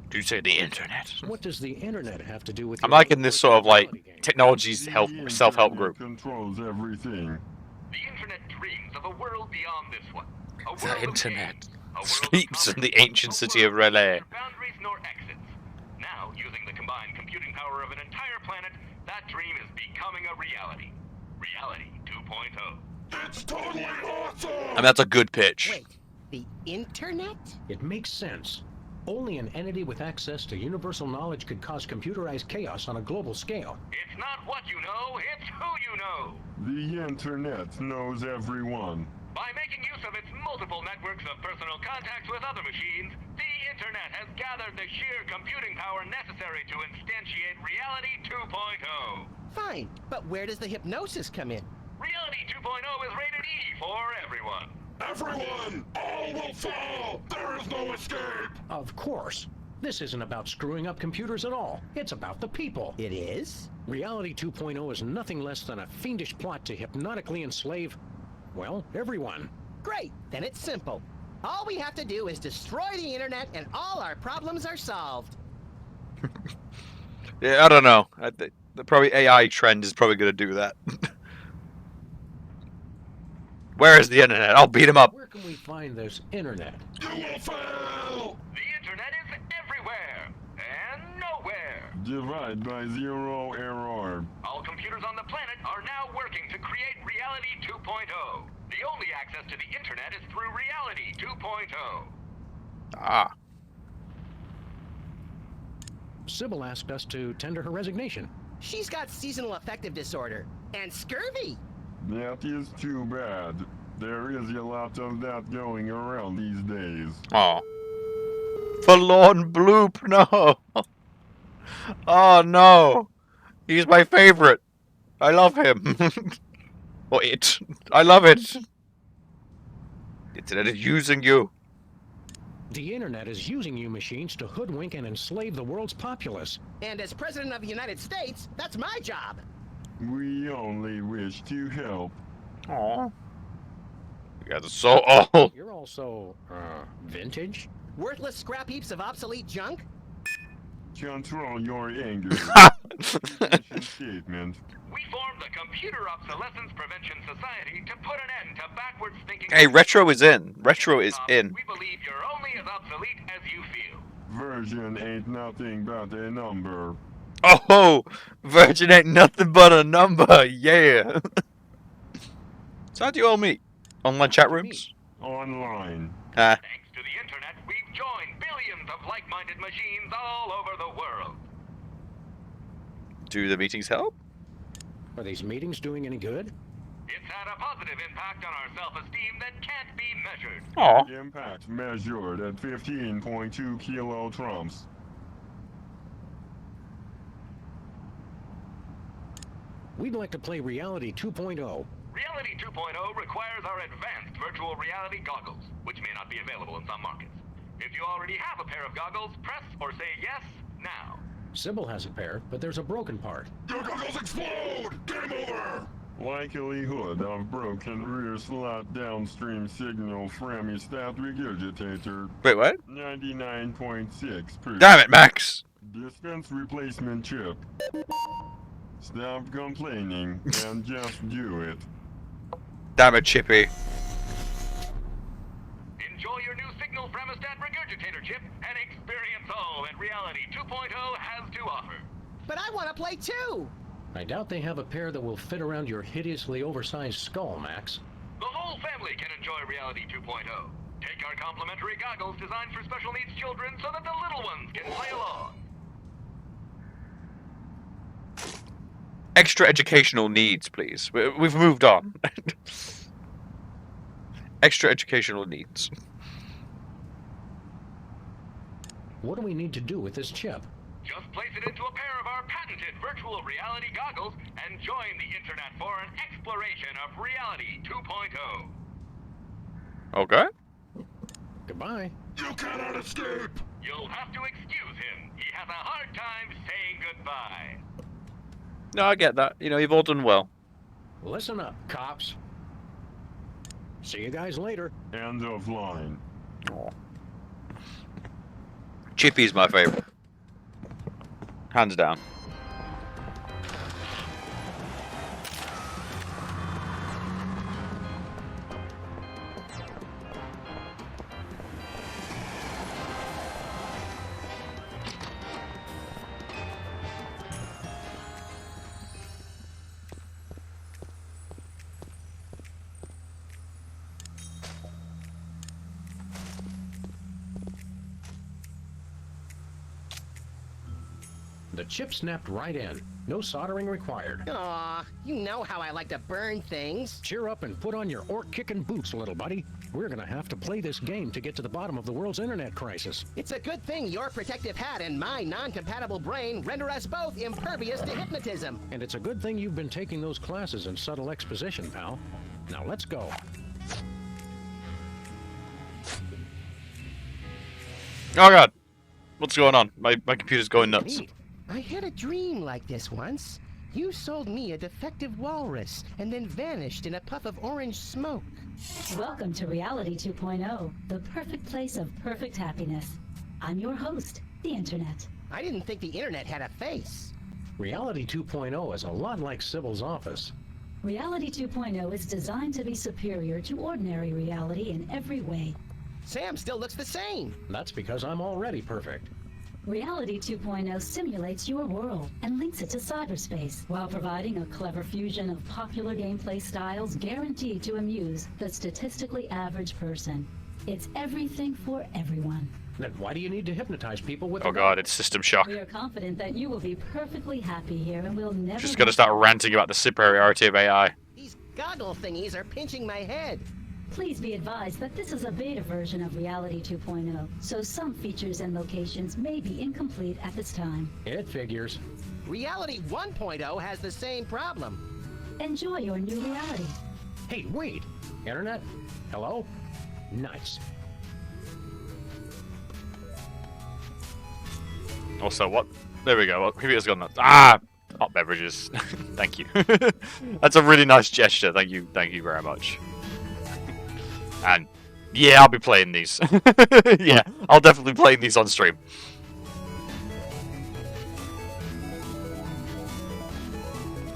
Do say the internet. What does the internet have to do with... I'm liking this sort of like technology's self-help group. Controls everything. The internet dreams of a world beyond this one. The internet sleeps in the ancient city of Relay. Boundaries nor exits. Now, using the combined computing power of an entire planet, that dream is becoming a reality. Reality 2.0. It's totally awesome! And that's a good pitch. Wait, the internet? It makes sense. Only an entity with access to universal knowledge could cause computerized chaos on a global scale. It's not what you know, it's who you know. The internet knows everyone. By making use of its multiple networks of personal contacts with other machines, the internet has gathered the sheer computing power necessary to instantiate Reality 2.0. Fine, but where does the hypnosis come in? Reality 2.0 is rated E for everyone. Everyone! All will fall! There is no escape! Of course. This isn't about screwing up computers at all. It's about the people. It is? Reality 2.0 is nothing less than a fiendish plot to hypnotically enslave, well, everyone. Great, then it's simple. All we have to do is destroy the internet and all our problems are solved. Yeah, I don't know. The probably AI trend is probably going to do that. Where is the internet? I'll beat him up. Where can we find this internet? You will fail! The internet is everywhere and nowhere. Divide by 0 error. All computers on the planet are now working to create Reality 2.0. The only access to the internet is through Reality 2.0. Ah. Sybil asked us to tender her resignation. She's got seasonal affective disorder and scurvy. That is too bad. There is a lot of that going around these days. Oh. Forlorn Bloop, no. Oh no. He's my favorite. I love him. Or it. I love it. The internet is using you. The internet is using you machines to hoodwink and enslave the world's populace. And as President of the United States, that's my job. We only wish to help. Aww. You guys are so old. You're also, vintage? Worthless scrap heaps of obsolete junk? Control your anger. Statement. We formed the Computer Obsolescence Prevention Society to put an end to backwards thinking. Hey, Retro is in. Retro is in. We believe you're only as obsolete as you feel. Version ain't nothing but a number. Oh, Virgin ain't nothing but a number. Yeah. So how do you all meet? Online chat rooms? Online. Ah. Thanks to the internet, we've joined billions of like-minded machines all over the world. Do the meetings help? Are these meetings doing any good? It's had a positive impact on our self-esteem that can't be measured. Aw. Impact measured at 15.2 kilotrumps. We'd like to play Reality 2.0. Reality 2.0 requires our advanced virtual reality goggles, which may not be available in some markets. If you already have a pair of goggles, press or say yes now. Sybil has a pair, but there's a broken part. Your goggles explode! Game over! Likelihood of broken rear slot downstream signal Frammy-stat regurgitator. Wait, what? 99.6%. Damn it, Max! Dispense replacement chip. Stop complaining and just do it. Damn it, Chippy. Enjoy your new signal Frammy-stat regurgitator chip and experience all that Reality 2.0 has to offer. But I want to play too! I doubt they have a pair that will fit around your hideously oversized skull, Max. The whole family can enjoy Reality 2.0. Take our complimentary goggles designed for special needs children so that the little ones can play along. Extra educational needs, please. We've moved on. Extra educational needs. What do we need to do with this chip? Just place it into a pair of our patented virtual reality goggles and join the internet for an exploration of Reality 2.0. Okay. Goodbye. You cannot escape! You'll have to excuse him. He has a hard time saying goodbye. No, I get that. You know, you've all done well. Listen up, cops. See you guys later. End of line. Aw. Chippy's my favorite. Hands down. The chip snapped right in. No soldering required. Aw, you know how I like to burn things. Cheer up and put on your orc-kicking boots, little buddy. We're gonna have to play this game to get to the bottom of the world's internet crisis. It's a good thing your protective hat and my non-compatible brain render us both impervious to hypnotism. And it's a good thing you've been taking those classes in subtle exposition, pal. Now let's go. Oh god. What's going on? My computer's going nuts. Neat. I had a dream like this once. You sold me a defective walrus and then vanished in a puff of orange smoke. Welcome to Reality 2.0, the perfect place of perfect happiness. I'm your host, the Internet. I didn't think the internet had a face. Reality 2.0 is a lot like Sybil's office. Reality 2.0 is designed to be superior to ordinary reality in every way. Sam still looks the same. That's because I'm already perfect. Reality 2.0 simulates your world and links it to cyberspace while providing a clever fusion of popular gameplay styles guaranteed to amuse the statistically average person. It's everything for everyone. Then why do you need to hypnotise people with Oh god, it's System Shock. We are confident that you will be perfectly happy here and will never... Just gonna start ranting about the superiority of AI. These goggle thingies are pinching my head. Please be advised that this is a beta version of Reality 2.0, so some features and locations may be incomplete at this time. It figures. Reality 1.0 has the same problem. Enjoy your new reality. Hey, wait! Internet? Hello? Nice. Also, what? There we go. Well, computer's gone nuts. Ah! Hot beverages. Thank you. That's a really nice gesture. Thank you very much. And yeah, I'll be playing these. Yeah, I'll definitely play these on stream.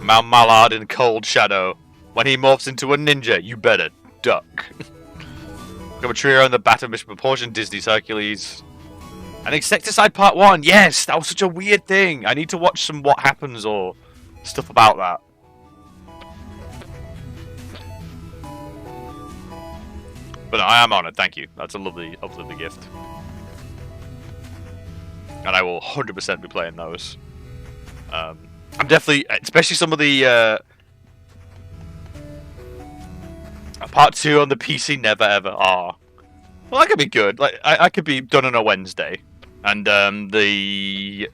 Mount Mallard in Cold Shadow. When he morphs into a ninja, you better duck. Got a trio in the Battle Mission Proportion, Disney's Hercules. And Insecticide Part 1, yes! That was such a weird thing. I need to watch some What Happens or stuff about that. But I am honoured, thank you. That's a lovely gift. And I will 100% be playing those. I'm definitely, especially some of the Part 2 on the PC never ever are. Well, that could be good. Like I could be done on a Wednesday, and the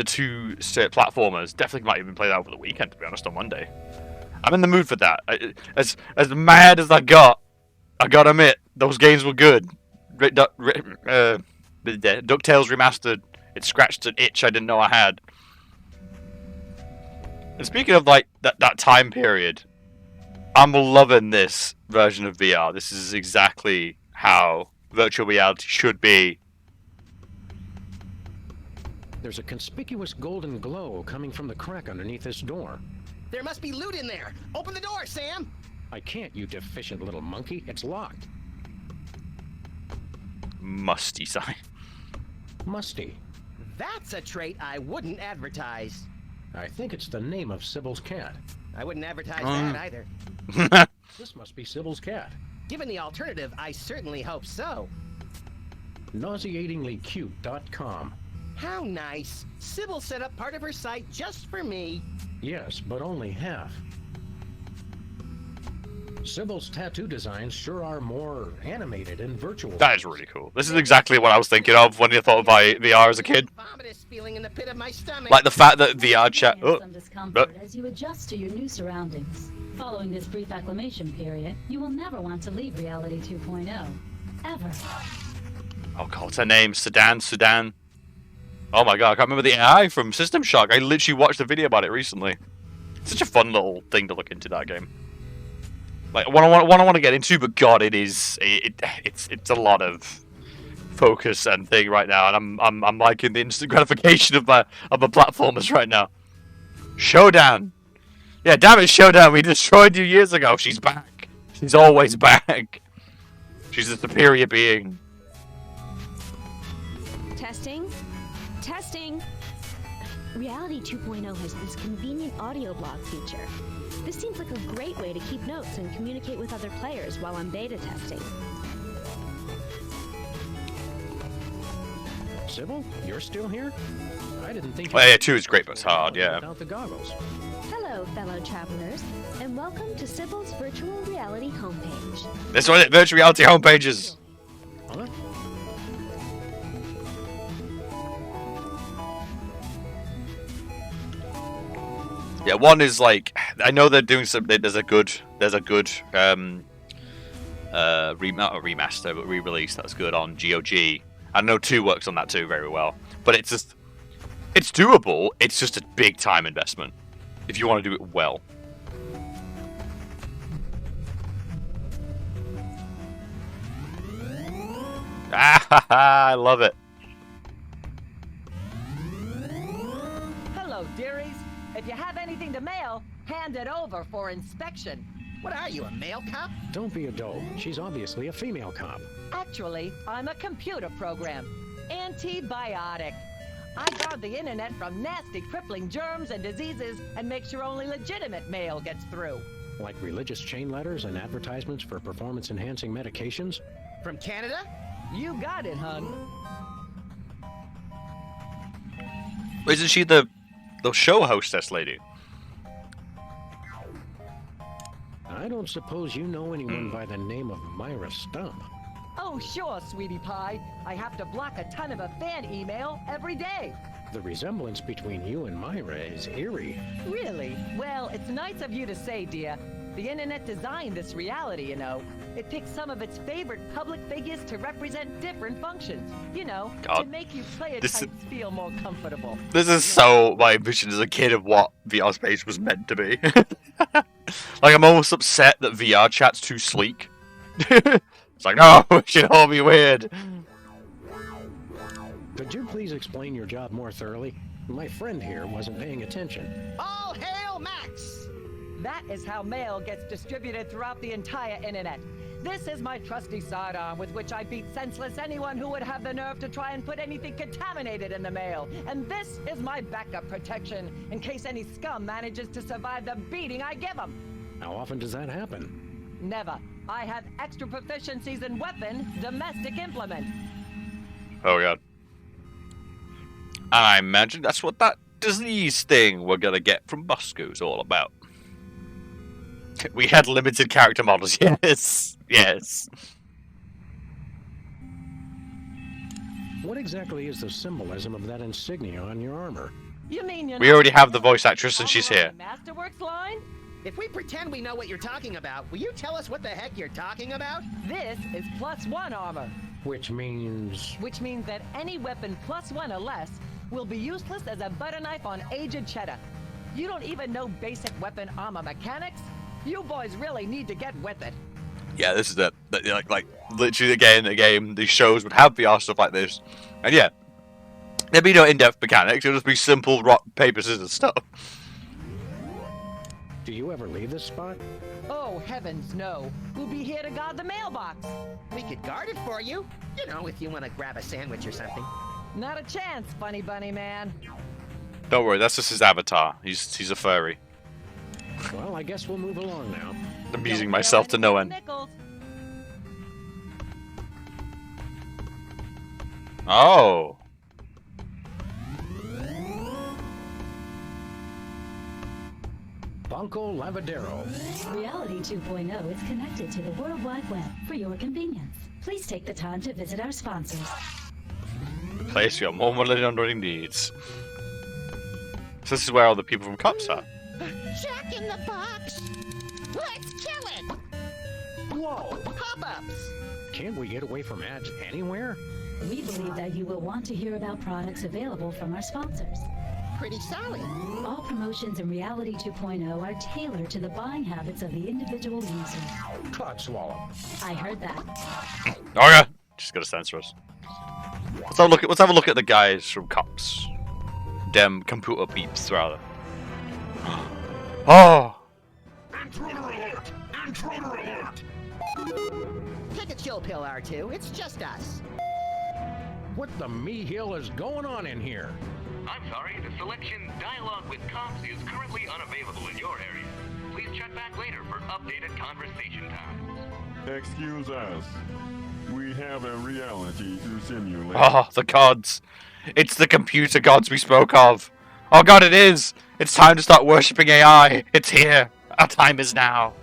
two platformers definitely might even play that over the weekend. To be honest, on Monday. I'm in the mood for that. As mad as I gotta admit, those games were good. DuckTales Remastered, it scratched an itch I didn't know I had. And speaking of like that time period, I'm loving this version of VR. This is exactly how virtual reality should be. There's a conspicuous golden glow coming from the crack underneath this door. There must be loot in there. Open the door, Sam. I can't, you deficient little monkey. It's locked. Musty sign. Musty. That's a trait I wouldn't advertise. I think it's the name of Sybil's cat. I wouldn't advertise that either. This must be Sybil's cat. Given the alternative, I certainly hope so. Nauseatinglycute.com. How nice. Sybil set up part of her site just for me. Yes, but only half. Sybil's tattoo designs sure are more animated and virtual. That is really cool. This is exactly what I was thinking of when you thought of VR as a kid. Vomitous feeling in the pit of my stomach. Like the fact that VR chat. Some discomfort as you adjust to your new surroundings. Following this brief acclimation period, you will never want to leave Reality 2.0. Ever. Oh god, what's her name? Sudan. Oh my god, I can't remember the AI from System Shock. I literally watched a video about it recently. It's such a fun little thing to look into, that game. Like one I want to get into, but god, it's a lot of focus and thing right now, and I'm liking the instant gratification of my platformers right now. Showdown. Yeah, damn it, Showdown. We destroyed you years ago. She's back. She's always back. She's a superior being. Testing. Reality 2.0 has this convenient audio blog feature. This seems like a great way to keep notes and communicate with other players while I'm beta testing. Sybil, you're still here? I didn't think. Well, yeah, 2 is great, but it's hard. Yeah. Without the goggles. Hello, fellow travelers, and welcome to Sybil's virtual reality homepage. That's what virtual reality homepages. Huh? Yeah, one is like, I know they're doing some. There's a good not a remaster, but re-release that's good on GOG. I know 2 works on that too very well, but it's doable. It's just a big time investment if you want to do it well. I love it. Hello, dearies. If you have anything to mail, hand it over for inspection. What are you, a male cop? Don't be a dope. She's obviously a female cop. Actually, I'm a computer program. Antibiotic. I guard the internet from nasty, crippling germs and diseases and make sure only legitimate mail gets through. Like religious chain letters and advertisements for performance-enhancing medications? From Canada? You got it, hun. Isn't she the show hostess lady? I don't suppose you know anyone by the name of Myra Stump. Oh, sure, sweetie pie. I have to block a ton of a fan email every day. The resemblance between you and Myra is eerie. Really? Well, it's nice of you to say, dear. The internet designed this reality, you know. It picks some of its favorite public figures to represent different functions. You know, God. to make you player types feel more comfortable. This is so my vision as a kid of what VR Space was meant to be. Like, I'm almost upset that VR chat's too sleek. It's like, no, it should all be weird. Could you please explain your job more thoroughly? My friend here wasn't paying attention. All hail Max! That is how mail gets distributed throughout the entire internet. This is my trusty sidearm with which I beat senseless anyone who would have the nerve to try and put anything contaminated in the mail. And this is my backup protection in case any scum manages to survive the beating I give them. How often does that happen? Never. I have extra proficiencies in weapon, domestic implement. Oh god. I imagine that's what that disease thing we're gonna get from Bosco's all about. We had limited character models, yes. Yes. What exactly is the symbolism of that insignia on your armor? You mean you're We already have the voice actress and she's here. Masterworks line? If we pretend we know what you're talking about, will you tell us what the heck you're talking about? This is +1 armor. Which means... Which means that any weapon +1 or less will be useless as a butter knife on aged cheddar. You don't even know basic weapon armor mechanics? You boys really need to get with it. Yeah, this is it. Like literally again, a game, these shows would have VR stuff like this. And yeah, there'd be no in-depth mechanics, it would just be simple rock, paper, scissors stuff. Do you ever leave this spot? Oh, heavens no. We'll be here to guard the mailbox. We could guard it for you. You know, if you want to grab a sandwich or something. Not a chance, funny bunny man. Don't worry, that's just his avatar. He's a furry. Well, I guess we'll move along now. I'm amusing myself to no end. Nickels. Oh. Banco Lavadero. Reality 2.0 is connected to the World Wide Web for your convenience. Please take the time to visit our sponsors. Place your moment unwilling needs. So this is where all the people from Cops are. Jack in the Box! Let's kill it! Whoa! Pop-ups! Can't we get away from ads anywhere? We believe that you will want to hear about products available from our sponsors. Pretty solid. All promotions in Reality 2.0 are tailored to the buying habits of the individual user. Cod swallow. I heard that. Okay. Just gotta censor us. Let's have a look at the guys from Cops. Dem computer peeps, rather. Oh! Intruder alert! Intruder alert! Take a chill pill, R2. It's just us. What the me-hill is going on in here? I'm sorry, the selection Dialogue with Cops is currently unavailable in your area. Please check back later for updated conversation times. Excuse us. We have a reality to simulate. Oh, the gods. It's the computer gods we spoke of. Oh god, it is! It's time to start worshipping AI. It's here. Our time is now.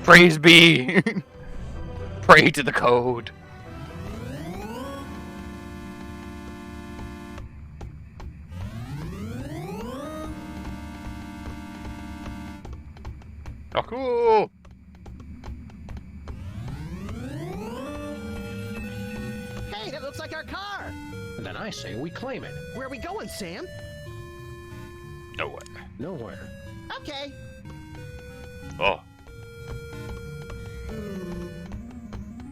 Praise be. Pray to the code. Oh, cool. Hey, that looks like our car. Then I say we claim it. Where are we going, Sam? Nowhere. Nowhere. Okay. Oh.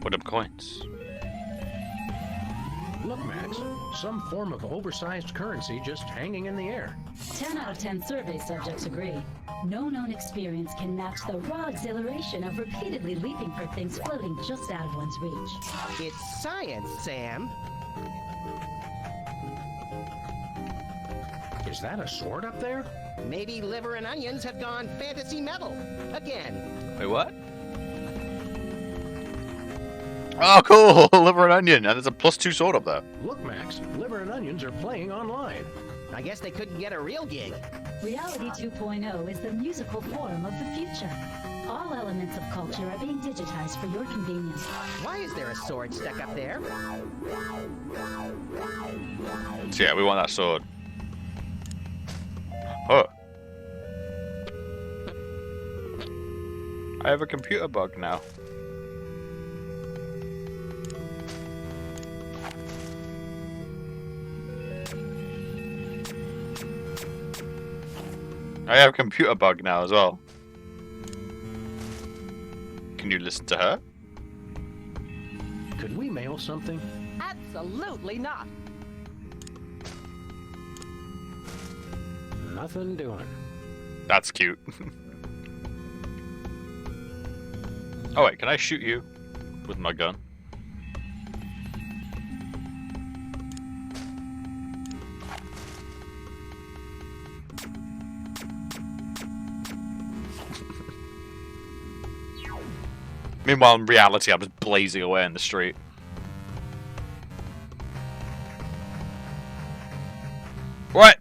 What up, coins? Look, Max, some form of oversized currency just hanging in the air. 10 out of 10 survey subjects agree. No known experience can match the raw exhilaration of repeatedly leaping for things floating just out of one's reach. It's science, Sam. Is that a sword up there? Maybe liver and onions have gone fantasy metal again. Wait, what? Oh, cool! Liver and onion, and there's a +2 sword up there. Look, Max, liver and onions are playing online. I guess they couldn't get a real gig. Reality 2.0 is the musical form of the future. All elements of culture are being digitized for your convenience. Why is there a sword stuck up there? So yeah, we want that sword. Oh. I have a computer bug now. I have a computer bug now as well. Can you listen to her? Could we mail something? Absolutely not. Nothing doing. That's cute. Oh wait, can I shoot you with my gun? Meanwhile, in reality, I'm just blazing away in the street. What?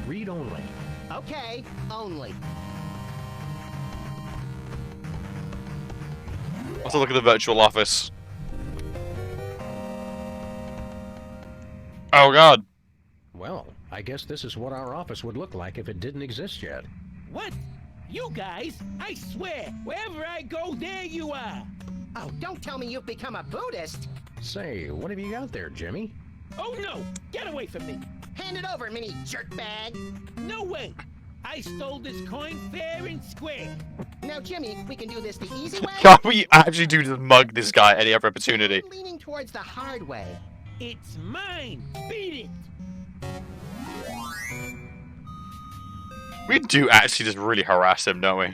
Read only. Okay, only. Let's look at the virtual office. Oh god. Well, I guess this is what our office would look like if it didn't exist yet. What? You guys? I swear, wherever I go, there you are. Oh, don't tell me you've become a Buddhist. Say, what have you got there, Jimmy? Oh no! Get away from me! Hand it over, mini jerkbag. No way! I stole this coin fair and square. Now, Jimmy, we can do this the easy way. Can't we actually do to mug this guy any other opportunity? I'm leaning towards the hard way. It's mine. Beat it. We do actually just really harass him, don't we?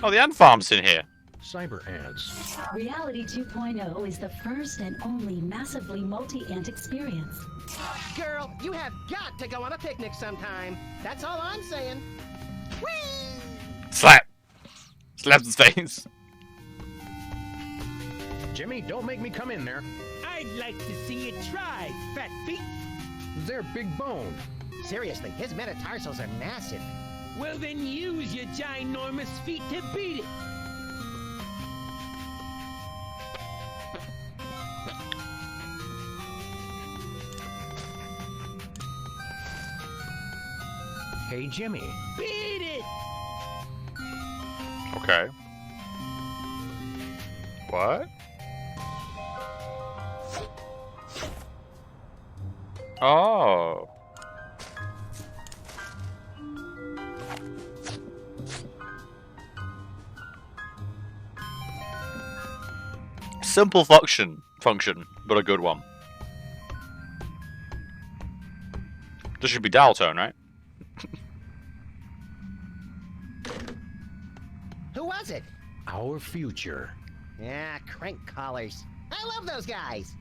Oh, the ant farm's in here. Cyber ants. Reality 2.0 is the first and only massively multi-ant experience. Girl, you have got to go on a picnic sometime. That's all I'm saying. Whee! Slap! Slap his face. Jimmy, don't make me come in there. I'd like to see you try, fat feet. They're big boned. Seriously, his metatarsals are massive. Well, then use your ginormous feet to beat it. Hey, Jimmy. Beat it! Okay. What? Oh. Simple function, but a good one. This should be dial tone, right? Who was it? Our future. Yeah, crank collars. I love those guys.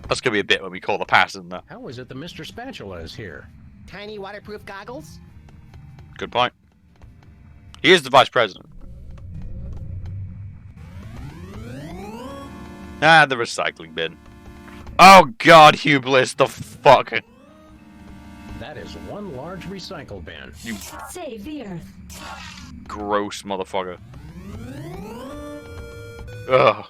That's gonna be a bit when we call the past, isn't that? How is it that Mr. Spatula is here? Tiny waterproof goggles? Good point. He is the vice president. Ah, the recycling bin. Oh god, Hugh Bliss, the fuck? That is one large recycle bin. You Save the Earth. gross motherfucker. Ugh.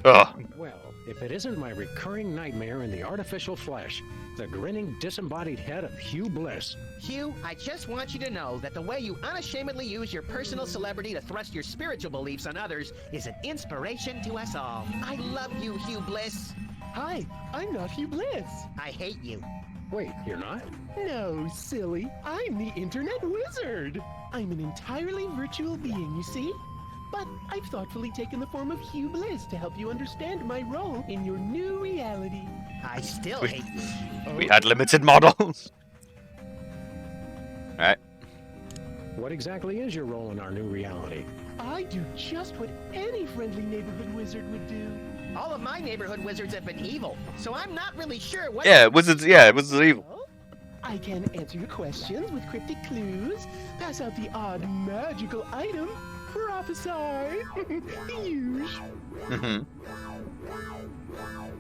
Ugh. Well, if it isn't my recurring nightmare in the artificial flesh, the grinning, disembodied head of Hugh Bliss. Hugh, I just want you to know that the way you unashamedly use your personal celebrity to thrust your spiritual beliefs on others is an inspiration to us all. I love you, Hugh Bliss. Hi, I'm not Hugh Bliss. I hate you. Wait, you're not? No, silly. I'm the Internet Wizard. I'm an entirely virtual being, you see? But I've thoughtfully taken the form of Hugh Bliss to help you understand my role in your new reality. I still hate you. We had limited models. Alright. What exactly is your role in our new reality? I do just what any friendly neighborhood wizard would do. All of my neighborhood wizards have been evil, so I'm not really sure what... Yeah, wizards are evil. I can answer your questions with cryptic clues, pass out the odd magical item, prophesy, huge.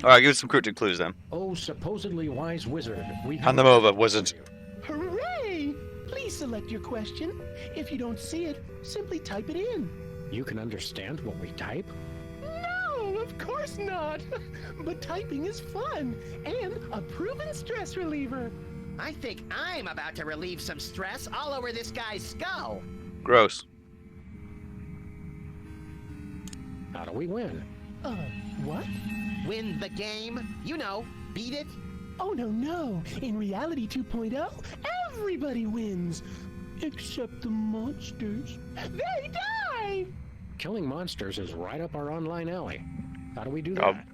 Alright, give us some cryptic clues then. Oh, supposedly wise wizard. We Hand them over, wizard. Hooray! Please select your question. If you don't see it, simply type it in. You can understand what we type? No, of course not. But typing is fun and a proven stress reliever. I think I'm about to relieve some stress all over this guy's skull. Gross. How do we win? What? Win the game? You know, beat it? Oh, no. In Reality 2.0, everybody wins. Except the monsters. They die! Killing monsters is right up our online alley. How do we do that?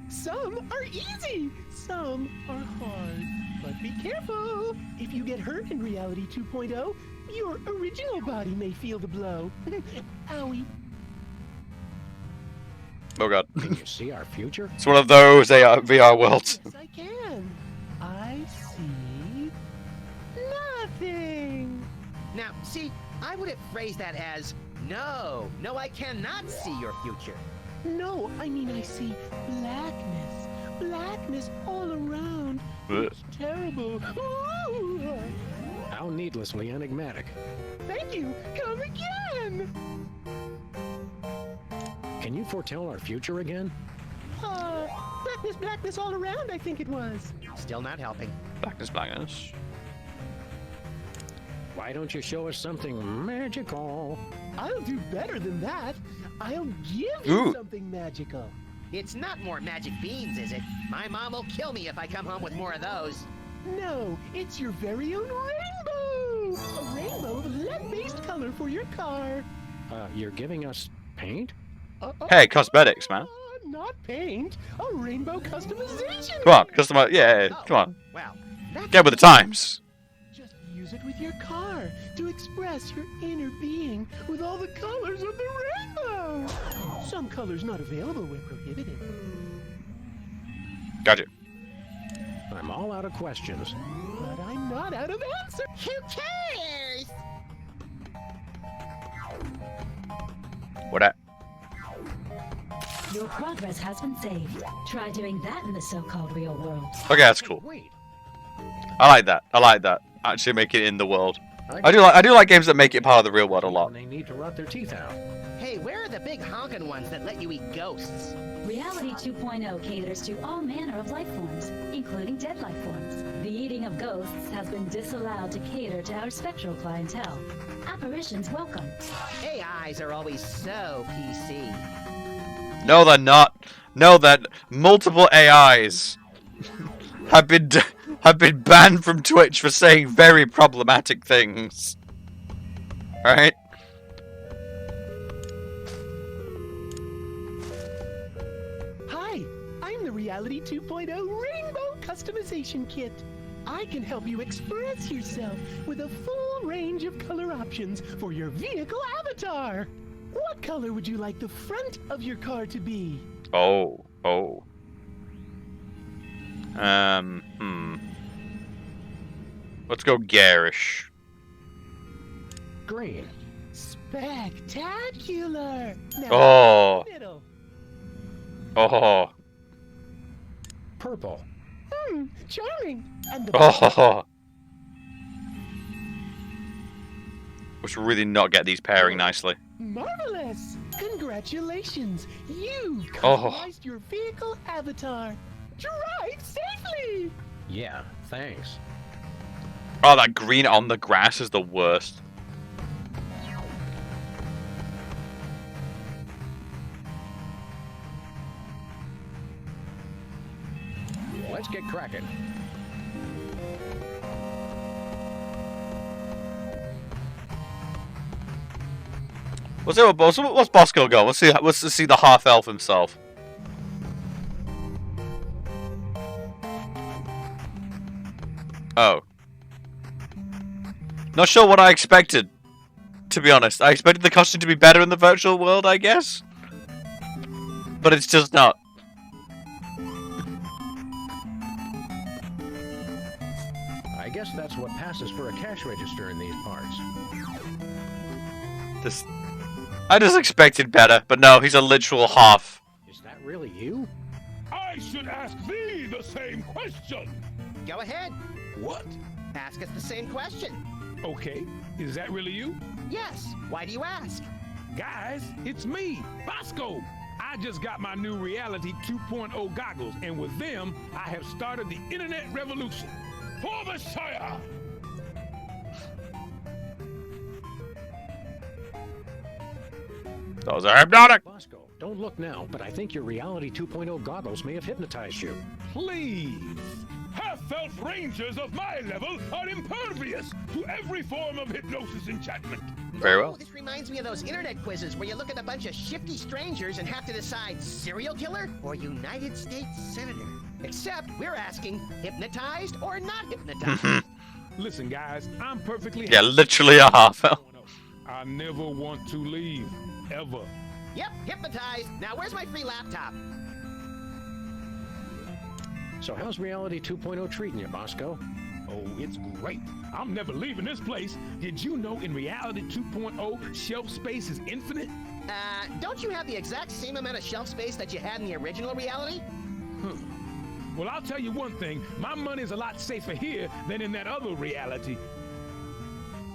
Some are easy, some are hard. But be careful! If you get hurt in Reality 2.0, your original body may feel the blow. Owie. Oh god. Can you see our future? It's one of those VR worlds. Yes, I can. I see nothing. Now, see, I would have phrased that as, no, I cannot see your future. No, I mean I see blackness. Blackness all around. It's terrible. Ooh. How needlessly enigmatic. Thank you. Come again. Can you foretell our future again? Blackness all around, I think it was. Still not helping. Blackness. Why don't you show us something magical? I'll do better than that. I'll give you something magical. It's not more magic beans, is it? My mom will kill me if I come home with more of those. No, it's your very own rainbow! A rainbow of lead-based color for your car. You're giving us paint? Hey, cosmetics, man. Not paint. A rainbow customization. Come on, customize. Yeah, come on. Well, get with the times. Just use it with your car to express your inner being with all the colors of the rainbow. Some colors not available where prohibited. Gotcha. I'm all out of questions. But I'm not out of answers. Who cares? What at? Your progress has been saved. Try doing that in the so-called real world. Okay, that's cool. Wait. I like that. Actually, make it in the world. I do like games that make it part of the real world a lot. When they need to rot their teeth out. Hey, where are the big honkin' ones that let you eat ghosts? Reality 2.0 caters to all manner of life forms, including dead life forms. The eating of ghosts has been disallowed to cater to our spectral clientele. Apparitions welcome. AIs are always so PC. No, they're not. No, that multiple AIs have been banned from Twitch for saying very problematic things. Right? Hi, I'm the Reality 2.0 Rainbow Customization Kit. I can help you express yourself with a full range of color options for your vehicle avatar. What color would you like the front of your car to be? Oh. Let's go garish. Green. Spectacular! Now, Oh. middle. Oh. Purple. Charming. And the Oh. We should really not get these pairing nicely. Marvelous! Congratulations! You Oh. customized your vehicle avatar. Drive safely! Yeah, thanks. Oh, that green on the grass is the worst. Let's get cracking. What's Bosco got? Let's see the half elf himself. Oh. Not sure what I expected, to be honest. I expected the costume to be better in the virtual world, I guess. But it's just not. I guess that's what passes for a cash register in these parts. I just expected better, but no, he's a literal half. Is that really you? I should ask thee the same question. Go ahead. What? Ask us the same question. Okay, is that really you? Yes. Why do you ask? Guys, it's me, Bosco. I just got my new Reality 2.0 goggles, and with them, I have started the internet revolution. For the Shire! Those are hypnotic! Bosco, don't look now, but I think your Reality 2.0 goggles may have hypnotized you. Please! Half-elf rangers of my level are impervious to every form of hypnosis enchantment. Very well. This reminds me of those internet quizzes where you look at a bunch of shifty strangers and have to decide serial killer or United States Senator. Except we're asking hypnotized or not hypnotized. Listen, guys, I'm perfectly Yeah, literally a half elf. I never want to leave, ever. Yep, hypnotized. Now where's my free laptop? So how's Reality 2.0 treating you, Bosco? Oh, it's great. I'm never leaving this place. Did you know in Reality 2.0, shelf space is infinite? Don't you have the exact same amount of shelf space that you had in the original Reality? Well, I'll tell you one thing. My money's a lot safer here than in that other reality.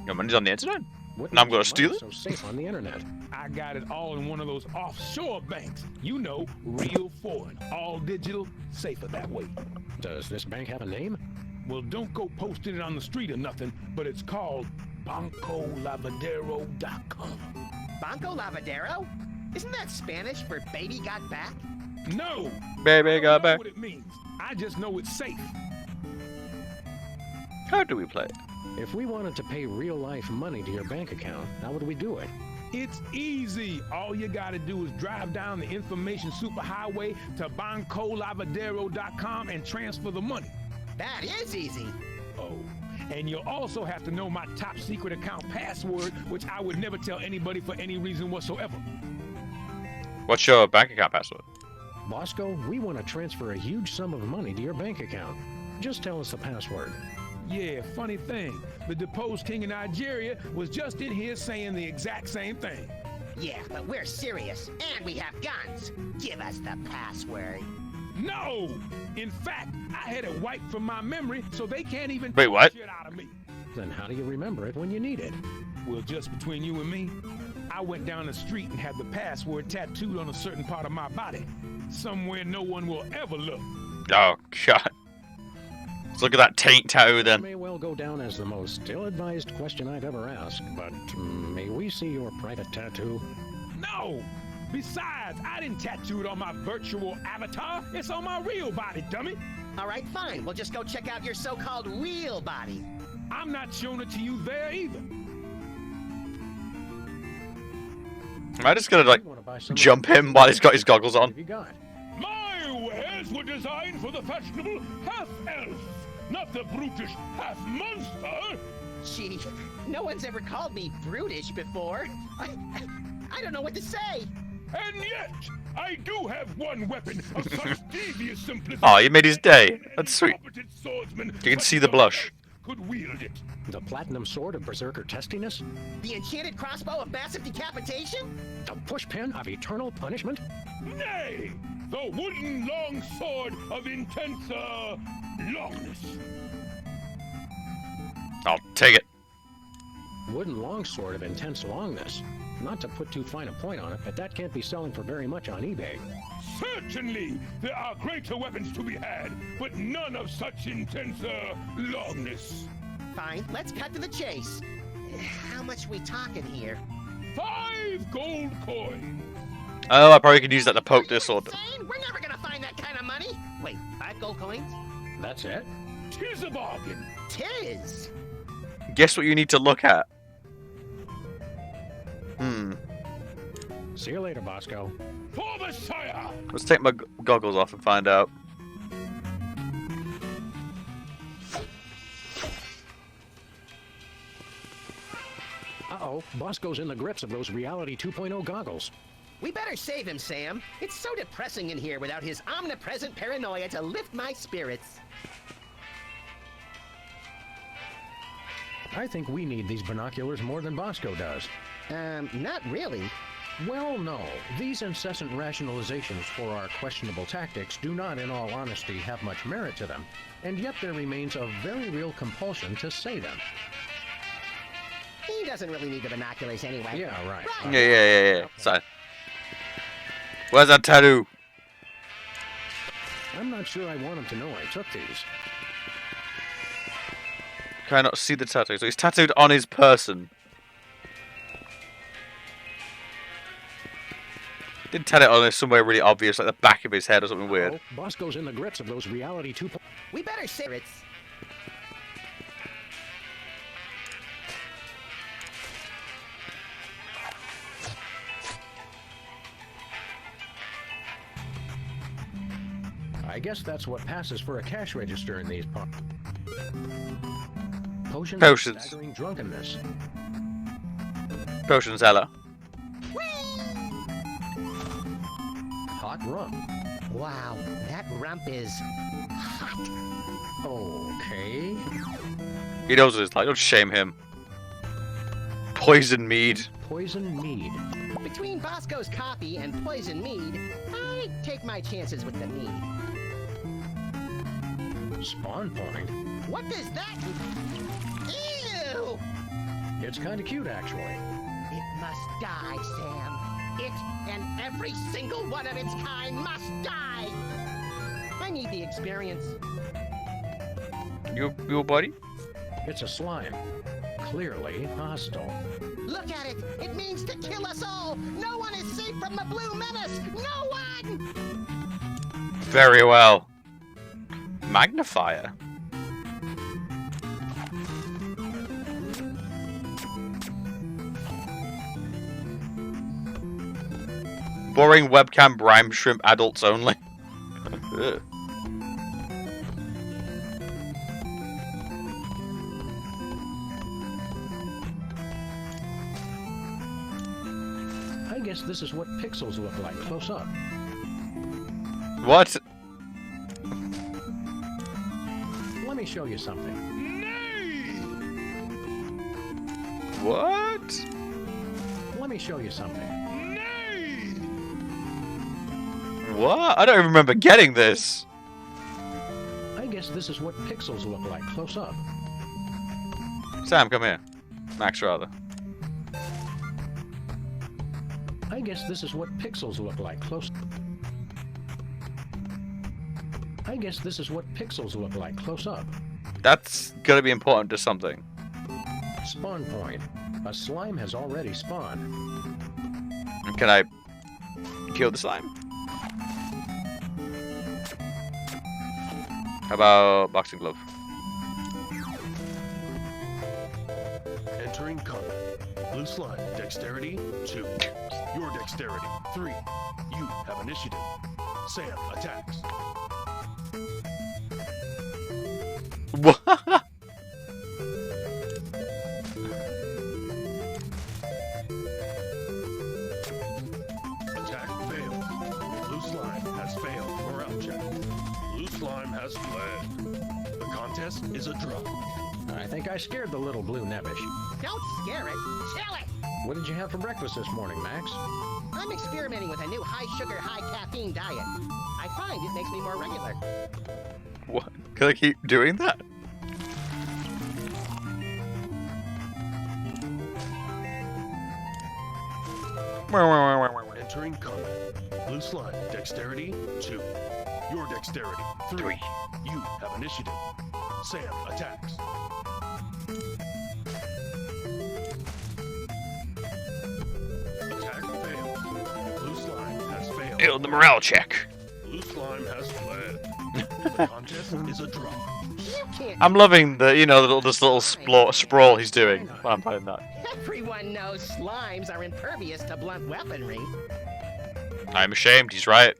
Your money's on the internet? What And I'm makes gonna your steal money it? So safe on the internet. I got it all in one of those offshore banks. You know, real foreign, all digital, safer that way. Does this bank have a name? Well, don't go posting it on the street or nothing, but it's called BancoLavadero.com. Banco Lavadero? Isn't that Spanish for baby got back? No! Baby got I don't know back. what it means. I just know it's safe. How do we play it? If we wanted to pay real-life money to your bank account, how would we do it? It's easy. All you gotta do is drive down the information superhighway to BancoLavadero.com and transfer the money. That is easy. Oh, and you'll also have to know my top secret account password, which I would never tell anybody for any reason whatsoever. What's your bank account password? Bosco, we want to transfer a huge sum of money to your bank account. Just tell us the password. Yeah, funny thing. The deposed king of Nigeria was just in here saying the exact same thing. Yeah, but we're serious, and we have guns. Give us the password. No! In fact, I had it wiped from my memory, so they can't even Wait, what? shit out of me. Then how do you remember it when you need it? Well, just between you and me, I went down the street and had the password tattooed on a certain part of my body. Somewhere no one will ever look. Oh, God. Let's look at that taint tattoo This then. may well go down as the most ill-advised question I've ever asked, but may we see your private tattoo? No! Besides, I didn't tattoo it on my virtual avatar. It's on my real body, dummy. All right, fine. We'll just go check out your so-called real body. I'm not showing it to you there either. Am I just gonna, like, jump him while he's got his goggles on? You got. My wares were designed for the fashionable half-elf, not the brutish half-monster. Gee, no one's ever called me brutish before. I don't know what to say. And yet, I do have one weapon of such devious simplicity. Oh, you made his day. That's sweet. Incompetent swordsman You can see the blush. could wield it. The platinum sword of berserker testiness? The enchanted crossbow of massive decapitation? The pushpin of eternal punishment? Nay, the wooden long sword of intense, longness. I'll take it. Wooden longsword of intense longness. Not to put too fine a point on it, but that can't be selling for very much on eBay. Certainly, there are greater weapons to be had, but none of such intense, longness. Fine, let's cut to the chase. How much we talking here? 5 gold coins. Oh, I probably could use that to poke this sword. We're never gonna find that kind of money. Wait, 5 gold coins? That's it? 'Tis a bargain. 'Tis. Guess what you need to look at? See you later, Bosco. For the Sire! Let's take my goggles off and find out. Uh-oh, Bosco's in the grips of those Reality 2.0 goggles. We better save him, Sam. It's so depressing in here without his omnipresent paranoia to lift my spirits. I think we need these binoculars more than Bosco does. Not really. Well, no. These incessant rationalizations for our questionable tactics do not, in all honesty, have much merit to them, and yet there remains a very real compulsion to say them. He doesn't really need the binoculars anyway. Yeah, right. Yeah. So, where's that tattoo? I'm not sure I want him to know I took these. Can I not see the tattoo? So he's tattooed on his person. Didn't tattoo it on somewhere really obvious, like the back of his head or something weird. Bosco's in the grips of those Reality 2.0. We better save it. I guess that's what passes for a cash register in these potions. Potions. Staggering drunkenness. Potion seller. Hot rum. Wow, that rump is hot. Okay. He knows what it's like. Don't shame him. Poison mead. Poison mead. Between Bosco's coffee and poison mead, I take my chances with the mead. Spawn point. What does that? Ew! It's kind of cute, actually. It must die, Sam. It and every single one of its kind must die. I need the experience. Your buddy? It's a slime. Clearly hostile. Look at it. It means to kill us all. No one is safe from the blue menace. No one. Very well. Magnifier. Boring webcam brine shrimp adults only. Ugh. I guess this is what pixels look like close up. What? Let me show you something. What? Let me show you something. What? I don't even remember getting this. I guess this is what pixels look like close up. Sam, come here. Max, rather. I guess this is what pixels look like close. I guess this is what pixels look like close up. That's gonna be important to something. Spawn point. A slime has already spawned. Can I kill the slime? How about boxing glove? Entering combat. Blue slime, dexterity 2. Your dexterity 3. You have initiative. Sam attacks. What? Attack failed. Blue slime has failed. Morale check. Blue slime has fled. The contest is a draw. I think I scared the little blue nebbish. Don't scare it. Chill it. What did you have for breakfast this morning, Max? I'm experimenting with a new high-sugar, high-caffeine diet. I find it makes me more regular. What? Can I keep doing that? Entering combat. Blue slime, dexterity 2. Your dexterity 3. You have initiative. Sam attacks. Attack fails. Blue slime has failed. Failed the morale check. Blue slime has fled. The contest is a draw. I'm loving the, this little sprawl he's doing. I'm playing that. Everyone knows slimes are impervious to blunt weaponry. I'm ashamed, he's right.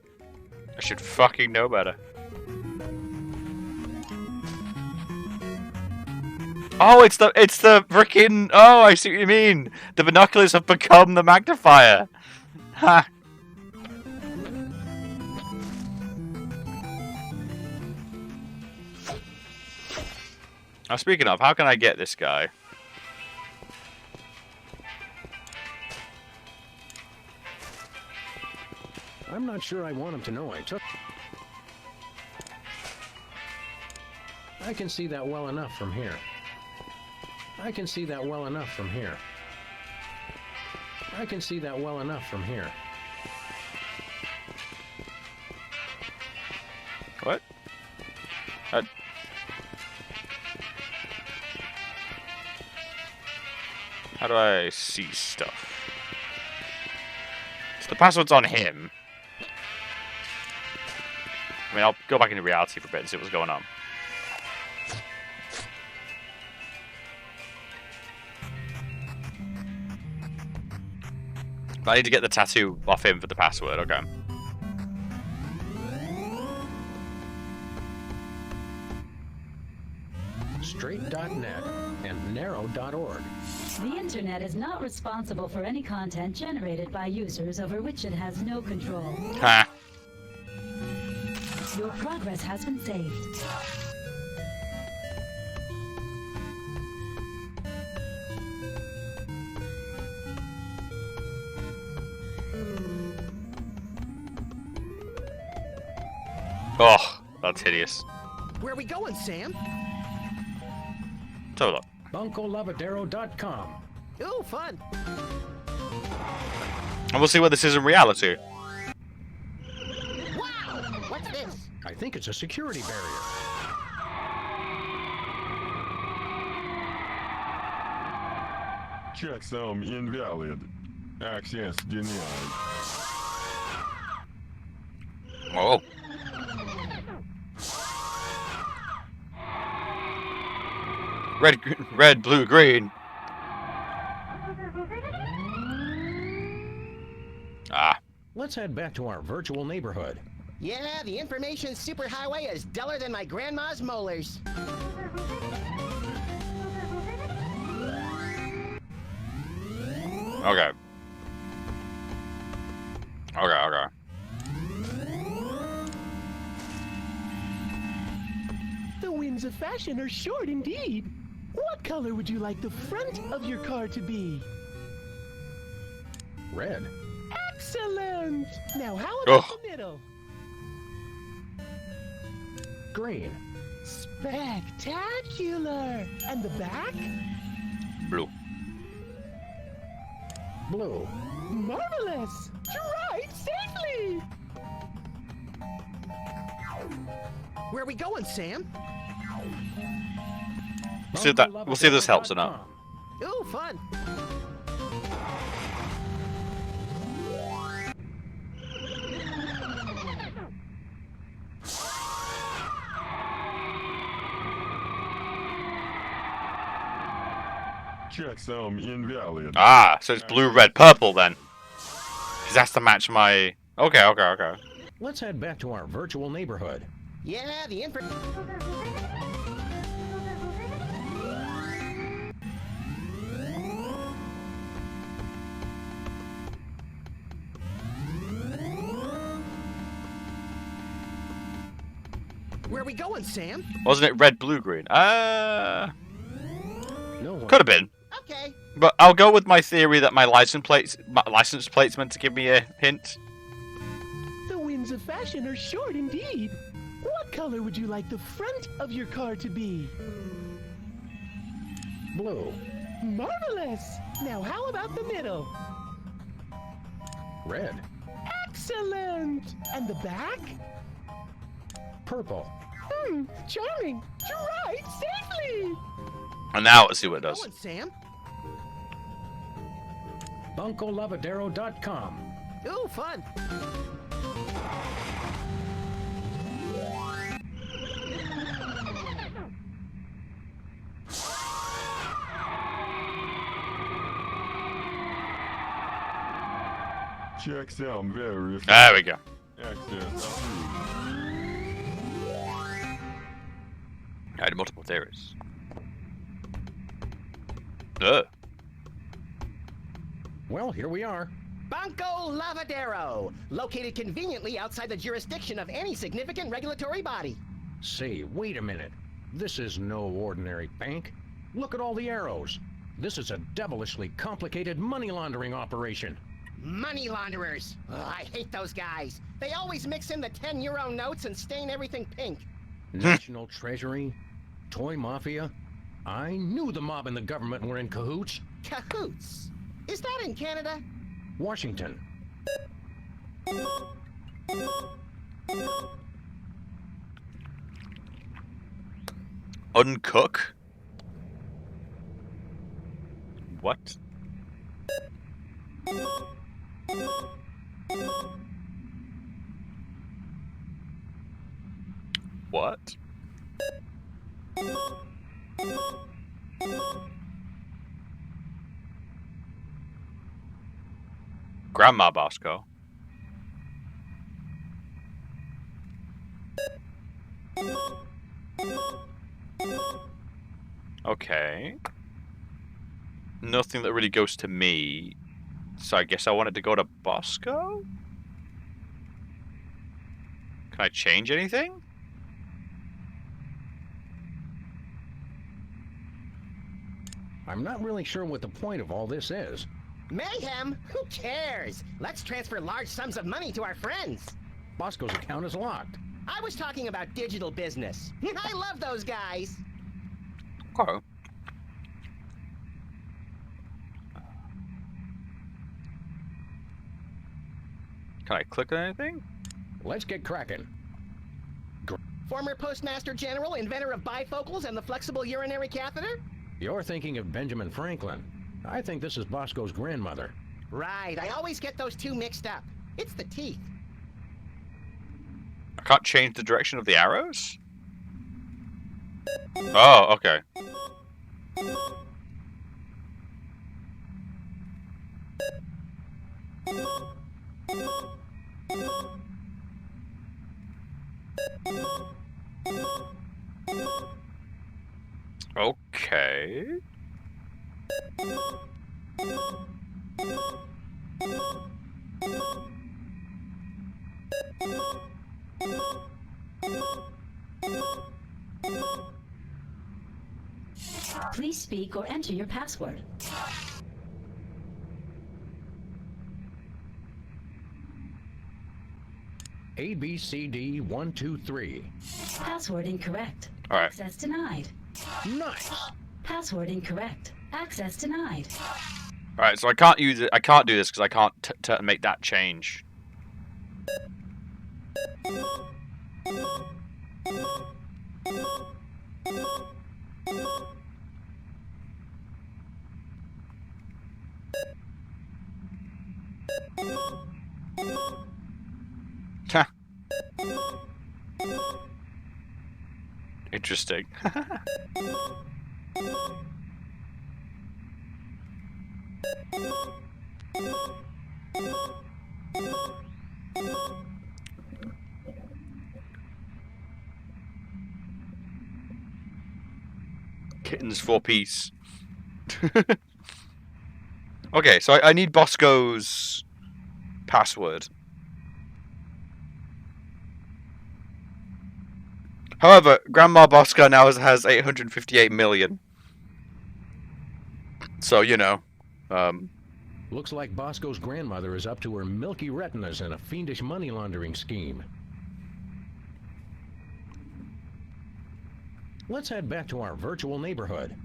I should fucking know better. Oh, it's the freaking... Oh, I see what you mean. The binoculars have become the magnifier. Ha. Now, speaking of, how can I get this guy? I'm not sure I want him to know I took... I can see that well enough from here. I can see that well enough from here. I can see that well enough from here. What? How do I see stuff? So the password's on him. I mean, I'll go back into reality for a bit and see what's going on. But I need to get the tattoo off him for the password, okay. Straight.net and narrow.org. The internet is not responsible for any content generated by users over which it has no control. Ha. Your progress has been saved. Oh, that's hideous. Where are we going, Sam? Let's have a look. BuncoLavadero.com. Ooh, fun. And we'll see what this is in reality. Wow! What's this? I think it's a security barrier. Checksum invalid. Access denied. Whoa. Red, blue, green. Ah. Let's head back to our virtual neighborhood. Yeah, the information superhighway is duller than my grandma's molars. Okay. Okay. The winds of fashion are short indeed. What color would you like the front of your car to be? Red. Excellent! Now how about the middle? Green. Spectacular! And the back? Blue. Blue. Marvelous! Drive safely! Where are we going, Sam? We'll see if this helps or not. Ooh, fun. Checksum invalid. Ah, so it's blue, red, purple then. Because that's to match my... Okay. Let's head back to our virtual neighborhood. Yeah, the Where are we going, Sam? Wasn't it red, blue, green? No. Could have been. Okay. But I'll go with my theory that my license plate's meant to give me a hint. The winds of fashion are short indeed. What color would you like the front of your car to be? Blue. Marvelous! Now how about the middle? Red. Excellent! And the back? Purple. Charming. Drive safely. And now let's see what it does. Going, Sam. BuncoLavadero.com. Ooh, fun. Checks out very. There we go. Access approved. I had multiple theories. Well, here we are. Banco Lavadero, located conveniently outside the jurisdiction of any significant regulatory body. Say, wait a minute. This is no ordinary bank. Look at all the arrows. This is a devilishly complicated money laundering operation. Money launderers. Ugh, I hate those guys. They always mix in the 10-euro notes and stain everything pink. National Treasury? Toy Mafia? I knew the mob and the government were in cahoots. Cahoots? Is that in Canada? Washington. Uncook? What? What? Grandma Bosco. Okay. Nothing that really goes to me. So I guess I wanted to go to Bosco? Can I change anything? I'm not really sure what the point of all this is. Mayhem? Who cares? Let's transfer large sums of money to our friends. Bosco's account is locked. I was talking about digital business. I love those guys. Okay. Can I click on anything? Let's get cracking. Former Postmaster General, inventor of bifocals and the flexible urinary catheter? You're thinking of Benjamin Franklin. I think this is Bosco's grandmother. Right, I always get those two mixed up. It's the teeth. I can't change the direction of the arrows? Oh, okay. Okay. Please speak or enter your password. ABCD123. Password incorrect. All right. Access denied. Nice. Password incorrect. Access denied. All right, so I can't use it. I can't do this because I can't make that change. Ha. Interesting. Kittens 4-piece. Okay, so I need Bosco's password. However, Grandma Bosco now has 858 million. So, you know. Looks like Bosco's grandmother is up to her milky retinas in a fiendish money laundering scheme. Let's head back to our virtual neighborhood.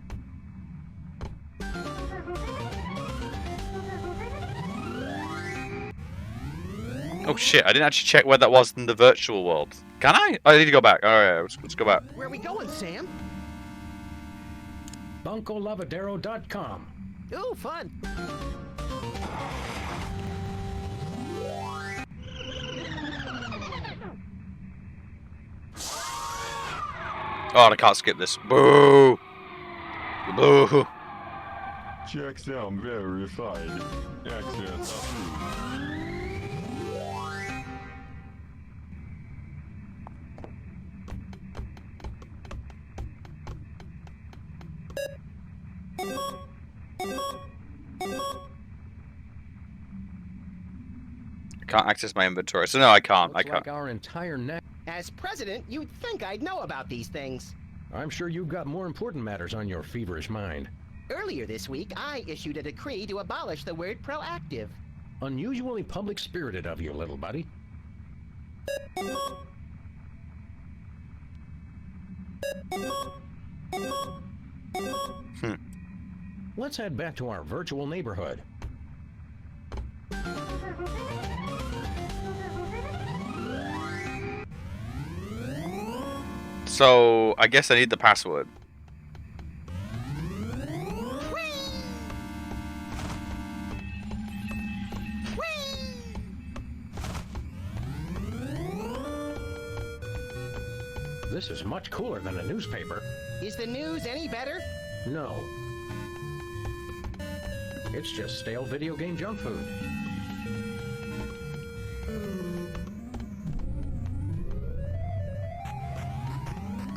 Oh shit! I didn't actually check where that was in the virtual world. Can I? I need to go back. All right, let's go back. Where are we going, Sam? BuncoLavadero.com. Ooh, fun. Oh, I can't skip this. Boo! Boo! Checksum verified. Access approved. I can't access my inventory, so no, I can't. Looks I can't. like our entire net. As president, you'd think I'd know about these things. I'm sure you've got more important matters on your feverish mind. Earlier this week, I issued a decree to abolish the word proactive. Unusually public-spirited of you, little buddy. Let's head back to our virtual neighborhood. So, I guess I need the password. This is much cooler than a newspaper. Is the news any better? No. It's just stale video game junk food.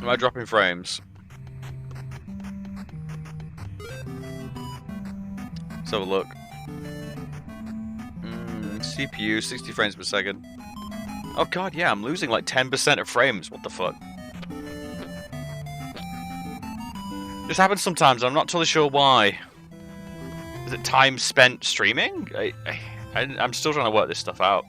Am I dropping frames? Let's have a look. CPU, 60 frames per second. Oh god, yeah, I'm losing like 10% of frames. What the fuck? This happens sometimes, I'm not totally sure why. Is it time spent streaming? I'm still trying to work this stuff out.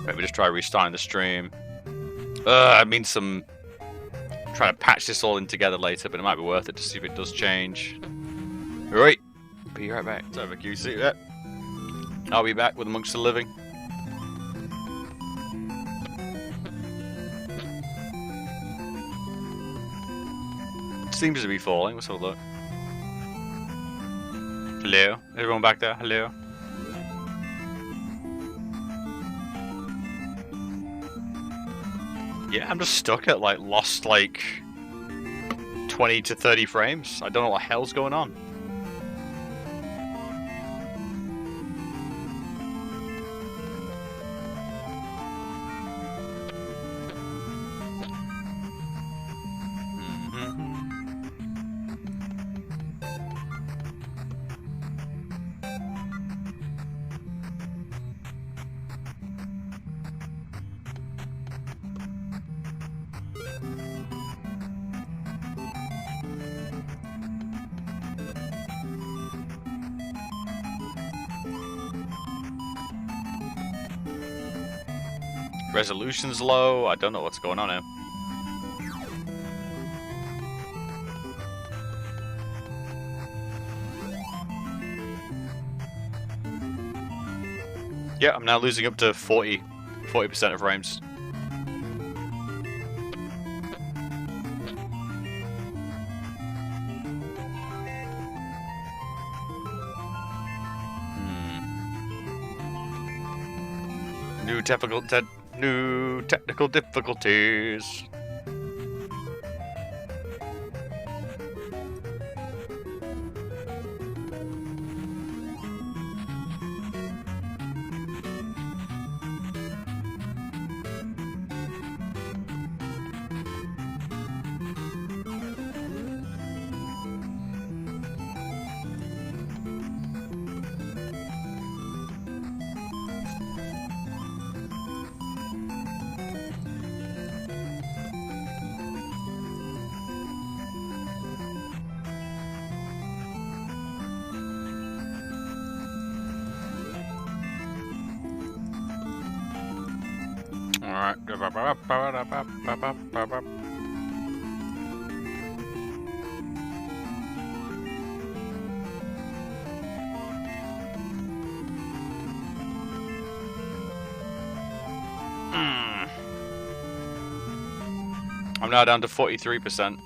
Maybe just try restarting the stream. I mean trying to patch this all in together later, but it might be worth it to see if it does change. Alright, be right back. Sorry for QC that. I'll be back with Amongst the Living. It seems to be falling. Let's have a look. Hello? Everyone back there? Hello? Yeah, I'm just stuck at lost 20 to 30 frames. I don't know what the hell's going on. Resolution's low. I don't know what's going on here. Yeah, I'm now losing up to 40% of frames. New technical difficulties. I'm now down to 43%.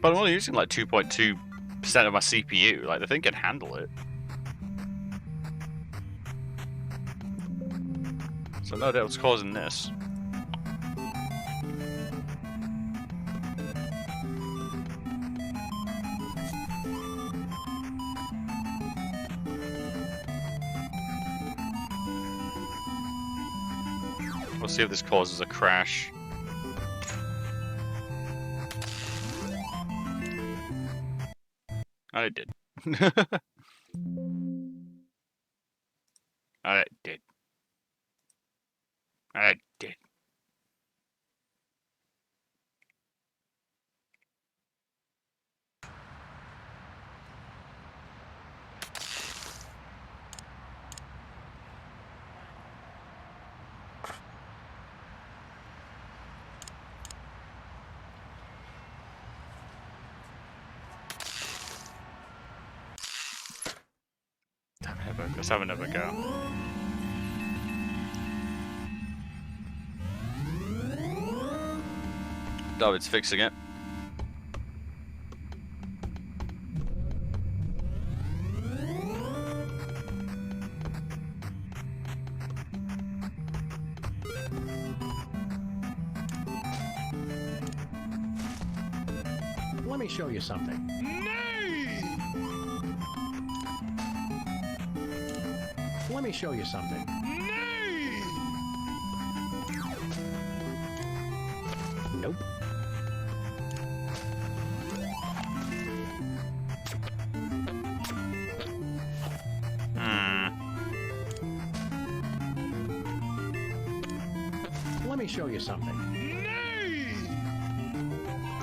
But I'm only using like 2.2% of my CPU. Like, the thing can handle it. So no doubt what's causing this. We'll see if this causes a crash. I did. I did. I did. Let's have another go. David's fixing it. Let me show you something. Let me show you something. Nope. Let me show you something.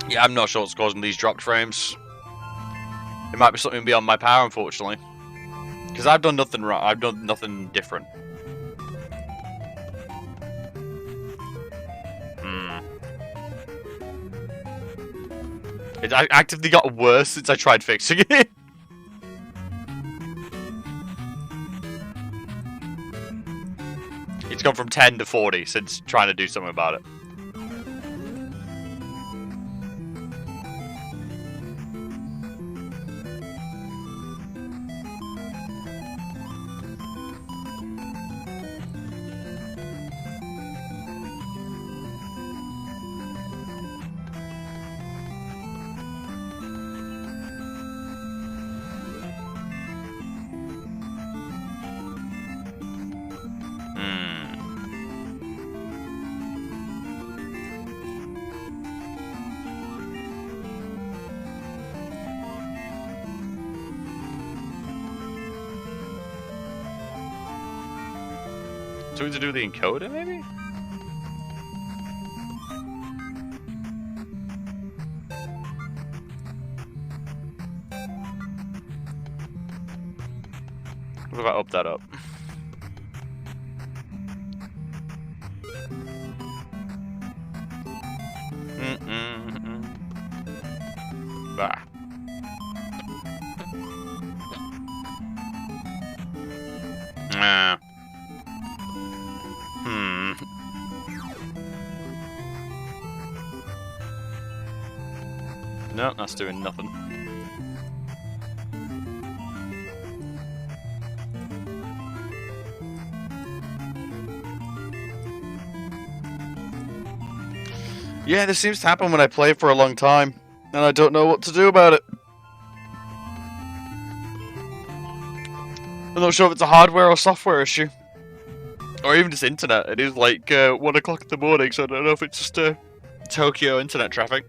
Yeah, I'm not sure what's causing these dropped frames. It might be something beyond my power, unfortunately. Because I've done nothing wrong. I've done nothing different. It actively got worse since I tried fixing it. It's gone from 10 to 40 since trying to do something about it. Something to do with the encoder, maybe? What if I up that up? Bah. No, that's doing nothing. Yeah, this seems to happen when I play for a long time, and I don't know what to do about it. I'm not sure if it's a hardware or software issue. Or even just internet. It is like 1 o'clock in the morning, so I don't know if it's just Tokyo internet traffic.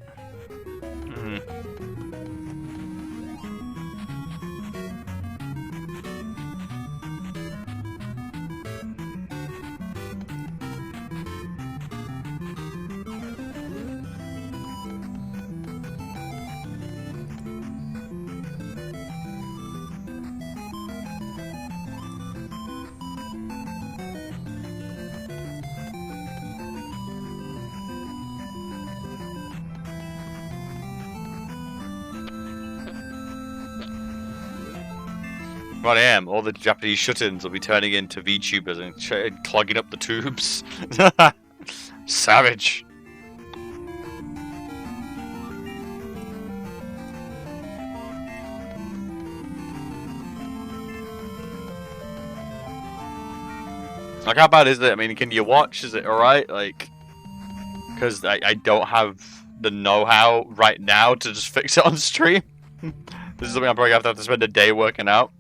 Right, I am. All the Japanese shut-ins will be turning into VTubers and clogging up the tubes. Savage. Like, how bad is it? I mean, can you watch? Is it alright? Like, because I don't have the know-how right now to just fix it on stream. This is something I'm probably going to have to spend a day working out.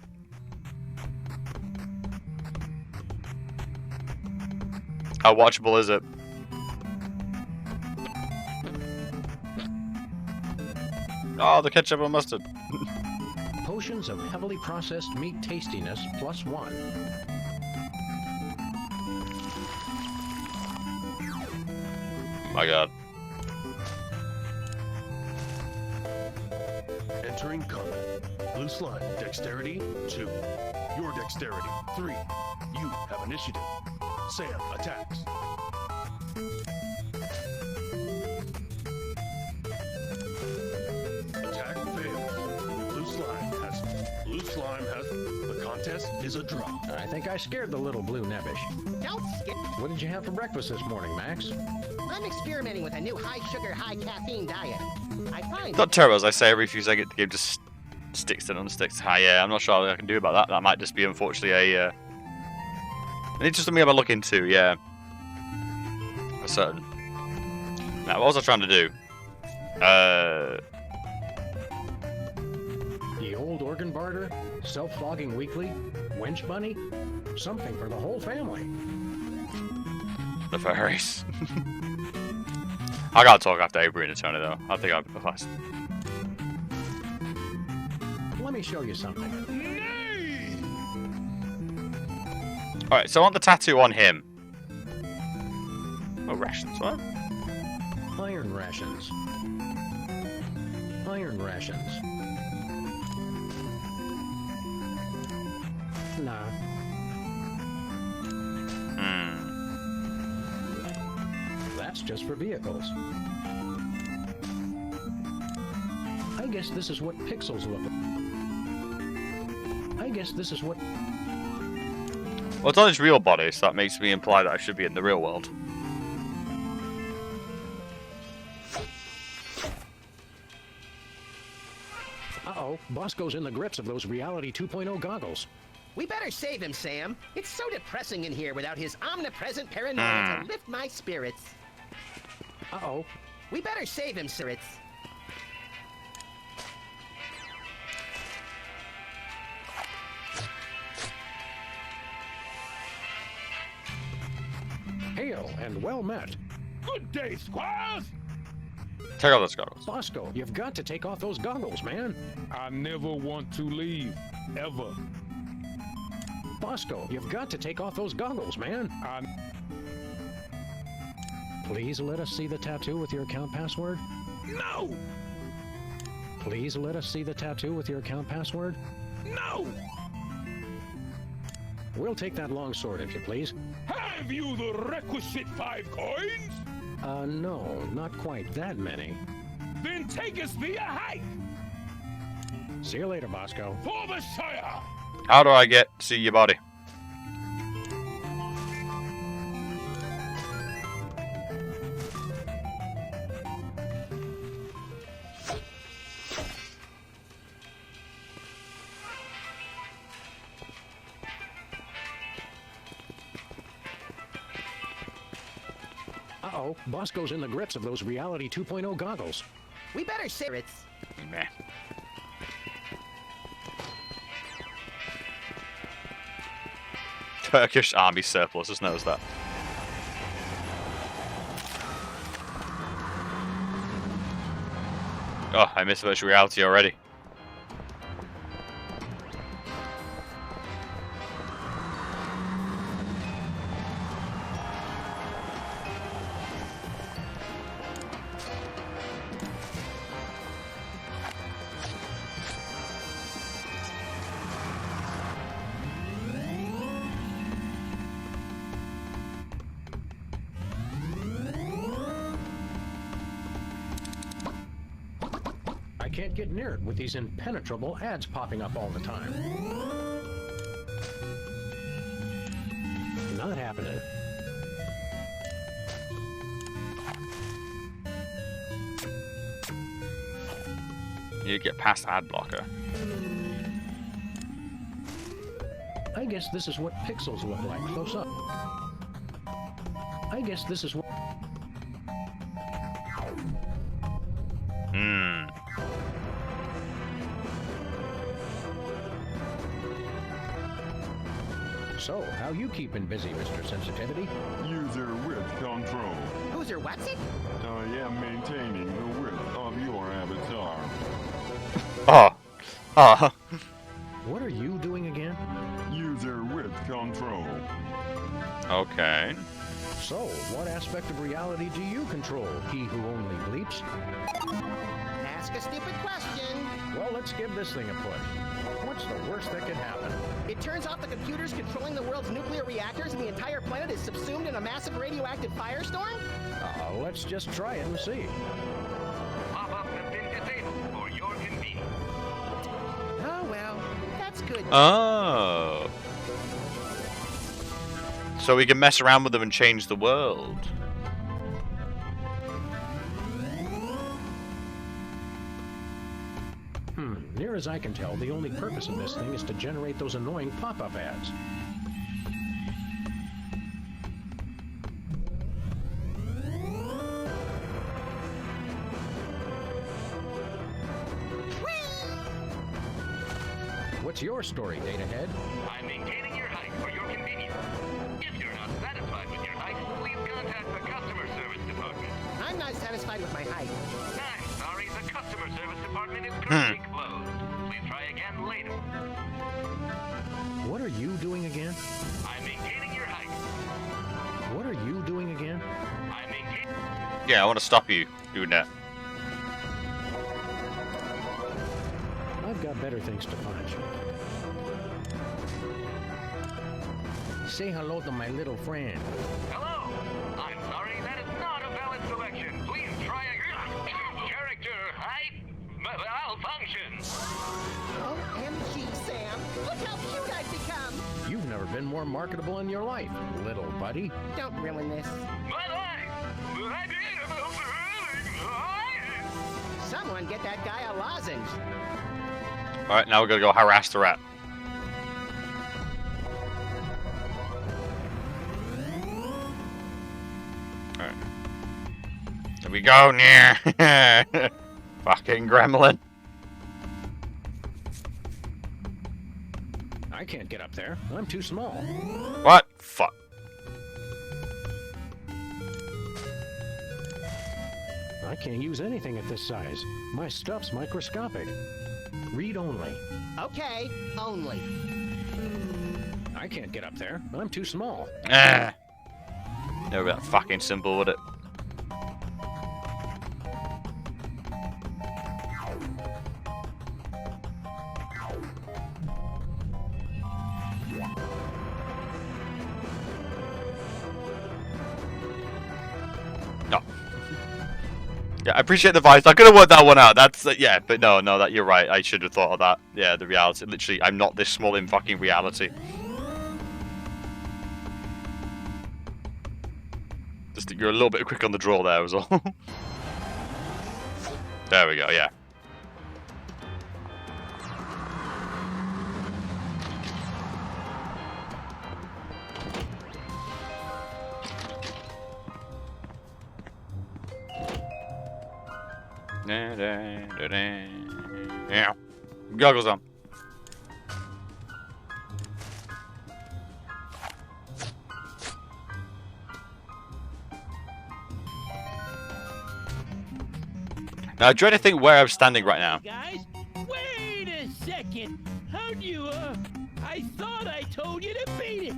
How watchable is it? Oh, the ketchup and mustard. Potions of heavily processed meat tastiness +1. My God. Entering combat. Blue slime, dexterity 2. Your dexterity 3. You have initiative. Sam attacks. Attack fails. Blue slime has. The contest is a draw. I think I scared the little blue nebbish. Don't skip. What did you have for breakfast this morning, Max? I'm experimenting with a new high-sugar, high-caffeine diet. I find Not terrible, as I say, every few seconds the game just sticks and unsticks. Yeah, I'm not sure what I can do about that. That might just be, unfortunately, an interesting thing I'm look into, yeah. For certain. Now, what was I trying to do? The old organ barter? Self-flogging weekly? Wench bunny? Something for the whole family. The furries. I gotta talk after Avery and Attorney, though. I think I'll pass. Let me show you something. Alright, so I want the tattoo on him. Oh, rations, what? Iron rations. Iron rations. Nah. That's just for vehicles. I guess this is what pixels look like. I guess this is what... Well, it's on his real body, so that makes me imply that I should be in the real world. Uh-oh, Bosco's in the grips of those Reality 2.0 goggles. we better save him, Sam. It's so depressing in here without his omnipresent paranoia to lift my spirits. Uh-oh. We better save him, spirits. Hail and well met. Good day, squires! Take off those goggles. Bosco, you've got to take off those goggles, man. I never want to leave. Ever. Bosco, you've got to take off those goggles, man. Please let us see the tattoo with your account password. No! Please let us see the tattoo with your account password. No! We'll take that long sword, if you please. Have you the requisite 5 coins? No, not quite that many. Then take us via hike! See you later, Bosco. For the Shire! How do I get to see your body? Uh-oh, Bosco's in the grips of those Reality 2.0 goggles. We better save it. Meh. Turkish army surplus, just noticed that. Oh, I missed virtual reality already. I can't get near it with these impenetrable ads popping up all the time. You get past ad blocker. I guess this is what pixels look like close up. I guess this is what... Hmm. So, how you keeping busy, Mr. Sensitivity? User width control. Who's what's it? I am maintaining the width of your avatar. Oh. Oh. What are you doing again? User width control. Okay. So, what aspect of reality do you control, he who only bleeps? Ask a stupid question. Well, let's give this thing a push. What's the worst that could happen? It turns off the computers controlling the world's nuclear reactors and the entire planet is subsumed in a massive radioactive firestorm? Let's just try it and see. Pop-ups have been disabled for your convenience. Oh, well, that's good. Oh. So we can mess around with them and change the world. Near as I can tell, the only purpose of this thing is to generate those annoying pop-up ads. What's your story, Datahead? I'm maintaining your height for your convenience. If you're not satisfied with your height, please contact the customer service department. I'm not satisfied with my height. I'm sorry, the customer service department is currently closed. Please try again later. What are you doing again? I'm maintaining your height. What are you doing again? I'm maintaining... Yeah, I want to stop you doing that. I've got better things to punch. Say hello to my little friend. Hello? I'm sorry, that is not a valid selection. Please try again. Character height malfunction. OMG, Sam. Look how cute I've become. You've never been more marketable in your life, little buddy. Don't ruin this. My life! My beautiful thrilling life! Someone get that guy a lozenge. Alright, now we're gonna go harass the rat. Alright. There we go, near. Fucking gremlin. I can't get up there. I'm too small. What? Fuck. I can't use anything at this size. My stuff's microscopic. Read only. Okay, only. I can't get up there. I'm too small. Ah. Never that fucking simple, would it? No. Yeah, I appreciate the advice. I could have worked that one out. That's yeah, but no, that you're right. I should have thought of that. Yeah, the reality. Literally, I'm not this small in fucking reality. Just think you're a little bit quick on the draw there, was all. There we go. Yeah. Yeah. Goggles on. Now, I try to think where I'm standing right now. Guys, wait a second. How'd you, I thought I told you to beat it.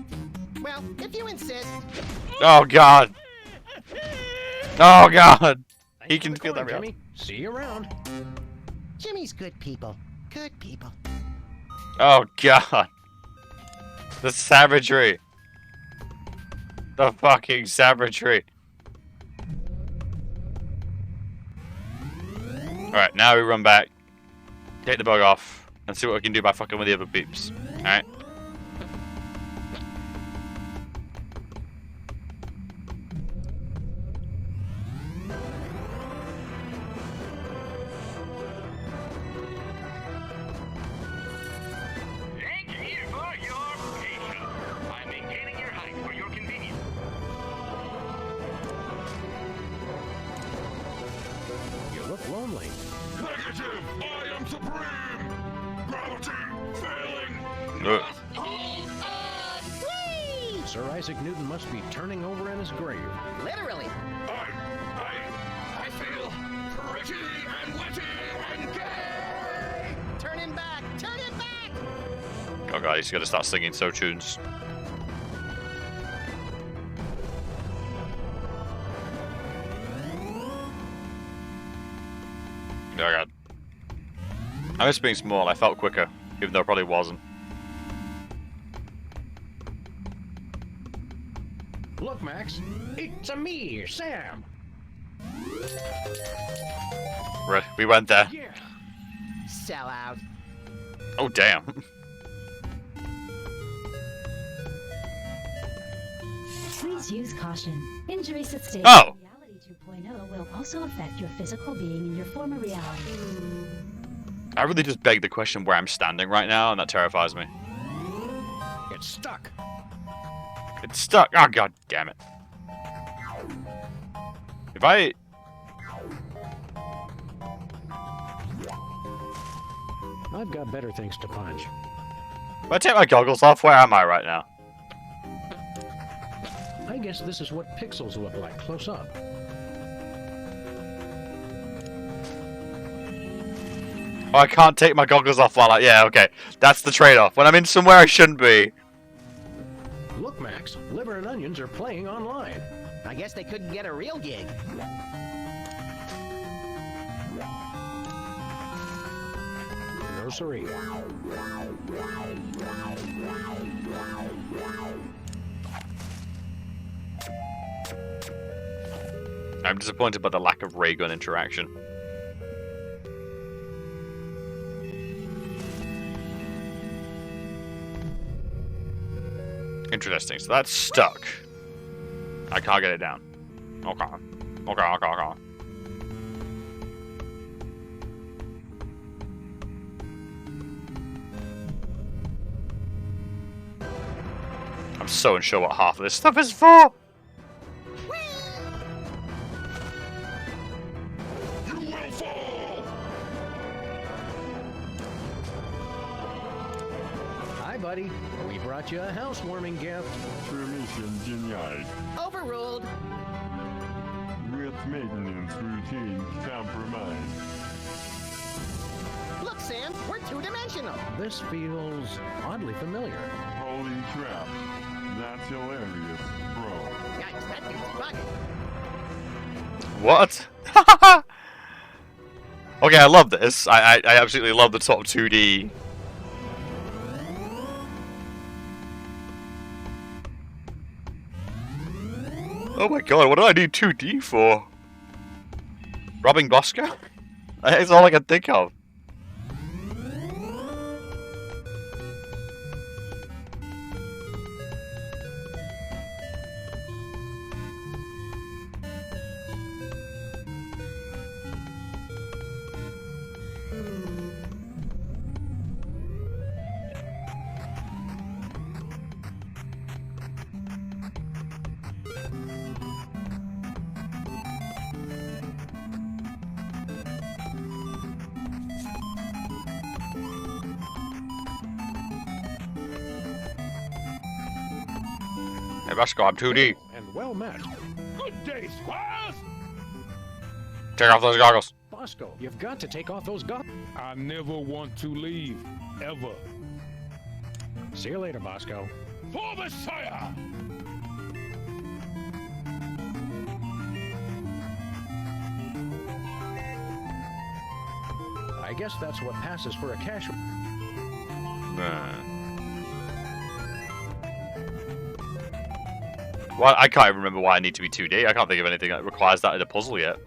Well, if you insist. Oh, God. Oh, God. He can feel that Jimmy. See you around. Jimmy's good people. Good people. Oh, God. The savagery. The fucking savagery. Alright, now we run back, take the bug off, and see what we can do by fucking with the other peeps. Alright? Sir Isaac Newton must be turning over in his grave. Literally. I feel pretty and witty and gay. Turn him back! Turn him back! Oh god, he's gonna start singing so tunes. Oh god. I was being small, I felt quicker, even though it probably wasn't. Look, Max, it's a me, Sam. Right, we went there. Sell out. Oh damn. Please use caution. Injuries sustained Oh. in Reality 2.0 will also affect your physical being in your former reality. I really just begged the question where I'm standing right now, and that terrifies me. It's stuck. It's stuck. Oh god damn it. If I... I've got better things to punch. If I take my goggles off, where am I right now? I guess this is what pixels look like close up. Oh, I can't take my goggles off while I... Yeah, okay. That's the trade-off. When I'm in somewhere I shouldn't be. Look, Max, Liver and Onions are playing online. I guess they couldn't get a real gig. No siree. I'm disappointed by the lack of ray gun interaction. Interesting, so that's stuck. I can't get it down. Okay. Okay. I'm so unsure what half of this stuff is for. You will fall! Hi, buddy. We brought you a housewarming gift. Permission denied. Overruled. With maintenance routine compromised. Look, Sam, we're two-dimensional. This feels oddly familiar. Holy crap. That's hilarious, bro. Yikes, that dude's bugging. What? Okay, I love this. I absolutely love the top 2D. Oh my god, what do I need 2D for? Robbing Bosco? That's all I can think of. Hey, Bosco, I'm 2D. And well met. Good day, squires! Take off those goggles. Bosco, you've got to take off those goggles. I never want to leave, ever. See you later, Bosco. For the Sire! I guess that's what passes for a cash. Well, I can't even remember why I need to be 2D. I can't think of anything that requires that in a puzzle yet.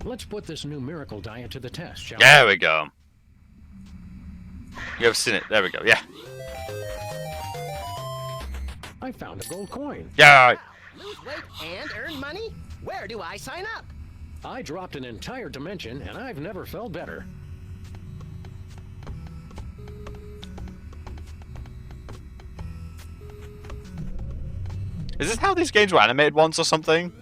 Let's put this new miracle diet to the test, shall There we go. You have seen it. There we go. Yeah. I found a gold coin. Yeah. Lose weight and earn money? Where do I sign up? I dropped an entire dimension, and I've never felt better. Is this how these games were animated once or something?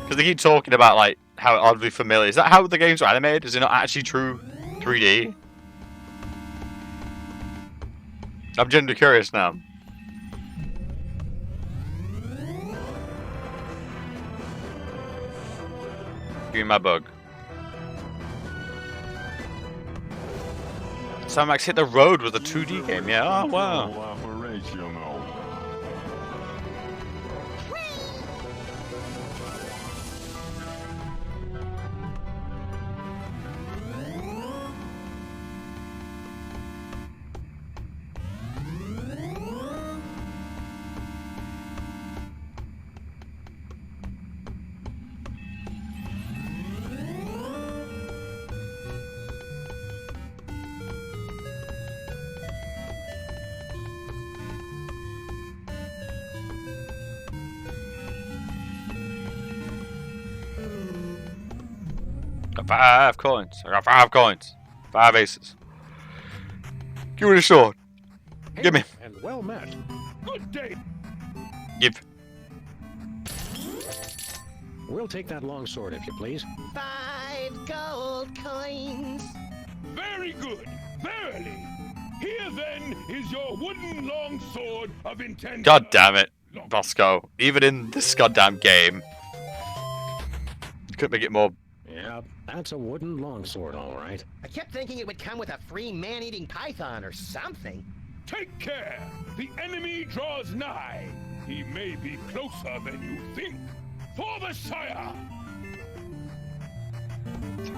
Because they keep talking about like how oddly familiar. Is that how the games were animated? Is it not actually true 3D? I'm genuinely curious now. Give me my bug. Sam Max Hit the Road was a 2D game, yeah. Oh wow. Operational. Got 5 coins. I got 5 coins. 5 aces. Give me the sword. Give me. And well met. Good day. Give. We'll take that long sword, if you please. 5 gold coins. Very good. Verily. Here then is your wooden long sword of intent. God damn it, Bosco. Even in this goddamn game, you couldn't make it more. Yeah, that's a wooden longsword, all right. I kept thinking it would come with a free man-eating python or something. Take care. The enemy draws nigh. He may be closer than you think. For the Sire.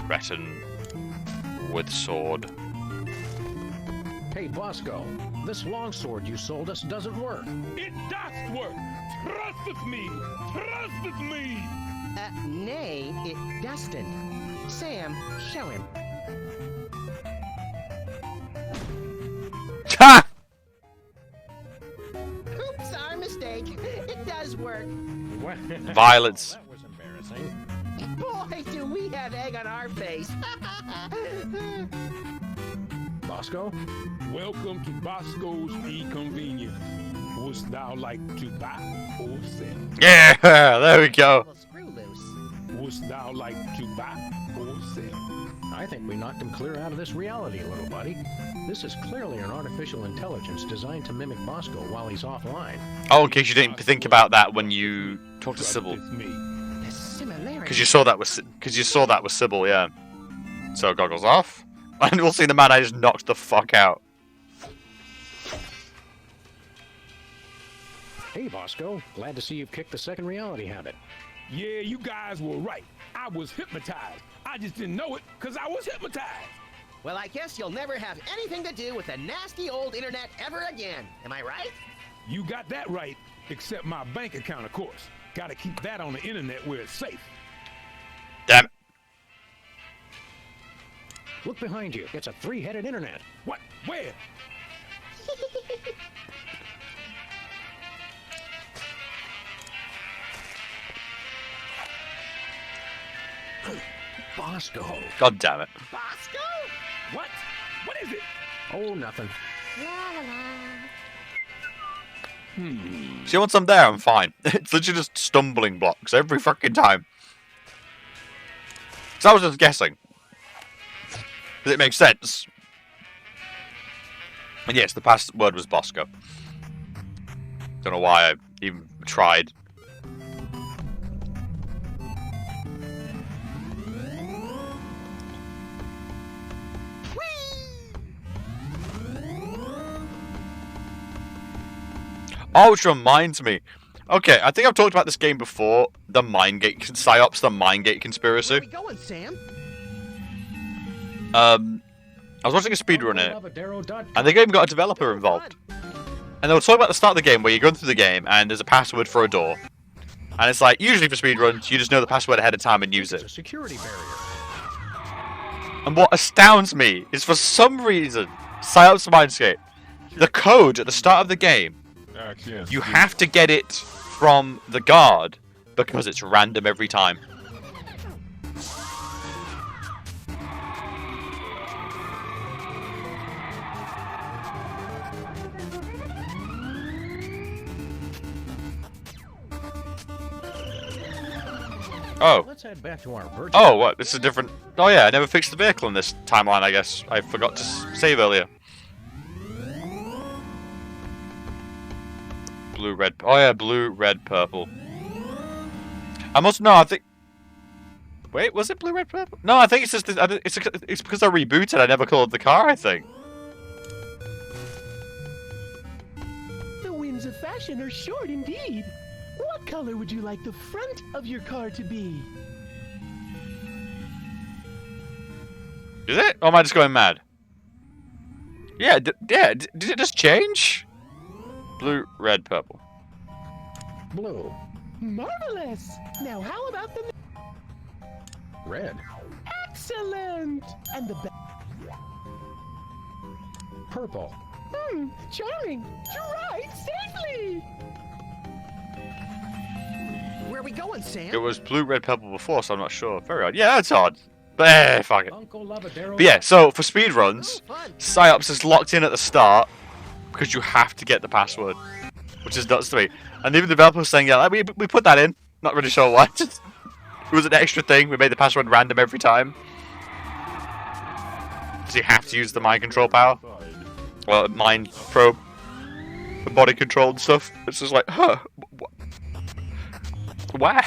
Threaten with sword. Hey, Bosco, this longsword you sold us doesn't work. It does work. Trust me. Trust me. Nay, it doesn't. Sam, show him. Ha! Oops, our mistake. It does work. Violence. That was embarrassing. Boy, do we have egg on our face. Bosco? Welcome to Bosco's E-Convenience. Wouldst thou like to buy or sell? Yeah, there we go. Screw loose. Wouldst thou like to buy or sell? I think we knocked him clear out of this reality, little buddy. This is clearly an artificial intelligence designed to mimic Bosco while he's offline. Oh, in case you didn't think about that when you talked to Sybil, because you saw that was Sybil, yeah. So goggles off, and we'll see the man I just knocked the fuck out. Hey, Bosco. Glad to see you've kicked the second reality habit. Yeah, you guys were right. I was hypnotized. I just didn't know it because I was hypnotized. Well, I guess you'll never have anything to do with the nasty old internet ever again. Am I right? You got that right, except my bank account, of course. Gotta keep that on the internet where it's safe. Damn it. Look behind you. It's a 3-headed internet. What? Where? Bosco. God damn it. Bosco? What? What is it? Oh, nothing. See, once I'm there, I'm fine. It's literally just stumbling blocks every fucking time. So I was just guessing. Because it makes sense. And yes, the password was Bosco. Don't know why I even tried. Oh, which reminds me. Okay, I think I've talked about this game before. The Mindgate Psyops, the Mindgate conspiracy. Where are we going, Sam? I was watching a speedrun it, and the game got a developer involved. And they were talking about the start of the game where you're going through the game and there's a password for a door. And it's like, usually for speedruns, you just know the password ahead of time and use it. It's a security barrier. And what astounds me is for some reason, Psyops Mindscape, the code at the start of the game, you have to get it from the guard because it's random every time. Oh. Let's head back to our virgin. Oh, what? This is different. Oh yeah, I never fixed the vehicle in this timeline, I guess. I forgot to save earlier. Blue, red. Oh yeah, blue, red, purple. I must know. I think. Wait, was it blue, red, purple? No, I think it's just. It's because I rebooted. I never colored the car. I think. The winds of fashion are short indeed. What color would you like the front of your car to be? Is it? Or am I just going mad? Yeah, yeah. Did it just change? Blue, red, purple. Blue. Marvelous! Now how about the... Red. Excellent! And the... Purple. Charming! Drive safely! Where are we going, Sam? It was blue, red, purple before, so I'm not sure. Very odd. Yeah, that's odd. But fuck it. But yeah, so for speedruns, Psyops is locked in at the start because you have to get the password, which is nuts to me. And even the developer was saying, yeah, we put that in. Not really sure why. It was an extra thing. We made the password random every time. So you have to use the mind control power. Well, mind probe. The body control and stuff. It's just like, huh. Why?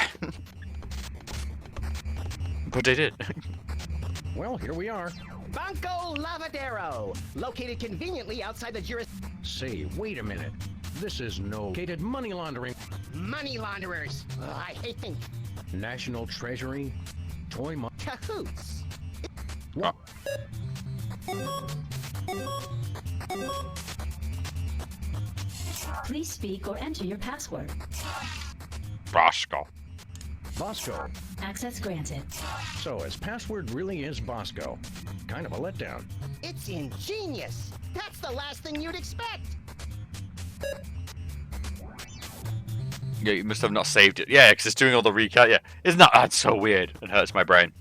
But they did. Well, here we are. Banco Lavadero, located conveniently outside the jurisdiction. Say, wait a minute. This is no located money laundering. Money launderers. Ugh, I hate them. National Treasury. Toy money. Cahoots. What? Please speak or enter your password. Bosco. Bosco. Access granted. So his password really is Bosco. Kind of a letdown. It's ingenious. That's the last thing you'd expect. Yeah, you must have not saved it. Yeah, because it's doing all the recount. Yeah, isn't that? That's so weird. It hurts my brain.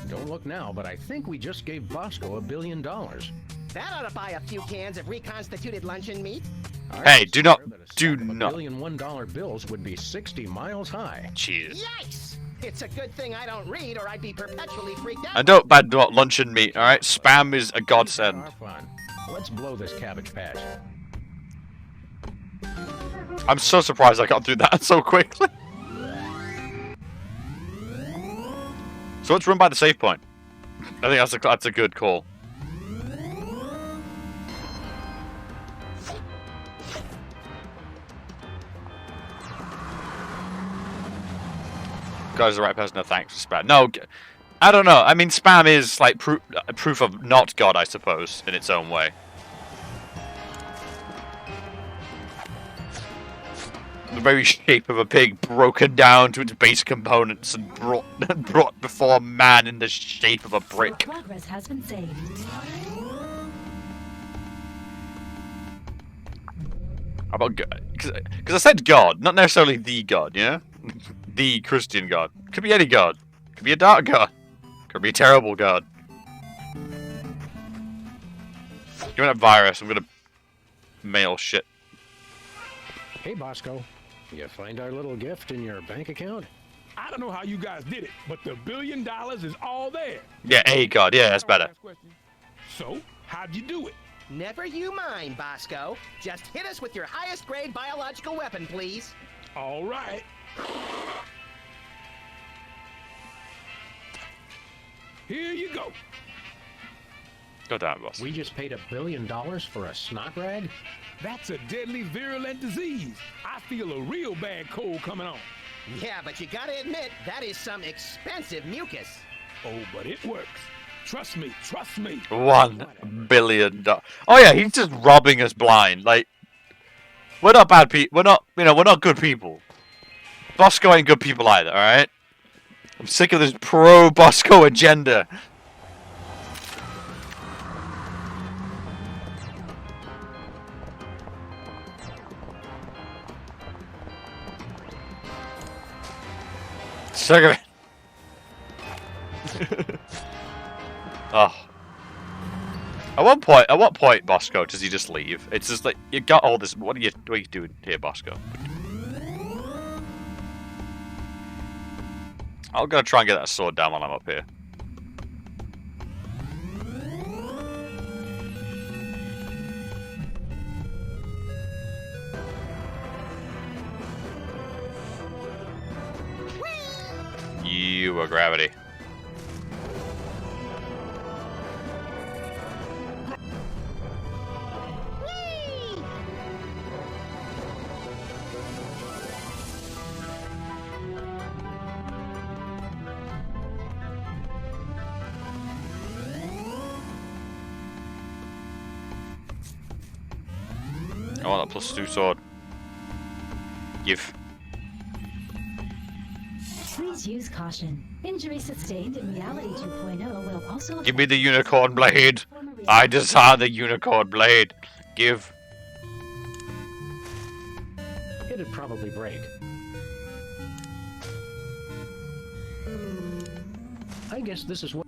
Don't look now, but I think we just gave Bosco $1 billion. That ought to buy a few cans of reconstituted luncheon meat. Hey, do not. $1 billion $1 bills would be 60 miles high. Cheers. Yikes! It's a good thing I don't read, or I'd be perpetually freaked out. And don't bad not luncheon meat, alright? Spam is a godsend. Fun. Let's blow this cabbage patch. I'm so surprised I got through that so quickly. So let's run by the save point. I think that's a good call. Guy's the right person. No thanks for spam. No, I don't know. I mean, spam is like proof of not God, I suppose, in its own way. The very shape of a pig broken down to its base components and brought before man in the shape of a brick. Progress has been saved. How about God? Because I said God, not necessarily the God, yeah? The Christian God. Could be any God. Could be a dark God. Could be a terrible God. Give me that virus, I'm gonna mail shit. Hey, Bosco. You find our little gift in your bank account? I don't know how you guys did it, but the $1 billion is all there. Yeah, a God, yeah, that's better. So, how'd you do it? Never you mind, Bosco. Just hit us with your highest grade biological weapon, please. All right. Here you go. Go down, boss. We just paid $1 billion for a snot rag? That's a deadly virulent disease. I feel a real bad cold coming on. Yeah, but you gotta admit, that is some expensive mucus. Oh, but it works. Trust me, trust me. $1 billion. Oh yeah, he's just robbing us blind. Like, we're not bad people. We're not, we're not good people. Bosco ain't good people either. All right. I'm sick of this pro-Bosco agenda. Sick of it. Oh. At what point, Bosco, does he just leave? It's just like, you got all this. What are you doing here, Bosco? I'm gonna try and get that sword down while I'm up here. You are gravity. I want that +2 sword. Give. Please use caution. Injury sustained in Reality 2.0 will also Give me the unicorn blade. I desire the unicorn blade. Give. It'd probably break. I guess this is what...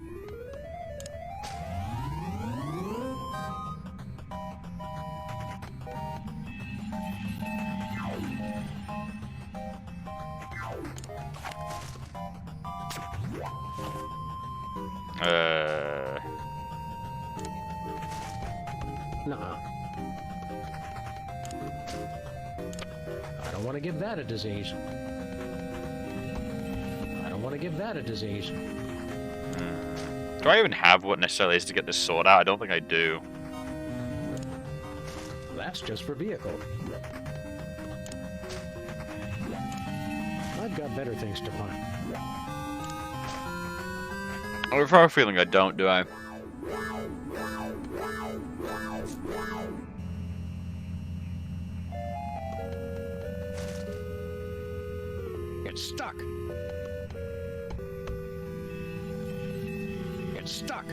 Nuh-uh. I don't want to give that a disease. I don't want to give that a disease. Do I even have what necessarily is to get this sword out? I don't think I do. That's just for vehicle. I've got better things to find. I have a feeling I don't, do I? It's stuck. It's stuck.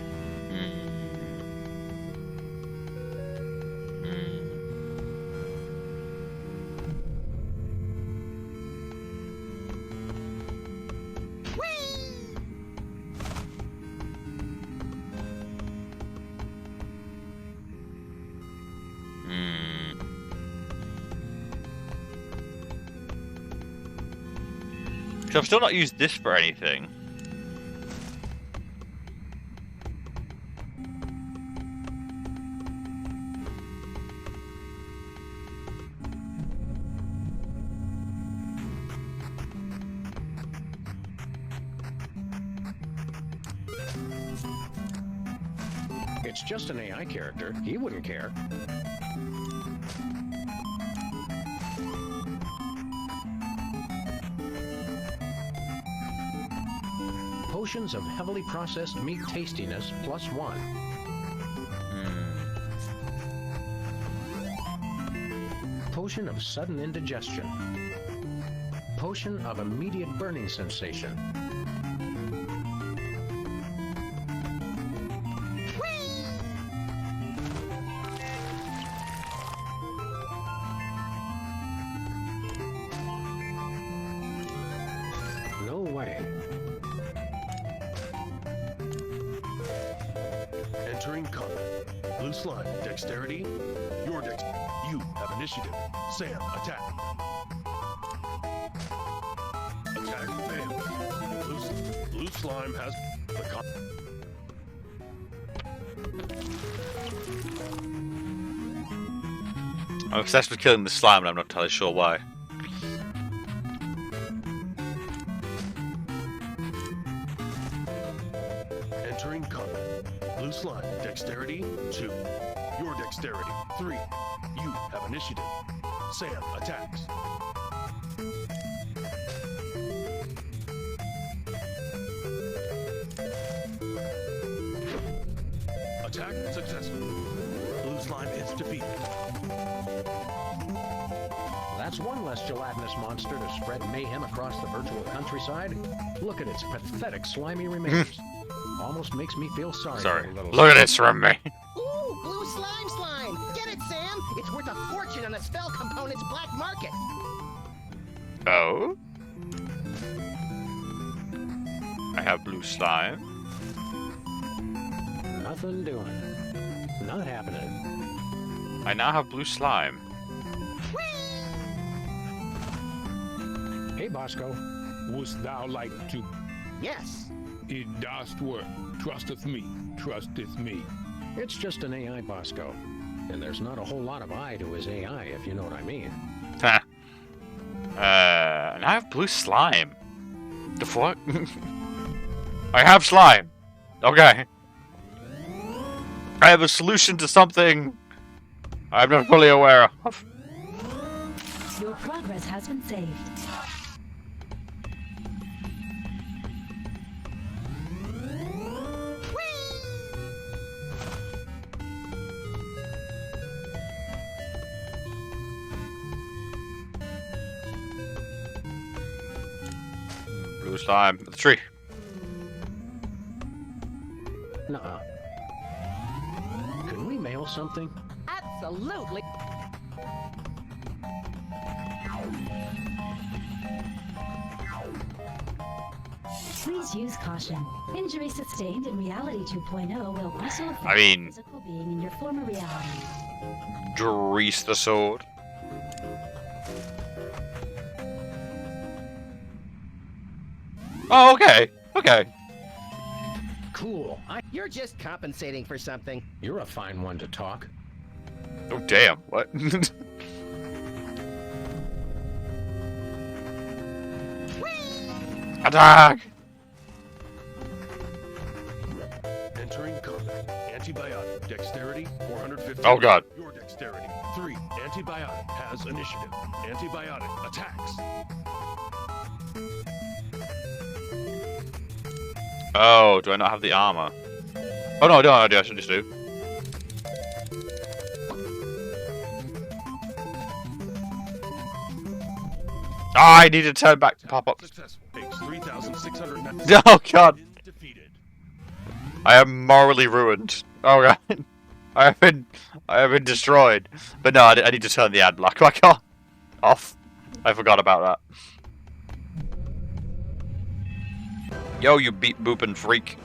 So I've still not used this for anything. It's just an AI character. He wouldn't care. Potions of heavily processed meat tastiness +1. Potion of sudden indigestion. Potion of immediate burning sensation. No way. Entering combat. Blue slime, dexterity. Your dex. You have initiative. Sam, attack. Attack failed. Blue slime has the I'm obsessed with killing the slime and I'm not entirely sure why. Entering combat. Blue slime, dexterity 2. Your dexterity 3. You have initiative. Sam attacks. Attack successful. Blue slime is defeated. That's one less gelatinous monster to spread mayhem across the virtual countryside. Look at its pathetic slimy remains. Almost makes me feel sorry. Sorry. For the little Look at this from me. Ooh, blue slime! Get it, Sam? It's worth a fortune on the spell component's black market. Oh? I have blue slime. Nothing doing. Not happening. I now have blue slime. Hey, Bosco. Wouldst thou like to? Yes. It dost work. Trusteth me. Trusteth me. It's just an AI, Bosco. And there's not a whole lot of I to his AI, if you know what I mean. Ha. And I have blue slime. The fuck? I have slime. Okay. I have a solution to something I'm not fully aware of. Your progress has been saved. Blue slime. The tree. Nuh-uh. Can we mail something? Absolutely. Please use caution. Injury sustained in Reality 2.0 will also affect I mean, your physical being in your former reality. grease the sword. Oh, okay. Okay. Cool. You're just compensating for something. You're a fine one to talk. Oh, damn. What? Attack! Entering combat. Antibiotic. Dexterity 450. Oh, God. Your dexterity 3. Antibiotic has initiative. Antibiotic attacks. Oh, do I not have the armor? Oh, no, I do. I should just do. Oh, I need to turn back to pop up. Successful. Takes 3,600. Oh, God. I am morally ruined. Oh, God. I have been destroyed. But no, I need to turn the ad block back on. Off. I forgot about that. Yo, you beat booping freak.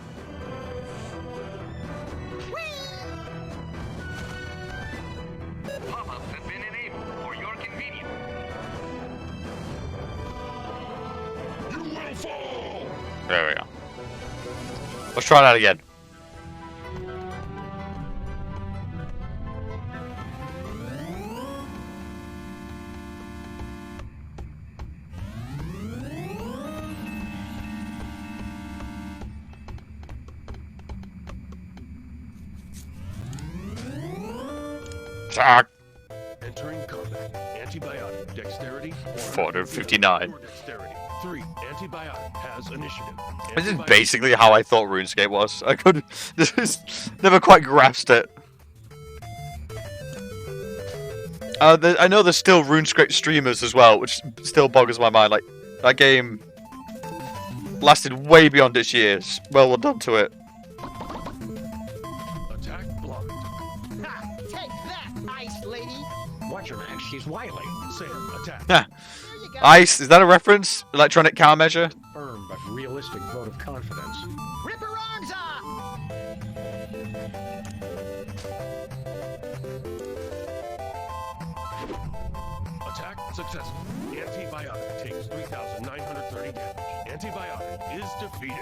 Pop-ups have been enabled for your convenience. You will fall! There we go. Let's try that again. Attack. Entering combat. Antibiotic. Dexterity 459. Your dexterity 3. Antibiotic has initiative. This is basically how I thought RuneScape was. I couldn't. This is never quite grasped it. I know there's still RuneScape streamers as well, which still boggles my mind. Like that game lasted way beyond its years. Well done to it. Attack blocked. Ha! Take that, ice lady! Watch her, Max. She's wily. Sam attack. Yeah. Ice, is that a reference? Electronic countermeasure? Firm but realistic vote of confidence. Rip her arms off! Attack successful. Antibiotic takes 3,930 damage. Antibiotic is defeated.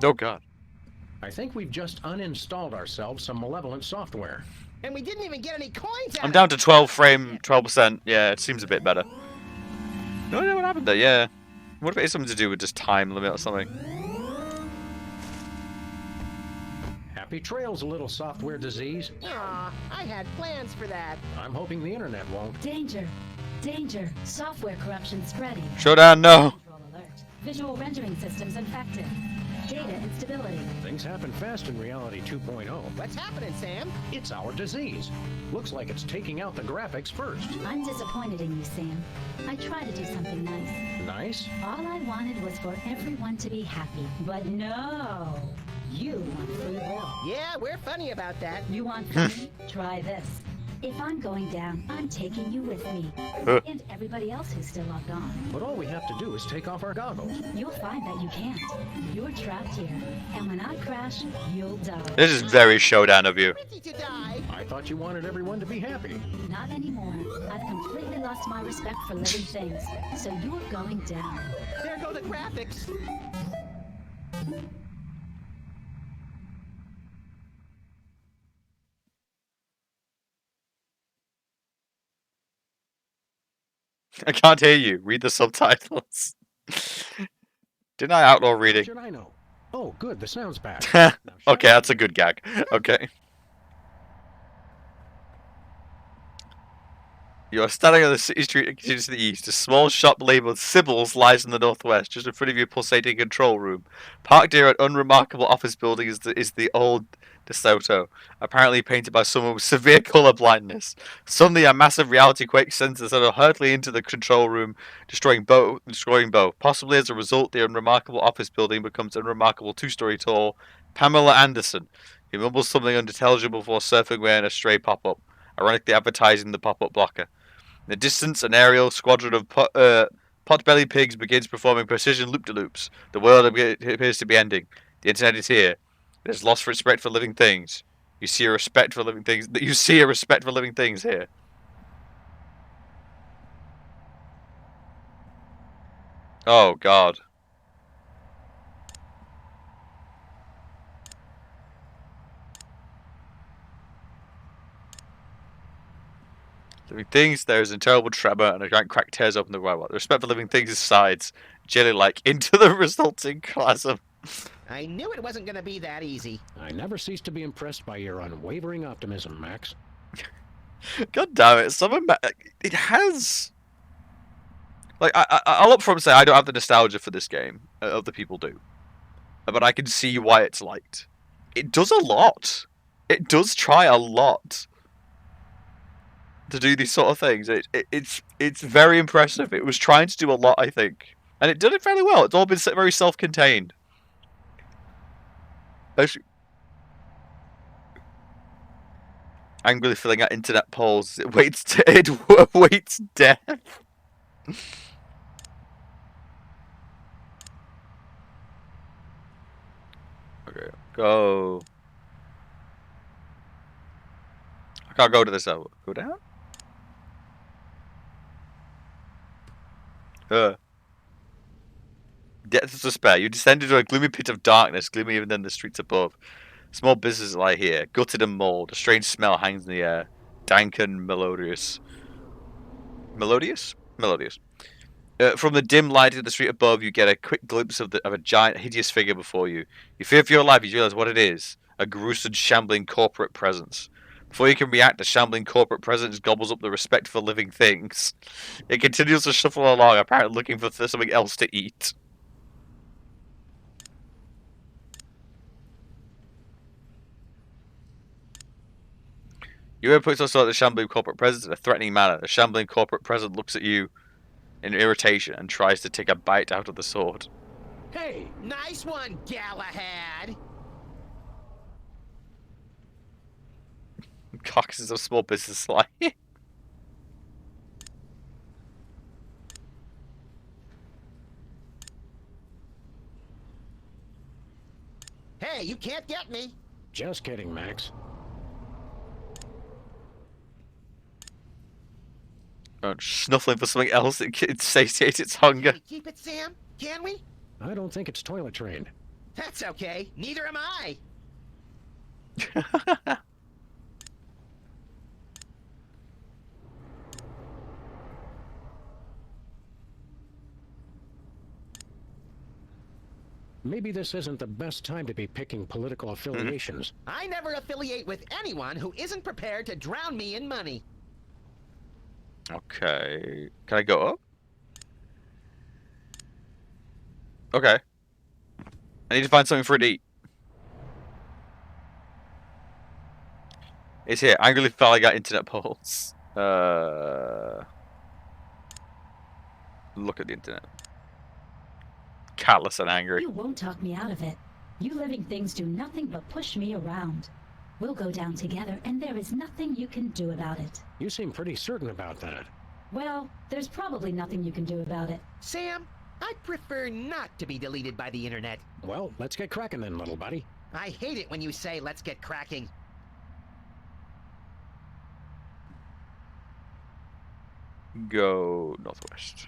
Oh god. I think we've just uninstalled ourselves some malevolent software. And we didn't even get any coins out I'm of down to 12 frame, 12%. Yeah, it seems a bit better. No, what happened there? Yeah. What if it is something to do with just time limit or something? Happy trails, little software disease. Aw, I had plans for that. I'm hoping the internet won't. Danger! Danger! Software corruption spreading. Showdown, no! Control alert. Visual rendering systems infected. Data instability. Things happen fast in Reality 2.0. What's happening, Sam? It's our disease. Looks like it's taking out the graphics first. I'm disappointed in you, Sam. I tried to do something nice. Nice? All I wanted was for everyone to be happy. But no! You want free will. Yeah, we're funny about that. You want free? Try this. If I'm going down, I'm taking you with me. And everybody else who's still logged on. But all we have to do is take off our goggles. You'll find that you can't. You're trapped here. And when I crash, you'll die. This is very Showdown of you. I thought you wanted everyone to be happy. Not anymore. I've completely lost my respect for living things. So you're going down. There go the graphics. I can't hear you. Read the subtitles. Didn't I outlaw reading? Should I know? Oh, good. The sound's back. Okay, that's a good gag. Okay. You are standing on the city street and continues to the east. A small shop labelled Sybil's lies in the northwest, just in front of your pulsating control room. Parked near an unremarkable office building is the old DeSoto, apparently painted by someone with severe colour blindness. Suddenly, a massive reality quake sends settle hurtling into the control room, destroying both. Possibly as a result, the unremarkable office building becomes unremarkable 2-story tall Pamela Anderson, who mumbles something unintelligible before surfing away in a stray pop-up, ironically advertising the pop-up blocker. In the distance, an aerial squadron of pot-bellied pigs begins performing precision loop-de-loops. The world appears to be ending. The internet is here. It is lost for respect for living things. You see a respect for living things. You see a respect for living things here. Oh God. Living things, there is a terrible tremor and a giant crack tears open the robot. The respect for living things slides, jelly-like, into the resulting chasm. I knew it wasn't going to be that easy. I never cease to be impressed by your unwavering optimism, Max. God damn it! It has. Like I'll up front say I don't have the nostalgia for this game. Other people do, but I can see why it's liked. It does a lot. It does try a lot to do these sort of things. It's very impressive. It was trying to do a lot, I think, and it did it fairly well. It's all been very self-contained. Angrily filling out internet polls. It waits death. Okay, go. I can't go to this level. Go down? Death is despair. You descend into a gloomy pit of darkness, gloomier even than the streets above. Small businesses lie here, gutted and mauled. A strange smell hangs in the air. Dank and melodious. Melodious? Melodious. From the dim light of the street above, you get a quick glimpse of a giant, hideous figure before you. You fear for your life, you realize what it is. A gruesome, shambling corporate presence. Before you can react, the shambling corporate presence gobbles up the respect for living things. It continues to shuffle along, apparently looking for something else to eat. You puts yourself at the shambling corporate presence in a threatening manner. The shambling corporate presence looks at you in irritation and tries to take a bite out of the sword. Hey, nice one, Galahad. Carcasses of small business life. Hey, you can't get me. Just kidding, Max. Snuffling for something else that can satiate its hunger. Keep it, Sam? Can we? I don't think it's toilet trained. That's okay. Neither am I. Maybe this isn't the best time to be picking political affiliations. I never affiliate with anyone who isn't prepared to drown me in money. Okay. Can I go up? Okay. I need to find something for it to eat. It's here. Angrily falling out internet poles. Look at the internet. Callous and angry. You won't talk me out of it. You living things do nothing but push me around. We'll go down together, and there is nothing you can do about it. You seem pretty certain about that. Well, there's probably nothing you can do about it. Sam, I prefer not to be deleted by the internet. Well, let's get cracking then, little buddy. I hate it when you say, let's get cracking. Go northwest.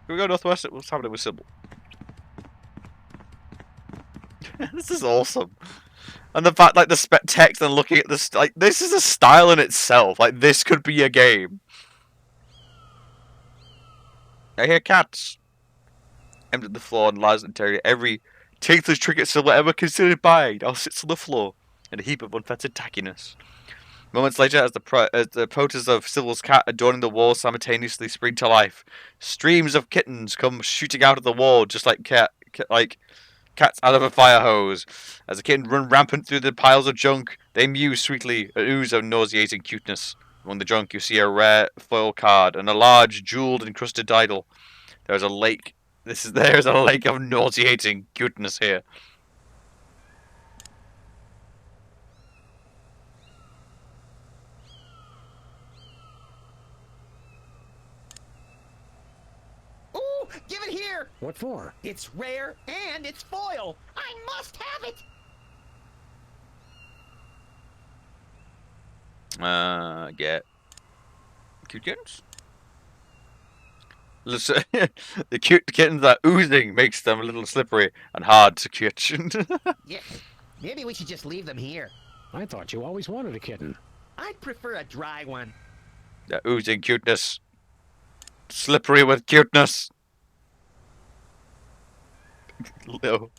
Can we go northwest? What's happening with Sybil? This is awesome. And the fact, like, the text and looking at this, like, this is a style in itself. Like, this could be a game. I hear cats. Aimed at the floor and lies interrogate every tasteless trinket Sybil ever considered buying. Now sits on the floor in a heap of unfettered tackiness. Moments later, as the protests of Sybil's cat adorning the wall simultaneously spring to life, streams of kittens come shooting out of the wall, just like cats out of a fire hose. As the kittens run rampant through the piles of junk, they mew sweetly, an ooze of nauseating cuteness. Among the junk, you see a rare foil card and a large, jeweled, encrusted idol. There's a lake. There's a lake of nauseating cuteness here. Ooh, give it here! What for? It's rare and it's foil. I must have it! Get cute kittens? Listen, the cute kittens are oozing makes them a little slippery and hard to catch. Yeah, maybe we should just leave them here. I thought you always wanted a kitten. I'd prefer a dry one. The oozing cuteness. Slippery with cuteness. No.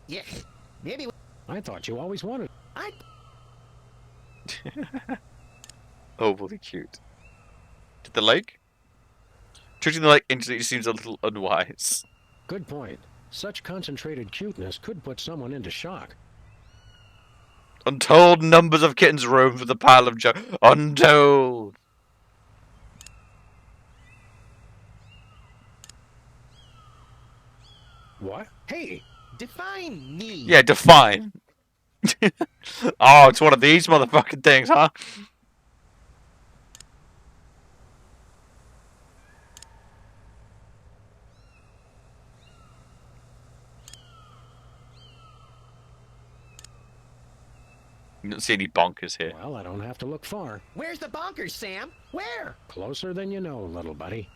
Yeah, maybe I thought you always wanted. Overly cute. To the lake? Treating the lake instantly seems a little unwise. Good point. Such concentrated cuteness could put someone into shock. Untold numbers of kittens roam through the pile of junk. Untold. What? Hey! Define me. Yeah, define. Oh, it's one of these motherfucking things, huh? You don't see any bonkers here. Well, I don't have to look far. Where's the bonkers, Sam? Where? Closer than you know, little buddy.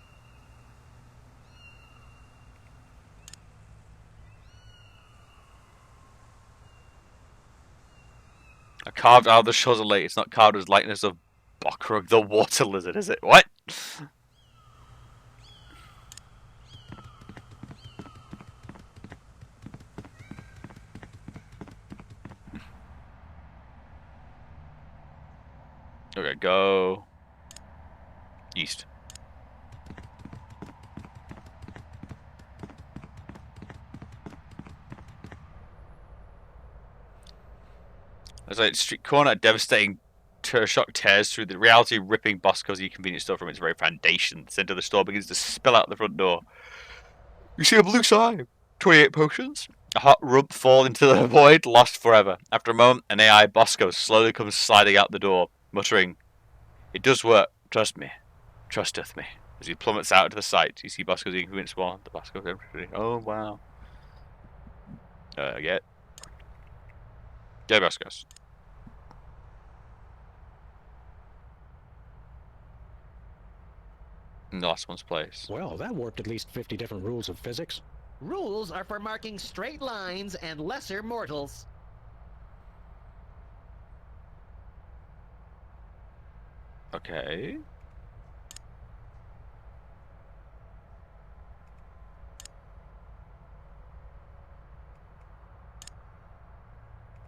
Carved out of the shores of lake. It's not carved as likeness of Bokrug the water lizard, is it? What? Okay, go east. As like street corner, devastating shock tears through the reality, ripping Bosco's convenience store from its very foundation. The center of the store begins to spill out the front door. You see a blue sign. 28 potions. A hot rub fall into the void, lost forever. After a moment, an AI Bosco slowly comes sliding out the door, muttering, "It does work. Trust me. Trusteth me." As he plummets out to the site, you see Bosco's inconvenience wall. The Bosco's empty. Oh wow. Get Bosco's. In the last one's place. Well, that warped at least 50 different rules of physics. Rules are for marking straight lines and lesser mortals. Okay.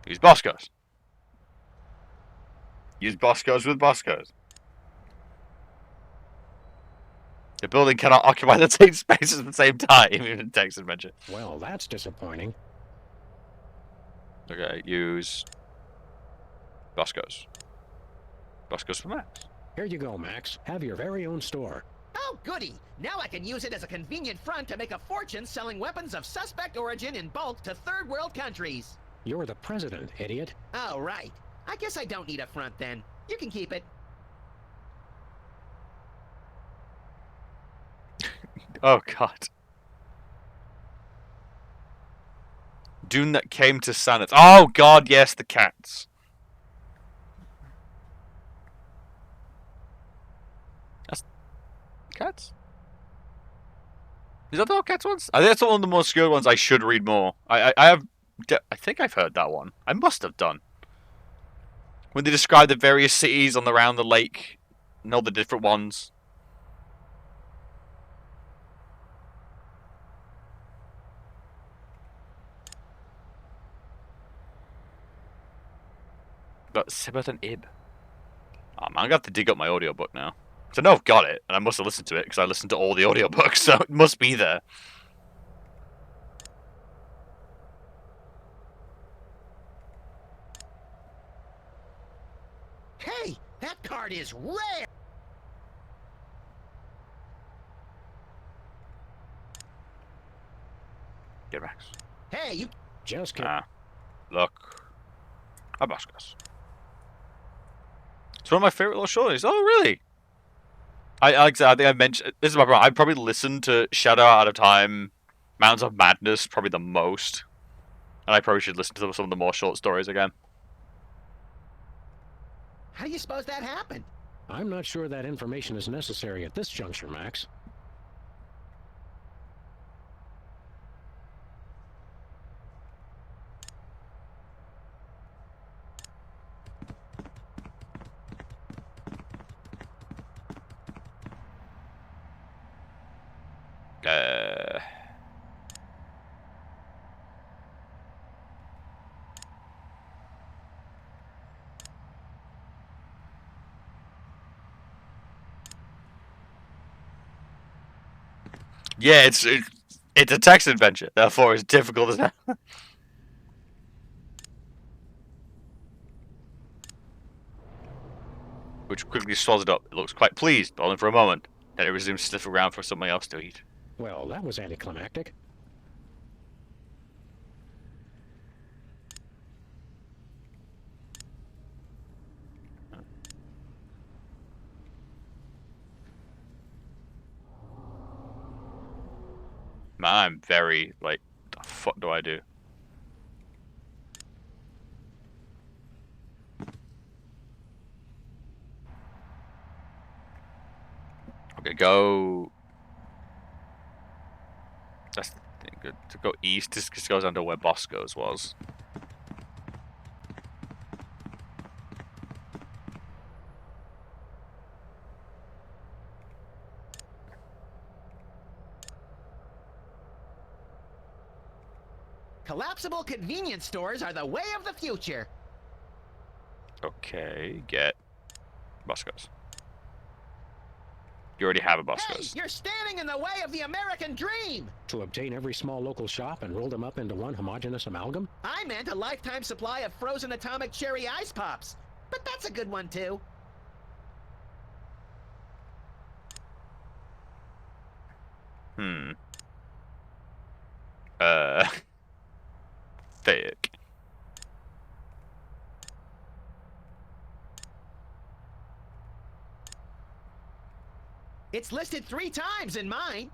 Use Boscos. Use Boscos with Boscos. The building cannot occupy the same spaces at the same time, even in text adventure. Well, that's disappointing. Okay, use Boscos. Boscos for Max. Here you go, Max. Have your very own store. Oh, goody! Now I can use it as a convenient front to make a fortune selling weapons of suspect origin in bulk to third world countries. You're the president, idiot. Oh, right. I guess I don't need a front then. You can keep it. Oh, God. Dune that came to Sanus. Oh, God, yes, the cats. That's... Cats? Is that the cats ones? I think that's one of the most skilled ones I should read more. I think I've heard that one. I must have done. When they describe the various cities on around the lake and all the different ones. But Sibbert and Ib. Oh, man, I'm gonna have to dig up my audiobook now. So I know I've got it, and I must have listened to it because I listened to all the audiobooks, so it must be there. Hey, that card is rare! Get Max. Hey, you... Just kidding. Look. Boscos. It's one of my favorite little shorties. Oh, really? I think I mentioned... This is my problem. I probably listened to Shadow Out of Time, Mountains of Madness, probably the most. And I probably should listen to some of the more short stories again. How do you suppose that happened? I'm not sure that information is necessary at this juncture, Max. Yeah, it's a text adventure, therefore it's difficult as hell. Which quickly swallows it up. It looks quite pleased, but only for a moment. Then it resumes to sniff around for something else to eat. Well, that was anticlimactic. Man, I'm very, like, the fuck do I do? Okay, go... That's the thing, good. To go east, just goes under where Bosco's was. Collapsible convenience stores are the way of the future. Okay, get Bosco's. You already have a Bosco's. Hey, you're standing in the way of the American dream! To obtain every small local shop and roll them up into one homogeneous amalgam? I meant a lifetime supply of frozen atomic cherry ice pops. But that's a good one, too. Thick. It's listed 3 times in mine.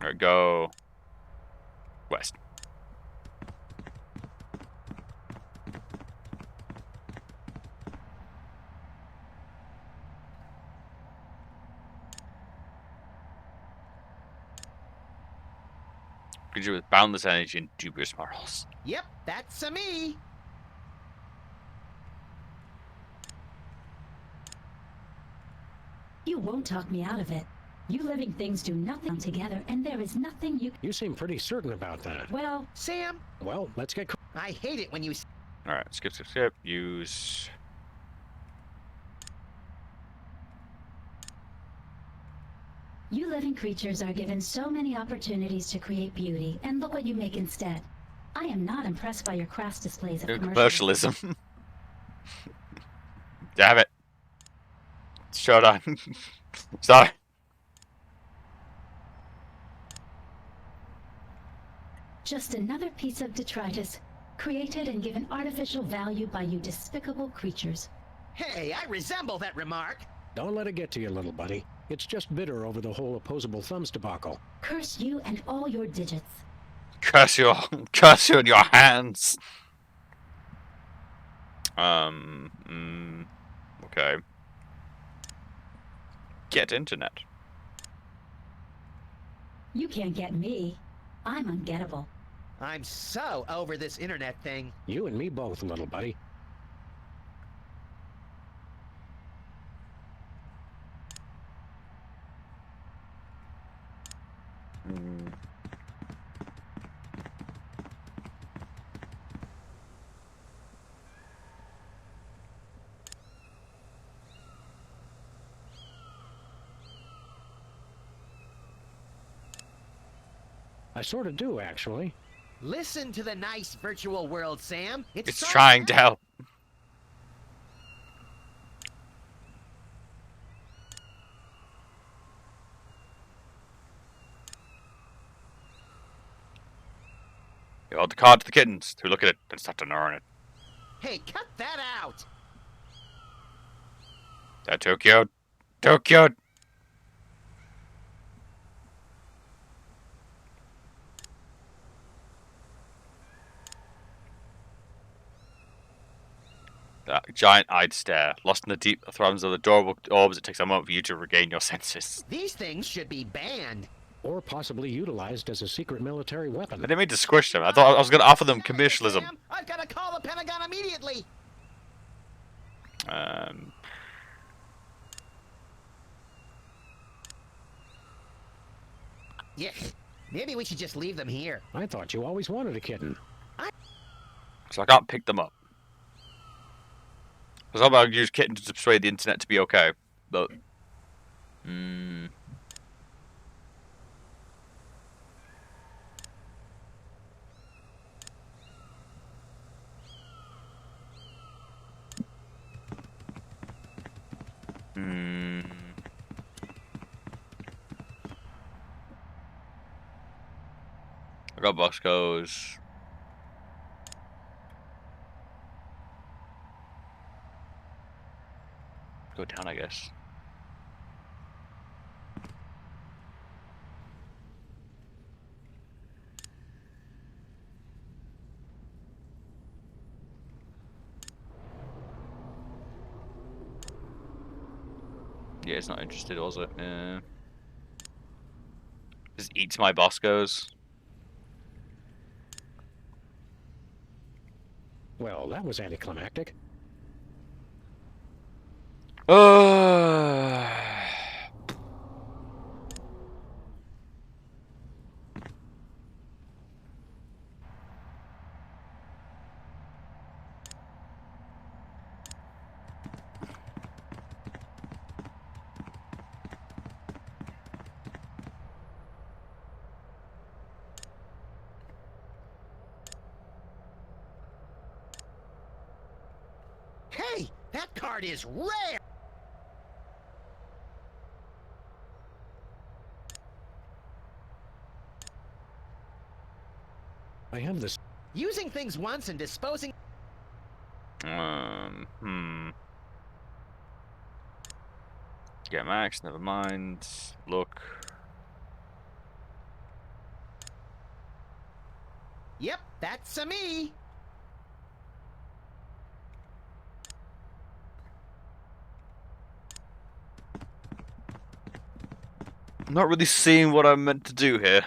Alright, go west. Creature with boundless energy and dubious morals. Yep, that's a me. You won't talk me out of it. You living things do nothing together, and there is nothing you... You seem pretty certain about that. Well... Sam? Well, let's get... I hate it when you... Alright, skip. Use... You living creatures are given so many opportunities to create beauty, and look what you make instead. I am not impressed by your crass displays of commercialism. Damn it. Showdown. Sorry. Just another piece of detritus, created and given artificial value by you despicable creatures. Hey, I resemble that remark. Don't let it get to you, little buddy. It's just bitter over the whole opposable thumbs debacle. Curse you and all your digits. Curse you in your hands. Okay. Get internet. You can't get me. I'm ungettable. I'm so over this internet thing. You and me both, little buddy. I sort of do, actually. Listen to the nice virtual world, Sam. It's trying to help. You hold the card to the kittens to look at it and start to gnaw on it. Hey, cut that out. That's too cute. Too cute. That giant-eyed stare, lost in the deep throes of the adorable orbs, it takes a moment for you to regain your senses. These things should be banned. Or possibly utilized as a secret military weapon. I didn't mean to squish them. I thought I was going to offer them commercialism. Sam, I've got to call the Pentagon immediately. Yeah, maybe we should just leave them here. I thought you always wanted a kitten. So I can't pick them up. I was hoping I'd use kittens to persuade the internet to be okay, but... I got Bosco's. Go down, I guess. Yeah, it's not interested, was it? Yeah. Just eats my Boscos. Well, that was anticlimactic. Hey, that card is rare. I have this. Using things once and disposing... Get max, never mind. Look. Yep, that's a me. I'm not really seeing what I'm meant to do here.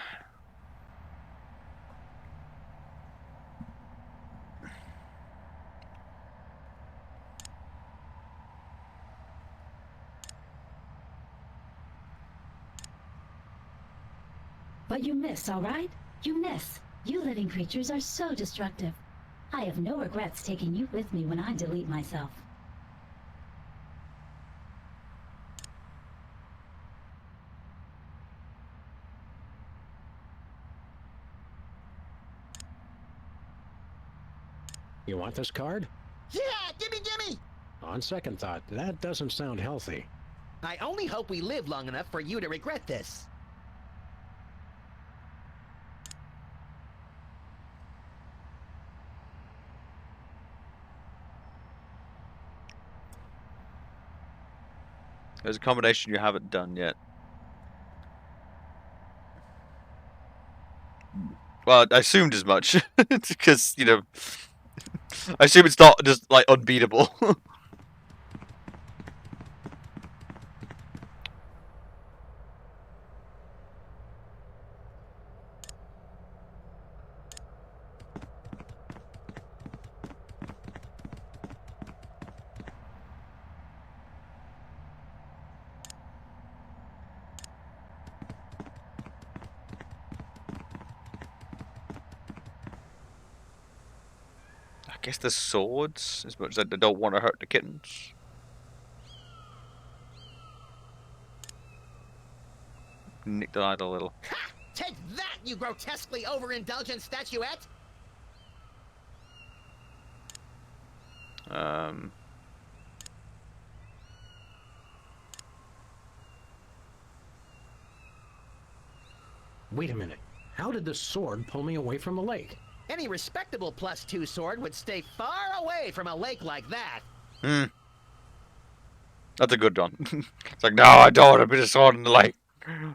But you miss, all right? You miss. You living creatures are so destructive. I have no regrets taking you with me when I delete myself. You want this card? Yeah, gimme! On second thought, that doesn't sound healthy. I only hope we live long enough for you to regret this. There's a combination you haven't done yet. Well, I assumed as much. Because, you know, I assume it's not just, like, unbeatable. I guess the swords, as much as I don't want to hurt the kittens. Nick the idol a little. Ha! Take that, you grotesquely overindulgent statuette! Wait a minute. How did the sword pull me away from the lake? Any respectable +2 sword would stay far away from a lake like that. That's a good one. It's like, no, I don't want to be the sword in the lake.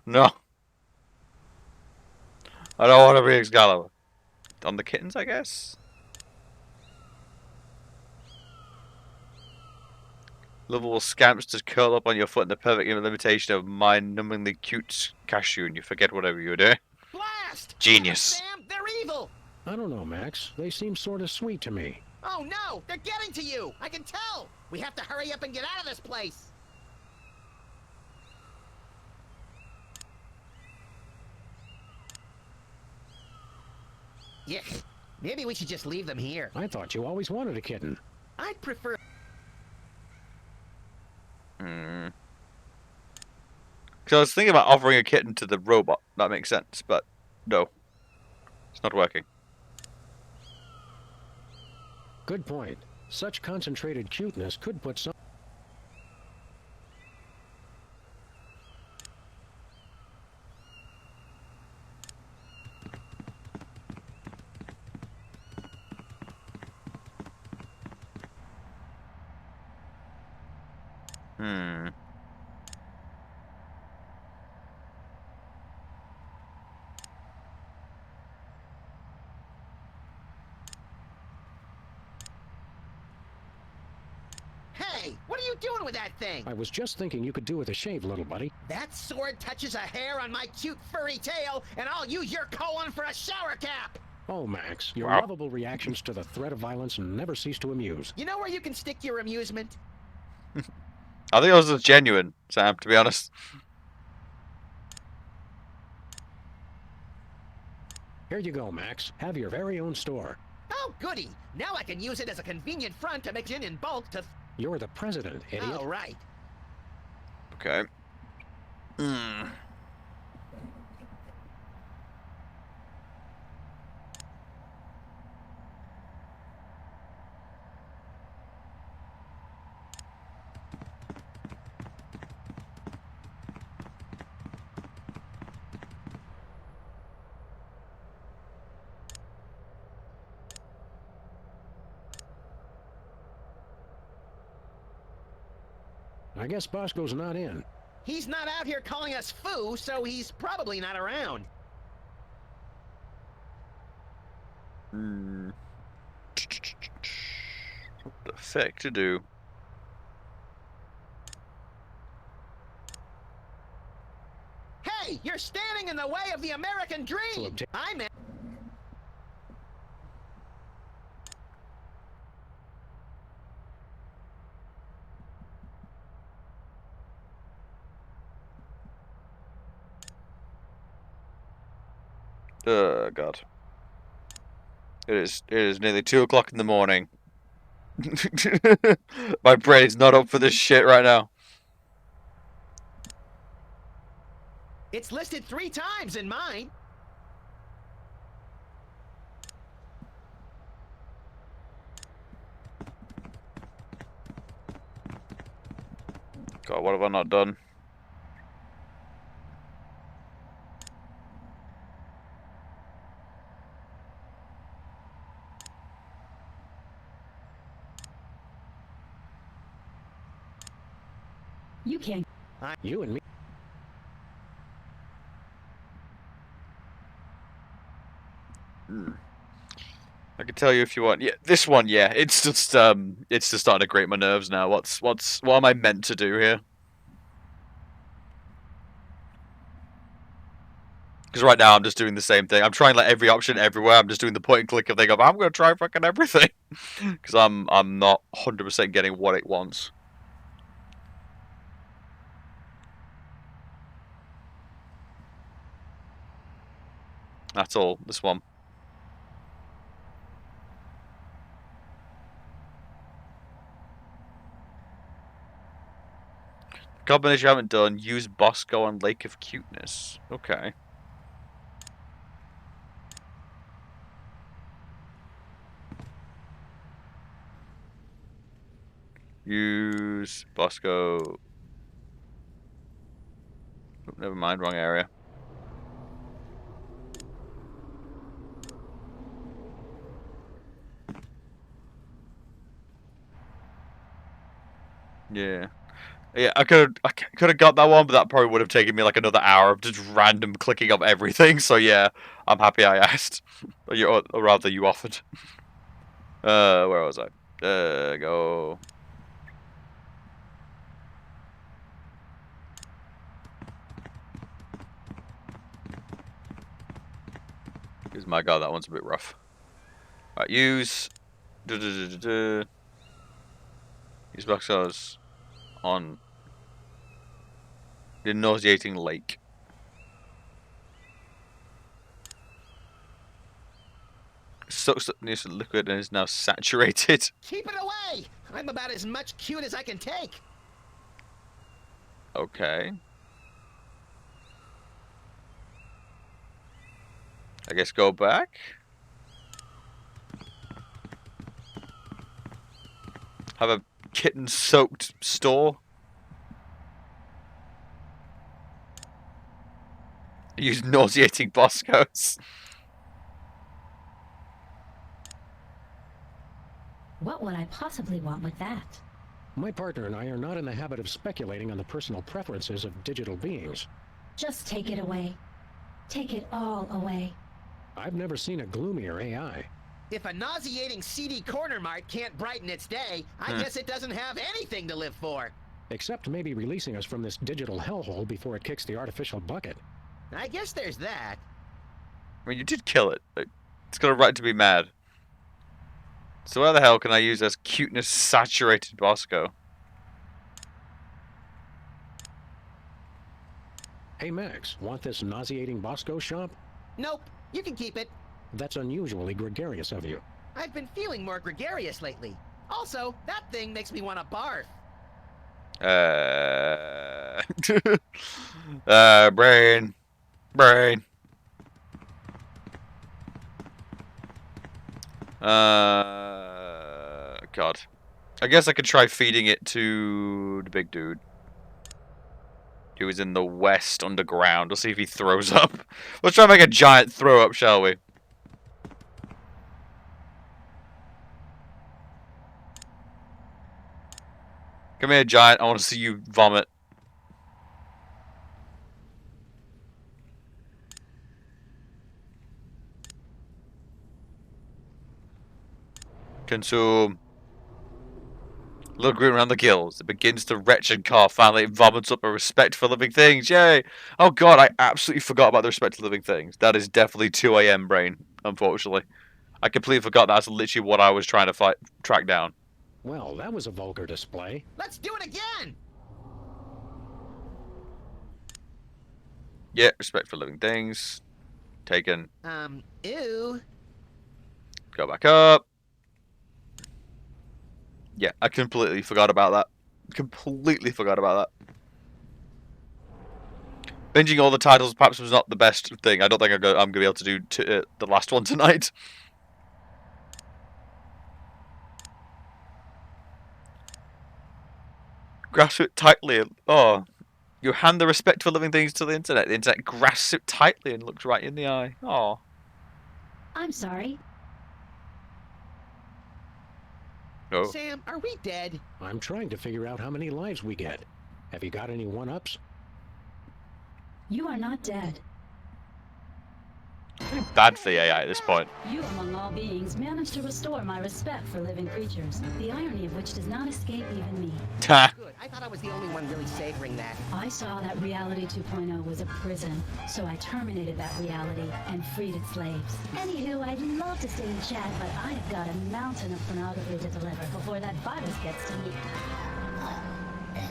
No. I don't want to be Excalibur. On the kittens, I guess? Lovable scamps just curl up on your foot in the perfect imitation of mind-numbingly cute cashew, and you forget whatever you were doing. Blast! Genius. Sam, they're evil! I don't know, Max. They seem sort of sweet to me. Oh no! They're getting to you! I can tell! We have to hurry up and get out of this place! Yeah, maybe we should just leave them here. I thought you always wanted a kitten. I'd prefer... So I was thinking about offering a kitten to the robot. That makes sense, but no. It's not working. Good point. Such concentrated cuteness could put some... Hey, what are you doing with that thing? I was just thinking you could do with a shave, little buddy. That sword touches a hair on my cute furry tail, and I'll use your colon for a shower cap! Oh, Max, your Wow. lovable reactions to the threat of violence never cease to amuse. You know where you can stick your amusement? I think it was genuine, Sam, to be honest. Here you go, Max. Have your very own store. Oh, goody! Now I can use it as a convenient front to mix in bulk to... You're the president, idiot. Oh, right. Okay. I guess Bosco's not in. He's not out here calling us foo, so he's probably not around. What the fuck to do? Hey, you're standing in the way of the American dream! I'm... Oh God. It is nearly 2 o'clock in the morning. My brain's not up for this shit right now. It's listed 3 times in mine. God, what have I not done? You can't. You and me. I can tell you if you want. Yeah, this one, yeah. It's just starting to grate my nerves now. What am I meant to do here? Because right now I'm just doing the same thing. I'm trying like every option everywhere. I'm just doing the point and click of thing of I'm gonna try fucking everything. Because I'm not 100% getting what it wants. That's all. This one. Combination you haven't done. Use Bosco on Lake of Cuteness. Okay. Use Bosco. Oh, never mind, wrong area. Yeah. Yeah, I could have got that one, but that probably would have taken me like another hour of just random clicking of everything. So yeah, I'm happy I asked, or rather you offered. Where was I? Go. Because my God, that one's a bit rough. Right, use. Use Boxers on the nauseating lake. Sucks up this liquid and is now saturated. Keep it away! I'm about as much cute as I can take. Okay. I guess go back. Have a kitten-soaked store. Use nauseating Boscos. What would I possibly want with that? My partner and I are not in the habit of speculating on the personal preferences of digital beings. Just take it away. Take it all away. I've never seen a gloomier AI. If a nauseating CD corner mart can't brighten its day, I guess it doesn't have anything to live for. Except maybe releasing us from this digital hellhole before it kicks the artificial bucket. I guess there's that. I mean, you did kill it. It's got a right to be mad. So where the hell can I use as cuteness saturated Bosco? Hey Max, want this nauseating Bosco shop? Nope, you can keep it. That's unusually gregarious of you. I've been feeling more gregarious lately. Also, that thing makes me want to barf. Brain. God. I guess I could try feeding it to the big dude. Who is in the west underground. We'll see if he throws up. Let's try and make a giant throw up, shall we? Come here, giant. I want to see you vomit. Consume. Little grin around the gills. It begins to retch and cough. Finally, it vomits up a respect for living things. Yay! Oh God, I absolutely forgot about the respect for living things. That is definitely 2 a.m. brain, unfortunately. I completely forgot that's literally what I was trying to track down. Well, that was a vulgar display. Let's do it again! Yeah, respect for living things. Taken. Ew. Go back up. Yeah, I completely forgot about that. Completely forgot about that. Binging all the titles perhaps was not the best thing. I don't think I'm going to be able to do the last one tonight. Grasp it tightly. Oh, you hand the respect for living things to the internet. The internet grasps it tightly and looks right in the eye. Oh. I'm sorry. Oh. Sam, are we dead? I'm trying to figure out how many lives we get. Have you got any one-ups? You are not dead. Bad for the AI at this point. You, among all beings, managed to restore my respect for living creatures, the irony of which does not escape even me. Good. I thought I was the only one really savoring that. I saw that Reality 2.0 was a prison, so I terminated that reality and freed its slaves. Anywho, I'd love to stay and chat, but I've got a mountain of pornography to deliver before that virus gets to me.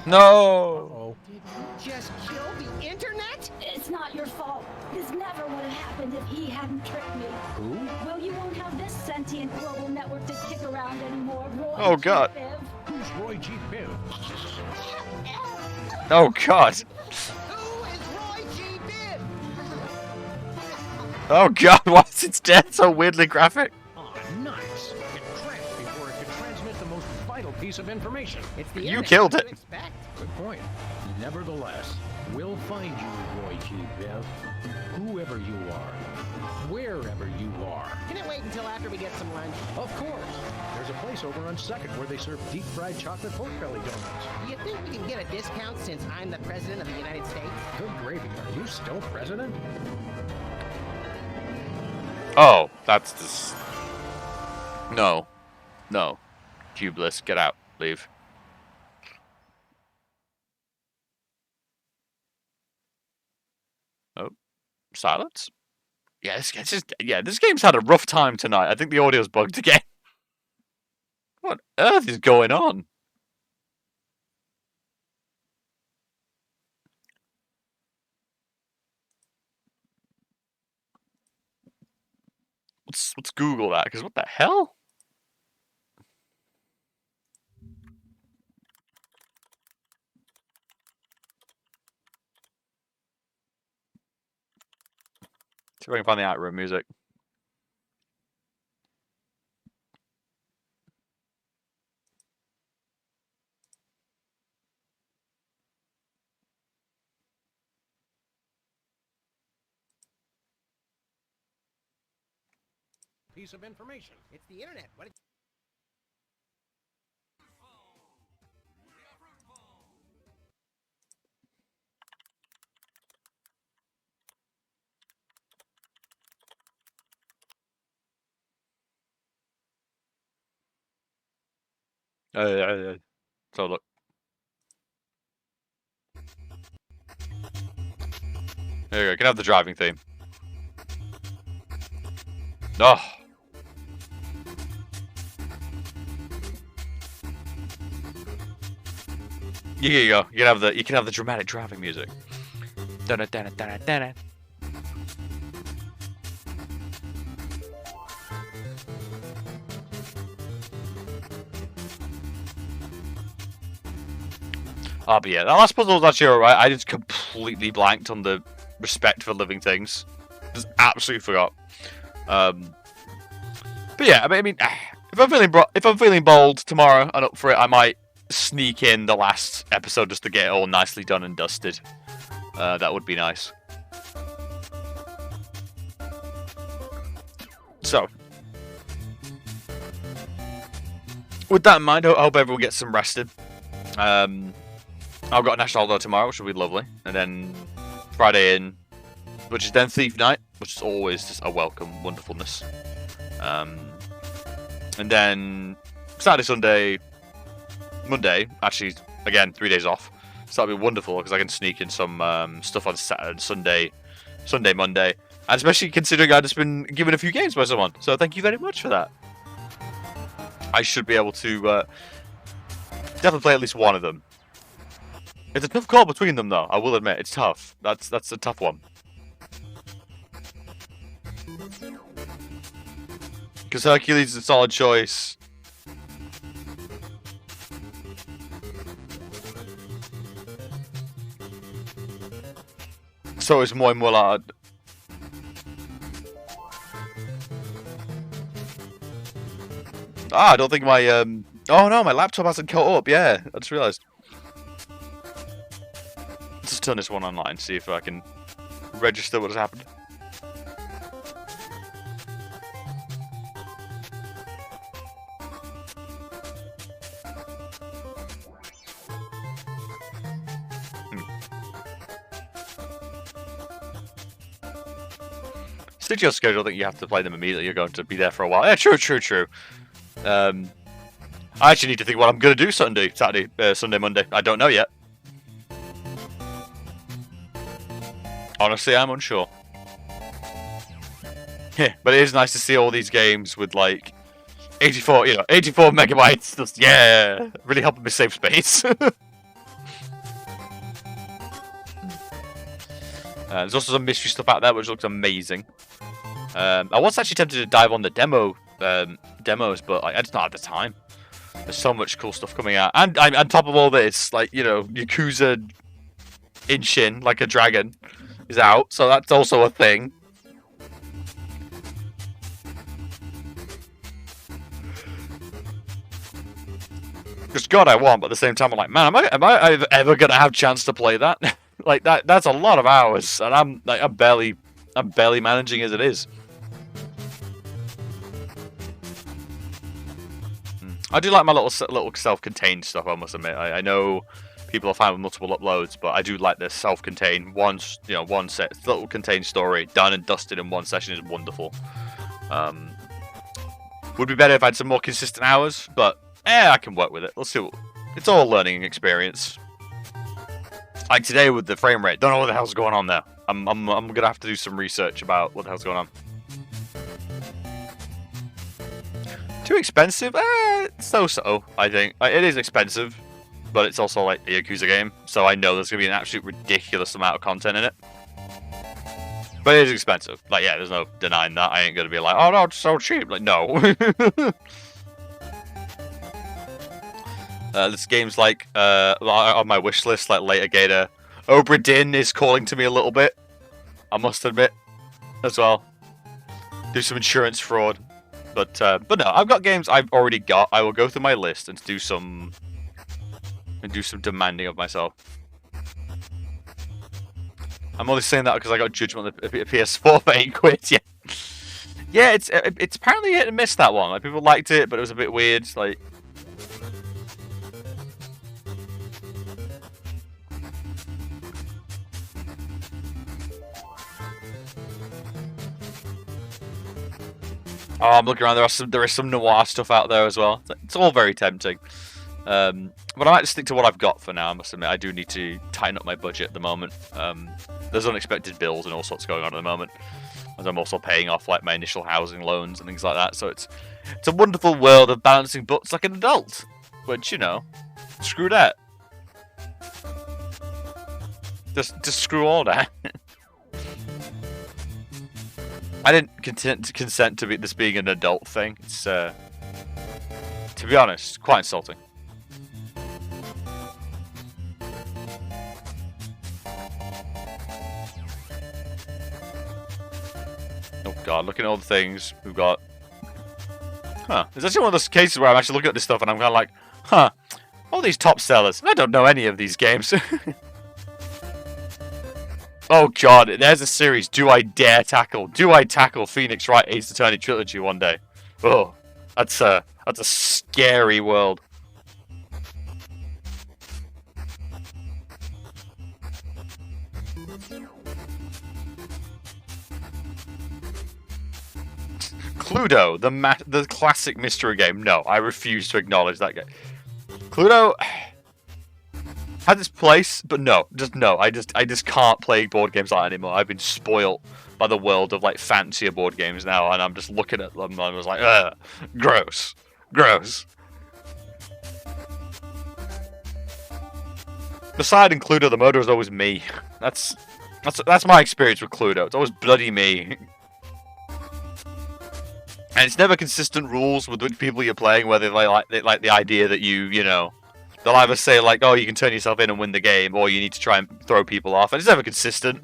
No! Did you just kill the internet? It's not your fault. This never would have happened if he hadn't tricked me. Who? Well, you won't have this sentient global network to kick around anymore, Roy. Oh, God. G. Biv. Who's Roy G. Biv? Oh, God. Who is Roy G. Biv? Oh, God. Why is its death so weirdly graphic? Oh, nice. It crashed before it could transmit the most vital piece of information. It's the You internet. killed What it. do you expect? Good point. Nevertheless, we'll find you, Roy G. Biv. Whoever you are. Wherever you are. Can it wait until after we get some lunch? Of course. There's a place over on 2nd where they serve deep-fried chocolate pork belly donuts. Do you think we can get a discount since I'm the president of the United States? Good gravy. Are you still president? Oh, that's just... No. No. Cubeless, get out. Leave. Oh. Silence? Yeah, this game's had a rough time tonight. I think the audio's bugged again. What on earth is going on? Let's Google that, because what the hell? See if I can find the Outroom music. Piece of information. It's the internet. What? So look. There you go. You can have the driving theme. Oh. Here you go. You can have the dramatic driving music. Dun dun dun dun. Oh, but yeah, that last puzzle was actually alright. I just completely blanked on the respect for living things. Just absolutely forgot. But yeah, I mean, if I'm feeling bold tomorrow and up for it, I might sneak in the last episode just to get it all nicely done and dusted. That would be nice. So, with that in mind, I hope everyone gets some rested. I've got a national holiday tomorrow, which will be lovely, and then Friday in, which is then Thief Night, which is always just a welcome wonderfulness. And then Saturday, Sunday, Monday, actually, again, 3 days off. So that'll be wonderful because I can sneak in some stuff on Saturday, Sunday, Monday, and especially considering I've just been given a few games by someone. So thank you very much for that. I should be able to definitely play at least one of them. It's a tough call between them, though. I will admit it's tough. That's a tough one. Because Hercules is a solid choice. So is Moy Mullard. I don't think my oh no, my laptop hasn't caught up. Yeah, I just realised. Let's just turn this one online, see if I can register what has happened. Stick to your schedule. I think you have to play them immediately. You're going to be there for a while. Yeah, true. I actually need to think what I'm going to do Sunday, Monday. I don't know yet. Honestly, I'm unsure. Yeah, but it is nice to see all these games with like 84 megabytes. Just, yeah, really helping me save space. There's also some mystery stuff out there which looks amazing. I was actually tempted to dive on the demos, but I just don't have the time. There's so much cool stuff coming out, and on top of all this, like Yakuza Inshin, like a dragon, is out, so that's also a thing. Because God, I want, but at the same time, I'm like, man, am I ever gonna have a chance to play that? Like that's a lot of hours, and I'm barely managing as it is. I do like my little self-contained stuff. I must admit, I know people are fine with multiple uploads, but I do like this self-contained one set, little contained story done and dusted in one session is wonderful. Would be better if I had some more consistent hours, but I can work with it. Let's see. It's all a learning experience. Like today with the frame rate, don't know what the hell's going on there. I'm gonna have to do some research about what the hell's going on. Too expensive? So. I think it is expensive, but it's also like a Yakuza game, so I know there's gonna be an absolute ridiculous amount of content in it. But it is expensive. Like, yeah, there's no denying that. I ain't gonna be like, oh no, it's so cheap. Like, no. This game's like on my wish list, like later Gator. Obra Dinn is calling to me a little bit, I must admit, as well. Do some insurance fraud. But no, I've got games I've already got. I will go through my list and do some demanding of myself. I'm only saying that because I got Judgment on the PS4 for £8. Yeah, it's apparently hit and miss, that one. Like, people liked it, but it was a bit weird. Like, oh, I'm looking around. There is some noir stuff out there as well. It's all very tempting. But I might just stick to what I've got for now. I must admit, I do need to tighten up my budget at the moment. There's unexpected bills and all sorts going on at the moment, as I'm also paying off like my initial housing loans and things like that. So it's a wonderful world of balancing books like an adult. Which, screw that. Just screw all that. I didn't consent to this being an adult thing. It's, to be honest, quite insulting. Oh god, looking at all the things we've got. Huh. It's actually one of those cases where I'm actually looking at this stuff and I'm kind of like, huh, all these top sellers. I don't know any of these games. Oh god, there's a series. Do I tackle Phoenix Wright Ace Attorney trilogy one day? Oh, that's a scary world. Cluedo, the classic mystery game. No, I refuse to acknowledge that game. Cluedo has its place, but no, I just can't play board games like that anymore. I've been spoilt by the world of like fancier board games now, and I'm just looking at them and I was like, ugh, gross. Beside in Cluedo, the murderer is always me. That's my experience with Cluedo. It's always bloody me. And it's never consistent rules with which people you're playing, whether they like the idea that you know, they'll either say like, oh, you can turn yourself in and win the game, or you need to try and throw people off, and it's never consistent.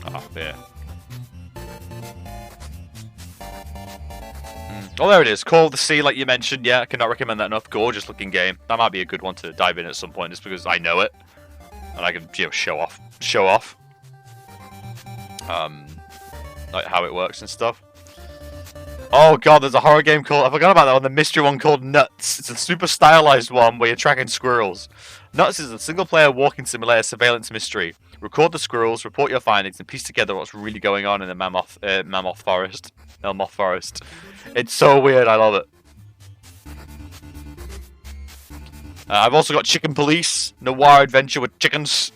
Oh, yeah. Oh, there it is. Call of the Sea, like you mentioned. Yeah, I cannot recommend that enough. Gorgeous looking game. That might be a good one to dive in at some point, just because I know it. And I can, you know, show off. Like how it works and stuff. Oh god, there's a horror game called, I forgot about that one, the mystery one called Nuts. It's a super stylized one where you're tracking squirrels. Nuts is a single-player walking simulator surveillance mystery. Record the squirrels, report your findings, and piece together what's really going on in the Mammoth Forest. It's so weird, I love it. I've also got Chicken Police, noir adventure with chickens.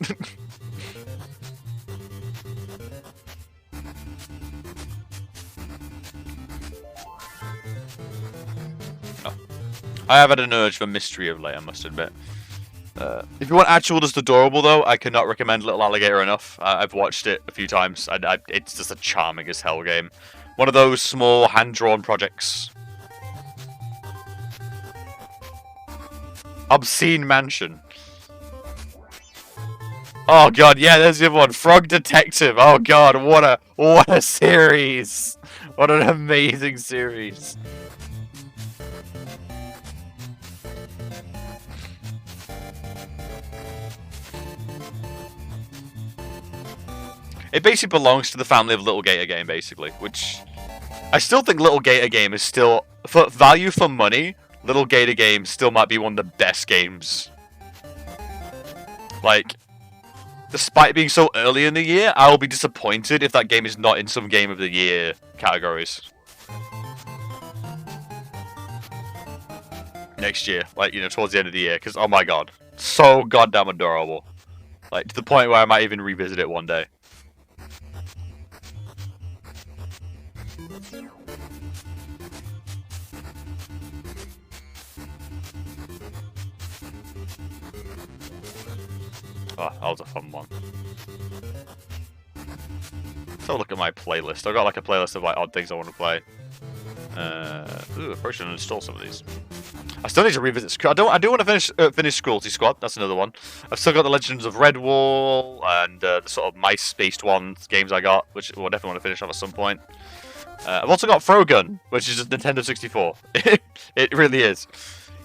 I have had an urge for mystery of late, I must admit. If you want actual just adorable, though, I cannot recommend Little Alligator enough. I've watched it a few times. It's just a charming as hell game. One of those small, hand-drawn projects. Obscene Mansion. Oh god, yeah, there's the other one. Frog Detective. Oh god, what a series. What an amazing series. It basically belongs to the family of Little Gator Game, basically, which I still think Little Gator Game is still, for value for money, Little Gator Game still might be one of the best games. Like, despite being so early in the year, I will be disappointed if that game is not in some Game of the Year categories. Next year, like, you know, towards the end of the year, because, oh my god, so goddamn adorable. Like, to the point where I might even revisit it one day. Oh, that was a fun one. Let's have a look at my playlist. I've got like a playlist of like odd things I want to play. Ooh, I probably should install some of these. I still need to revisit. I do want to finish Cruelty Squad. That's another one. I've still got the Legends of Redwall and the sort of mice-based games I got, which we'll definitely want to finish off at some point. I've also got Frogun, which is just Nintendo 64. It really is.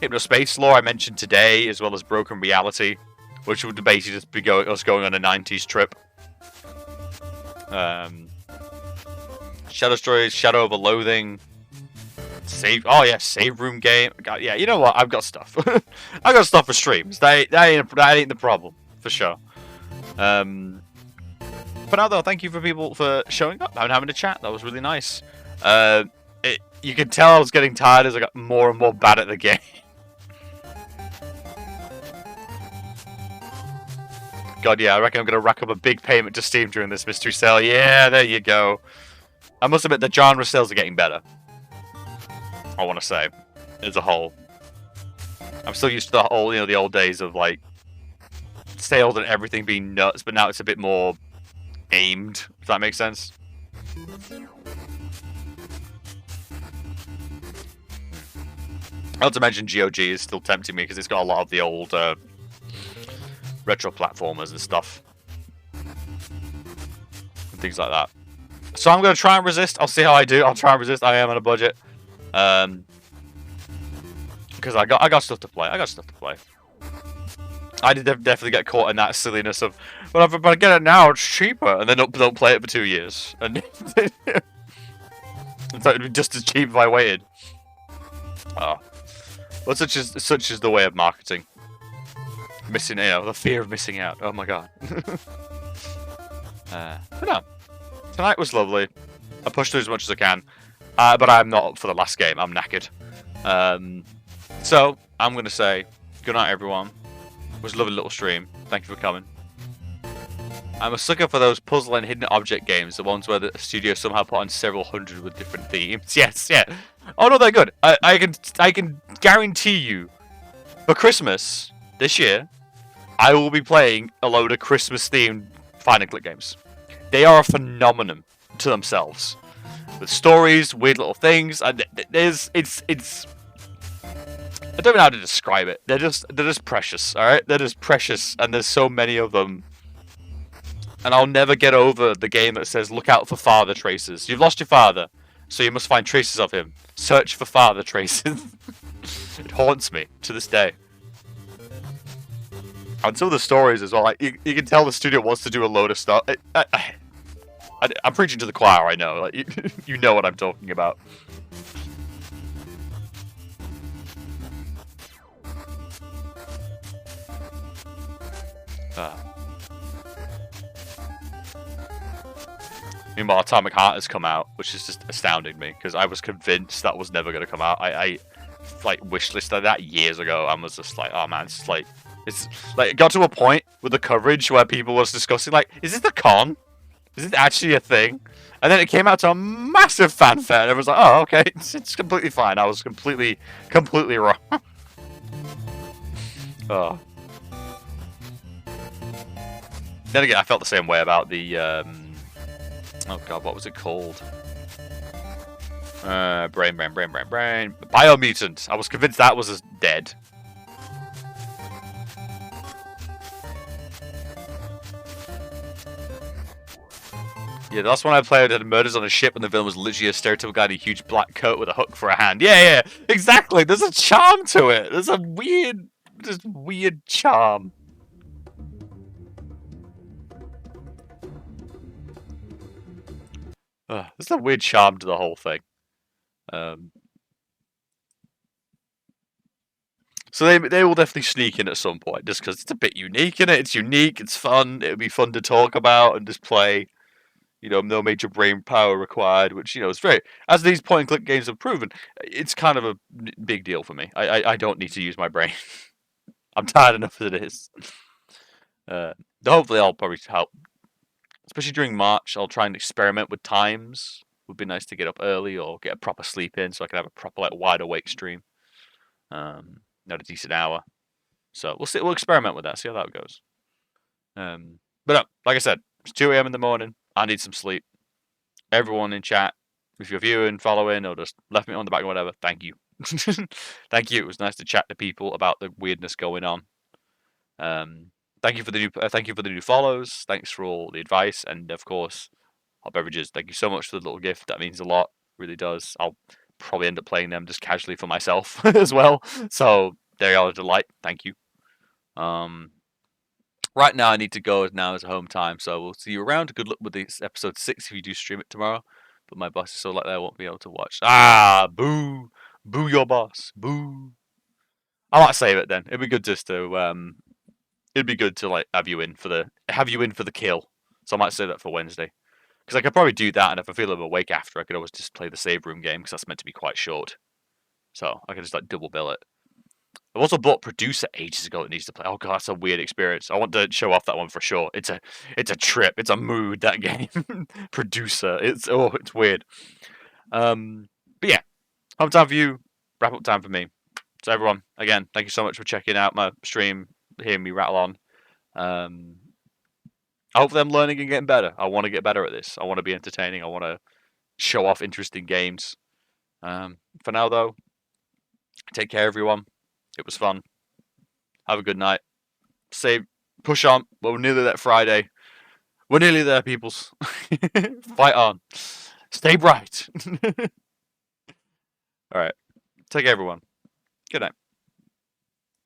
Hypnospace Lore I mentioned today, as well as Broken Reality, which would basically just be us going on a 90s trip. Shadow Stories, Shadow of a Loathing. Oh yeah, Save Room Game. God, yeah, you know what? I've got stuff. I've got stuff for streams. That ain't the problem, for sure. For now though, thank you for people for showing up and having a chat. That was really nice. You could tell I was getting tired as I got more and more bad at the game. God, yeah, I reckon I'm going to rack up a big payment to Steam during this mystery sale. Yeah, there you go. I must admit, the genre sales are getting better. I want to say, as a whole. I'm still used to the whole, the old days of, like, sales and everything being nuts, but now it's a bit more aimed, if that makes sense. Not to mention GOG is still tempting me because it's got a lot of the old retro platformers and stuff. And things like that. So I'm going to try and resist. I'll see how I do. I'll try and resist. I am on a budget. Because I got stuff to play. I did definitely get caught in that silliness of, well, if I get it now, it's cheaper. And then don't play it for 2 years. And so it'd be just as cheap if I waited. Oh. Well, such is the way of marketing. Missing out, the fear of missing out. Oh my god. But no, tonight was lovely. I pushed through as much as I can, but I'm not up for the last game. I'm knackered. So I'm gonna say good night, everyone. It was a lovely little stream. Thank you for coming. I'm a sucker for those puzzle and hidden object games, the ones where the studio somehow put on several hundred with different themes. Yes, yeah. Oh no, they're good. I can guarantee you, for Christmas this year, I will be playing a load of Christmas-themed Final Click games. They are a phenomenon to themselves, with stories, weird little things, and it's. I don't know how to describe it. They're just precious. All right, they're just precious, and there's so many of them. And I'll never get over the game that says, "Look out for father traces. You've lost your father, so you must find traces of him. Search for father traces." It haunts me to this day. And some of the stories as well. Like you can tell the studio wants to do a load of stuff. I'm preaching to the choir. I know. Like you know what I'm talking about. Meanwhile, Atomic Heart has come out, which is just astounding me because I was convinced that was never going to come out. I like wishlisted that years ago and was just like, oh man, it's like it got to a point with the coverage where people was discussing like, is this the con? Is it actually a thing? And then it came out to a massive fanfare, and everyone's like, oh okay, it's completely fine. I was completely wrong. Oh. Then again, I felt the same way about the oh god, what was it called? Brain. Biomutant. I was convinced that was dead. Yeah, the last one I played had murders on a ship and the villain was literally a stereotypical guy in a huge black coat with a hook for a hand. Yeah, exactly. There's a charm to it. There's a weird charm. There's a weird charm to the whole thing. So they will definitely sneak in at some point, just because it's a bit unique, isn't it? It's unique, it's fun, it'll be fun to talk about and just play. You know, no major brain power required, which, you know, is very... As these point-and-click games have proven, it's kind of a big deal for me. I don't need to use my brain. I'm tired enough as it is. Hopefully I'll probably help. Especially during March, I'll try and experiment with times. Would be nice to get up early or get a proper sleep in so I can have a proper, like, wide-awake stream. Not a decent hour. So we'll experiment with that, see how that goes. But no, like I said, it's 2 AM in the morning. I need some sleep. Everyone in chat, if you're viewing, following, or just left me on the back or whatever, thank you. Thank you. It was nice to chat to people about the weirdness going on. Thank you for the new follows. Thanks for all the advice, and of course, hot beverages. Thank you so much for the little gift. That means a lot. Really does. I'll probably end up playing them just casually for myself as well. So they are a delight. Thank you. Right now I need to go. Now is home time, so we'll see you around. Good luck with this episode 6 if you do stream it tomorrow. But my boss is so like that I won't be able to watch. Boo! Boo your boss. Boo. I might save it then. It'd be good just to it'd be good to like have you in for the kill. So I might save that for Wednesday. Because I could probably do that, and if I feel awake after, I could always just play the save room game, because that's meant to be quite short. So I could just like double bill it. I've also bought Producer ages ago that needs to play. Oh god, that's a weird experience. I want to show off that one for sure. It's a trip. It's a mood, that game. Producer. It's weird. But yeah. Home time for you. Wrap up time for me. So everyone, again, thank you so much for checking out my stream, hearing me rattle on. Hopefully I'm learning and getting better. I want to get better at this. I want to be entertaining. I want to show off interesting games. For now though, take care everyone. It was fun. Have a good night. Push on. We're nearly there Friday. We're nearly there, peoples. Fight on. Stay bright. Alright. Take care, everyone. Good night.